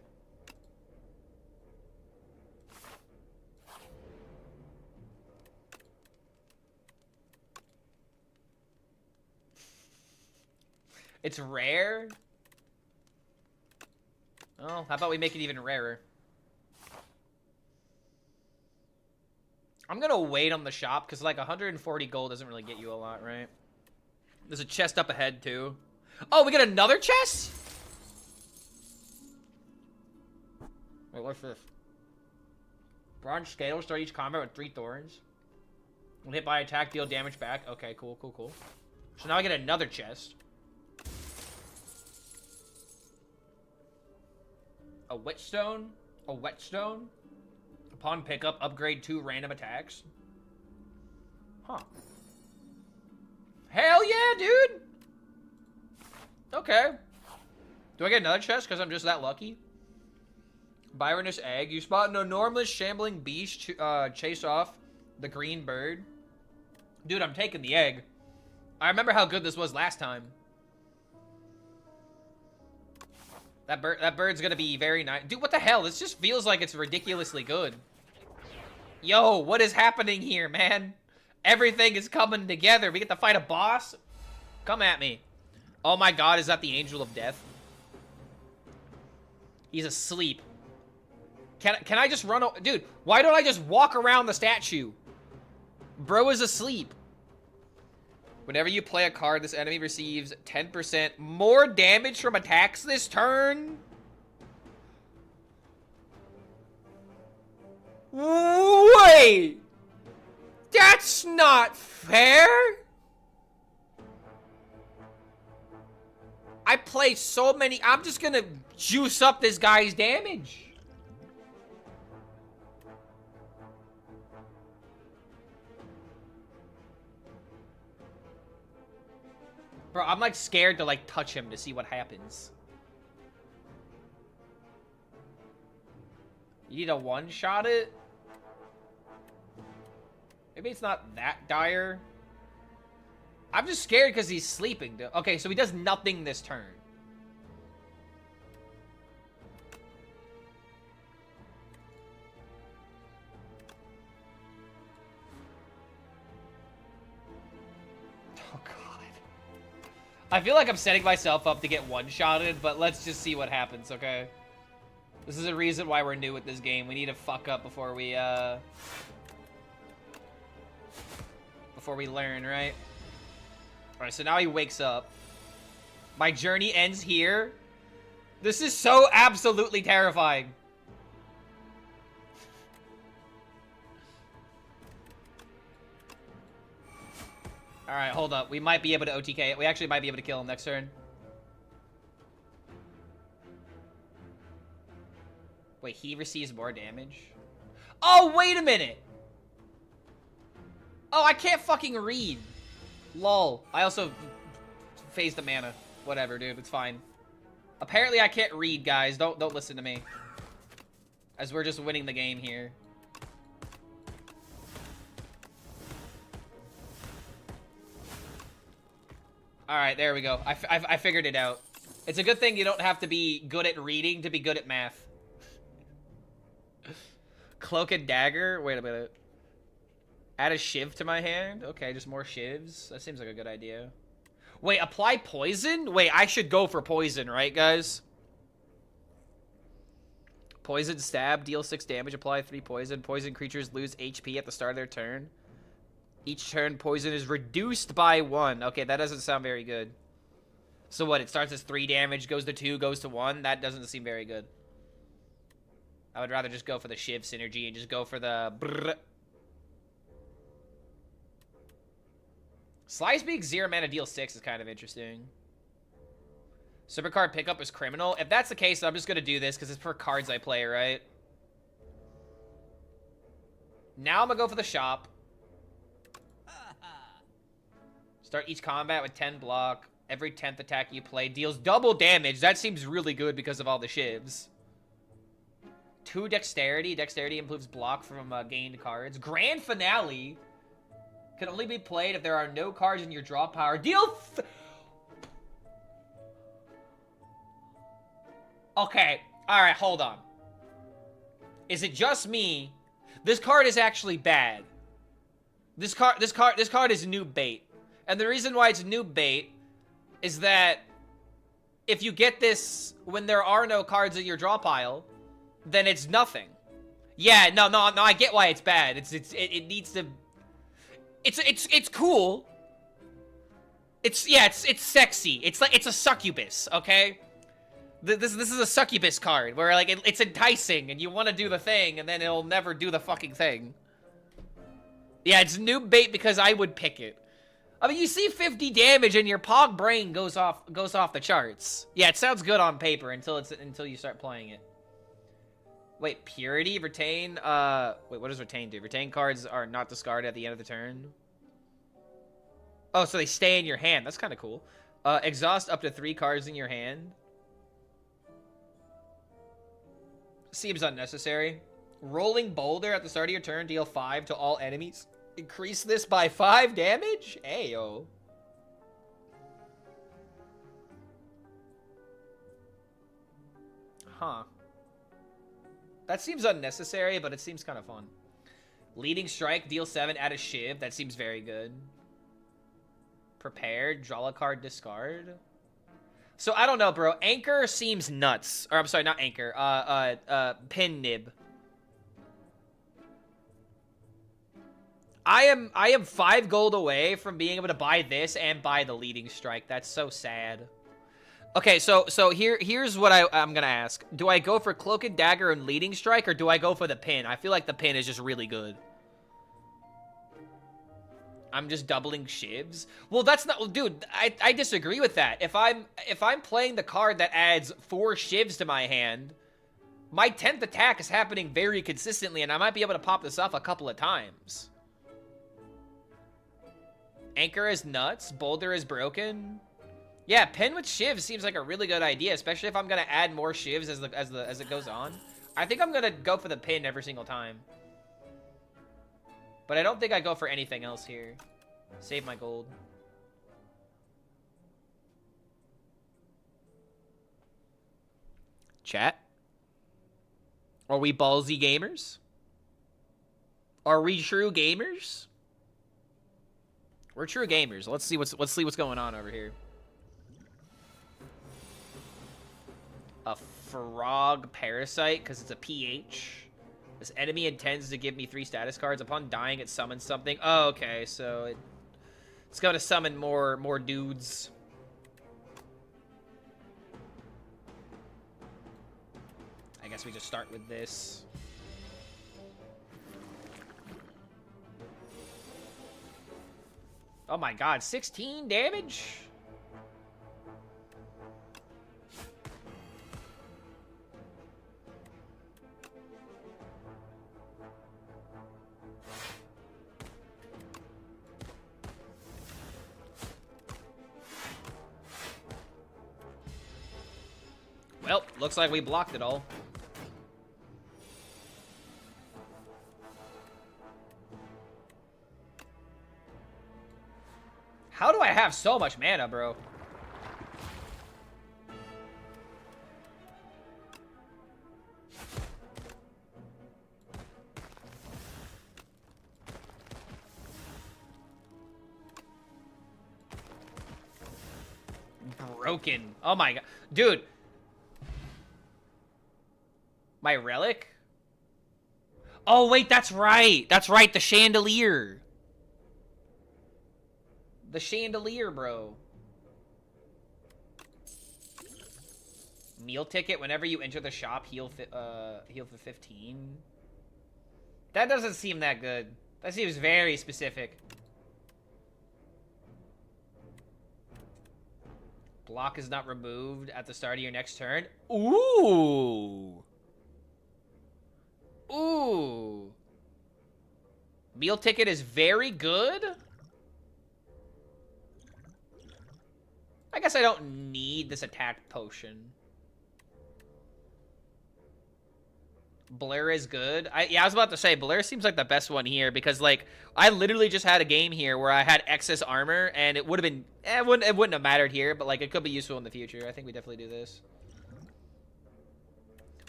S1: It's rare? Oh, how about we make it even rarer? I'm gonna wait on the shop, because like 140 gold doesn't really get you a lot, right? There's a chest up ahead, too. Oh, we get another chest? Wait, what's this? Bronze scales start each combat with 3 thorns. When hit by attack, deal damage back. Okay, cool, cool, cool. So now I get another chest. A whetstone? A whetstone? Upon pickup, upgrade 2 random attacks. Huh. Hell yeah, dude! Okay. Do I get another chest because I'm just that lucky? Byroness egg. You spot an enormous shambling beast chase off the green bird. Dude, I'm taking the egg. I remember how good this was last time. That bird's gonna be very nice. Dude, what the hell? This just feels like it's ridiculously good. Yo, what is happening here, man? Everything is coming together. We get to fight a boss? Come at me. Oh my god, is that the Angel of Death? He's asleep. Can I just run? Dude, why don't I just walk around the statue? Bro is asleep. Whenever you play a card, this enemy receives 10% more damage from attacks this turn. Wait! That's not fair! I play so many... I'm just gonna juice up this guy's damage. Bro, I'm like scared to like touch him to see what happens. You need to one-shot it? Maybe it's not that dire. I'm just scared because he's sleeping. Okay, so he does nothing this turn. Oh, God. I feel like I'm setting myself up to get one-shotted, but let's just see what happens, okay? This is a reason why we're new at this game. We need to fuck up before we learn, right? Alright, so now he wakes up. My journey ends here. This is so absolutely terrifying. Alright, hold up. We might be able to OTK it. We actually might be able to kill him next turn. Wait, he receives more damage? Oh, wait a minute! Oh, I can't fucking read. Lol. I also phased the mana. Whatever, dude. It's fine. Apparently, I can't read, guys. Don't listen to me. As we're just winning the game here. Alright, there we go. I figured it out. It's a good thing you don't have to be good at reading to be good at math. Cloak and dagger? Wait a minute. Add a shiv to my hand? Okay, just more shivs. That seems like a good idea. Wait, apply poison? Wait, I should go for poison, right, guys? Poison stab, deal 6 damage, apply 3 poison. Poison creatures lose HP at the start of their turn. Each turn, poison is reduced by 1. Okay, that doesn't sound very good. So what, it starts as 3 damage, goes to 2, goes to 1? That doesn't seem very good. I would rather just go for the shiv synergy and just go for the brrr. Slice Beak 0 mana deal 6 is kind of interesting. Super card pickup is criminal. If that's the case, I'm just going to do this because it's for cards I play, right? Now I'm going to go for the shop. Start each combat with 10 block. Every 10th attack you play deals double damage. That seems really good because of all the shivs. 2 dexterity. Dexterity improves block from gained cards. Grand Finale can only be played if there are no cards in your draw power. Deal... Okay. Alright, hold on. Is it just me? This card is actually bad. This card is noob bait. And the reason why it's noob bait is that if you get this when there are no cards in your draw pile, then it's nothing. Yeah, no, I get why it's bad. It needs to. It's cool. It's sexy. It's like it's a succubus, okay? This is a succubus card where like it's enticing and you want to do the thing and then it'll never do the fucking thing. Yeah, it's noob bait because I would pick it. I mean, you see 50 damage and your Pog brain goes off the charts. Yeah, it sounds good on paper until you start playing it. Wait, purity, retain, wait, what does retain do? Retain cards are not discarded at the end of the turn. Oh, so they stay in your hand. That's kind of cool. Exhaust up to 3 cards in your hand. Seems unnecessary. Rolling Boulder at the start of your turn, deal 5 to all enemies. Increase this by 5 damage? Ayo. Huh. That seems unnecessary, but it seems kind of fun. Leading Strike, deal 7, add a Shiv. That seems very good. Prepared, draw a card, discard. So, I don't know, bro. Anchor seems nuts. Or, I'm sorry, not Anchor. Pin Nib. I am 5 gold away from being able to buy this and buy the Leading Strike. That's so sad. Okay, so here's what I'm gonna ask. Do I go for Cloak and Dagger and Leading Strike, or do I go for the pin? I feel like the pin is just really good. I'm just doubling shivs. Well, that's not, dude. I disagree with that. If I'm playing the card that adds 4 shivs to my hand, my 10th attack is happening very consistently, and I might be able to pop this off a couple of times. Anchor is nuts. Boulder is broken. Yeah, pin with shivs seems like a really good idea, especially if I'm gonna add more shivs as it goes on. I think I'm gonna go for the pin every single time. But I don't think I go for anything else here. Save my gold. Chat? Are we ballsy gamers? Are we true gamers? We're true gamers. Let's see what's going on over here. A frog parasite because it's a PH. This enemy intends to give me 3 status cards. Upon dying, it summons something. Oh, okay. So it's going to summon more dudes. I guess we just start with this. Oh my god, 16 damage? Well, looks like we blocked it all. How do I have so much mana, bro? Broken. Oh my god. Dude. My relic? Oh, wait, that's right. That's right, the chandelier. The chandelier, bro. Meal ticket. Whenever you enter the shop, heal for 15. That doesn't seem that good. That seems very specific. Block is not removed at the start of your next turn. Ooh. Ooh. Meal ticket is very good. I guess I don't need this attack potion. Blair is good. Yeah, I was about to say, Blair seems like the best one here because, like, I literally just had a game here where I had excess armor, and it would have been... it wouldn't have mattered here, but, like, it could be useful in the future. I think we definitely do this.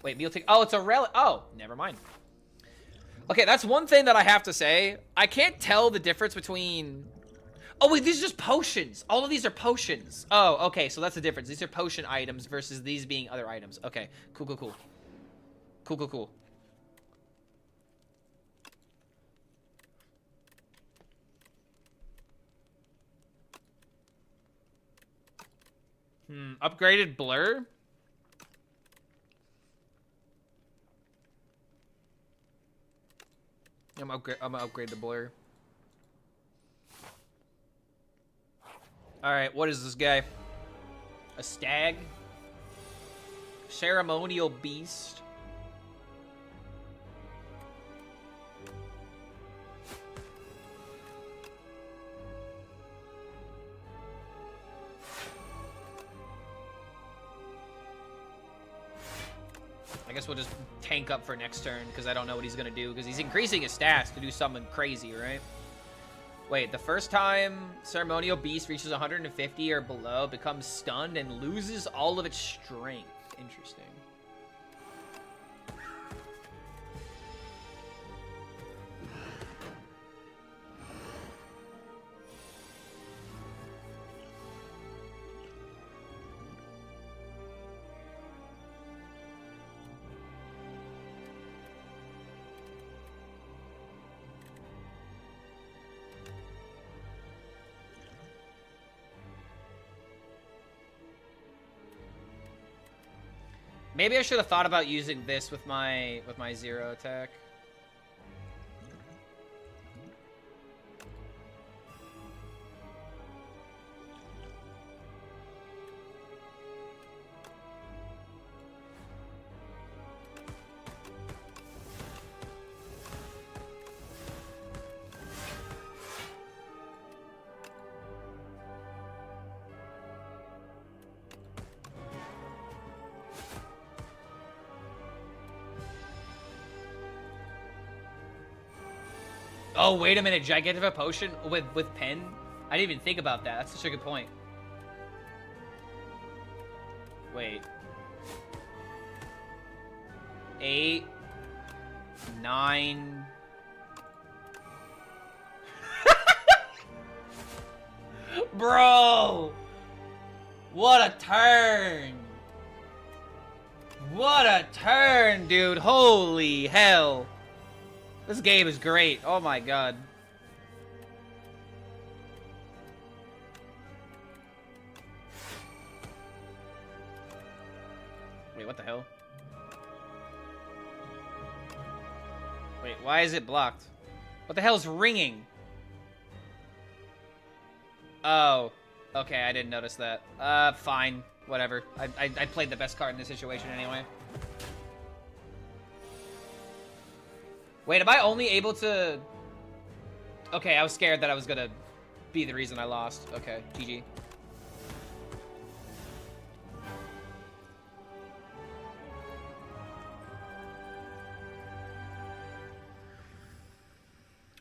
S1: Wait, meal ticket... Oh, it's a relic... Oh, never mind. Okay, that's one thing that I have to say. I can't tell the difference between... Oh, wait, these are just potions. All of these are potions. Oh, okay, so that's the difference. These are potion items versus these being other items. Okay, cool, cool, cool. Cool, cool, cool. Upgraded blur? I'm gonna upgrade the blur. Alright, what is this guy? A stag? Ceremonial beast? I guess we'll just tank up for next turn, because I don't know what he's gonna do, because he's increasing his stats to do something crazy, right? Wait, the first time Ceremonial Beast reaches 150 or below, becomes stunned and loses all of its strength. Interesting. Maybe I should have thought about using this with my zero attack. Oh, wait a minute. Gigantic a potion with pen? I didn't even think about that. That's such a good point. Wait. 8, 9. Bro! What a turn! What a turn, dude. Holy hell. This game is great. Oh my god. Wait, what the hell? Wait, why is it blocked? What the hell is ringing? Oh. Okay, I didn't notice that. Fine. Whatever. I played the best card in this situation anyway. Wait, am I only able to... Okay, I was scared that I was gonna be the reason I lost. Okay, GG.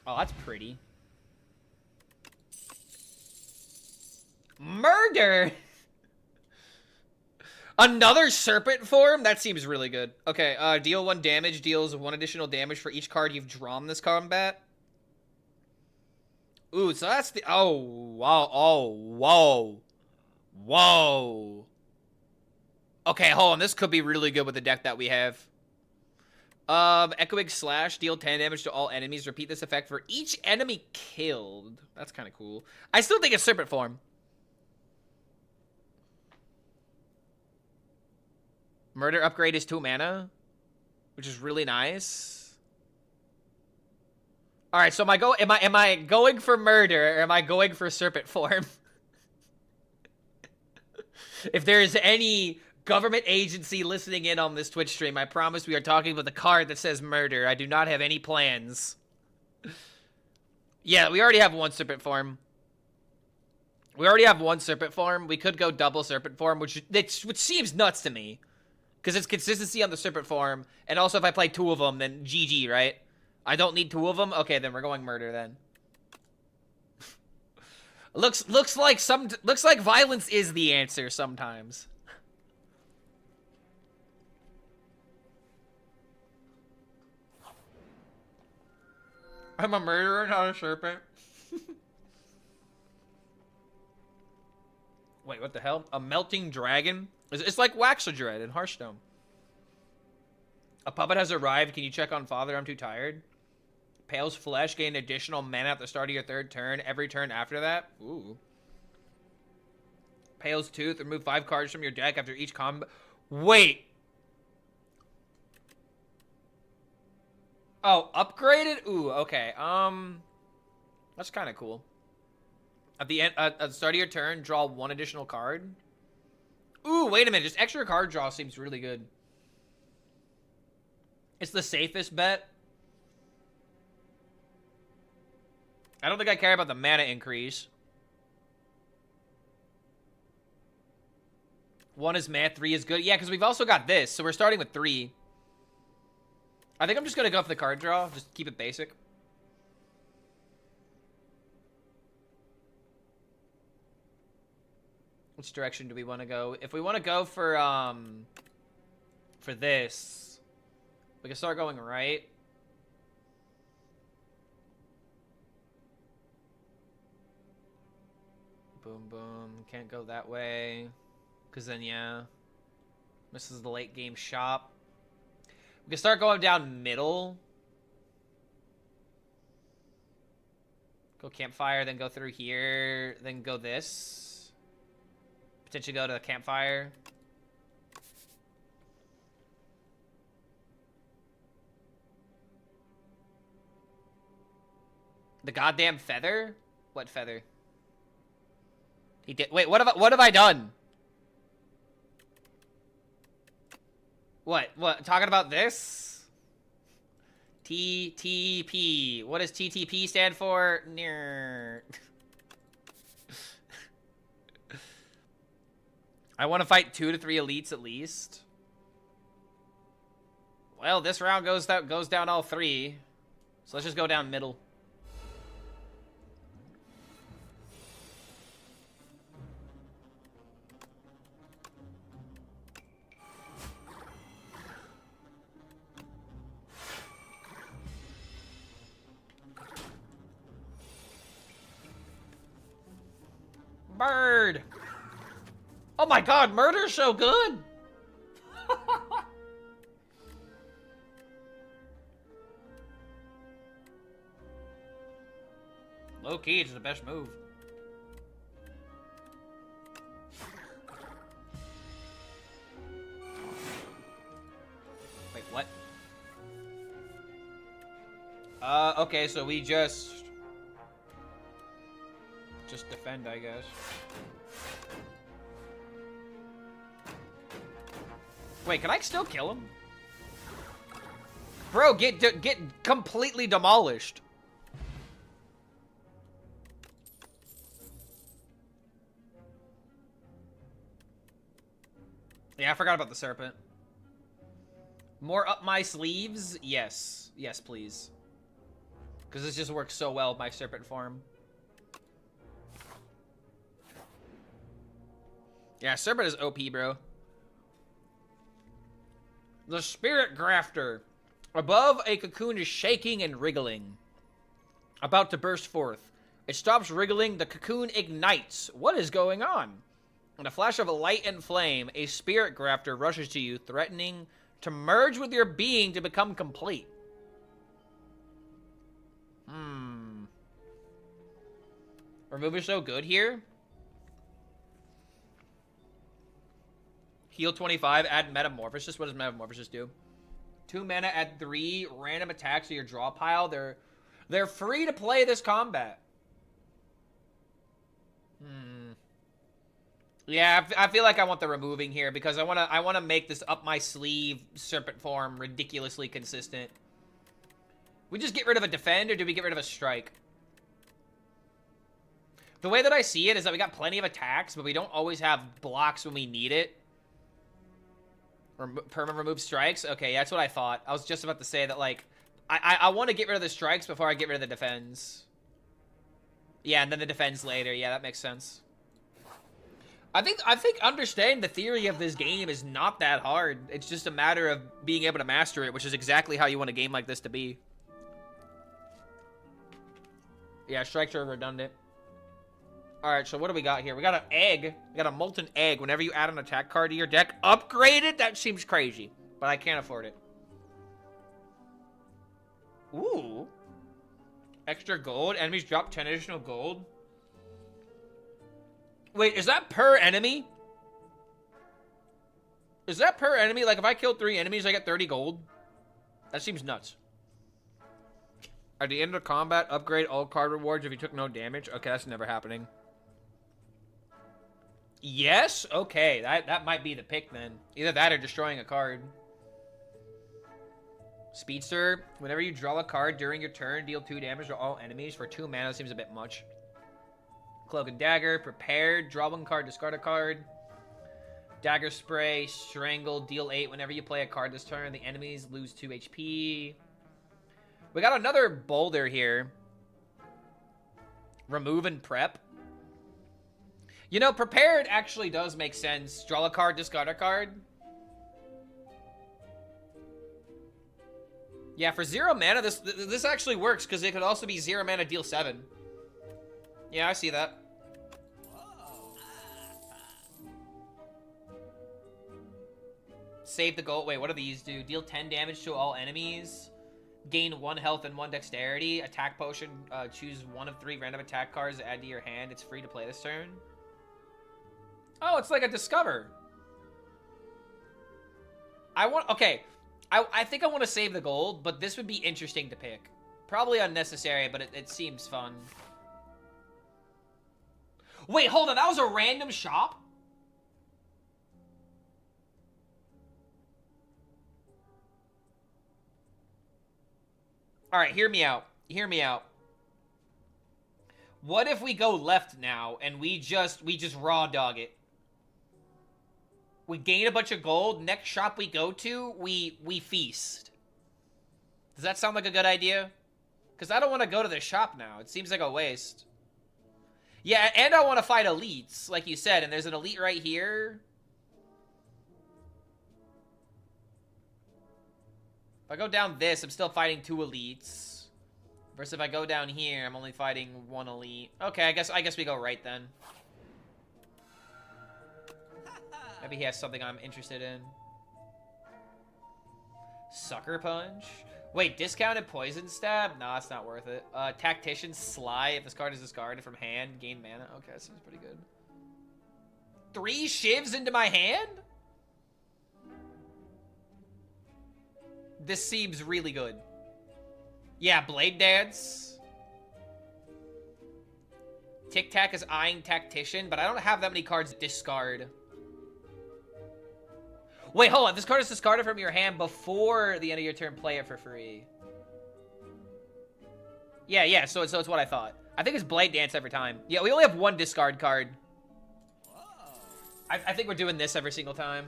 S1: Oh, that's pretty. Murder! Another serpent form? That seems really good. Okay, deal 1 damage, deals 1 additional damage for each card you've drawn this combat. Ooh, so that's the... Oh, wow. Oh, whoa. Whoa. Okay, hold on. This could be really good with the deck that we have. Echoing Slash, deal 10 damage to all enemies. Repeat this effect for each enemy killed. That's kind of cool. I still think it's serpent form. Murder upgrade is 2 mana, which is really nice. All right, so am I going for murder or am I going for serpent form? If there is any government agency listening in on this Twitch stream, I promise we are talking about the card that says murder. I do not have any plans. Yeah, we already have 1 serpent form. We already have 1 serpent form. We could go double serpent form, which seems nuts to me. Because it's consistency on the serpent form, and also if I play 2 of them, then GG, right? I don't need 2 of them? Okay, then we're going murder then. looks like violence is the answer sometimes. I'm a murderer, not a serpent. Wait, what the hell? A melting dragon? It's like Waxadread in Hearthstone. A puppet has arrived. Can you check on Father? I'm too tired. Pale's Flesh. Gain additional mana at the start of your 3rd turn. Every turn after that. Ooh. Pale's Tooth. Remove 5 cards from your deck after each combat. Wait. Oh, upgraded? Ooh, okay. That's kind of cool. At the end, at the start of your turn, draw 1 additional card. Ooh, wait a minute. Just extra card draw seems really good. It's the safest bet. I don't think I care about the mana increase. 1 is math, 3 is good. Yeah, because we've also got this, so we're starting with 3. I think I'm just going to go for the card draw. Just keep it basic. Which direction do we want to go? If we want to go for this, we can start going right. Boom, boom. Can't go that way. Because then, yeah. This is the late game shop. We can start going down middle. Go campfire, then go through here. Then go this. Potentially go to the campfire. The goddamn feather? What feather? He did. Wait, what have I done? What? Talking about this? TTP. What does TTP stand for? Nerd. I want to fight 2 to 3 elites at least. Well, this round goes down all 3. So let's just go down middle. Bird! Oh my god, murder's so good! Low key, it's the best move. Wait, what? Okay, so we just defend, I guess. Wait, can I still kill him? Bro, get completely demolished. Yeah, I forgot about the serpent. More up my sleeves? Yes. Yes, please. Because this just works so well with my serpent form. Yeah, serpent is OP, bro. The Spirit Grafter. Above, a cocoon is shaking and wriggling. About to burst forth. It stops wriggling. The cocoon ignites. What is going on? In a flash of light and flame, a Spirit Grafter rushes to you, threatening to merge with your being to become complete. Remove is so good here. Heal 25, add Metamorphosis. What does Metamorphosis do? 2 mana, add 3 random attacks to your draw pile. They're free to play this combat. Yeah, I feel like I want the removing here because I want to make this up my sleeve serpent form ridiculously consistent. We just get rid of a defend, or do we get rid of a strike? The way that I see it is that we got plenty of attacks, but we don't always have blocks when we need it. Perma remove strikes? Okay, that's what I thought. I was just about to say that, like, I want to get rid of the strikes before I get rid of the defends. Yeah, and then the defends later. Yeah, that makes sense. I think understanding the theory of this game is not that hard. It's just a matter of being able to master it, which is exactly how you want a game like this to be. Yeah, strikes are redundant. Alright, so what do we got here? We got an egg. We got a molten egg. Whenever you add an attack card to your deck, upgrade it? That seems crazy. But I can't afford it. Ooh. Extra gold. Enemies drop 10 additional gold. Wait, is that per enemy? Is that per enemy? Like, if I kill 3 enemies, I get 30 gold? That seems nuts. At the end of combat, upgrade all card rewards if you took no damage. Okay, that's never happening. Yes? Okay, that might be the pick then. Either that or destroying a card. Speedster, whenever you draw a card during your turn, deal 2 damage to all enemies. For 2 mana, seems a bit much. Cloak and Dagger, prepared, draw 1 card, discard a card. Dagger Spray, Strangle, deal 8 whenever you play a card this turn. The enemies lose 2 HP. We got another boulder here. Remove and prep. You know, prepared actually does make sense. Draw a card, discard a card. Yeah, for 0 mana, this actually works because it could also be 0 mana, deal 7. Yeah, I see that. Save the gold. Wait, what do these do? Deal 10 damage to all enemies. Gain 1 health and 1 dexterity. Attack potion. Choose 1 of 3 random attack cards to add to your hand. It's free to play this turn. Oh, it's like a discover. Okay. I think I want to save the gold, but this would be interesting to pick. Probably unnecessary, but it seems fun. Wait, hold on. That was a random shop? Alright, hear me out. Hear me out. What if we go left now and we just raw dog it? We gain a bunch of gold. Next shop we go to, we feast. Does that sound like a good idea? Because I don't want to go to the shop now. It seems like a waste. Yeah, and I want to fight elites, like you said. And there's an elite right here. If I go down this, I'm still fighting 2 elites. Versus if I go down here, I'm only fighting 1 elite. Okay, I guess we go right then. Maybe he has something I'm interested in. Sucker Punch? Wait, discounted Poison Stab? Nah, it's not worth it. Tactician Sly. If this card is discarded from hand, gain mana. Okay, that seems pretty good. 3 shivs into my hand? This seems really good. Yeah, Blade Dance. Tic Tac is eyeing Tactician, but I don't have that many cards to discard. Wait, hold on. This card is discarded from your hand before the end of your turn. Play it for free. Yeah, so it's what I thought. I think it's Blade Dance every time. Yeah, we only have 1 discard card. I think we're doing this every single time.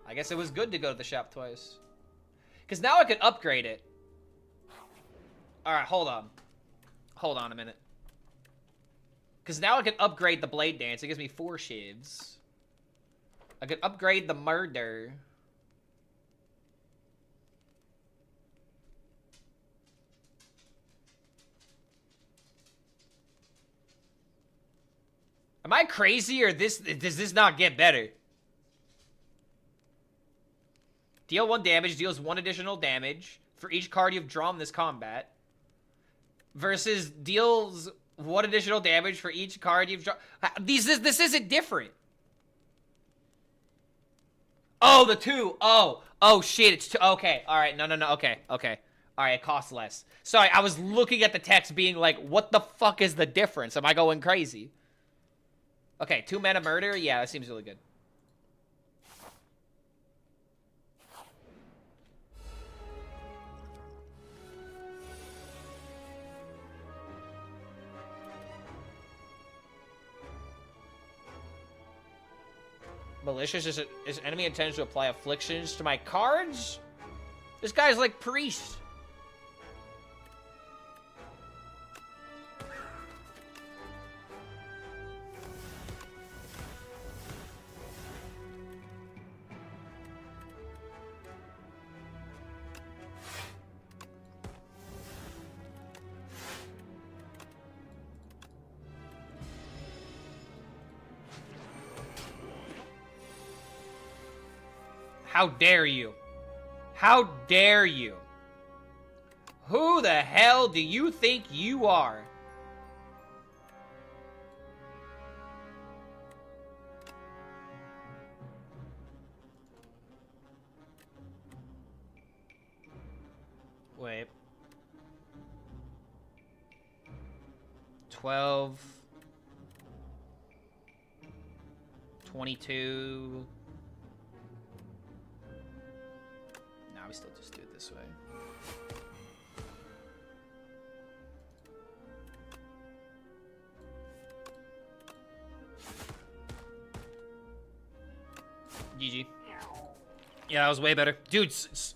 S1: I guess it was good to go to the shop twice. Because now I could upgrade it. Alright, hold on. Hold on a minute. Because now I can upgrade the Blade Dance. It gives me 4 shivs. I could upgrade the Murder. Am I crazy or does this not get better? Deal 1 damage, deals 1 additional damage for each card you've drawn this combat. Versus deals 1 additional damage for each card you've drawn. This isn't different. Oh, the 2. Oh shit, it's 2. Okay, alright, no, okay. Alright, it costs less. Sorry, I was looking at the text being like, what the fuck is the difference? Am I going crazy? Okay, 2 mana Murder? Yeah, that seems really good. Malicious is enemy intends to apply afflictions to my cards? This guy's like priest. How dare you? How dare you? Who the hell do you think you are? Wait. 12. 22. Nah, we still just do it this way. GG. Yeah, that was way better. Dude, it's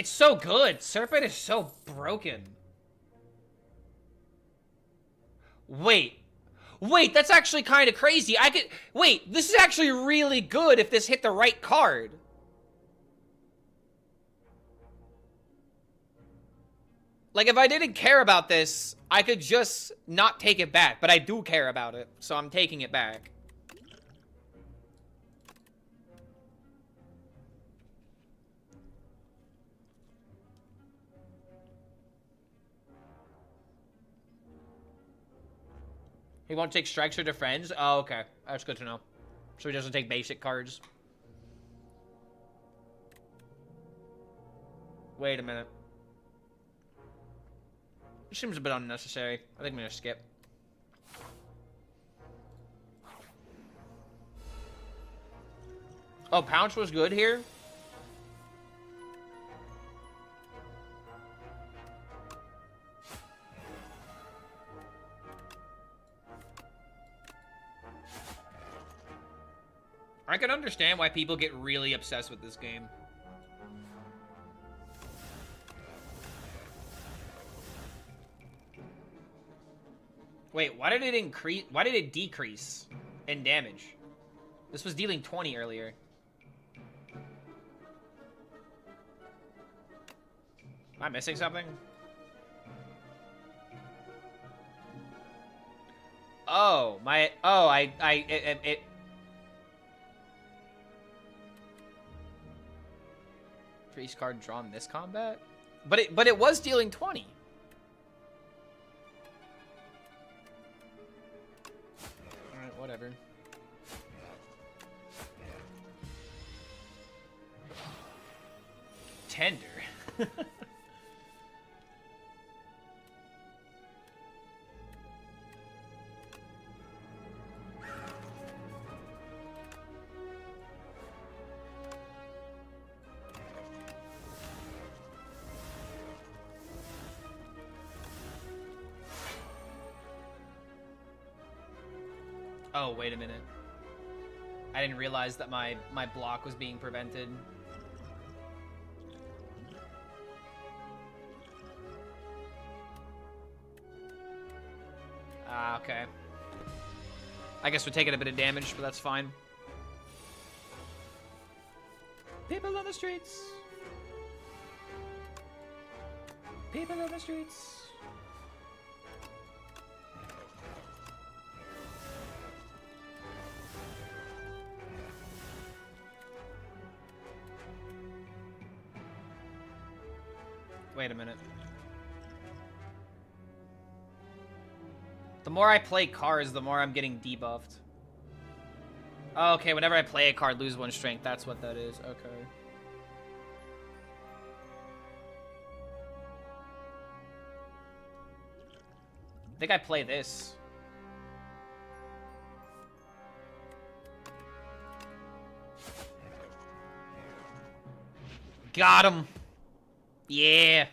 S1: so good. Serpent is so broken. Wait. Wait, that's actually kind of crazy. Wait, this is actually really good if this hit the right card. Like, if I didn't care about this, I could just not take it back. But I do care about it, so I'm taking it back. He won't take strikes or defends? Oh, okay. That's good to know. So he doesn't take basic cards. Wait a minute. This seems a bit unnecessary. I think I'm gonna skip. Oh, Pounce was good here? I can understand why people get really obsessed with this game. Wait, why did it increase? Why did it decrease in damage? This was dealing 20 earlier. Am I missing something? Oh, it Priest card drawn this combat? But it was dealing 20. Alright, whatever. Tender. Oh, wait a minute. I didn't realize that my block was being prevented. Ah, okay. I guess we're taking a bit of damage, but that's fine. People on the streets. People on the streets. Wait a minute. The more I play cards, the more I'm getting debuffed. Oh, okay, whenever I play a card, lose 1 strength. That's what that is. Okay. I think I play this. Got him. Yeah.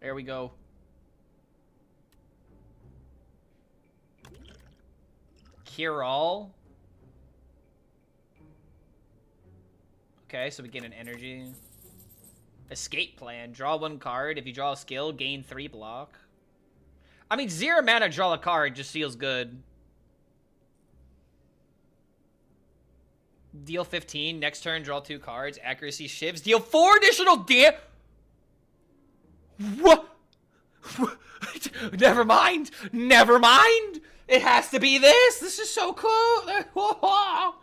S1: There we go. Cure all. Okay, so we get an energy. Escape plan. Draw 1 card. If you draw a skill, gain 3 block. I mean, 0 mana, draw a card just feels good. Deal 15. Next turn, draw 2 cards. Accuracy shifts. Deal 4 additional damage. What? Never mind. Never mind. It has to be this. This is so cool.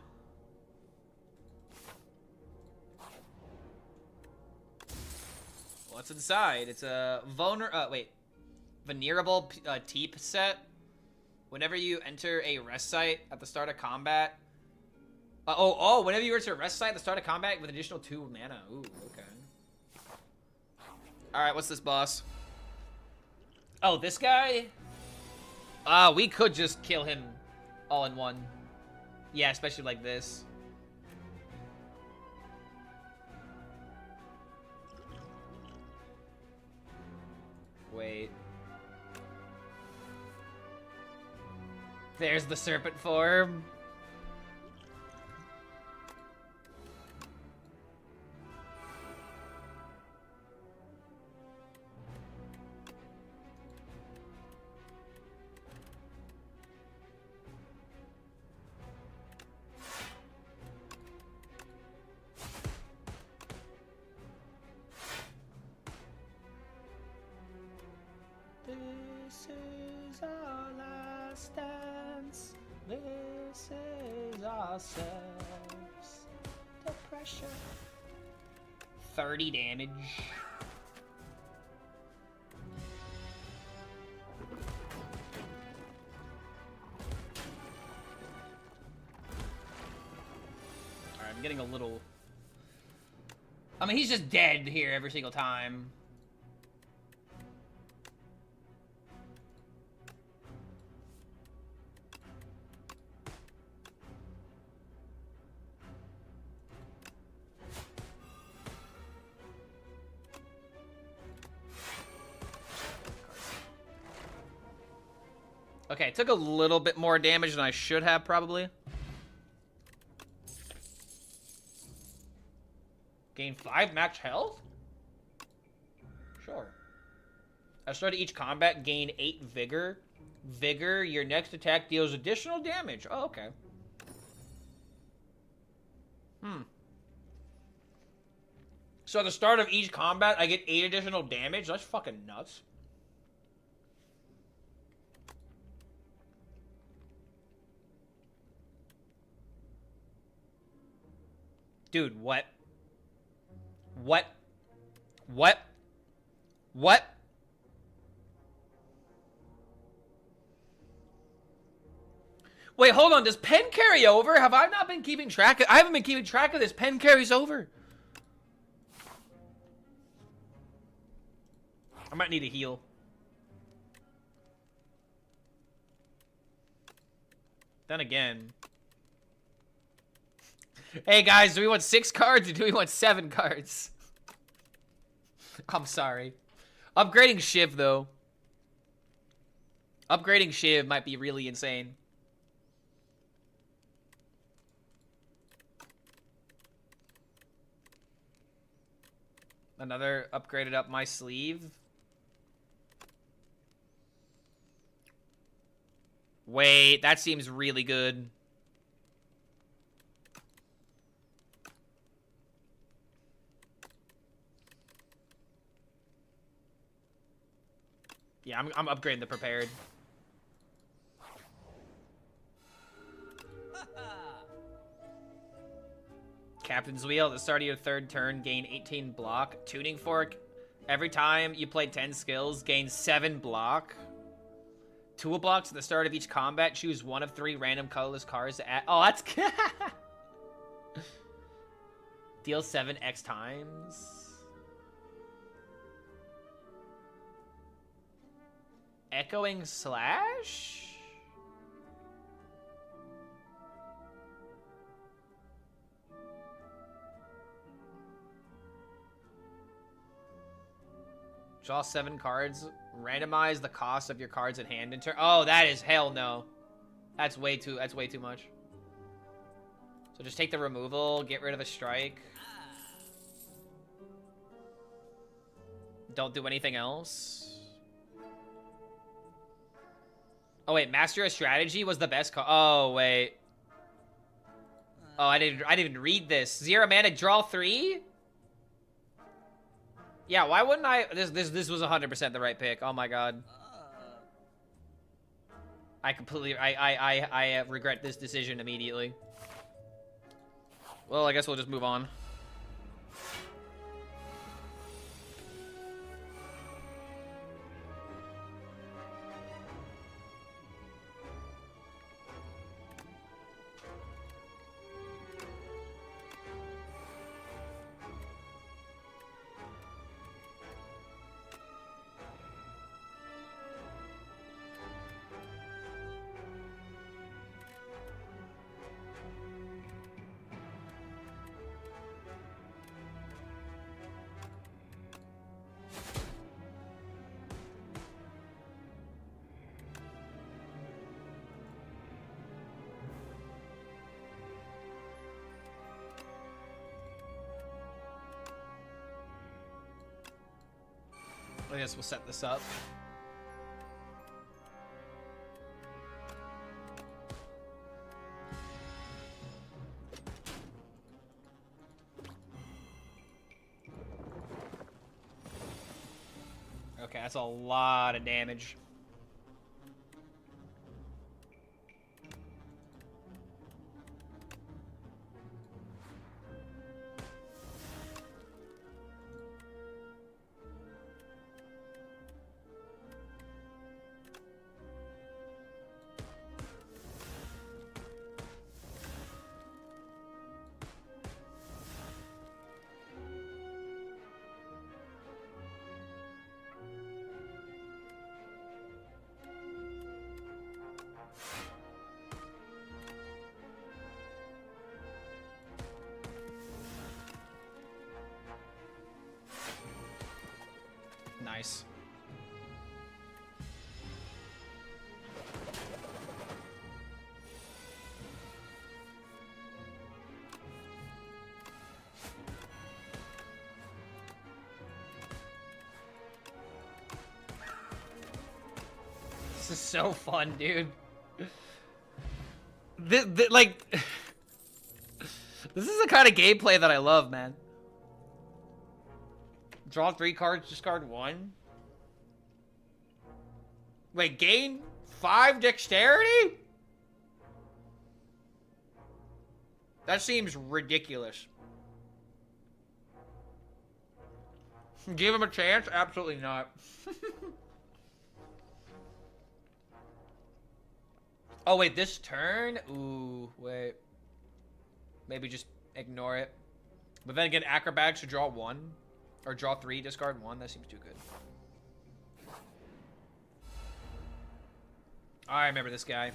S1: What's inside? It's a vulnerable teep set. Whenever you enter a rest site at the start of combat. Whenever you enter a rest site at the start of combat with an additional 2 mana. Ooh, okay. Alright, what's this boss? Oh, this guy? We could just kill him all in one. Yeah, especially like this. Wait. There's the serpent form. This is our last dance. This is ourselves. The pressure. 30 damage. Alright, I'm getting a little... I mean, he's just dead here every single time. Okay, took a little bit more damage than I should have, probably. Gain 5 max health? Sure. At the start of each combat, gain 8 vigor. Vigor, your next attack deals additional damage. Oh, okay. So at the start of each combat, I get 8 additional damage? That's fucking nuts. Dude, what? What? What? What? Wait, hold on. Does pen carry over? Have I not been keeping track? I haven't been keeping track of this. Pen carries over. I might need a heal. Then again... Hey guys, do we want 6 cards or do we want 7 cards? I'm sorry. Upgrading Shiv though. Upgrading Shiv might be really insane. Another upgraded up my sleeve. Wait, that seems really good. Yeah, I'm upgrading the prepared. Captain's Wheel. At the start of your 3rd turn, gain 18 block. Tuning Fork. Every time you play 10 skills, gain 7 block. Toolbox. At the start of each combat, choose one of 3 random colorless cards to add. Oh, that's... Deal 7 X times. Echoing Slash? Draw 7 cards. Randomize the cost of your cards at hand in turn. Oh, that is hell no. That's way too much. So just take the removal, get rid of the strike. Don't do anything else. Oh wait, Master of Strategy was the best card. Oh wait. Oh, I didn't even read this. 0 mana, draw 3? Yeah, why wouldn't I? This was 100% the right pick. Oh my god. I completely I regret this decision immediately. Well, I guess we'll just move on. I guess we'll set this up. Okay, that's a lot of damage. Nice. This is so fun, dude. Like, this is the kind of gameplay that I love, man. Draw 3 cards, discard 1. Wait, gain 5 dexterity? That seems ridiculous. Give him a chance? Absolutely not. Oh, wait, this turn? Ooh, wait. Maybe just ignore it. But then again, acrobatics to draw 1. Or draw 3, discard 1. That seems too good. I remember this guy.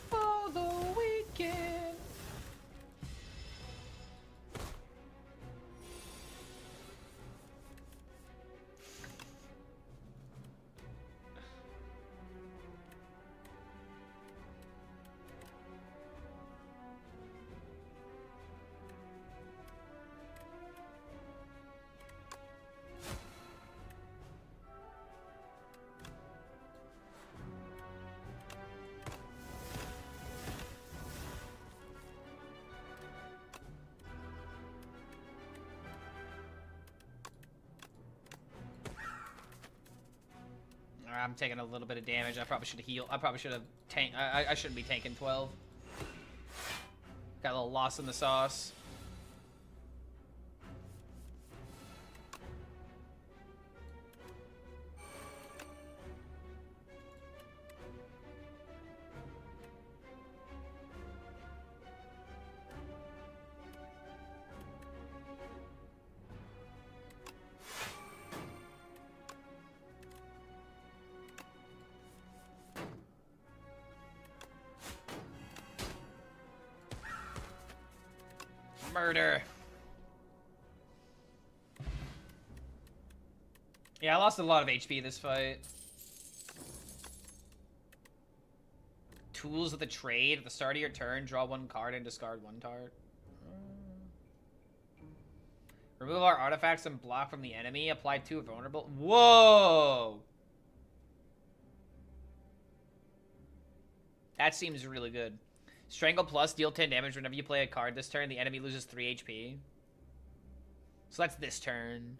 S1: For the weekend. I'm taking a little bit of damage. I probably should have healed. I probably should have tanked. I shouldn't be tanking 12. Got a little lost in the sauce. Murder. Yeah, I lost a lot of HP this fight. Tools of the trade. At the start of your turn, draw 1 card and discard 1 card. Remove our artifacts and block from the enemy. Apply 2 vulnerable. Whoa! That seems really good. Strangle plus, deal 10 damage whenever you play a card this turn. The enemy loses 3 HP. So that's this turn.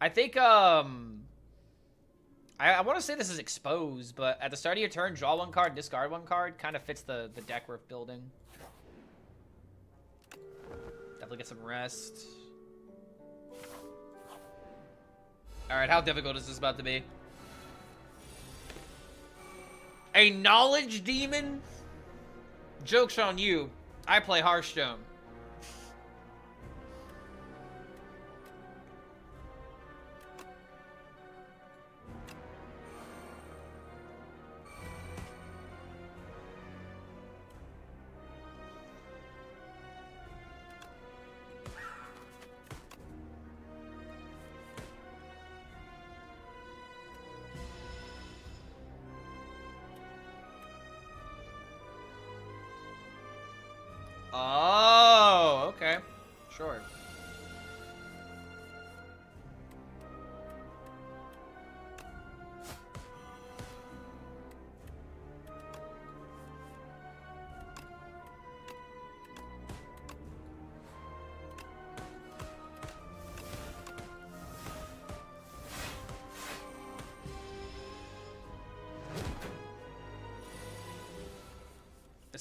S1: I think, I want to say this is exposed, but at the start of your turn, draw 1 card, discard 1 card. Kind of fits the deck we're building. Definitely get some rest. Alright, how difficult is this about to be? A knowledge demon? Joke's on you. I play Hearthstone.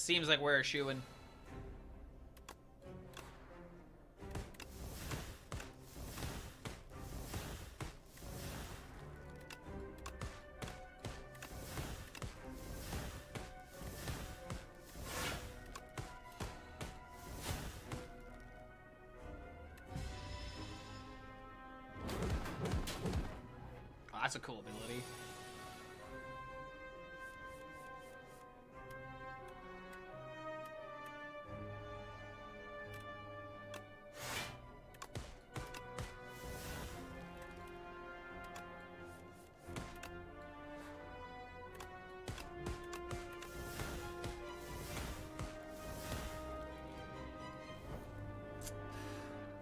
S1: seems like we're a shoo-in. Oh, that's a cool ability.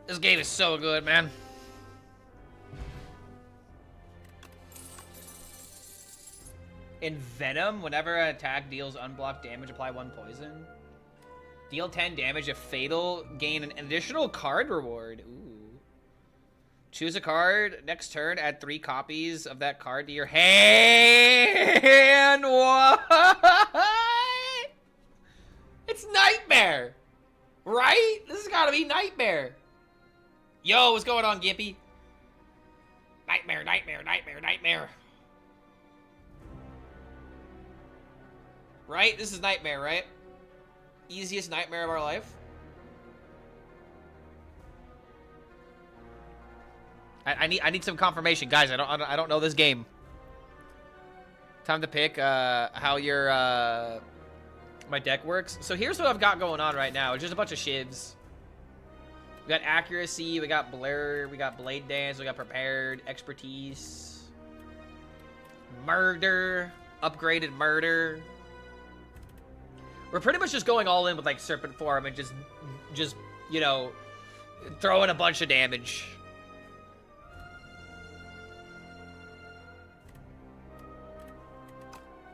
S1: This game is so good, man. In Venom, whenever an attack deals unblocked damage, apply 1 poison. Deal 10 damage if fatal, gain an additional card reward. Ooh. Choose a card. Next turn, add 3 copies of that card to your hand. What? It's Nightmare. Right? This has got to be Nightmare. Yo, what's going on, Gimpy? Nightmare, nightmare, nightmare, nightmare. Right? This is Nightmare, right? Easiest nightmare of our life. I need some confirmation, guys. I don't know this game. Time to pick how your my deck works. So here's what I've got going on right now. It's just a bunch of shivs. We got accuracy, we got blur, we got blade dance, we got prepared, expertise, murder, upgraded murder. We're pretty much just going all in with like serpent form and just you know, throwing a bunch of damage.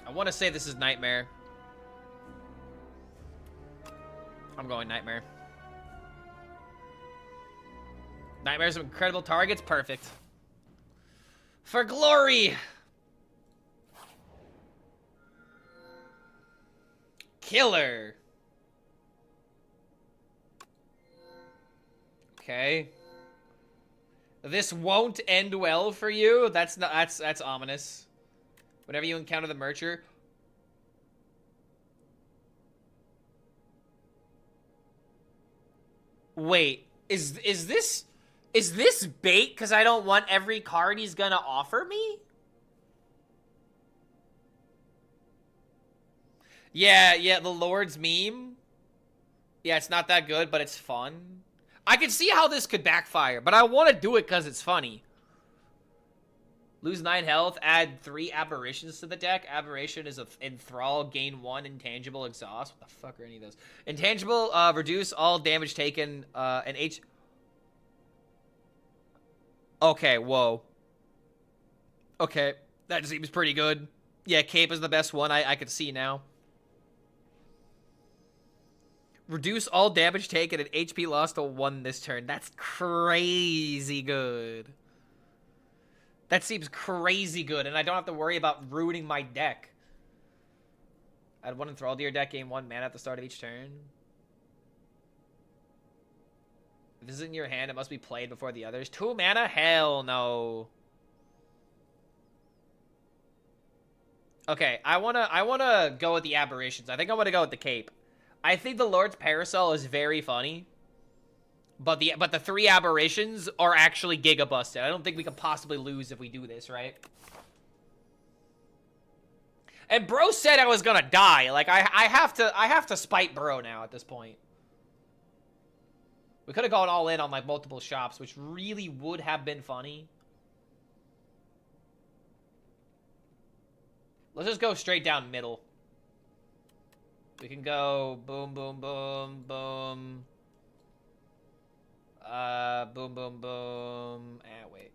S1: I want to say this is Nightmare. I'm going Nightmare. Nightmare's some incredible targets. Perfect. For glory! Killer. Okay. This won't end well for you. That's ominous. Whenever you encounter the Mercher. Wait, is this bait because I don't want every card he's gonna offer me? Yeah, the Lord's meme. Yeah, it's not that good, but it's fun. I can see how this could backfire, but I want to do it because it's funny. Lose 9 health, add 3 aberrations to the deck. Aberration is a enthrall, gain 1 intangible exhaust. What the fuck are any of those? Intangible, reduce all damage taken, and H... Okay, whoa. Okay, that seems pretty good. Yeah, Cape is the best one I could see now. Reduce all damage taken and HP lost to 1 this turn. That's crazy good. That seems crazy good, and I don't have to worry about ruining my deck. Add 1 enthrall to your deck, gain 1 mana at the start of each turn. If this is in your hand, it must be played before the others. 2 mana? Hell no. Okay, I wanna go with the aberrations. I think I wanna go with the cape. I think the Lord's Parasol is very funny. But the 3 aberrations are actually giga busted. I don't think we could possibly lose if we do this, right? And bro said I was gonna die. Like I have to spite bro now at this point. We could have gone all in on like multiple shops, which really would have been funny. Let's just go straight down middle. We can go boom, boom, boom, boom. Boom, boom, boom. Wait.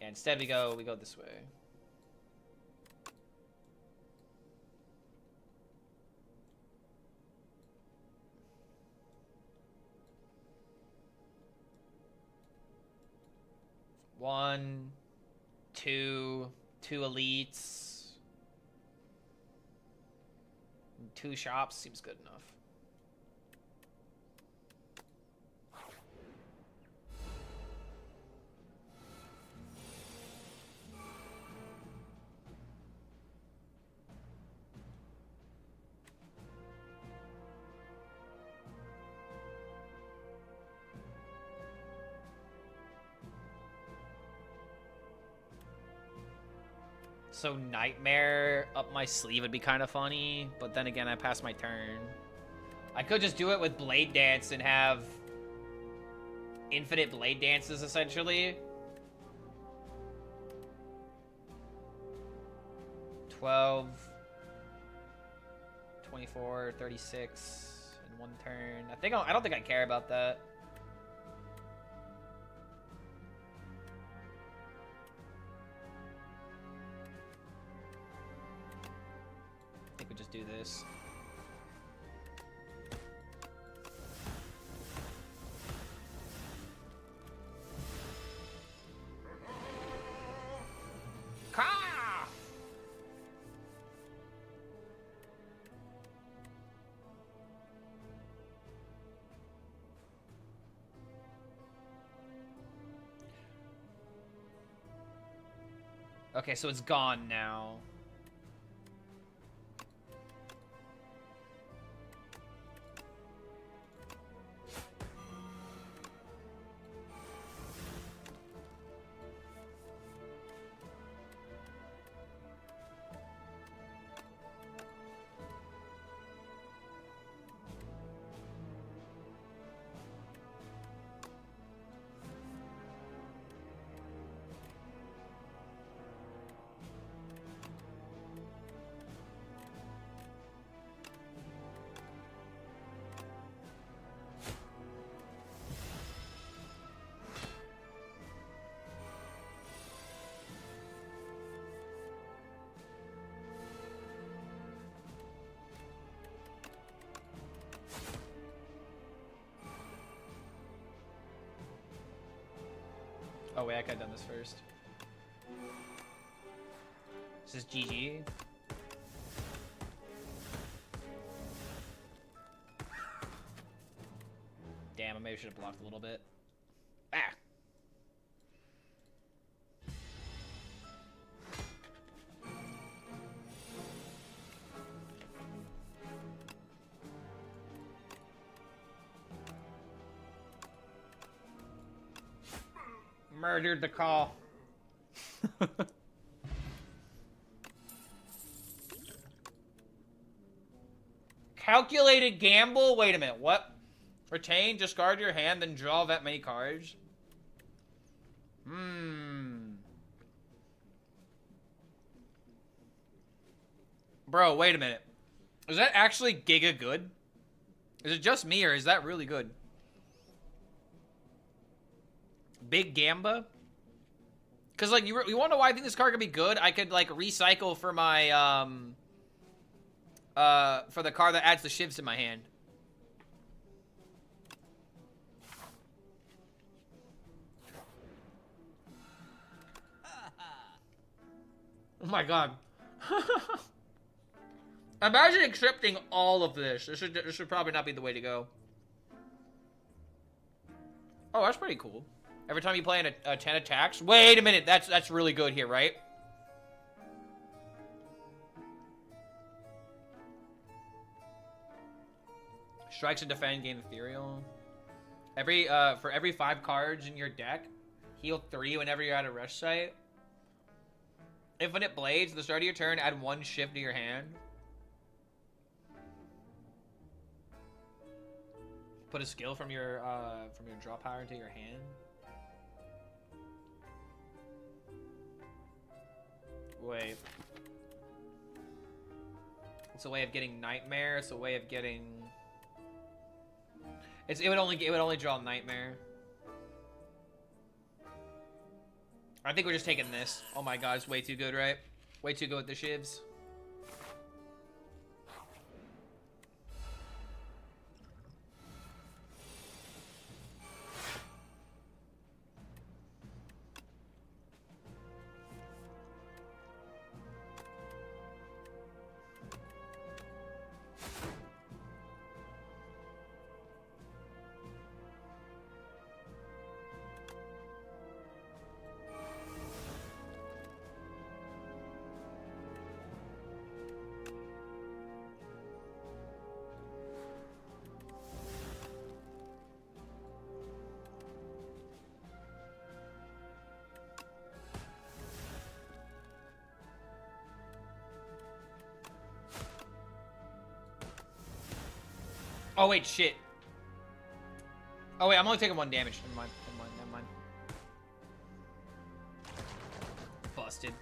S1: Yeah, instead we go this way. One, two elites. 2 shops seems good enough. So Nightmare up my sleeve would be kind of funny, but then again, I passed my turn. I could just do it with Blade Dance and have infinite Blade Dances, essentially. 12, 24, 36 in 1 turn. I don't think I care about that. I think we just do this. Ka! Okay, so it's gone now. Oh wait, I could have done this first. This is GG. Damn, I maybe should have blocked a little bit. Ah! Murdered the call. Calculated gamble? Wait a minute, what? Retain, discard your hand, then draw that many cards? Bro, wait a minute. Is that actually giga good? Is it just me, or is that really good? Big Gamba? Because, like, you want to know why I think this card could be good? I could, like, recycle for my, for the card that adds the shivs in my hand. Oh my god. Imagine accepting all of this. This should probably not be the way to go. Oh, that's pretty cool. Every time you play a 10 attacks. Wait a minute, that's really good here, right? Strikes and defend, gain ethereal. For every 5 cards in your deck, heal 3 whenever you're at a rush site. Infinite blades, at the start of your turn, add 1 shift to your hand. Put a skill from your draw power into your hand. Wait. It's a way of getting Nightmare. It's a way of getting. It would only draw Nightmare. I think we're just taking this. Oh my god, it's way too good, right? Way too good with the shivs. Oh wait, shit. Oh wait, I'm only taking 1 damage. Never mind. Never mind. Never mind. Busted.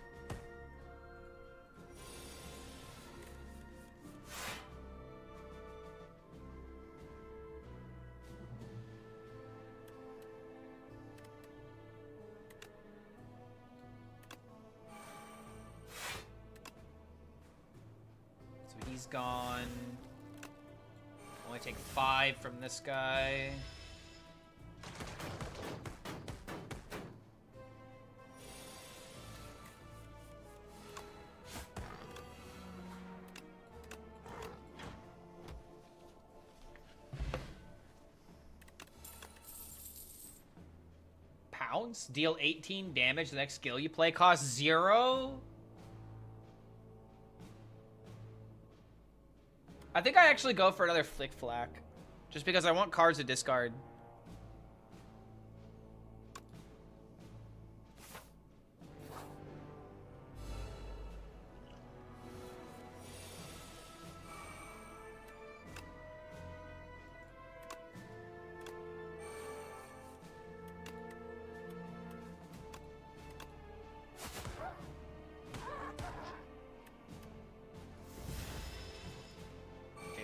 S1: So he's gone. Only take 5 from this guy. Pounce? Deal 18 damage. The next skill you play costs 0? I think I actually go for another Flick Flack. Just because I want cards to discard.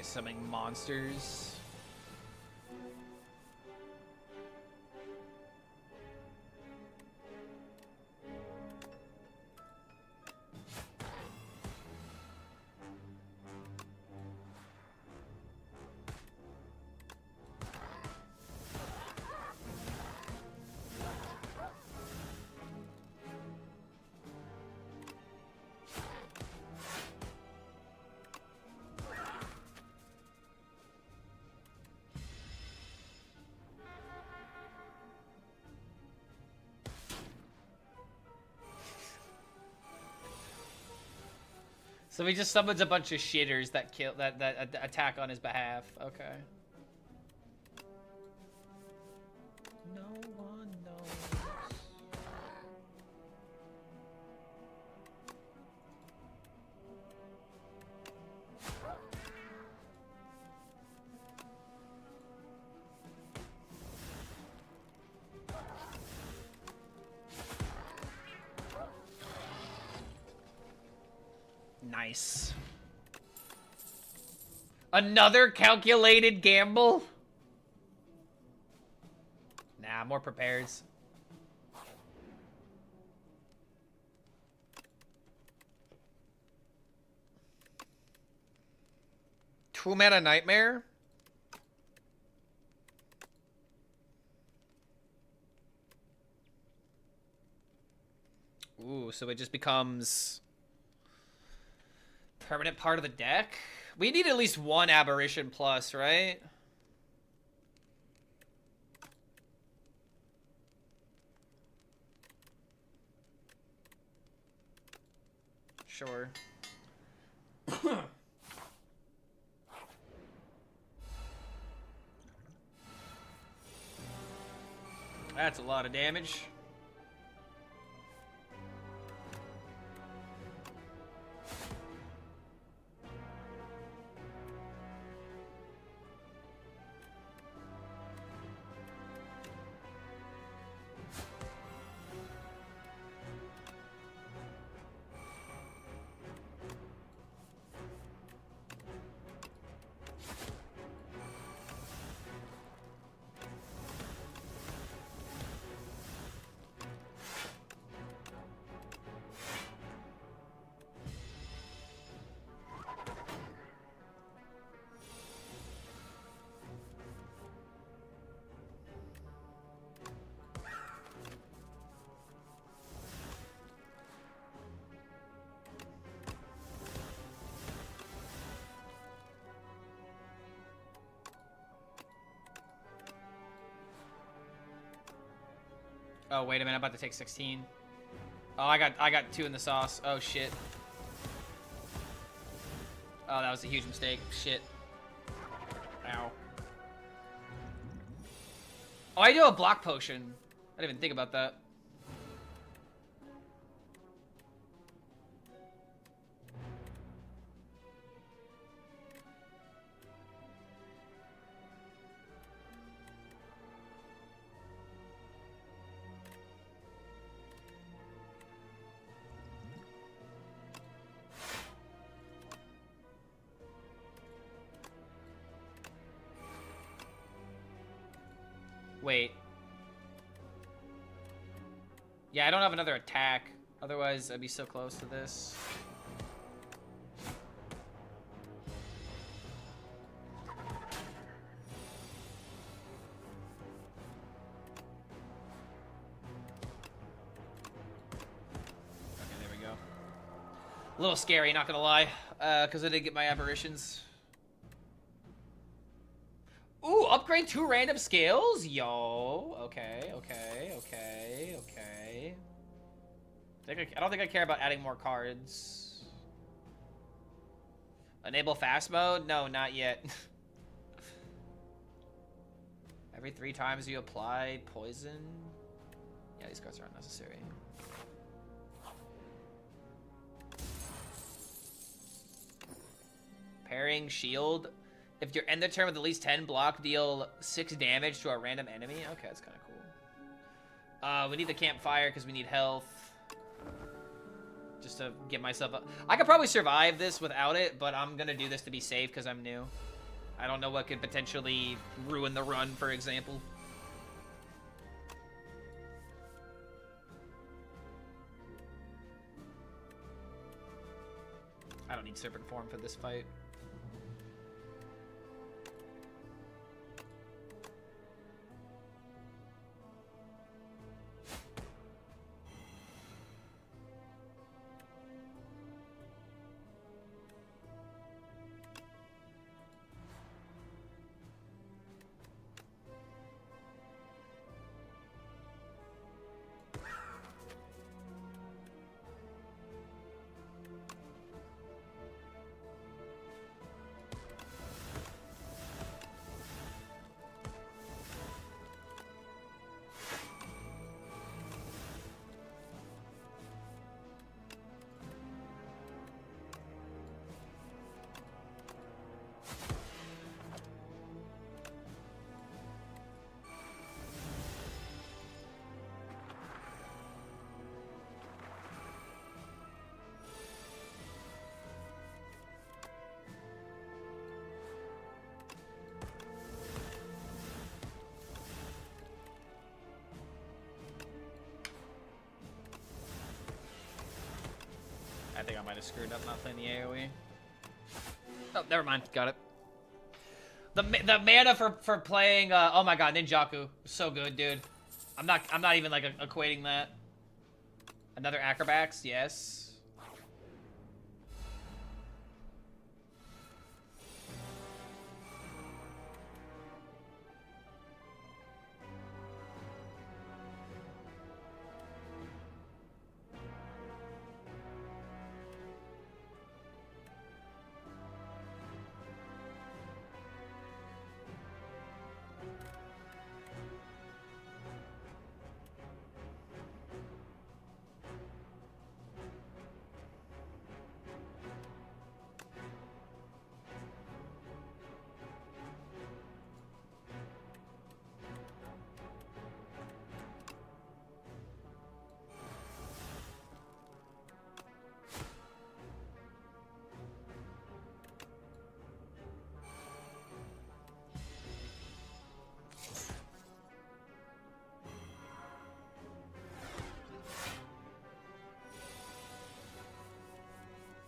S1: Summoning monsters. So he just summons a bunch of shitters that kill that attack on his behalf. Okay. No one knows. Nice. Another calculated gamble? Nah, more prepares. True Mana Nightmare? Ooh, so it just becomes permanent part of the deck? We need at least 1 Aberration plus, right? Sure. That's a lot of damage. Oh, wait a minute, I'm about to take 16. Oh, I got 2 in the sauce. Oh, shit. Oh, that was a huge mistake. Shit. Ow. Oh, I do a block potion. I didn't even think about that. Wait. Yeah, I don't have another attack. Otherwise, I'd be so close to this. Okay, there we go. A little scary, not gonna lie, because I did get my aberrations. Ooh, upgrade 2 random skills? Yo, okay. I don't think I care about adding more cards. Enable fast mode? No, not yet. Every 3 times you apply poison? Yeah, these cards are unnecessary. Pairing shield. If you end the turn with at least 10 block, deal 6 damage to a random enemy. Okay, that's kind of cool. We need the campfire because we need health. Just to get myself up. I could probably survive this without it, but I'm going to do this to be safe because I'm new. I don't know what could potentially ruin the run, for example. I don't need Serpent Form for this fight. I think I might have screwed up not playing the AoE. Oh, never mind. Got it. The mana for playing oh my god, Ninjaku. So good, dude. I'm not even like equating that. Another Acrobats, yes.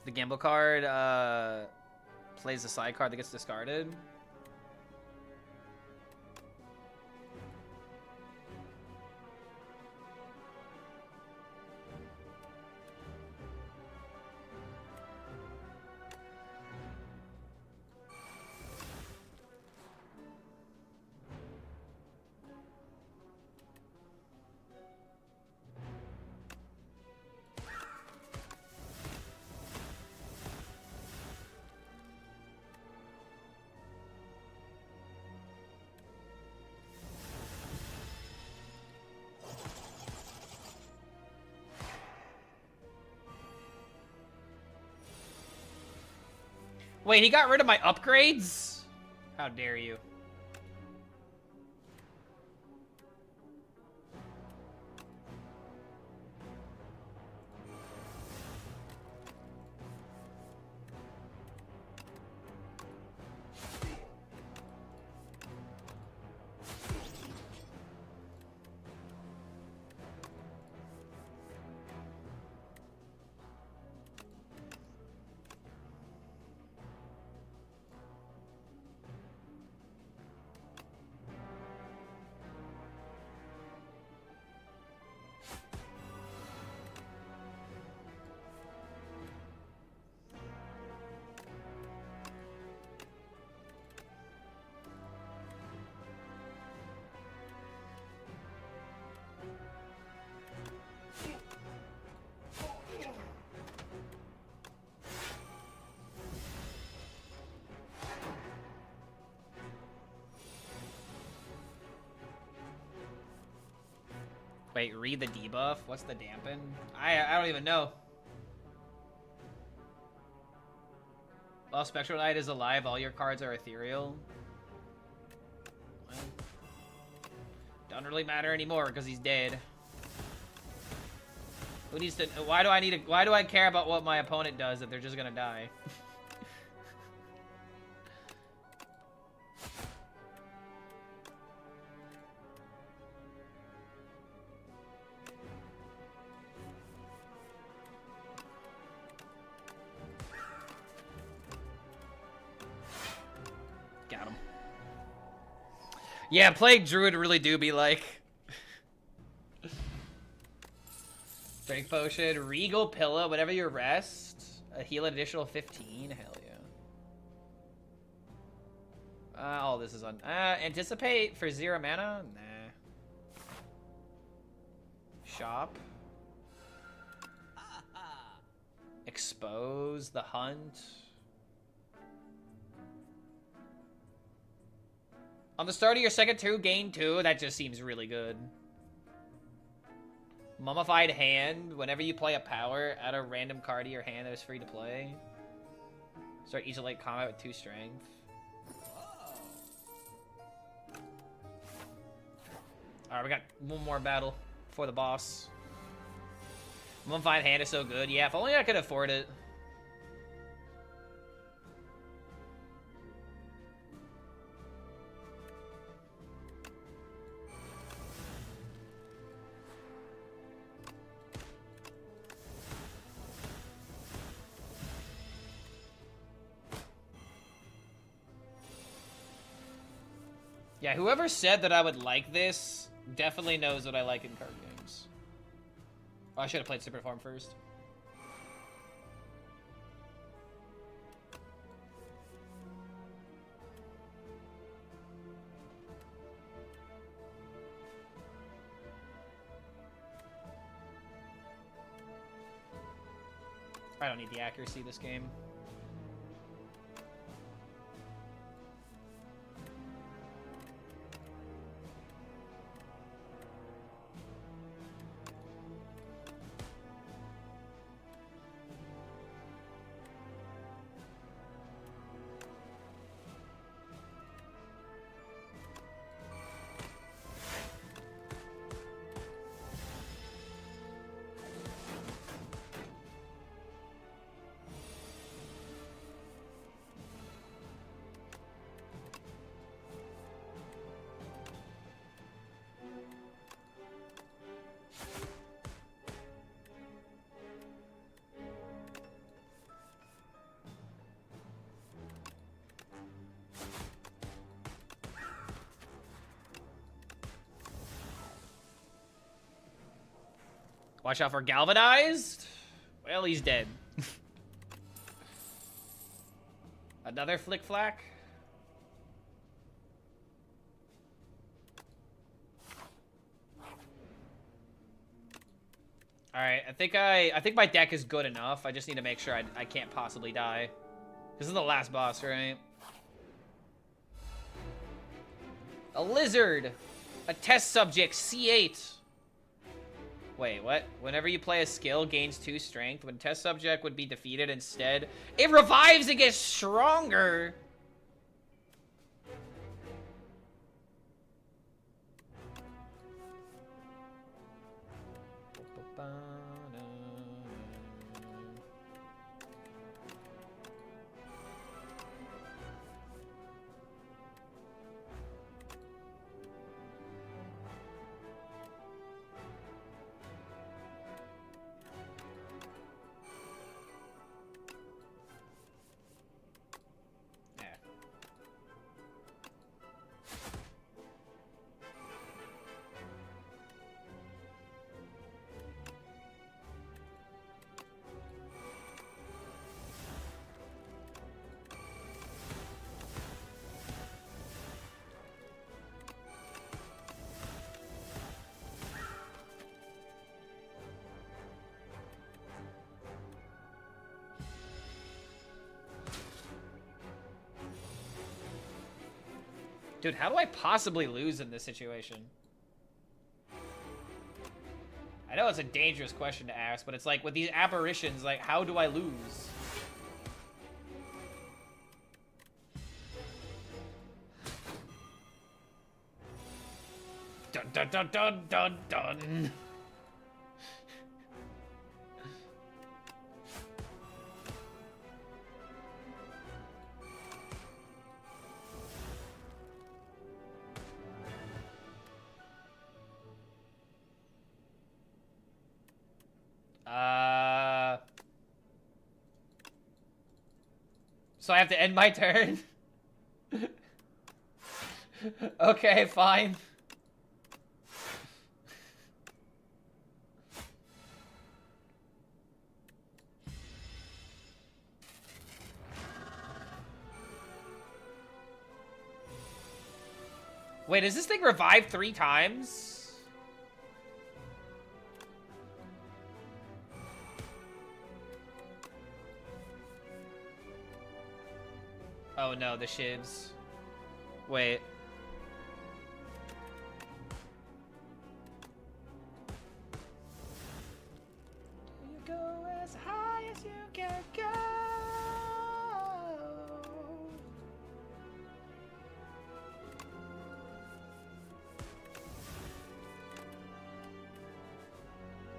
S1: The gamble card plays a side card that gets discarded. Wait, he got rid of my upgrades? How dare you? Wait, read the debuff? What's the dampen? I don't even know. While Spectral Knight is alive, all your cards are ethereal. Well, doesn't really matter anymore because he's dead. Who needs to? Why do I care about what my opponent does if they're just gonna die? Got him. Yeah, playing Druid really do be like. Strength Potion, Regal Pillow, whenever you rest. A heal an additional 15. Hell yeah. All this is on. Anticipate for 0 mana? Nah. Shop. Expose the Hunt. On the start of your second turn, gain 2. That just seems really good. Mummified Hand. Whenever you play a power, add a random card to your hand that is free to play. Start each late combat with 2 strength. Alright, we got one more battle before the boss. Mummified Hand is so good. Yeah, if only I could afford it. Yeah, whoever said that I would like this definitely knows what I like in card games. Oh, I should have played Super Form first. I don't need the accuracy this game. Watch out for Galvanized. Well, he's dead. Another Flick Flack. All right, I think my deck is good enough. I just need to make sure I can't possibly die. This is the last boss, right? A lizard. A test subject, C8. Wait, what? Whenever you play a skill, gains 2 strength. When test subject would be defeated instead, it revives and gets stronger. Dude, how do I possibly lose in this situation? know it's a dangerous question to ask, but it's like with these apparitions, like how do I lose? Dun dun dun dun dun dun. So I have to end my turn? Okay, fine. Wait, does this thing revive 3 times? Oh no, the shivs. Wait. You go as high as you can go.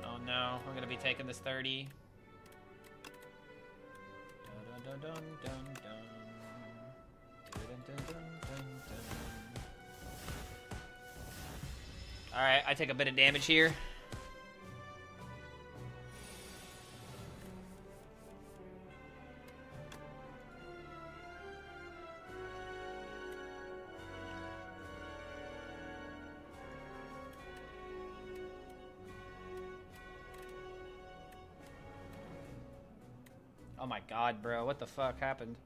S1: Oh no, we're gonna be taking this 30. Dun dun dun dun dun. Alright, I take a bit of damage here. Oh my god, bro. What the fuck happened?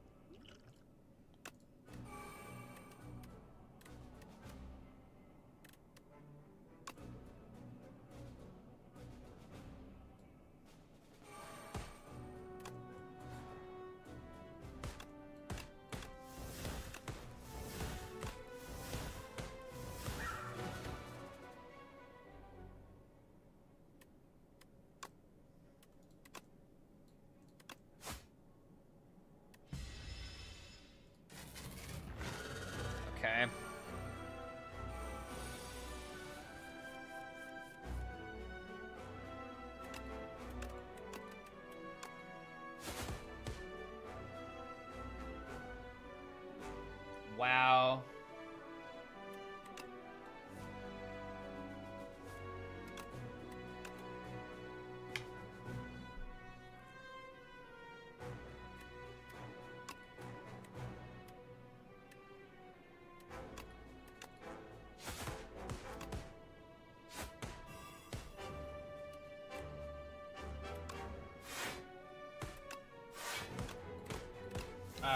S1: Okay. Wow.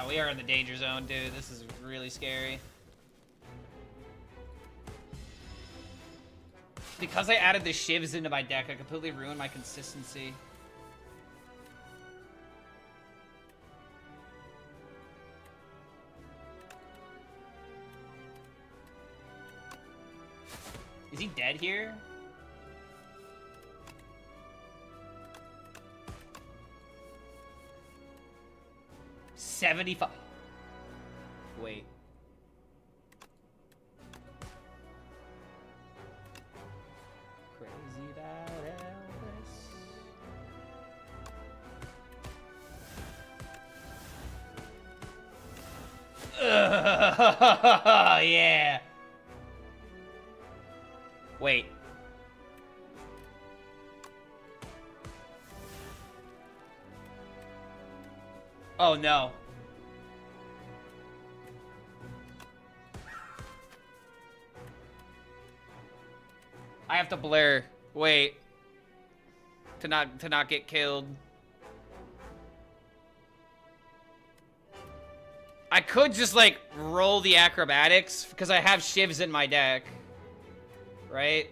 S1: We are in the danger zone, dude. This is really scary. Because I added the shivs into my deck, I completely ruined my consistency. Is he dead here? $75. Wait. Crazy about Elvis. Yeah. Wait. Oh no. I have to blur. Wait. To not get killed. I could just like roll the acrobatics because I have shivs in my deck. Right?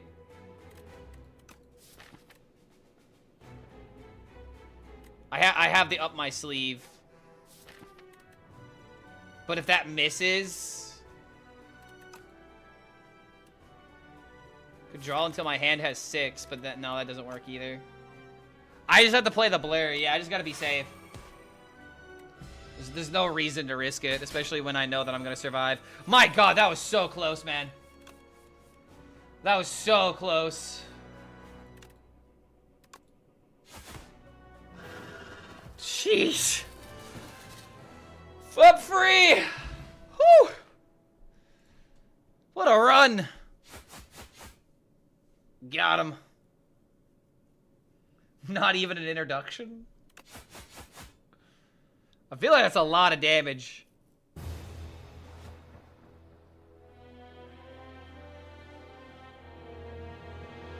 S1: I have the up my sleeve. But if that misses... Could draw until my hand has 6, but no, that doesn't work either. I just have to play the Blur. Yeah, I just gotta be safe. There's no reason to risk it, especially when I know that I'm gonna survive. My god, that was so close, man. That was so close. Jeez. Up free! Whew! What a run! Got him. Not even an introduction? I feel like that's a lot of damage.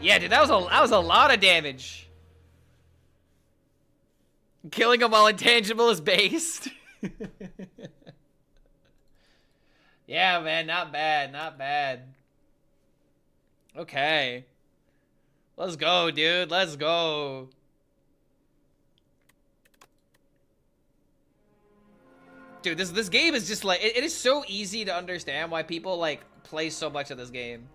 S1: Yeah, dude, that was a lot of damage. Killing him while intangible is based. Yeah, man, not bad, not bad. Okay. Let's go, dude. Let's go. Dude, this game is just like, it is so easy to understand why people like play so much of this game.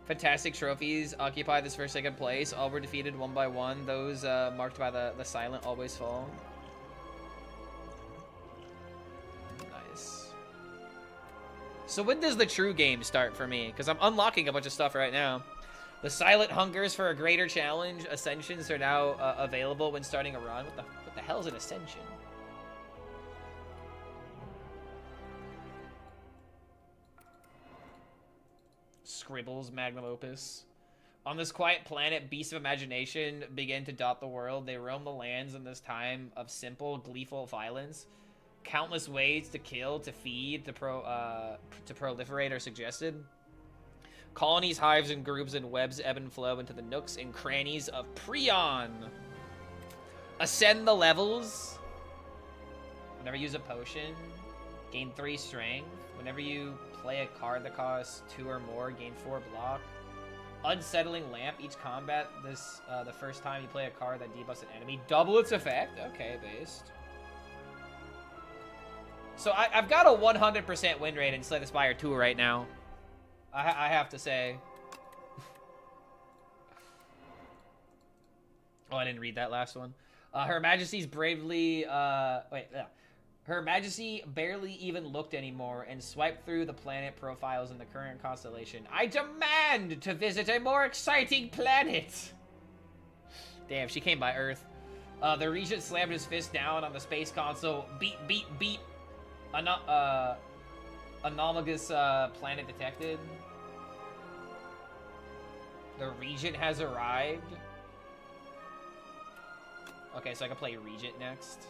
S1: Fantastic trophies occupy this first, second place. All were defeated one by one. Those marked by the silent always fall. Nice. So when does the true game start for me? Because I'm unlocking a bunch of stuff right now. The silent hungers for a greater challenge. Ascensions are now available when starting a run. What the hell is an ascension? Scribbles, magnum opus. On this quiet planet, beasts of imagination begin to dot the world. They roam the lands in this time of simple, gleeful violence. Countless ways to kill, to feed, to proliferate are suggested. Colonies, hives, and groups and webs ebb and flow into the nooks and crannies of Prion. Ascend the levels. Whenever you use a potion, gain 3 strength. Whenever you play a card that costs 2 or more, gain 4 block. Unsettling lamp. Each combat, the first time you play a card that debuffs an enemy, double its effect. Okay, based. So I've got a 100% win rate in Slay the Spire 2 right now. I have to say. Oh, I didn't read that last one. Her Majesty's bravely, Her Majesty barely even looked anymore and swiped through the planet profiles in the current constellation. I demand to visit a more exciting planet! Damn, she came by Earth. The Regent slammed his fist down on the space console. Beep, beep, beep. Analogous planet detected. The Regent has arrived. Okay, so I can play Regent next.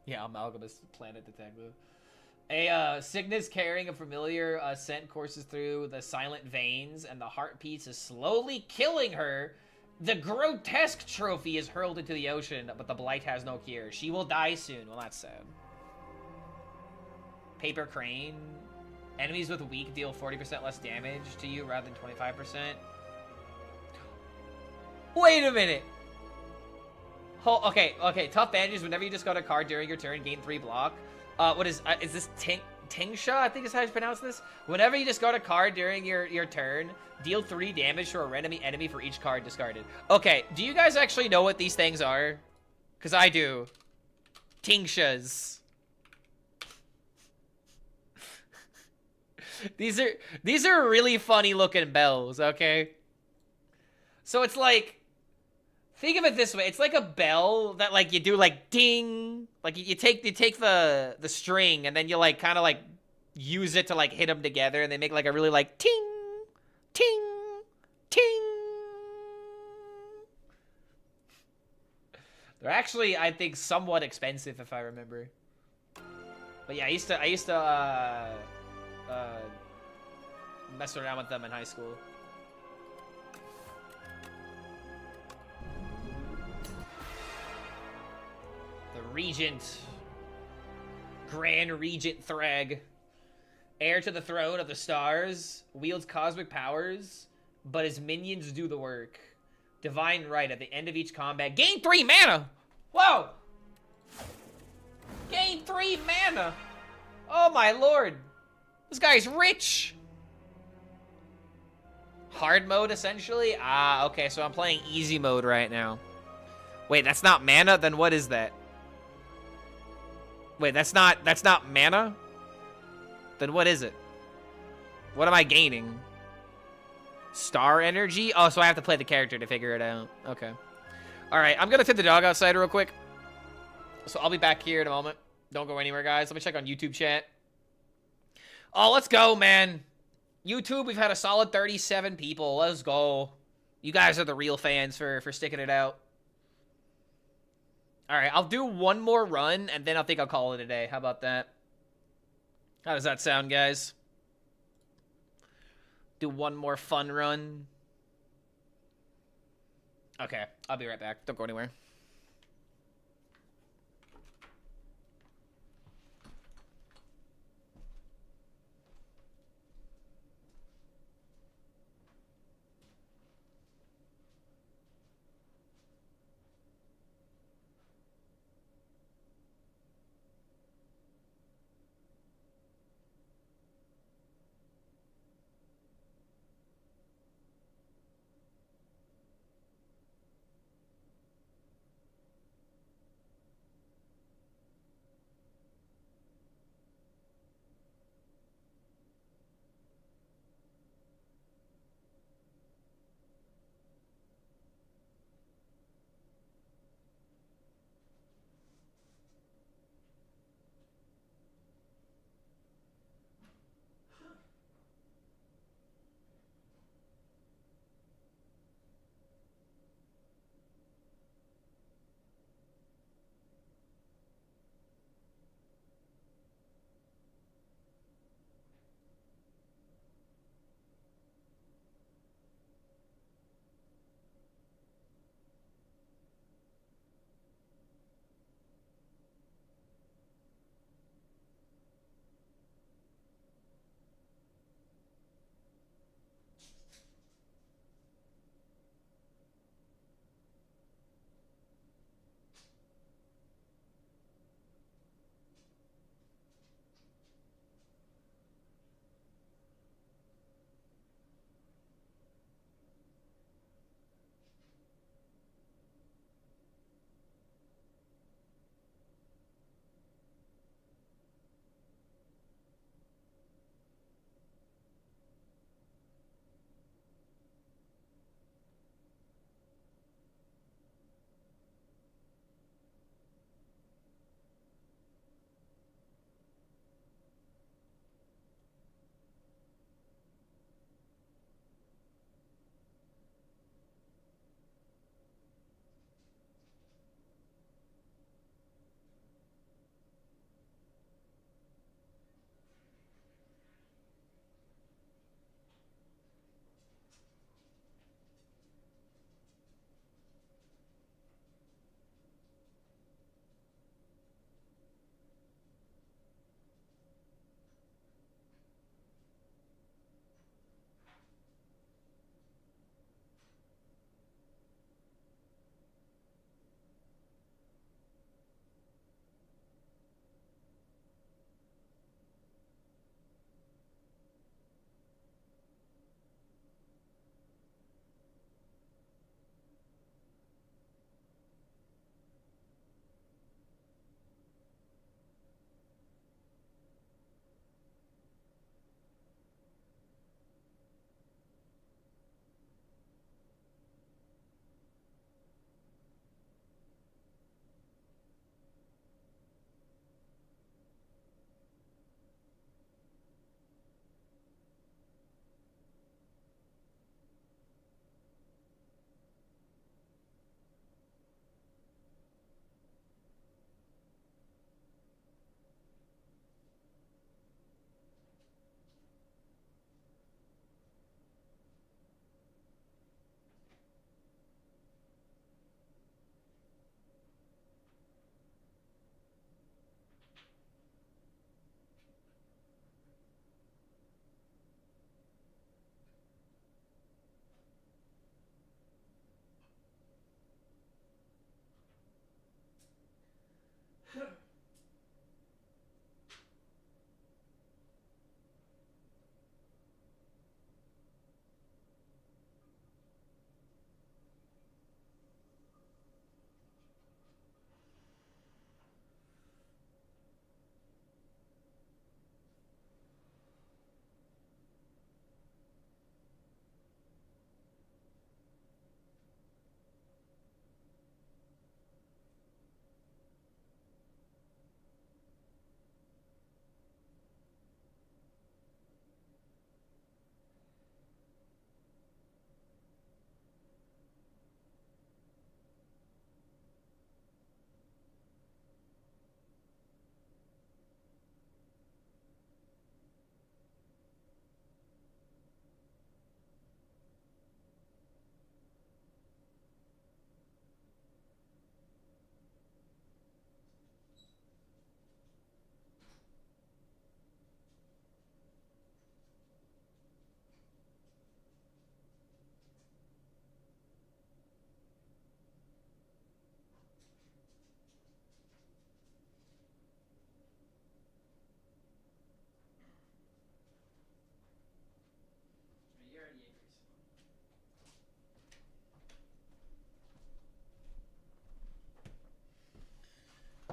S1: Yeah, Amalgamous Planet Detective. A sickness carrying a familiar scent courses through the silent veins, and the heartbeats is slowly killing her. The grotesque trophy is hurled into the ocean, but the blight has no cure. She will die soon. Well, that's sad. Paper Crane. Enemies with weak deal 40% less damage to you rather than 25%. Wait a minute. Okay. Tough bandages. Whenever you discard a card during your turn, gain 3 block. What is this Tingsha? I think is how you pronounce this. Whenever you discard a card during your turn, deal 3 damage to a random enemy for each card discarded. Okay, do you guys actually know what these things are? Because I do. Tingshas. These are really funny looking bells. Okay. So it's like. Think of it this way. It's like a bell that like you do like ding. Like you take the string and then you like kind of like use it to like hit them together and they make like a really like ting, ting, ting. They're actually, I think, somewhat expensive if I remember. But yeah, I used to mess around with them in high school. The Regent. Grand Regent Thrag. Heir to the throne of the stars. Wields cosmic powers. But his minions do the work. Divine Right at the end of each combat. Gain 3 mana! Whoa! Gain 3 mana! Oh my lord! This guy's rich! Hard mode, essentially? Ah, okay, so I'm playing easy mode right now. Wait, that's not mana? Then what is that? Wait, that's not mana? Then what is it? What am I gaining? Star energy? Oh, so I have to play the character to figure it out. Okay. Alright, I'm gonna fit the dog outside real quick. So I'll be back here in a moment. Don't go anywhere, guys. Let me check on YouTube chat. Oh, let's go, man. YouTube, we've had a solid 37 people. Let's go. You guys are the real fans for sticking it out. Alright, I'll do one more run, and then I think I'll call it a day. How about that? How does that sound, guys? Do one more fun run. Okay, I'll be right back. Don't go anywhere.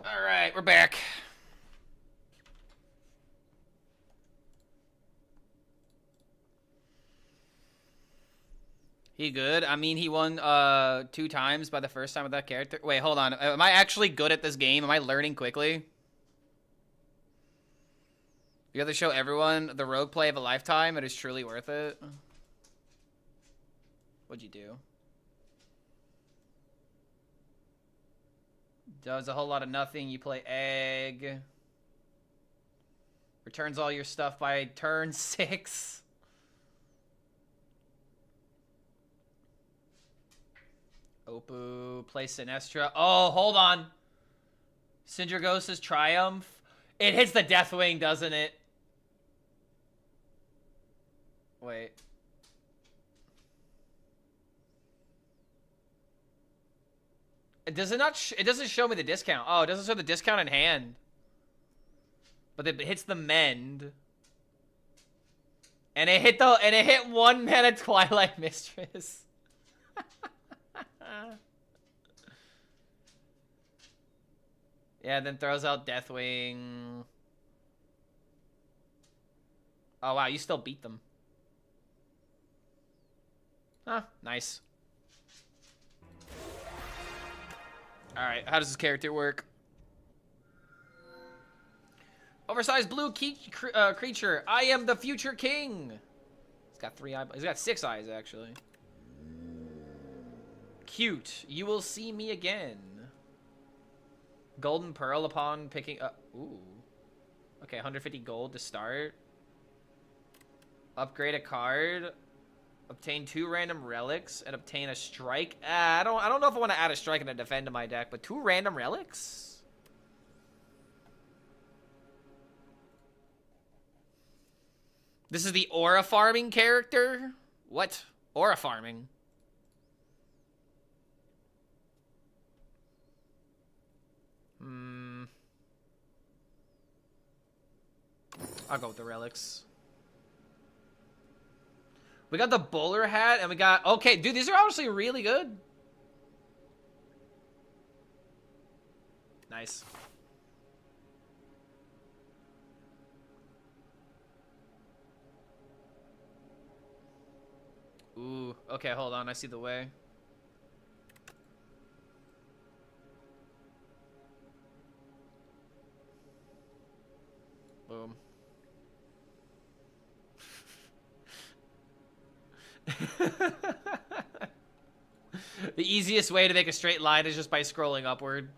S1: All right, we're back. He good? I mean, he won 2 times by the first time with that character. Wait, hold on. Am I actually good at this game? Am I learning quickly? You have to show everyone the rogue play of a lifetime. It is truly worth it. What'd you do? Does a whole lot of nothing. You play egg. Returns all your stuff by turn 6. Opoo. Play Sinestra. Oh, hold on. Syndragos' Triumph. It hits the Deathwing, doesn't it? Wait. It does it not? It doesn't show me the discount. Oh, it doesn't show the discount in hand. But it hits the mend. And it hit 1 mana Twilight Mistress. Yeah, then throws out Deathwing. Oh wow, you still beat them. Huh, nice. Alright, how does this character work? Oversized blue creature. I am the future king. He's got 3 eyes. He's got 6 eyes, actually. Cute. You will see me again. Golden Pearl upon picking up. Ooh. Okay, 150 gold to start. Upgrade a card. Obtain 2 random relics and obtain a strike. I don't know if I want to add a strike and a defend to my deck, but 2 random relics? This is the aura farming character? What? Aura farming? I'll go with the relics. We got the bowler hat, and we got... Okay, dude, these are obviously really good. Nice. Ooh, okay, hold on. I see the way. Boom. The easiest way to make a straight line is just by scrolling upward.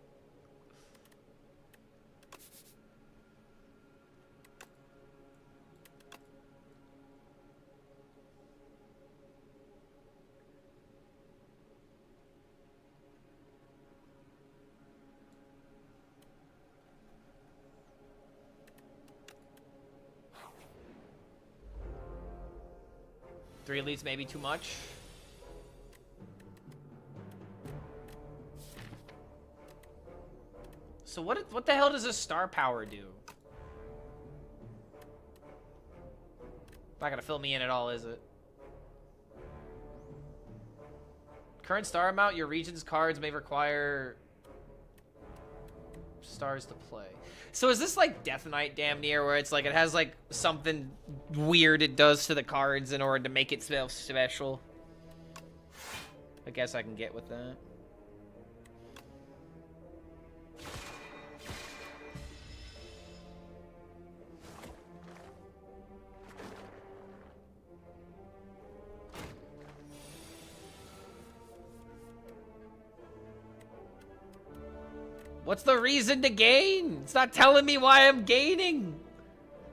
S1: Three elites maybe too much. So what the hell does a star power do? Not gonna fill me in at all, is it? Current star amount, your region's cards may require stars to play. So is this like Death Knight damn near, where it's like it has like something weird it does to the cards in order to make it special? I guess I can get with that. What's the reason to gain? It's not telling me why I'm gaining.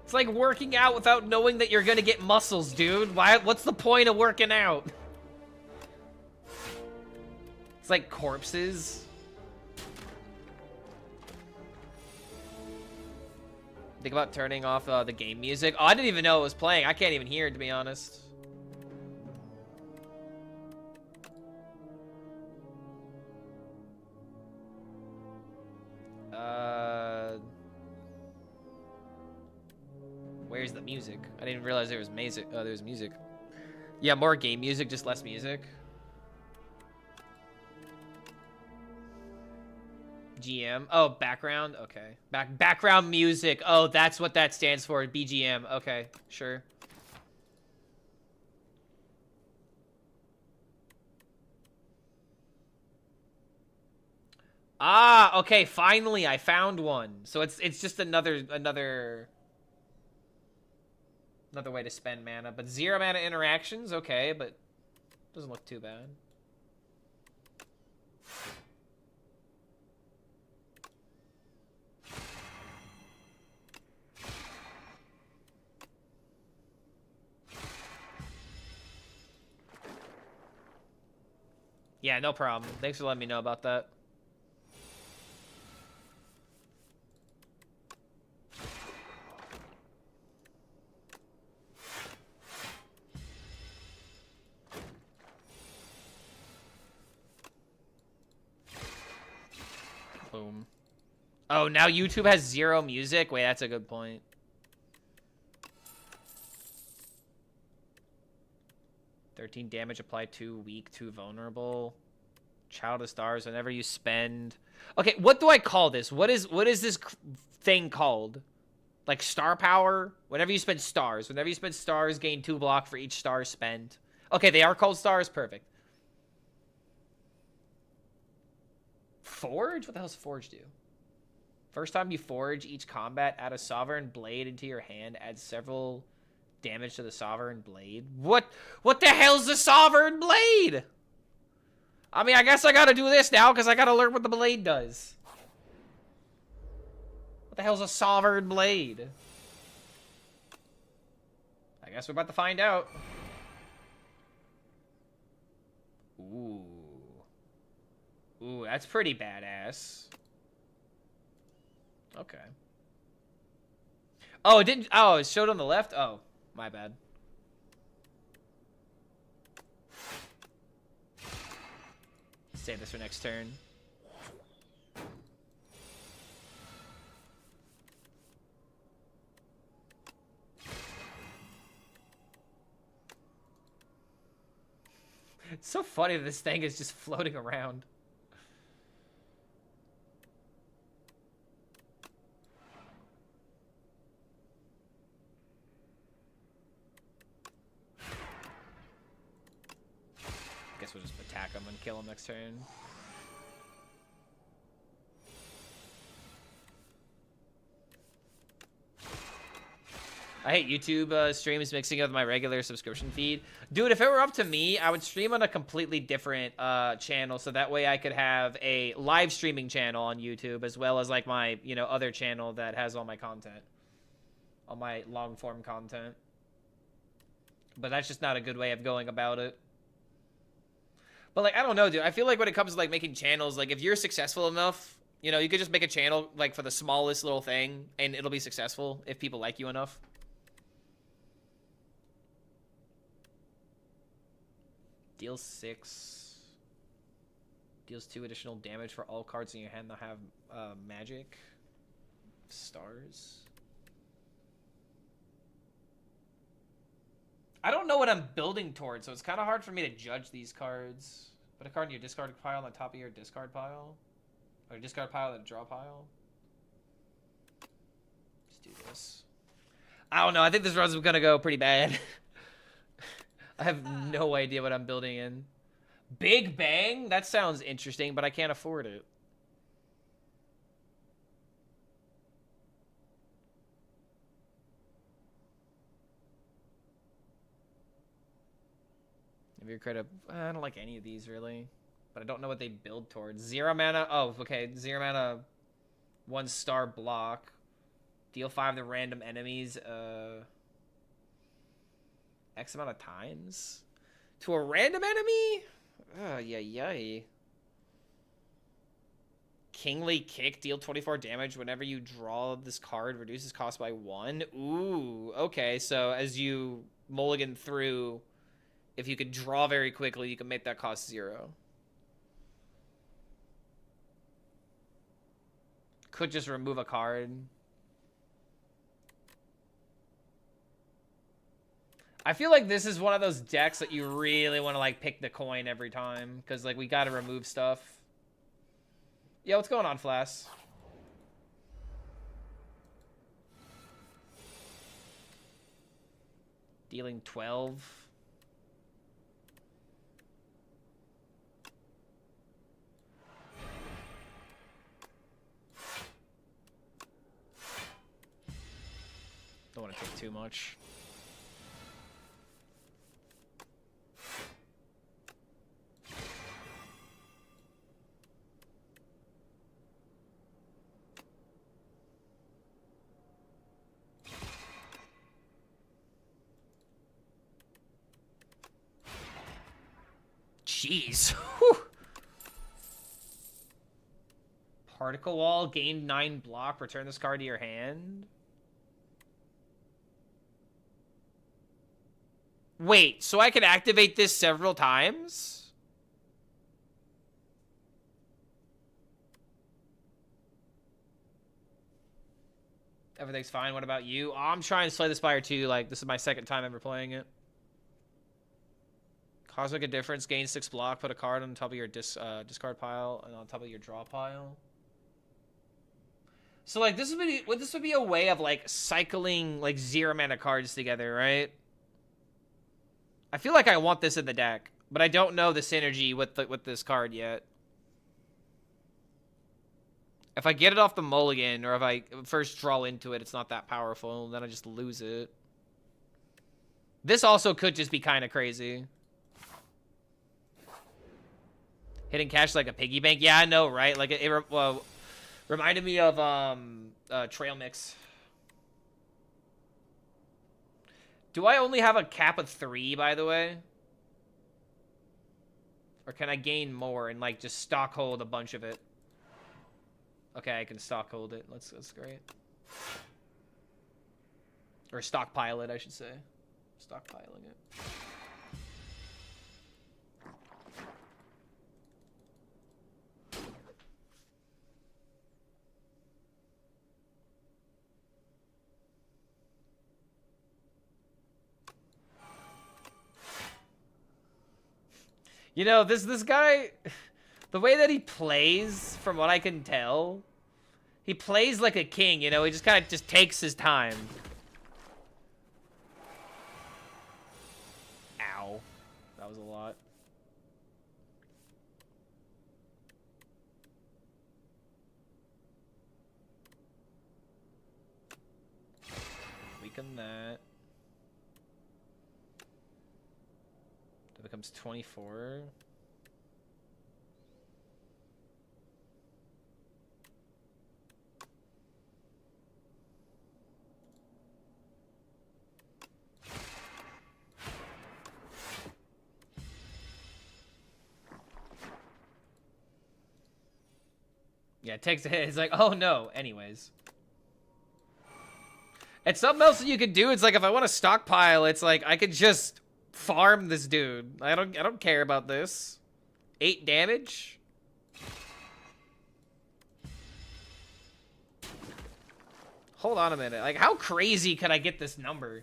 S1: It's like working out without knowing that you're gonna get muscles, dude. What's the point of working out? It's like corpses. Think about turning off the game music. Oh, I didn't even know it was playing. I can't even hear it, to be honest. Where's the music? I didn't realize there was music. Oh, there's music. Yeah, more game music, just less music. GM. Oh, background. Okay. Background music. Oh, that's what that stands for. BGM. Okay, sure. Ah, okay. Finally, I found one. So it's just another way to spend mana, but 0 mana interactions. Okay, but doesn't look too bad. Yeah, no problem. Thanks for letting me know about that. Boom. Oh, now YouTube has 0 music? Wait, that's a good point. $13 damage applied, too weak, too vulnerable. Child of Stars, whenever you spend... Okay, what do I call this? What is this thing called? Like star power? Whenever you spend stars. Whenever you spend stars, gain 2 block for each star spent. Okay, they are called stars? Perfect. Forge? What the hell's Forge do? First time you forge each combat, add a Sovereign Blade into your hand. Add several damage to the Sovereign Blade. What the hell's the Sovereign Blade? I mean, I guess I gotta do this now because I gotta learn what the blade does. What the hell's a Sovereign Blade? I guess we're about to find out. Ooh. Ooh, that's pretty badass. Okay. Oh, it didn't... Oh, it showed on the left? Oh, my bad. Save this for next turn. It's so funny that this thing is just floating around. Guess we'll just attack him and kill him next turn. I hate YouTube streams mixing with my regular subscription feed. Dude, if it were up to me, I would stream on a completely different channel, so that way I could have a live streaming channel on YouTube, as well as like my, you know, other channel that has all my content. All my long-form content. But that's just not a good way of going about it. But, like, I don't know, dude. I feel like when it comes to, like, making channels, like, if you're successful enough, you know, you could just make a channel, like, for the smallest little thing, and it'll be successful if people like you enough. Deal 6. Deals 2 additional damage for all cards in your hand that have magic. Stars. I don't know what I'm building towards, so it's kind of hard for me to judge these cards. Put a card in your discard pile on top of your discard pile. Or discard pile and draw pile. Let's do this. I don't know. I think this run's gonna go pretty bad. I have no idea what I'm building in. Big Bang? That sounds interesting, but I can't afford it. If you're credit, I don't like any of these really, but I don't know what they build towards. 0 mana. Oh, okay. 0 mana, 1-star block. Deal 5 to random enemies. X amount of times to a random enemy. Yay. Kingly Kick. Deal 24 damage whenever you draw this card. Reduces cost by 1. Ooh. Okay. So as you mulligan through. If you could draw very quickly, you can make that cost 0. Could just remove a card. I feel like this is one of those decks that you really want to like pick the coin every time. Because like we got to remove stuff. Yeah, what's going on, Flass? Dealing 12. Don't want to take too much. Jeez. Whew. Particle Wall, gain 9 block, return this card to your hand. Wait, so I can activate this several times? Everything's fine. What about you? Oh, I'm trying to slay the Spire too. Like, this is my second time ever playing it. Cosmic Indifference, gain 6 block. Put a card on top of your discard pile and on top of your draw pile. So, like, this would be a way of, like, cycling, like, 0 mana cards together, right? I feel like I want this in the deck, but I don't know the synergy with this card yet. If I get it off the mulligan, or if I first draw into it, it's not that powerful, then I just lose it. This also could just be kind of crazy. Hitting cash like a piggy bank. Yeah, I know, right? Like, it reminded me of Trail Mix. Do I only have a cap of 3, by the way? Or can I gain more and, like, just stockhold a bunch of it? Okay, I can stockhold it. That's great. Or stockpile it, I should say. Stockpiling it. You know, this guy, the way that he plays, from what I can tell, he plays like a king, you know? He just kind of just takes his time. Ow. That was a lot. Weaken that. That becomes 24. Yeah, it takes a hit. It's like, oh no. Anyways. And something else that you could do, it's like if I want to stockpile, it's like I could just farm this dude. I don't care about this. 8 damage? Hold on a minute. Like, how crazy could I get this number?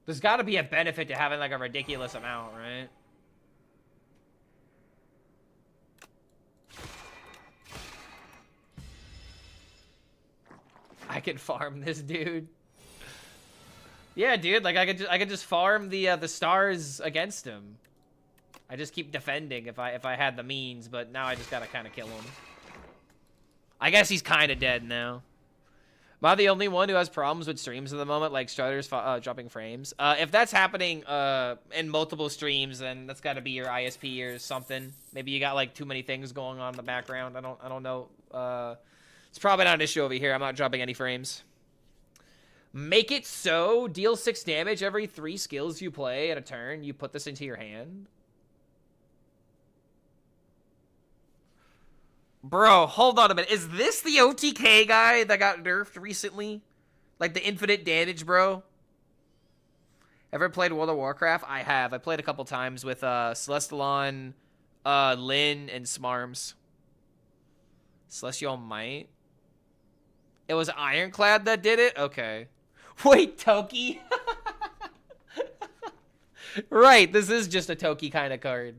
S1: There's got to be a benefit to having, like, a ridiculous amount, right? I could farm this dude. Yeah, dude. Like, I could just farm the stars against him. I just keep defending if I had the means, but now I just gotta kind of kill him. I guess he's kind of dead now. Am I the only one who has problems with streams at the moment, like starters dropping frames? If that's happening in multiple streams, then that's got to be your ISP or something. Maybe you got like too many things going on in the background. I don't know. It's probably not an issue over here. I'm not dropping any frames. Make it so. Deal 6 damage every 3 skills you play in a turn. You put this into your hand. Bro, hold on a minute. Is this the OTK guy that got nerfed recently? Like the infinite damage, bro? Ever played World of Warcraft? I have. I played a couple times with Celestalon, Lyn, and Smarms. Celestial Might? It was Ironclad that did it? Okay. Wait, Toki? Right, this is just a Toki kind of card.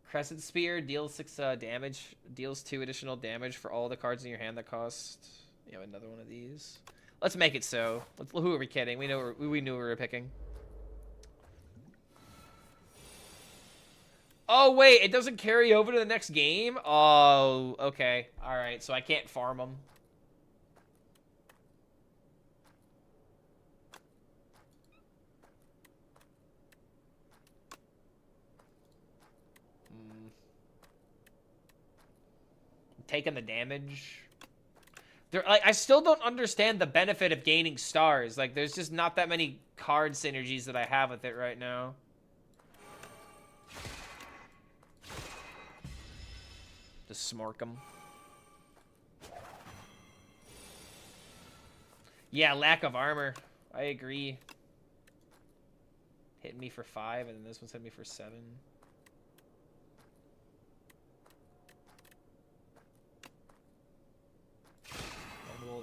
S1: Crescent Spear deals 6 damage, deals 2 additional damage for all the cards in your hand that cost, you know, another one of these. Let's make it so. Who are we kidding? We knew we were picking. Oh wait, it doesn't carry over to the next game? Oh, okay. All right, so I can't farm them. Taking the damage. Like, I still don't understand the benefit of gaining stars. Like, there's just not that many card synergies that I have with it right now. Just smork them. Yeah, lack of armor. I agree. Hitting me for 5, and then this one's hitting me for 7.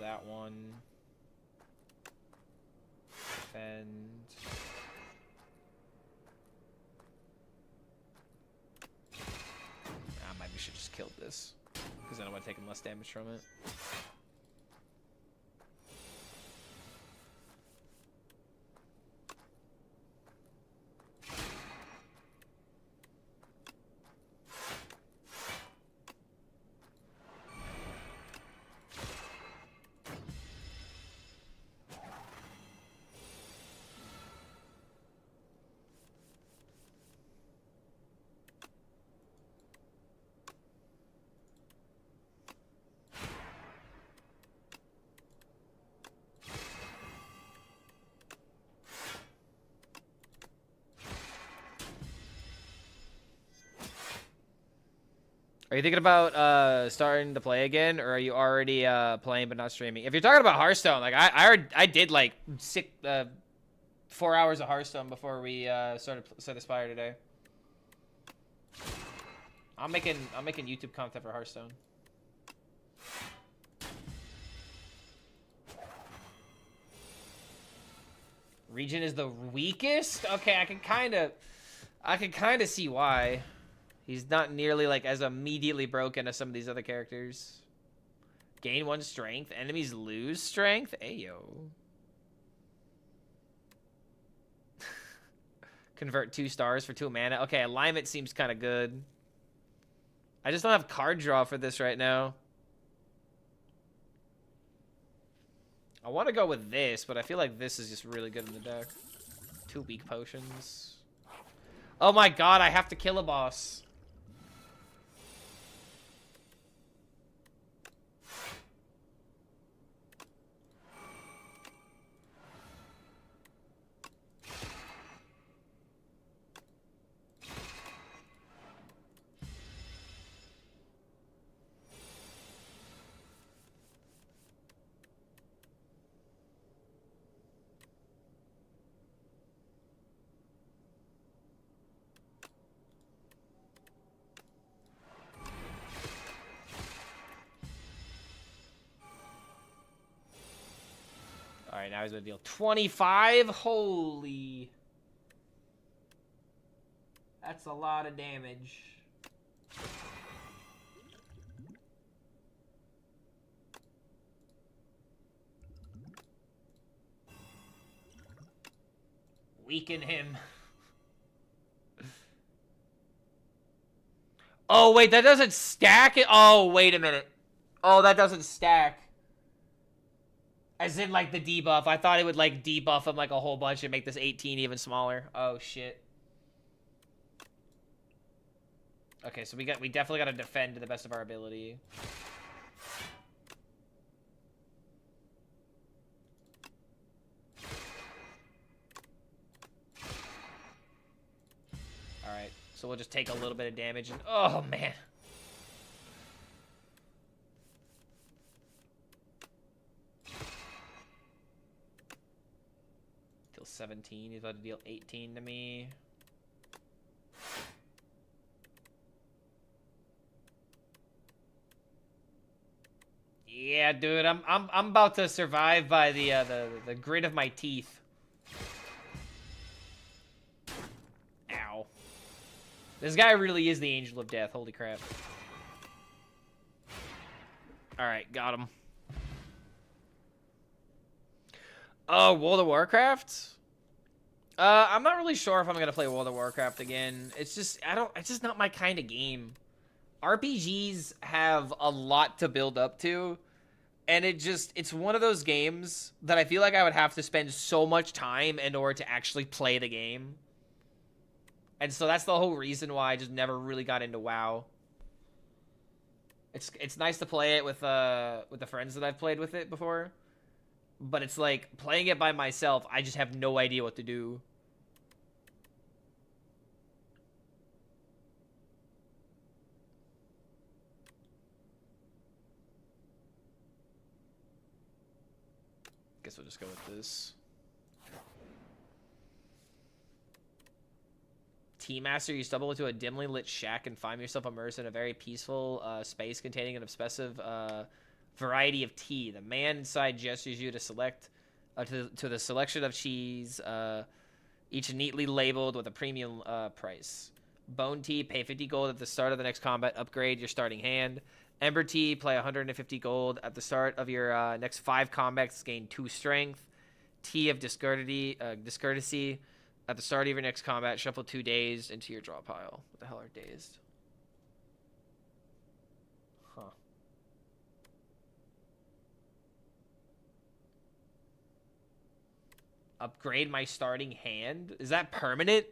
S1: That one. Defend. Maybe we should just kill this. Because then I would have taken less damage from it. Are you thinking about starting to play again, or are you already playing but not streaming? If you're talking about Hearthstone, like I did like 4 hours of Hearthstone before we started Spire today. I'm making YouTube content for Hearthstone. Region is the weakest? Okay, I can kind of see why. He's not nearly like as immediately broken as some of these other characters. Gain 1 strength. Enemies lose strength. Ayo. Convert 2 stars for 2 mana. Okay, alignment seems kind of good. I just don't have card draw for this right now. I want to go with this, but I feel like this is just really good in the deck. 2 weak potions. Oh my god, I have to kill a boss. Alright, now he's gonna deal 25. Holy. That's a lot of damage. Weaken him. Oh, wait, that doesn't stack it? Oh, wait a minute. Oh, that doesn't stack. As in, like, the debuff. I thought it would, like, debuff him, like, a whole bunch and make this 18 even smaller. Oh, shit. Okay, so we definitely got to defend to the best of our ability. Alright, so we'll just take a little bit of damage and... Oh, man. Deal 17. He's about to deal 18 to me. Yeah, dude, I'm about to survive by the grit of my teeth. Ow. This guy really is the angel of death. Holy crap. Alright, got him. Oh, World of Warcraft? I'm not really sure if I'm gonna play World of Warcraft again. It's just not my kind of game. RPGs have a lot to build up to, and it's one of those games that I feel like I would have to spend so much time in order to actually play the game. And so that's the whole reason why I just never really got into WoW. It's nice to play it with the friends that I've played with it before, but it's like playing it by myself, I just have no idea what to do. Guess we'll just go with this. Tea Master, you stumble into a dimly lit shack and find yourself immersed in a very peaceful space containing an obsessive variety of tea. The man inside gestures you to select to the selection of cheese, each neatly labeled with a premium price. Bone Tea, pay 50 gold at the start of the next combat, upgrade your starting hand. Ember Tea, play 150 gold at the start of your next 5 combats, gain 2 strength. Tea of Discourtesy, at the start of your next combat, shuffle 2 dazed into your draw pile. What the hell are dazed? Huh. Upgrade my starting hand? Is that permanent?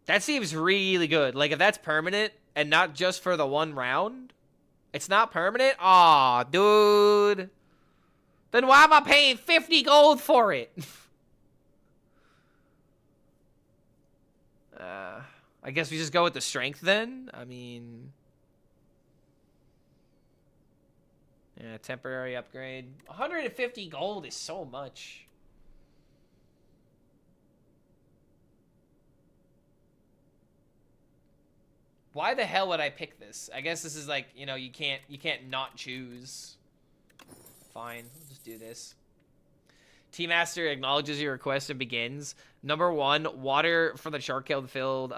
S1: That seems really good. Like, if that's permanent and not just for the 1 round, it's not permanent? Aw, dude. Then why am I paying 50 gold for it? I guess we just go with the strength then? I mean... Yeah, temporary upgrade. 150 gold is so much. Why the hell would I pick this? I guess this is like, you know, you can't not choose. Fine, we'll just do this. Tea Master acknowledges your request and begins. Number 1, water for the shark-killed filled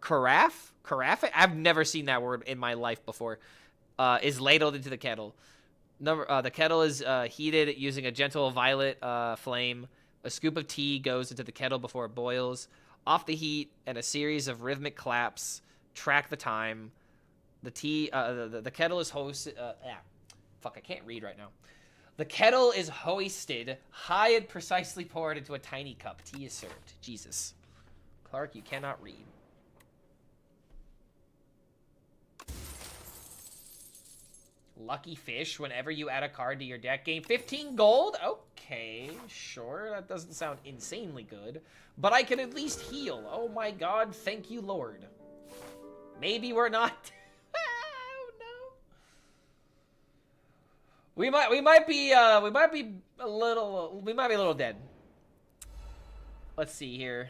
S1: carafe? Carafe? I've never seen that word in my life before. Is ladled into the kettle. The kettle is heated using a gentle violet flame. A scoop of tea goes into the kettle before it boils. Off the heat and a series of rhythmic claps track the time. The tea, the kettle is hosted. Fuck, I can't read right now. The kettle is hoisted high and precisely poured into a tiny cup. Tea is served. Jesus, Clark, you cannot read. Lucky fish. Whenever you add a card to your deck, gain 15 gold. Okay, sure. That doesn't sound insanely good, but I can at least heal. Oh my god, thank you, Lord. Maybe we're not. Oh no. We might be a little dead. Let's see here.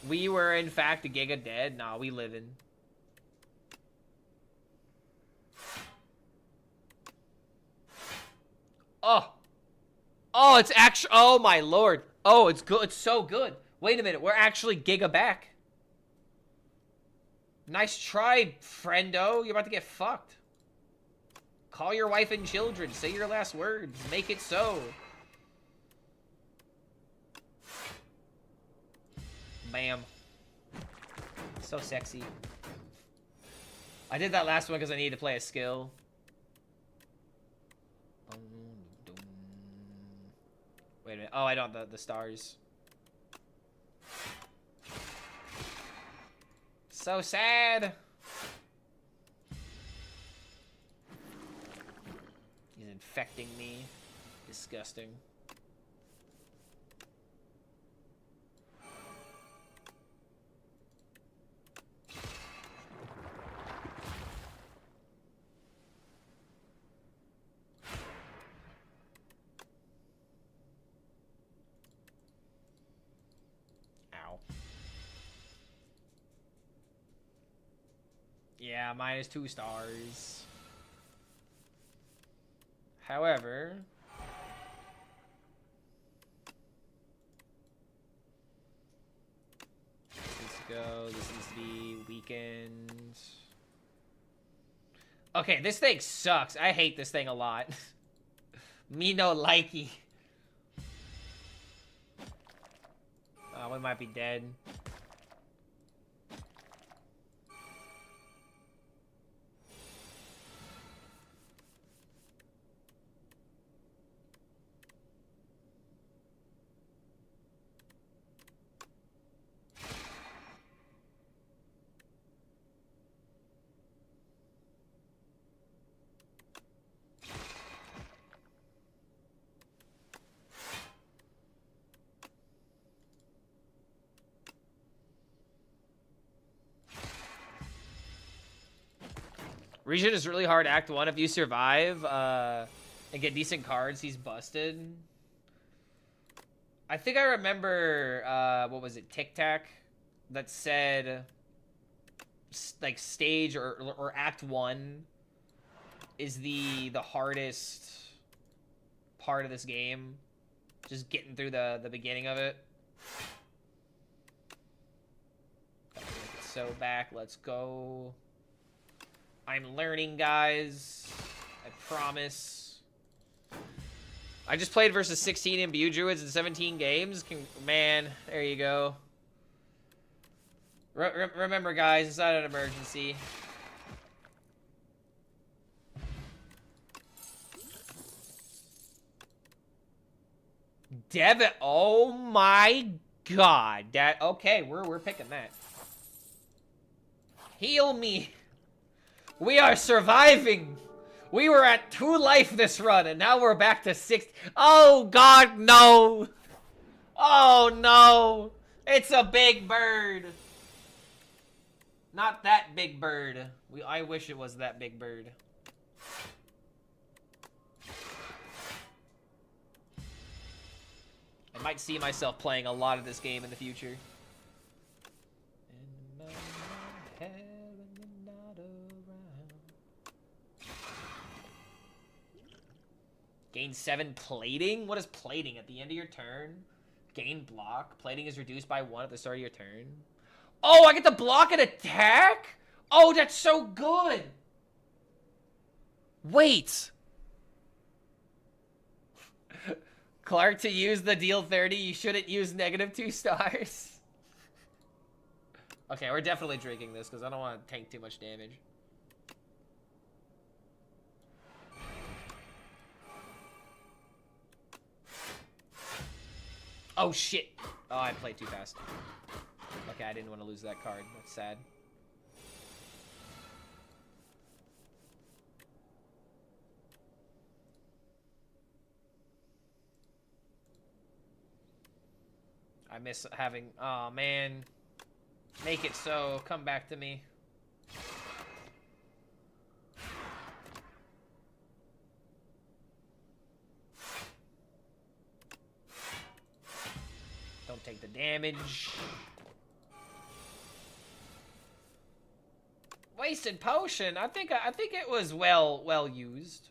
S1: We were in fact a giga dead. Nah, we living. Oh. Oh, it's actually. Oh my lord. Oh, it's good. It's so good. Wait a minute. We're actually giga back. Nice try, friendo. You're about to get fucked. Call your wife and children. Say your last words. Make it so. Bam. So sexy. I did that last one because I needed to play a skill. Wait a minute. Oh, I don't the stars. So sad. He's infecting me. Disgusting. Yeah, minus 2 stars. However, let's go. This needs to be weakened. Okay, this thing sucks. I hate this thing a lot. Me no likey. Oh, we might be dead. Region is really hard Act 1. If you survive and get decent cards, he's busted. I think I remember, what was it, Tic Tac? That said, like, stage or Act 1 is the hardest part of this game. Just getting through the beginning of it. So back, let's go. I'm learning, guys. I promise. I just played versus 16 Imbue Druids in 17 games. Man, there you go. Remember, guys, it's not an emergency. Devin, oh my god. That okay, we're picking that. Heal me. We are surviving. We were at 2 life this run, and now we're back to 6. Oh, God, no. Oh, no. It's a big bird. Not that big bird. I wish it was that big bird. I might see myself playing a lot of this game in the future. Gain 7 plating? What is plating? At the end of your turn? Gain block. Plating is reduced by 1 at the start of your turn. Oh, I get to block an attack? Oh, that's so good. Wait. Clark, to use the deal 30, you shouldn't use -2 stars. Okay, we're definitely drinking this because I don't want to tank too much damage. Oh, shit. Oh, I played too fast. Okay, I didn't want to lose that card. That's sad. I miss having... Oh, man. Make it so. Come back to me. Don't take the damage. Wasted potion. I think it was well used.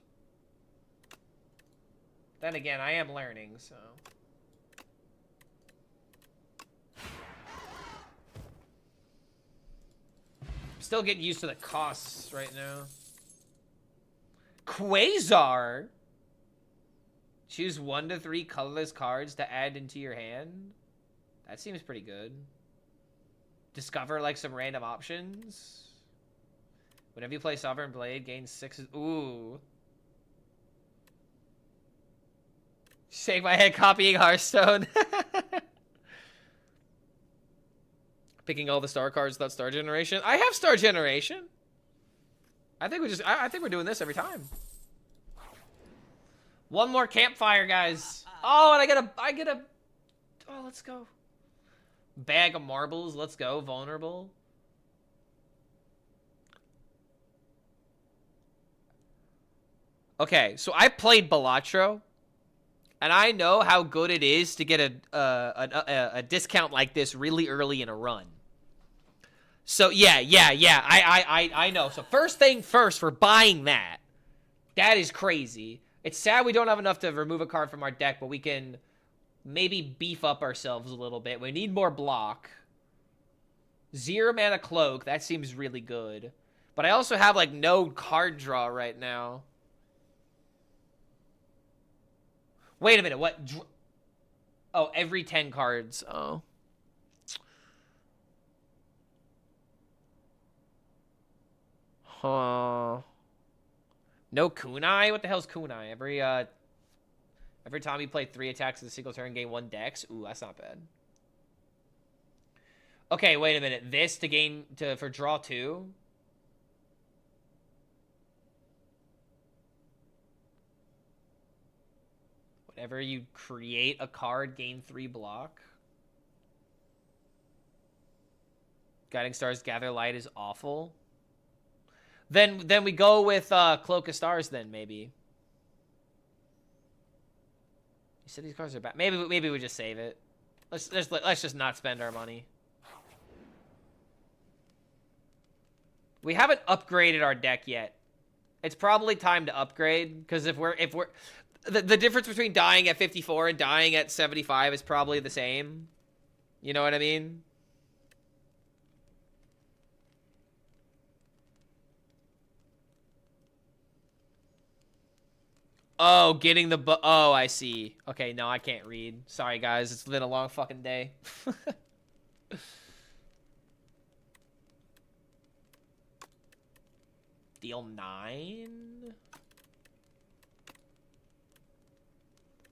S1: Then again, I am learning, so. Still getting used to the costs right now. Quasar. Choose 1 to 3 colorless cards to add into your hand. That seems pretty good. Discover like some random options. Whenever you play Sovereign Blade, gain 6. Ooh. Shake my head copying Hearthstone. Picking all the star cards without star generation. I have star generation. I think we're doing this every time. One more campfire, guys. Oh, and I get a oh, let's go. Bag of marbles, let's go. Vulnerable. Okay, so I played Balatro, and I know how good it is to get a discount like this really early in a run. So yeah, I know. So first thing first, for buying that. That is crazy. It's sad we don't have enough to remove a card from our deck, but we can maybe beef up ourselves a little bit. We need more block. 0 mana cloak, that seems really good. But I also have like no card draw right now. Wait a minute, what? Oh, every 10 cards. Oh. Huh. No kunai? What the hell's kunai? Every time you play 3 attacks in a single turn, gain 1 dex. Ooh, that's not bad. Okay, wait a minute. This for draw 2? Whenever you create a card, gain 3 block. Guiding Stars Gather Light is awful. Then we go with Cloak of Stars then, maybe. You said these cards are bad. Maybe we just save it. Let's just not spend our money. We haven't upgraded our deck yet. It's probably time to upgrade, because if we're the difference between dying at 54 and dying at 75 is probably the same. You know what I mean? Oh, getting the oh, I see. Okay, no, I can't read. Sorry, guys. It's been a long fucking day. Deal 9.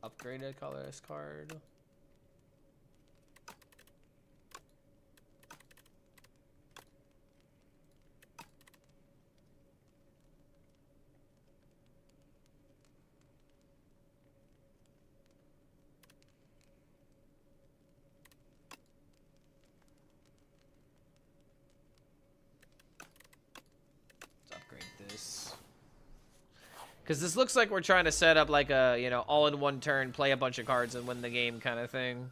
S1: Upgraded colorless card. Because this looks like we're trying to set up like a, you know, all in one turn, play a bunch of cards and win the game kind of thing.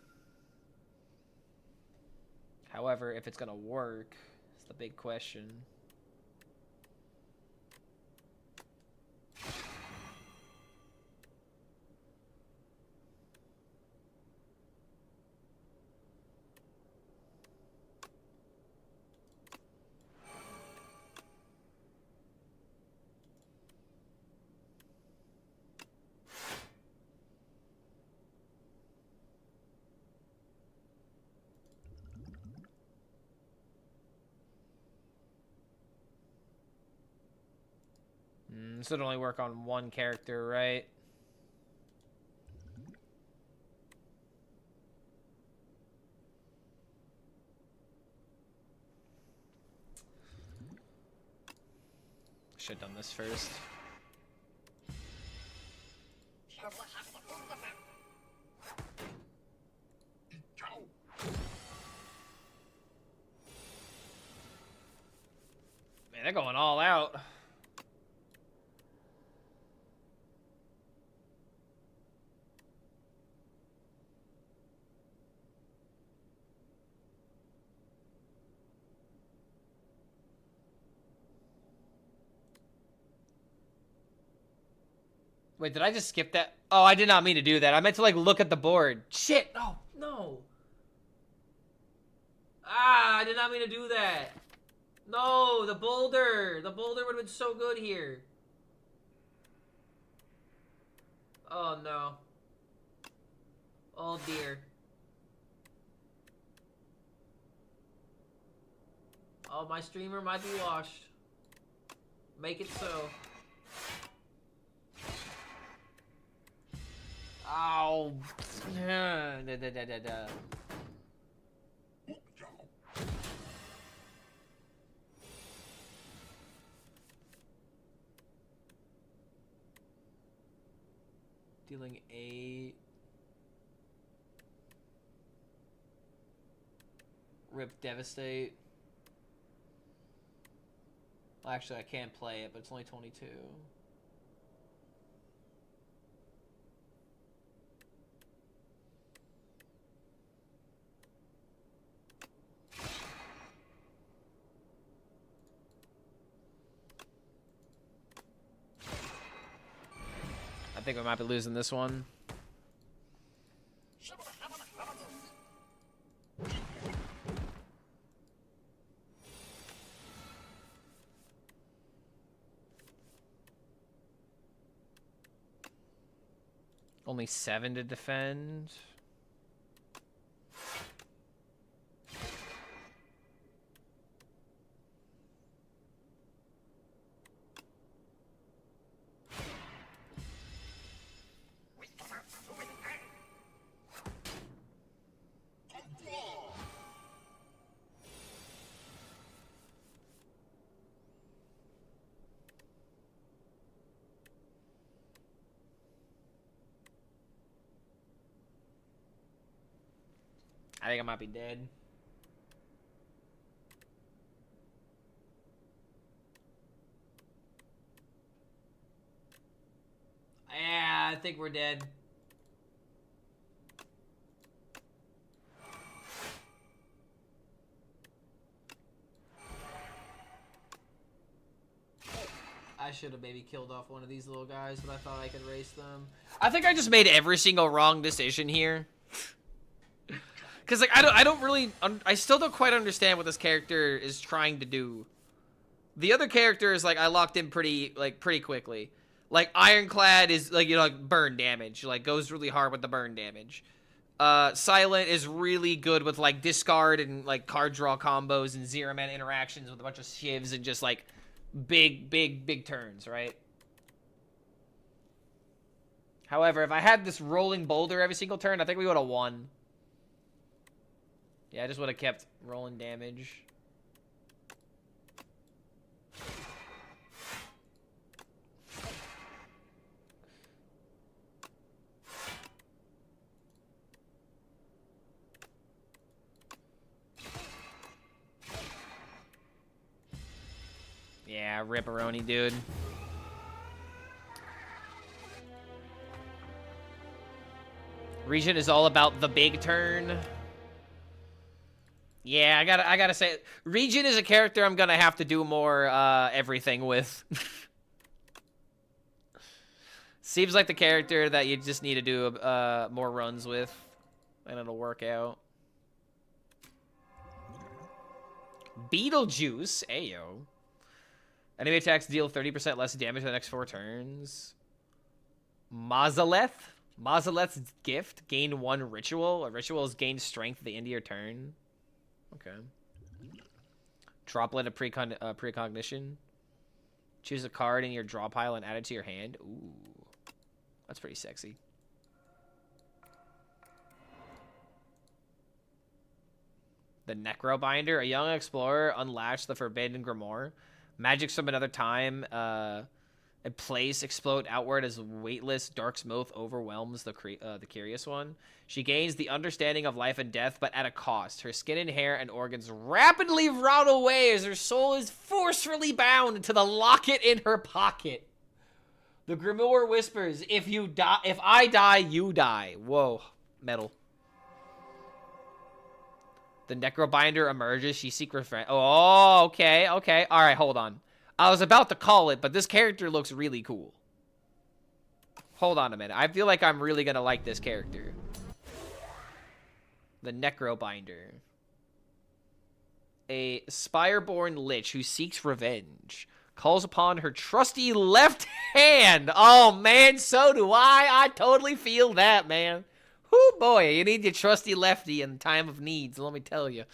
S1: However, if it's going to work, it's the big question. This would only work on one character, right? Should have done this first. Man, they're going all out. Wait, did I just skip that? Oh, I did not mean to do that. I meant to, like, look at the board. Shit! Oh, no. Ah, I did not mean to do that. No, the boulder. The boulder would have been so good here. Oh, no. Oh, dear. Oh, my streamer might be washed. Make it so. Ow. Dealing 8. Rip Devastate. Well, actually, I can't play it, but it's only 22. I think we might be losing this one. Only 7 to defend. I think I might be dead. Yeah, I think we're dead. I should have maybe killed off one of these little guys, but I thought I could race them. I think I just made every single wrong decision here. Cause like I don't really I still don't quite understand what this character is trying to do. The other characters like I locked in pretty quickly. Like Ironclad is like, you know, like burn damage, like goes really hard with the burn damage. Silent is really good with like discard and like card draw combos and 0-mana interactions with a bunch of shivs and just like big turns, right? However, if I had this rolling boulder every single turn, I think we would have won. Yeah, I just would have kept rolling damage. Yeah, ripperoni, dude. Region is all about the big turn. Yeah, I gotta say, Region is a character I'm gonna have to do more everything with. Seems like the character that you just need to do more runs with, and it'll work out. Beetlejuice, ayo. Enemy attacks deal 30% less damage for the next 4 turns. Mazaleth's gift, gain 1 ritual. A ritual is gain strength at the end of your turn. Okay. Droplet of precognition. Choose a card in your draw pile and add it to your hand. Ooh. That's pretty sexy. The Necrobinder. A young explorer unlatched the forbidden grimoire. Magics from another time. A place explode outward as weightless dark smoke overwhelms the curious one. She gains the understanding of life and death, but at a cost. Her skin and hair and organs rapidly rot away as her soul is forcefully bound to the locket in her pocket. The grimoire whispers, "If I die, you die." Whoa, metal. The Necrobinder emerges. She seeks revenge. Oh, okay. All right, hold on. I was about to call it, but this character looks really cool. Hold on a minute. I feel like I'm really gonna like this character. The Necrobinder. A Spire-born lich who seeks revenge. Calls upon her trusty left hand. Oh, man, so do I. I totally feel that, man. Whoo, boy, you need your trusty lefty in time of needs, let me tell you.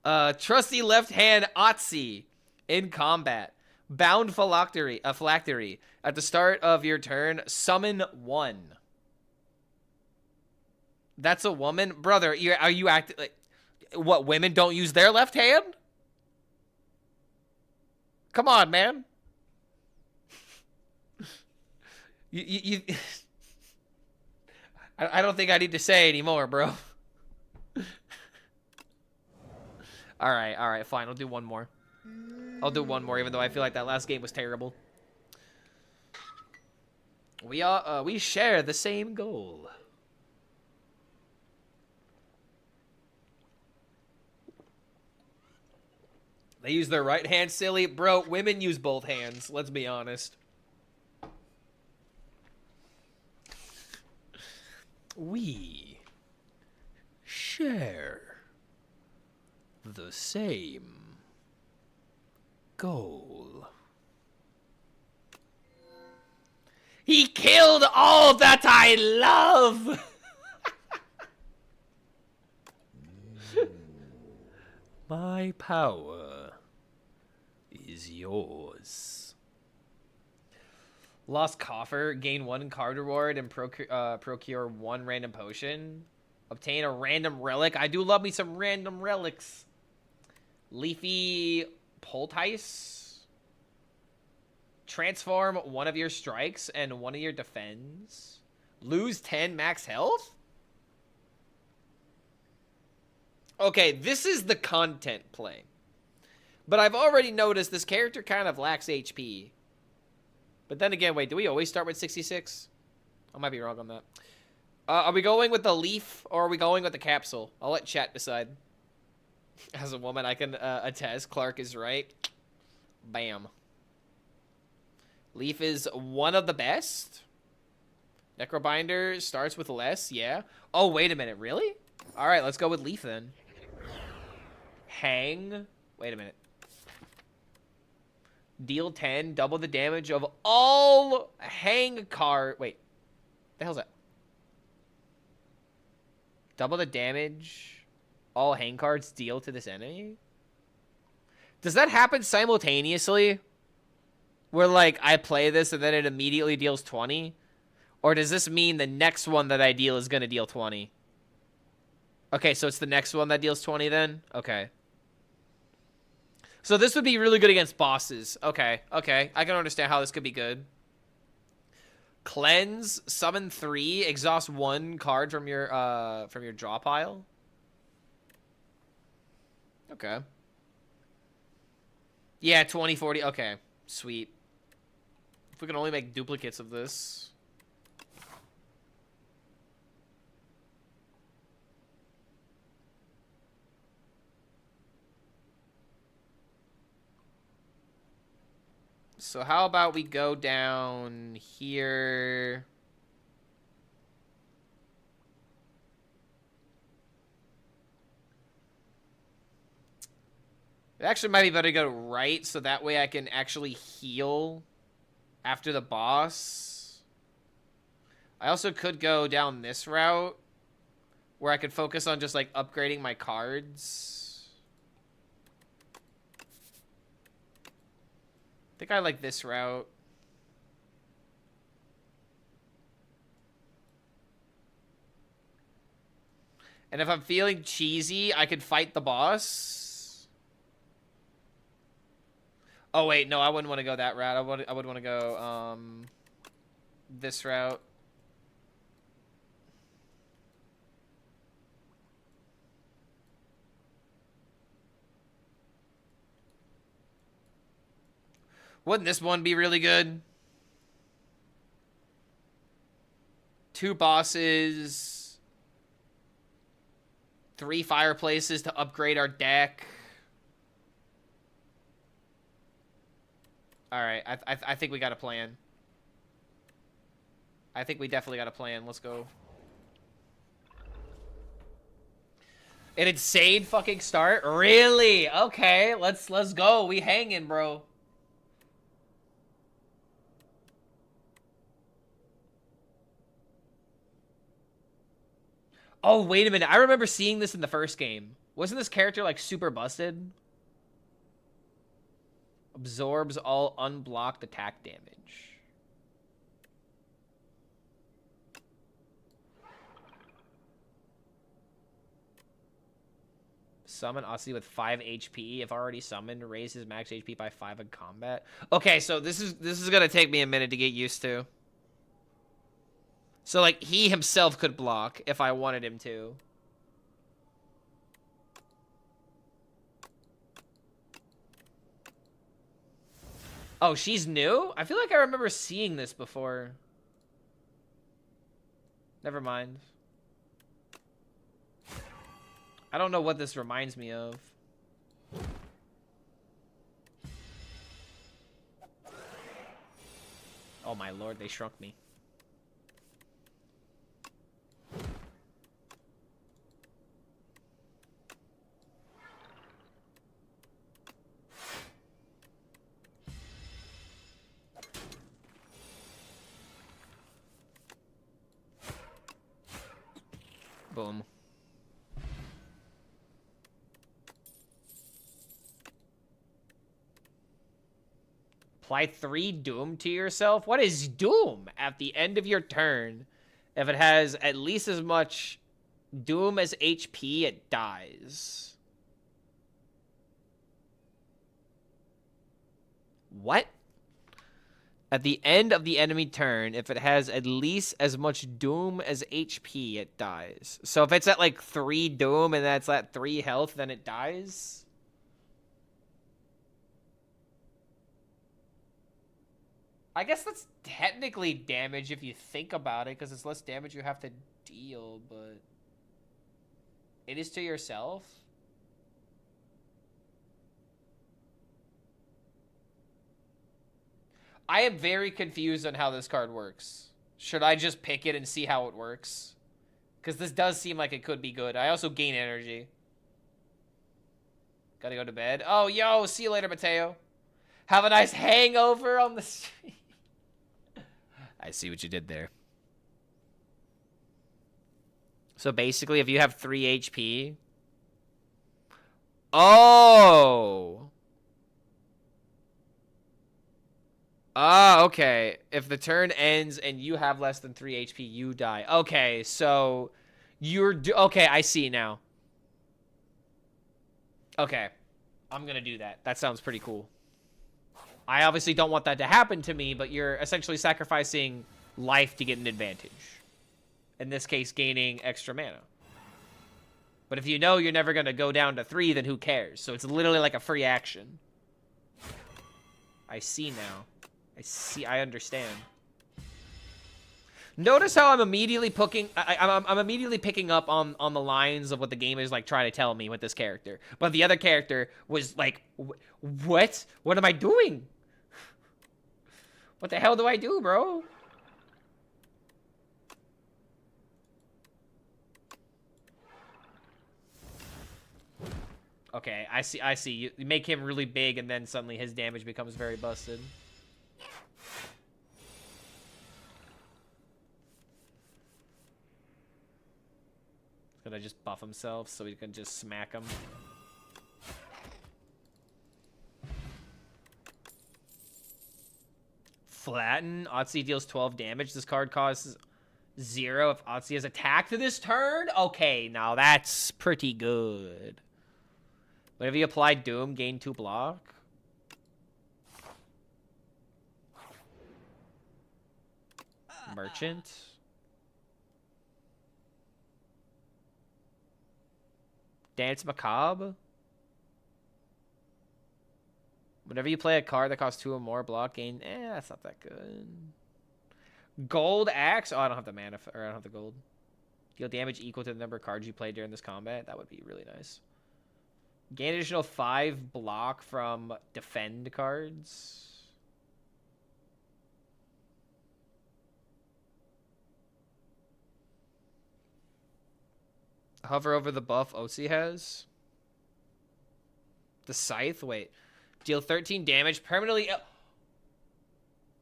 S1: Trusty left hand Otzi in combat. Bound phylactery. At the start of your turn, summon 1. That's a woman? Brother, are you acting like... What, women don't use their left hand? Come on, man. I don't think I need to say anymore, bro. Alright, fine. I'll do one more. Even though I feel like that last game was terrible. We share the same goal. They use their right hand, silly. Bro, women use both hands. Let's be honest. We share the same goal. He killed all that I love! My power is yours. Lost Coffer. Gain 1 card reward and procure 1 random potion. Obtain a random relic. I do love me some random relics. Leafy Poultice. Transform 1 of your strikes and 1 of your defends. Lose 10 max health? Okay, this is the content play. But I've already noticed this character kind of lacks HP. But then again, wait, do we always start with 66? I might be wrong on that. Are we going with the leaf or are we going with the capsule? I'll let chat decide. As a woman, I can attest. Clark is right. Bam. Leaf is one of the best. Necrobinder starts with less, yeah. Oh, wait a minute, really? All right, let's go with Leaf then. Hang. Wait a minute. Deal 10, double the damage of all hang card. Wait, the hell's that? Double the damage all hang cards deal to this enemy? Does that happen simultaneously? Where, like, I play this and then it immediately deals 20? Or does this mean the next one that I deal is going to deal 20? Okay, so it's the next one that deals 20 then? Okay. So this would be really good against bosses. Okay, okay. I can understand how this could be good. Cleanse, summon 3, exhaust 1 card from your draw pile. Okay. Yeah, 20, 40. Okay, sweet. If we can only make duplicates of this. So how about we go down here? It actually might be better to go right, so that way I can actually heal after the boss. I also could go down this route, where I could focus on just, like, upgrading my cards. I think I like this route. And if I'm feeling cheesy, I could fight the boss. Oh, wait. No, I wouldn't want to go that route. I would want to go this route. Wouldn't this one be really good? 2 bosses. 3 fireplaces to upgrade our deck. Alright, I think we got a plan. I think we definitely got a plan. Let's go. An insane fucking start? Really? Okay, let's go. We hanging, bro. Oh, wait a minute. I remember seeing this in the first game. Wasn't this character, like, super busted? Absorbs all unblocked attack damage. Summon Aussie with 5 HP. If already summoned, raise his max HP by 5 in combat. Okay, so this is gonna take me a minute to get used to. So, like, he himself could block if I wanted him to. Oh, she's new? I feel like I remember seeing this before. Never mind. I don't know what this reminds me of. Oh my lord, they shrunk me. Boom. Apply 3 Doom to yourself? What is Doom? At the end of your turn, if it has at least as much Doom as HP, it dies. What? At the end of the enemy turn, if it has at least as much Doom as HP, it dies. So if it's at like 3 Doom and that's at 3 health, then it dies? I guess that's technically damage if you think about it, because it's less damage you have to deal, but it is to yourself? I am very confused on how this card works. Should I just pick it and see how it works? Because this does seem like it could be good. I also gain energy. Gotta go to bed. Oh, yo, see you later, Mateo. Have a nice hangover on the street. I see what you did there. So basically, if you have 3 HP... Oh! Ah, okay. If the turn ends and you have less than 3 HP, you die. Okay, so... Okay, I see now. Okay. I'm gonna do that. That sounds pretty cool. I obviously don't want that to happen to me, but you're essentially sacrificing life to get an advantage. In this case, gaining extra mana. But if you know you're never going to go down to 3, then who cares? So it's literally like a free action. I see now. I understand. Notice how I'm immediately I'm immediately picking up on the lines of what the game is like trying to tell me with this character. But the other character was like, what? What am I doing? What the hell do I do, bro? Okay, I see. You make him really big and then suddenly his damage becomes very busted. Gonna just buff himself so he can just smack him. Flatten. Otzi deals 12 damage. This card costs 0 if Otzi has attacked this turn. Okay, now that's pretty good. Whenever you apply Doom, gain 2 block. Merchant. Dance Macabre. Whenever you play a card that costs 2 or more block, gain... that's not that good. Gold Axe. Oh, I don't have the mana, or I don't have the gold. Deal damage equal to the number of cards you played during this combat. That would be really nice. Gain additional 5 block from defend cards. Hover over the buff OC has. The Scythe, wait. Deal 13 damage permanently.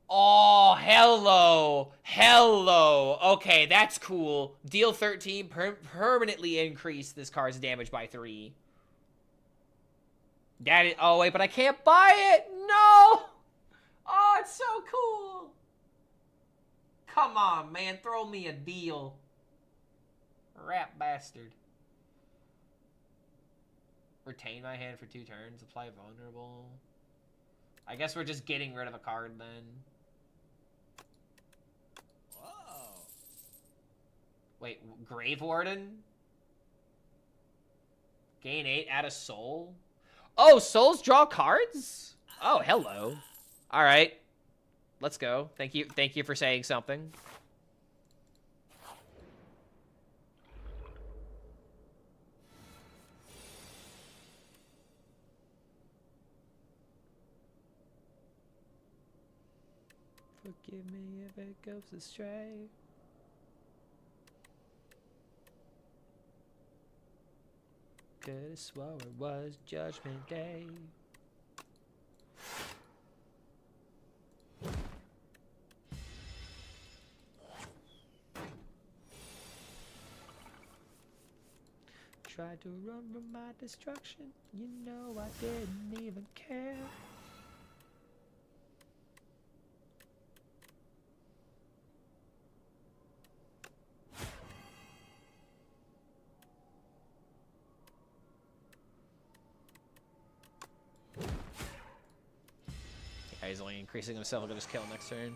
S1: Oh, hello. Hello. Okay, that's cool. Deal 13, permanently increase this card's damage by 3. That is, oh, wait, but I can't buy it. No. Oh, it's so cool. Come on, man. Throw me a deal. Rat bastard. Retain my hand for 2 turns. Apply vulnerable. I guess we're just getting rid of a card then.
S10: Whoa.
S1: Wait, Grave Warden? Gain 8, add a soul? Oh, souls draw cards? Oh, hello. Alright. Let's go. Thank you for saying something. Forgive me if it goes astray. Could've swore it was Judgment Day. Tried to run from my destruction. You know I didn't even care. Yeah, he's only increasing himself. I'll get his kill next turn.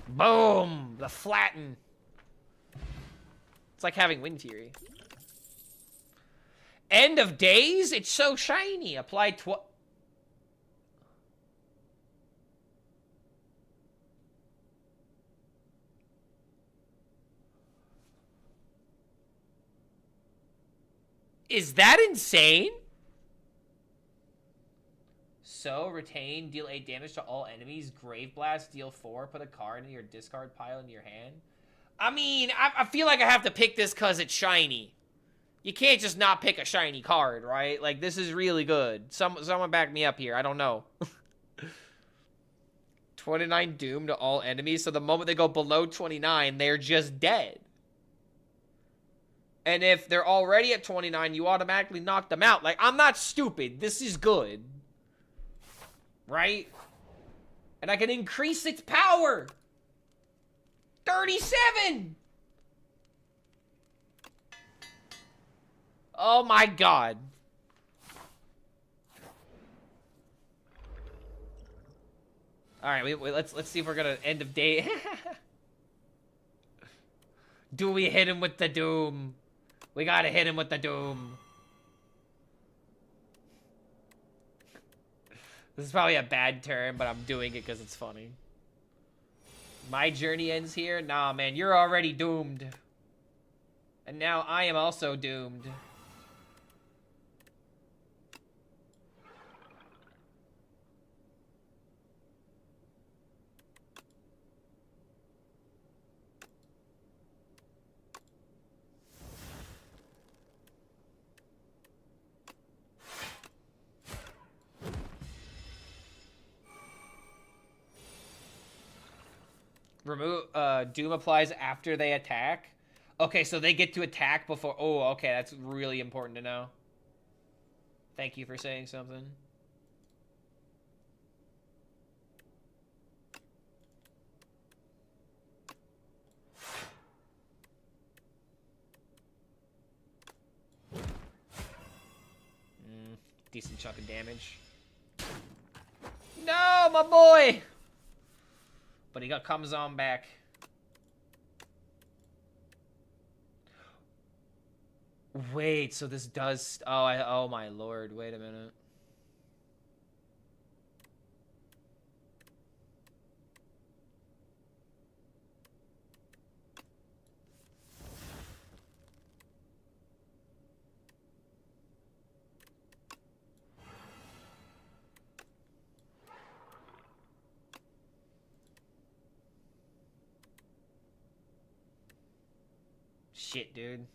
S1: Boom! The flatten. It's like having Wind Fury. End of days? It's so shiny. Apply Is that insane? So, retain, deal 8 damage to all enemies. Grave Blast, deal 4. Put a card in your discard pile into your hand. I mean, I feel like I have to pick this because it's shiny. You can't just not pick a shiny card, right? Like, this is really good. Someone back me up here. I don't know. 29 doom to all enemies. So the moment they go below 29, they're just dead. And if they're already at 29, you automatically knock them out. Like, I'm not stupid. This is good. Right? And I can increase its power. 37! Oh my god. Alright, let's see if we're gonna end of day. Do we hit him with the doom? We gotta hit him with the doom. This is probably a bad turn, but I'm doing it because it's funny. My journey ends here? Nah, man, you're already doomed. And now I am also doomed. Remove, Doom applies after they attack. Okay, so they get to attack before. Oh, okay, that's really important to know. Thank you for saying something. Decent chunk of damage. No, my boy! But he comes on back. Wait, so this does... Oh my lord, wait a minute. shit, dude.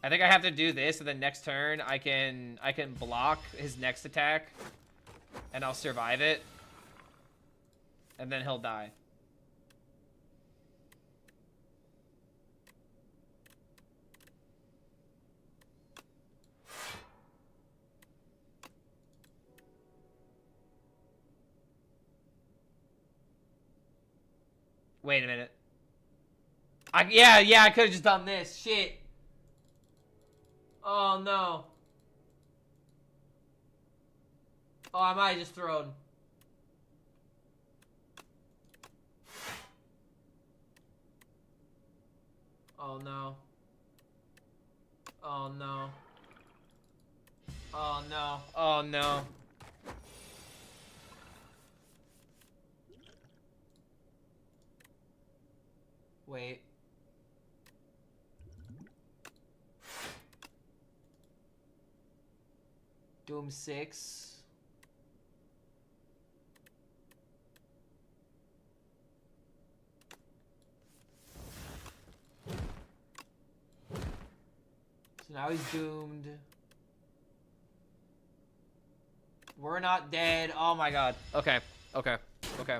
S1: I think I have to do this, and then next turn I can block his next attack, and I'll survive it, and then he'll die. Wait a minute. Yeah, I could have just done this. Shit. Oh, no. Oh, I might have just thrown. Oh, no. Oh, no. Oh, no. Oh, no. Wait. Doom 6. So now he's doomed. We're not dead. Oh my god. Okay. Okay. Okay.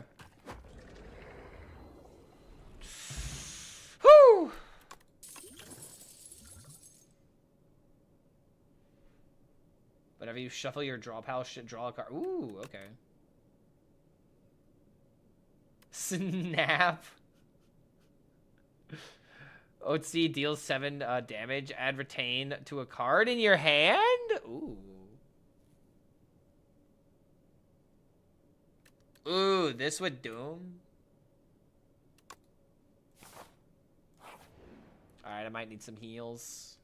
S1: Whew! Whenever you shuffle your draw pile, draw a card. Ooh, okay. Snap. OC deals 7 damage. Add retain to a card in your hand. Ooh. Ooh, this would doom. Alright, I might need some heals.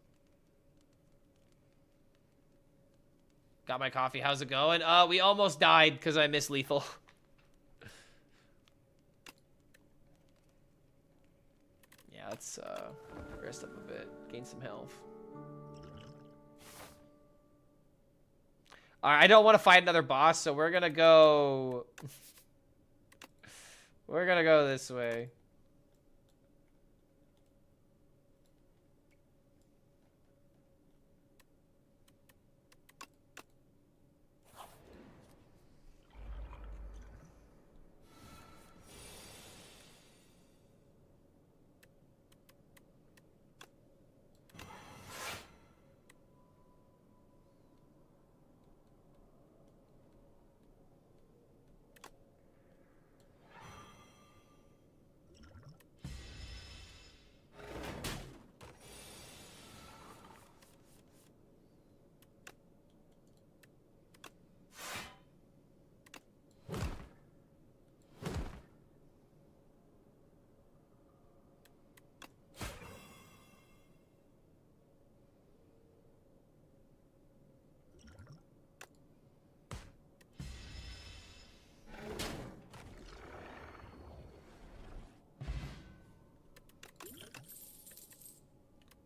S1: Got my coffee. How's it going? We almost died because I missed lethal. Yeah, let's rest up a bit. Gain some health. Alright, I don't want to fight another boss, so we're gonna go... we're gonna go this way.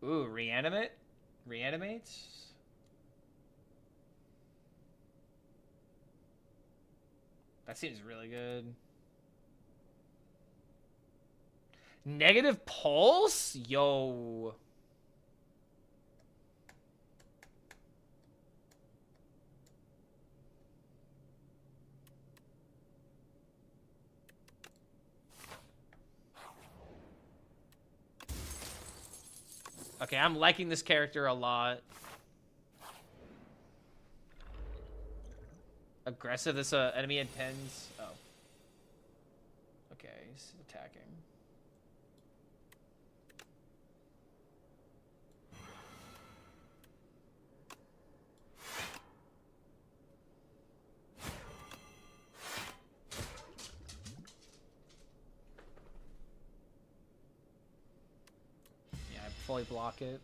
S1: Ooh, reanimate? Reanimates? That seems really good. Negative pulse? Yo. Okay, I'm liking this character a lot. Aggressive, this enemy intends... Oh. Okay, he's attacking. Yeah, I fully block it.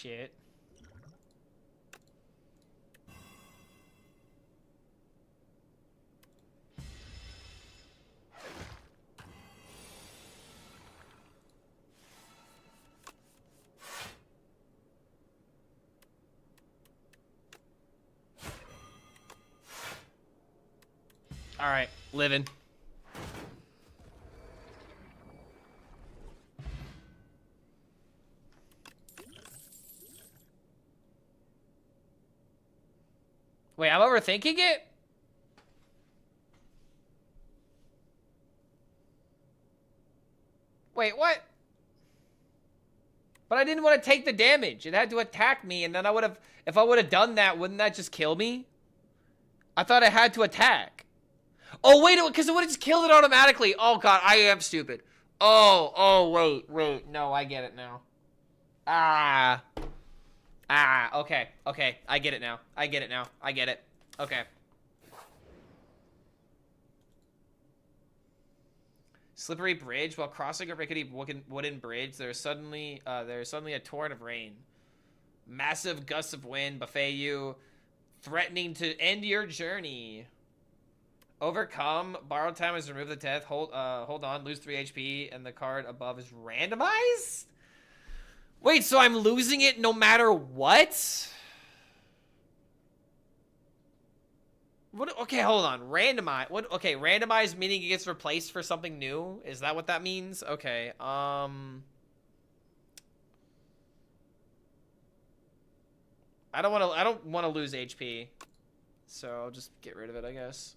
S1: shit. All right, living. Wait, I'm overthinking it? Wait, what? But I didn't want to take the damage. It had to attack me, and then I would have... If I would have done that, wouldn't that just kill me? I thought I had to attack. Oh, wait, because it would have just killed it automatically. Oh, God, I am stupid. Oh, wait. No, I get it now. Okay. I get it now. I get it. Okay. Slippery bridge. While crossing a rickety wooden bridge, there's suddenly a torrent of rain. Massive gusts of wind buffet you, threatening to end your journey. Overcome. Borrowed time is remove the death. Hold on. Lose 3 HP, and the card above is randomized. Wait, so I'm losing it no matter what? What? Okay, hold on. Randomize. What? Okay, randomize meaning it gets replaced for something new. Is that what that means? Okay. I don't want to lose HP, so I'll just get rid of it, I guess.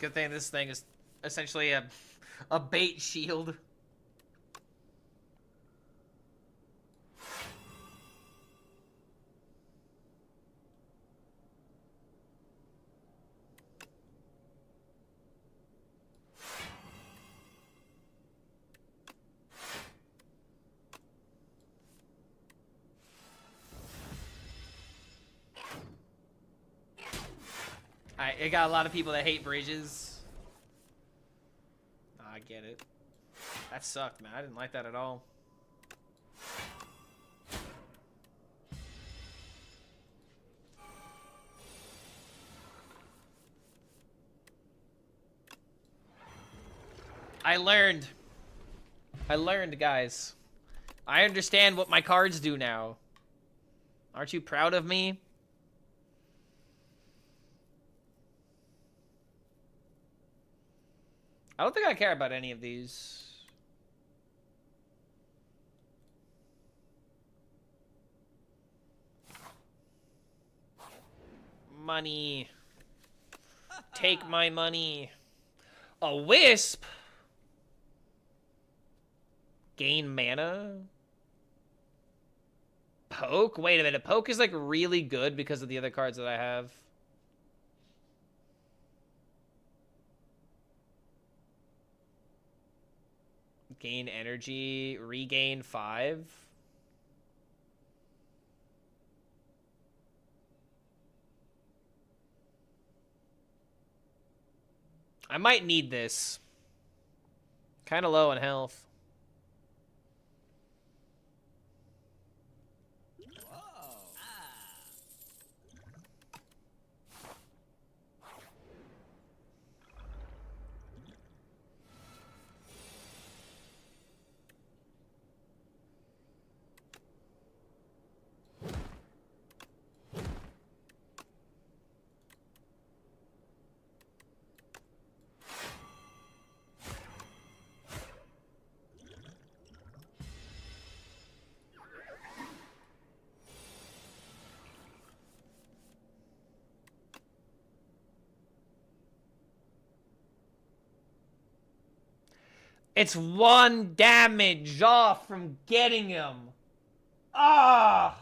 S1: Good thing this thing is essentially a bait shield. I got a lot of people that hate bridges. I get it. That sucked, man. I didn't like that at all. I learned, guys. I understand what my cards do now. Aren't you proud of me? I don't think I care about any of these. Money. Take my money. A wisp? Gain mana? Poke? Wait a minute. Poke is like really good because of the other cards that I have. Gain energy, regain 5. I might need this. Kind of low on health. It's 1 damage off from getting him. Ah!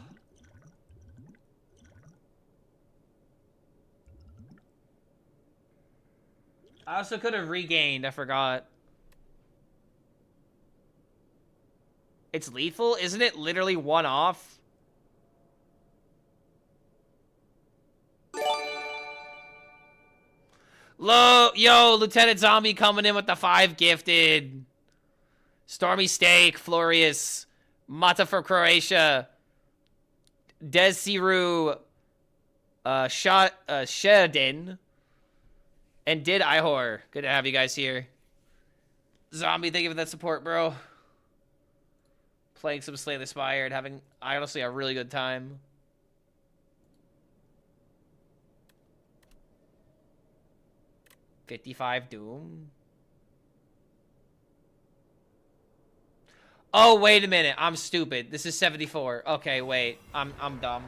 S1: I also could have regained. I forgot. It's lethal? Isn't it literally 1 off? Yo, Lieutenant Zombie coming in with the 5 gifted. Stormy Steak, Florius, Mata for Croatia, Desiru, Shedin, and Did Ihor. Good to have you guys here. Zombie, thank you for that support, bro. Playing some Slay the Spire and having, honestly, a really good time. $55 Doom. Oh, wait a minute. I'm stupid. This is 74. Okay, wait. I'm dumb.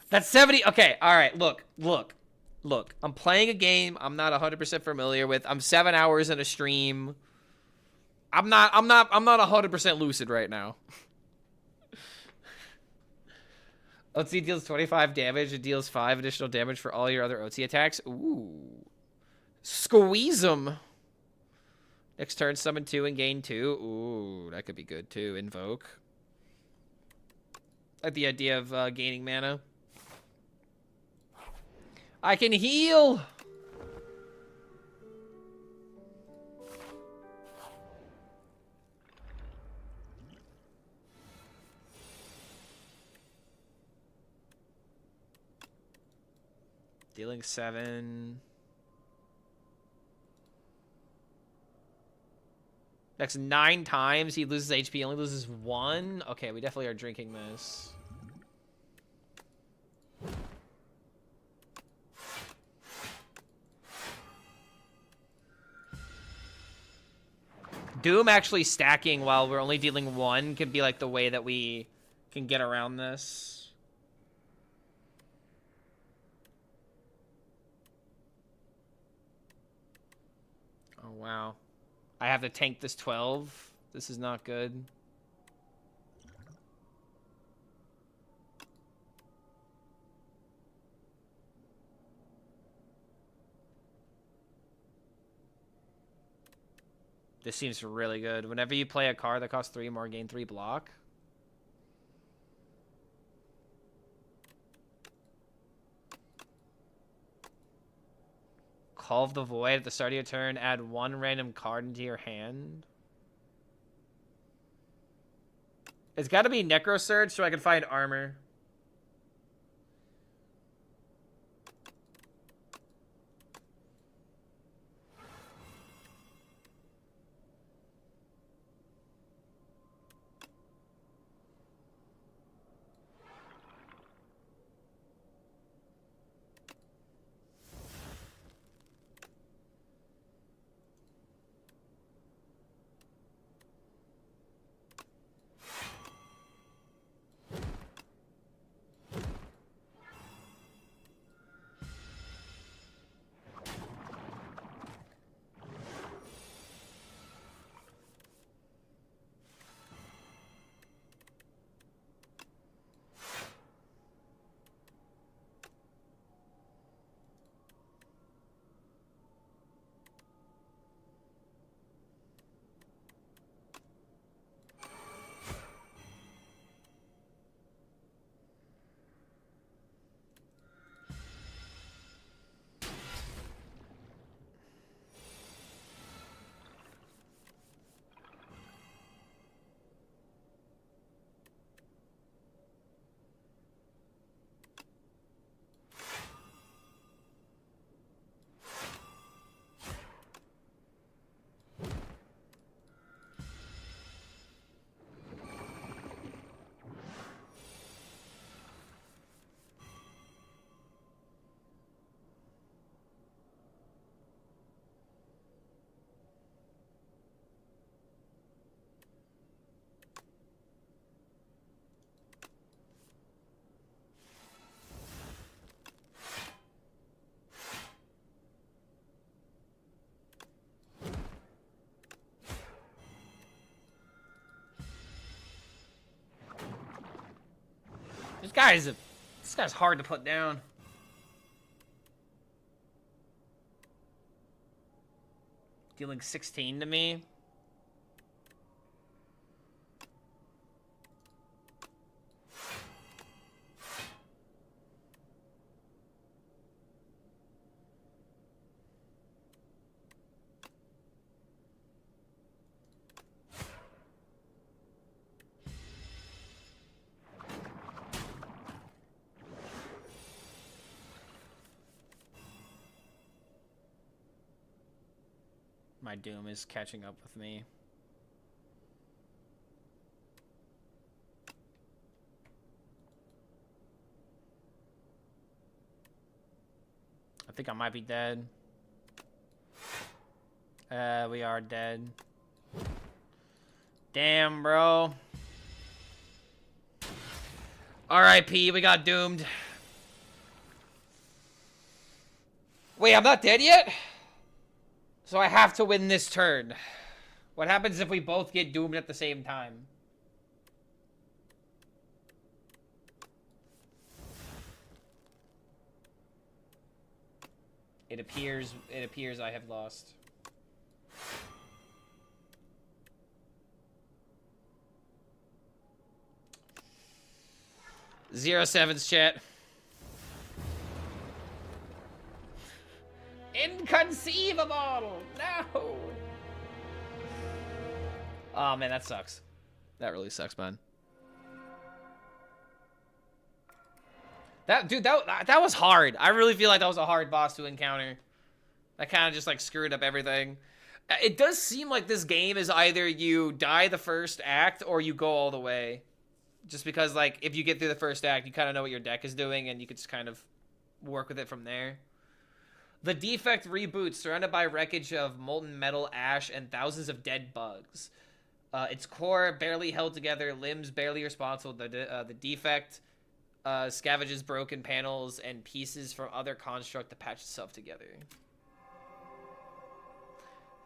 S1: That's 70. Okay, all right. Look. I'm playing a game I'm not 100% familiar with. I'm 7 hours in a stream. I'm not 100% lucid right now. OT deals 25 damage. It deals 5 additional damage for all your other OT attacks. Ooh. Squeeze 'em. Next turn, summon 2 and gain 2. Ooh, that could be good too. Invoke. I like the idea of gaining mana. I can heal! Dealing 7. Next 9 times he loses HP, only loses 1. Okay, we definitely are drinking this. Doom actually stacking while we're only dealing 1 could be like the way that we can get around this. Oh, wow. I have to tank this 12. This is not good. This seems really good. Whenever you play a card that costs 3 more, gain 3 block. Call of the Void at the start of your turn. Add 1 random card into your hand. It's got to be Necro Surge so I can find armor. This guy's hard to put down. Dealing 16 to me. My doom is catching up with me. I think I might be dead. We are dead. Damn, bro. R.I.P. We got doomed. Wait, I'm not dead yet? So I have to win this turn. What happens if we both get doomed at the same time? It appears I have lost. Zero sevens, chat. Inconceivable! No! Oh, man, that sucks. That really sucks, man. That was hard. I really feel like that was a hard boss to encounter. That kind of just, like, screwed up everything. It does seem like this game is either you die the first act or you go all the way. Just because, like, if you get through the first act, you kind of know what your deck is doing, and you can just kind of work with it from there. The defect reboots, surrounded by wreckage of molten metal, ash, and thousands of dead bugs. Its core barely held together, limbs barely responsible. The defect scavenges broken panels and pieces from other construct to patch itself together.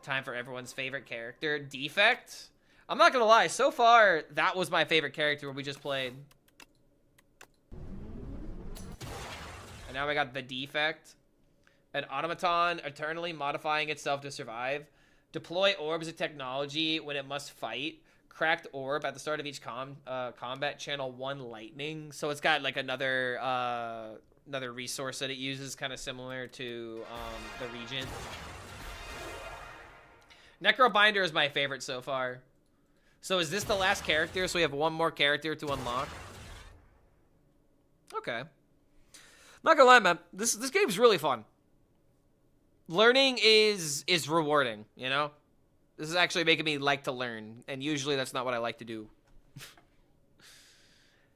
S1: Time for everyone's favorite character, Defect. I'm not gonna lie, so far, that was my favorite character we just played. And now we got the Defect. An automaton eternally modifying itself to survive. Deploy orbs of technology when it must fight. Cracked orb at the start of each combat. Channel 1 lightning. So it's got like another resource that it uses, kind of similar to the Regent. Necrobinder is my favorite so far. So is this the last character? So we have one more character to unlock. Okay. Not gonna lie, man. This game's really fun. Learning is rewarding, you know? This is actually making me like to learn, and usually that's not what I like to do.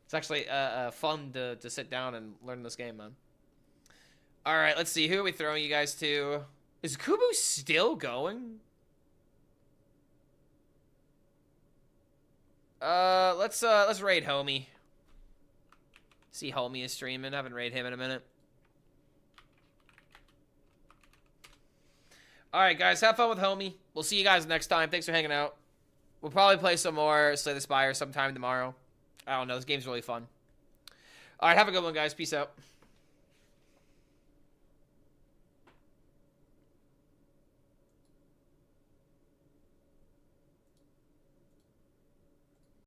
S1: It's actually fun to sit down and learn this game, man. All right, let's see. Who are we throwing you guys to? Is Kubu still going? Let's raid Homie. See Homie is streaming. I haven't raided him in a minute. Alright, guys. Have fun with Homie. We'll see you guys next time. Thanks for hanging out. We'll probably play some more Slay the Spire sometime tomorrow. I don't know. This game's really fun. Alright, have a good one, guys. Peace out.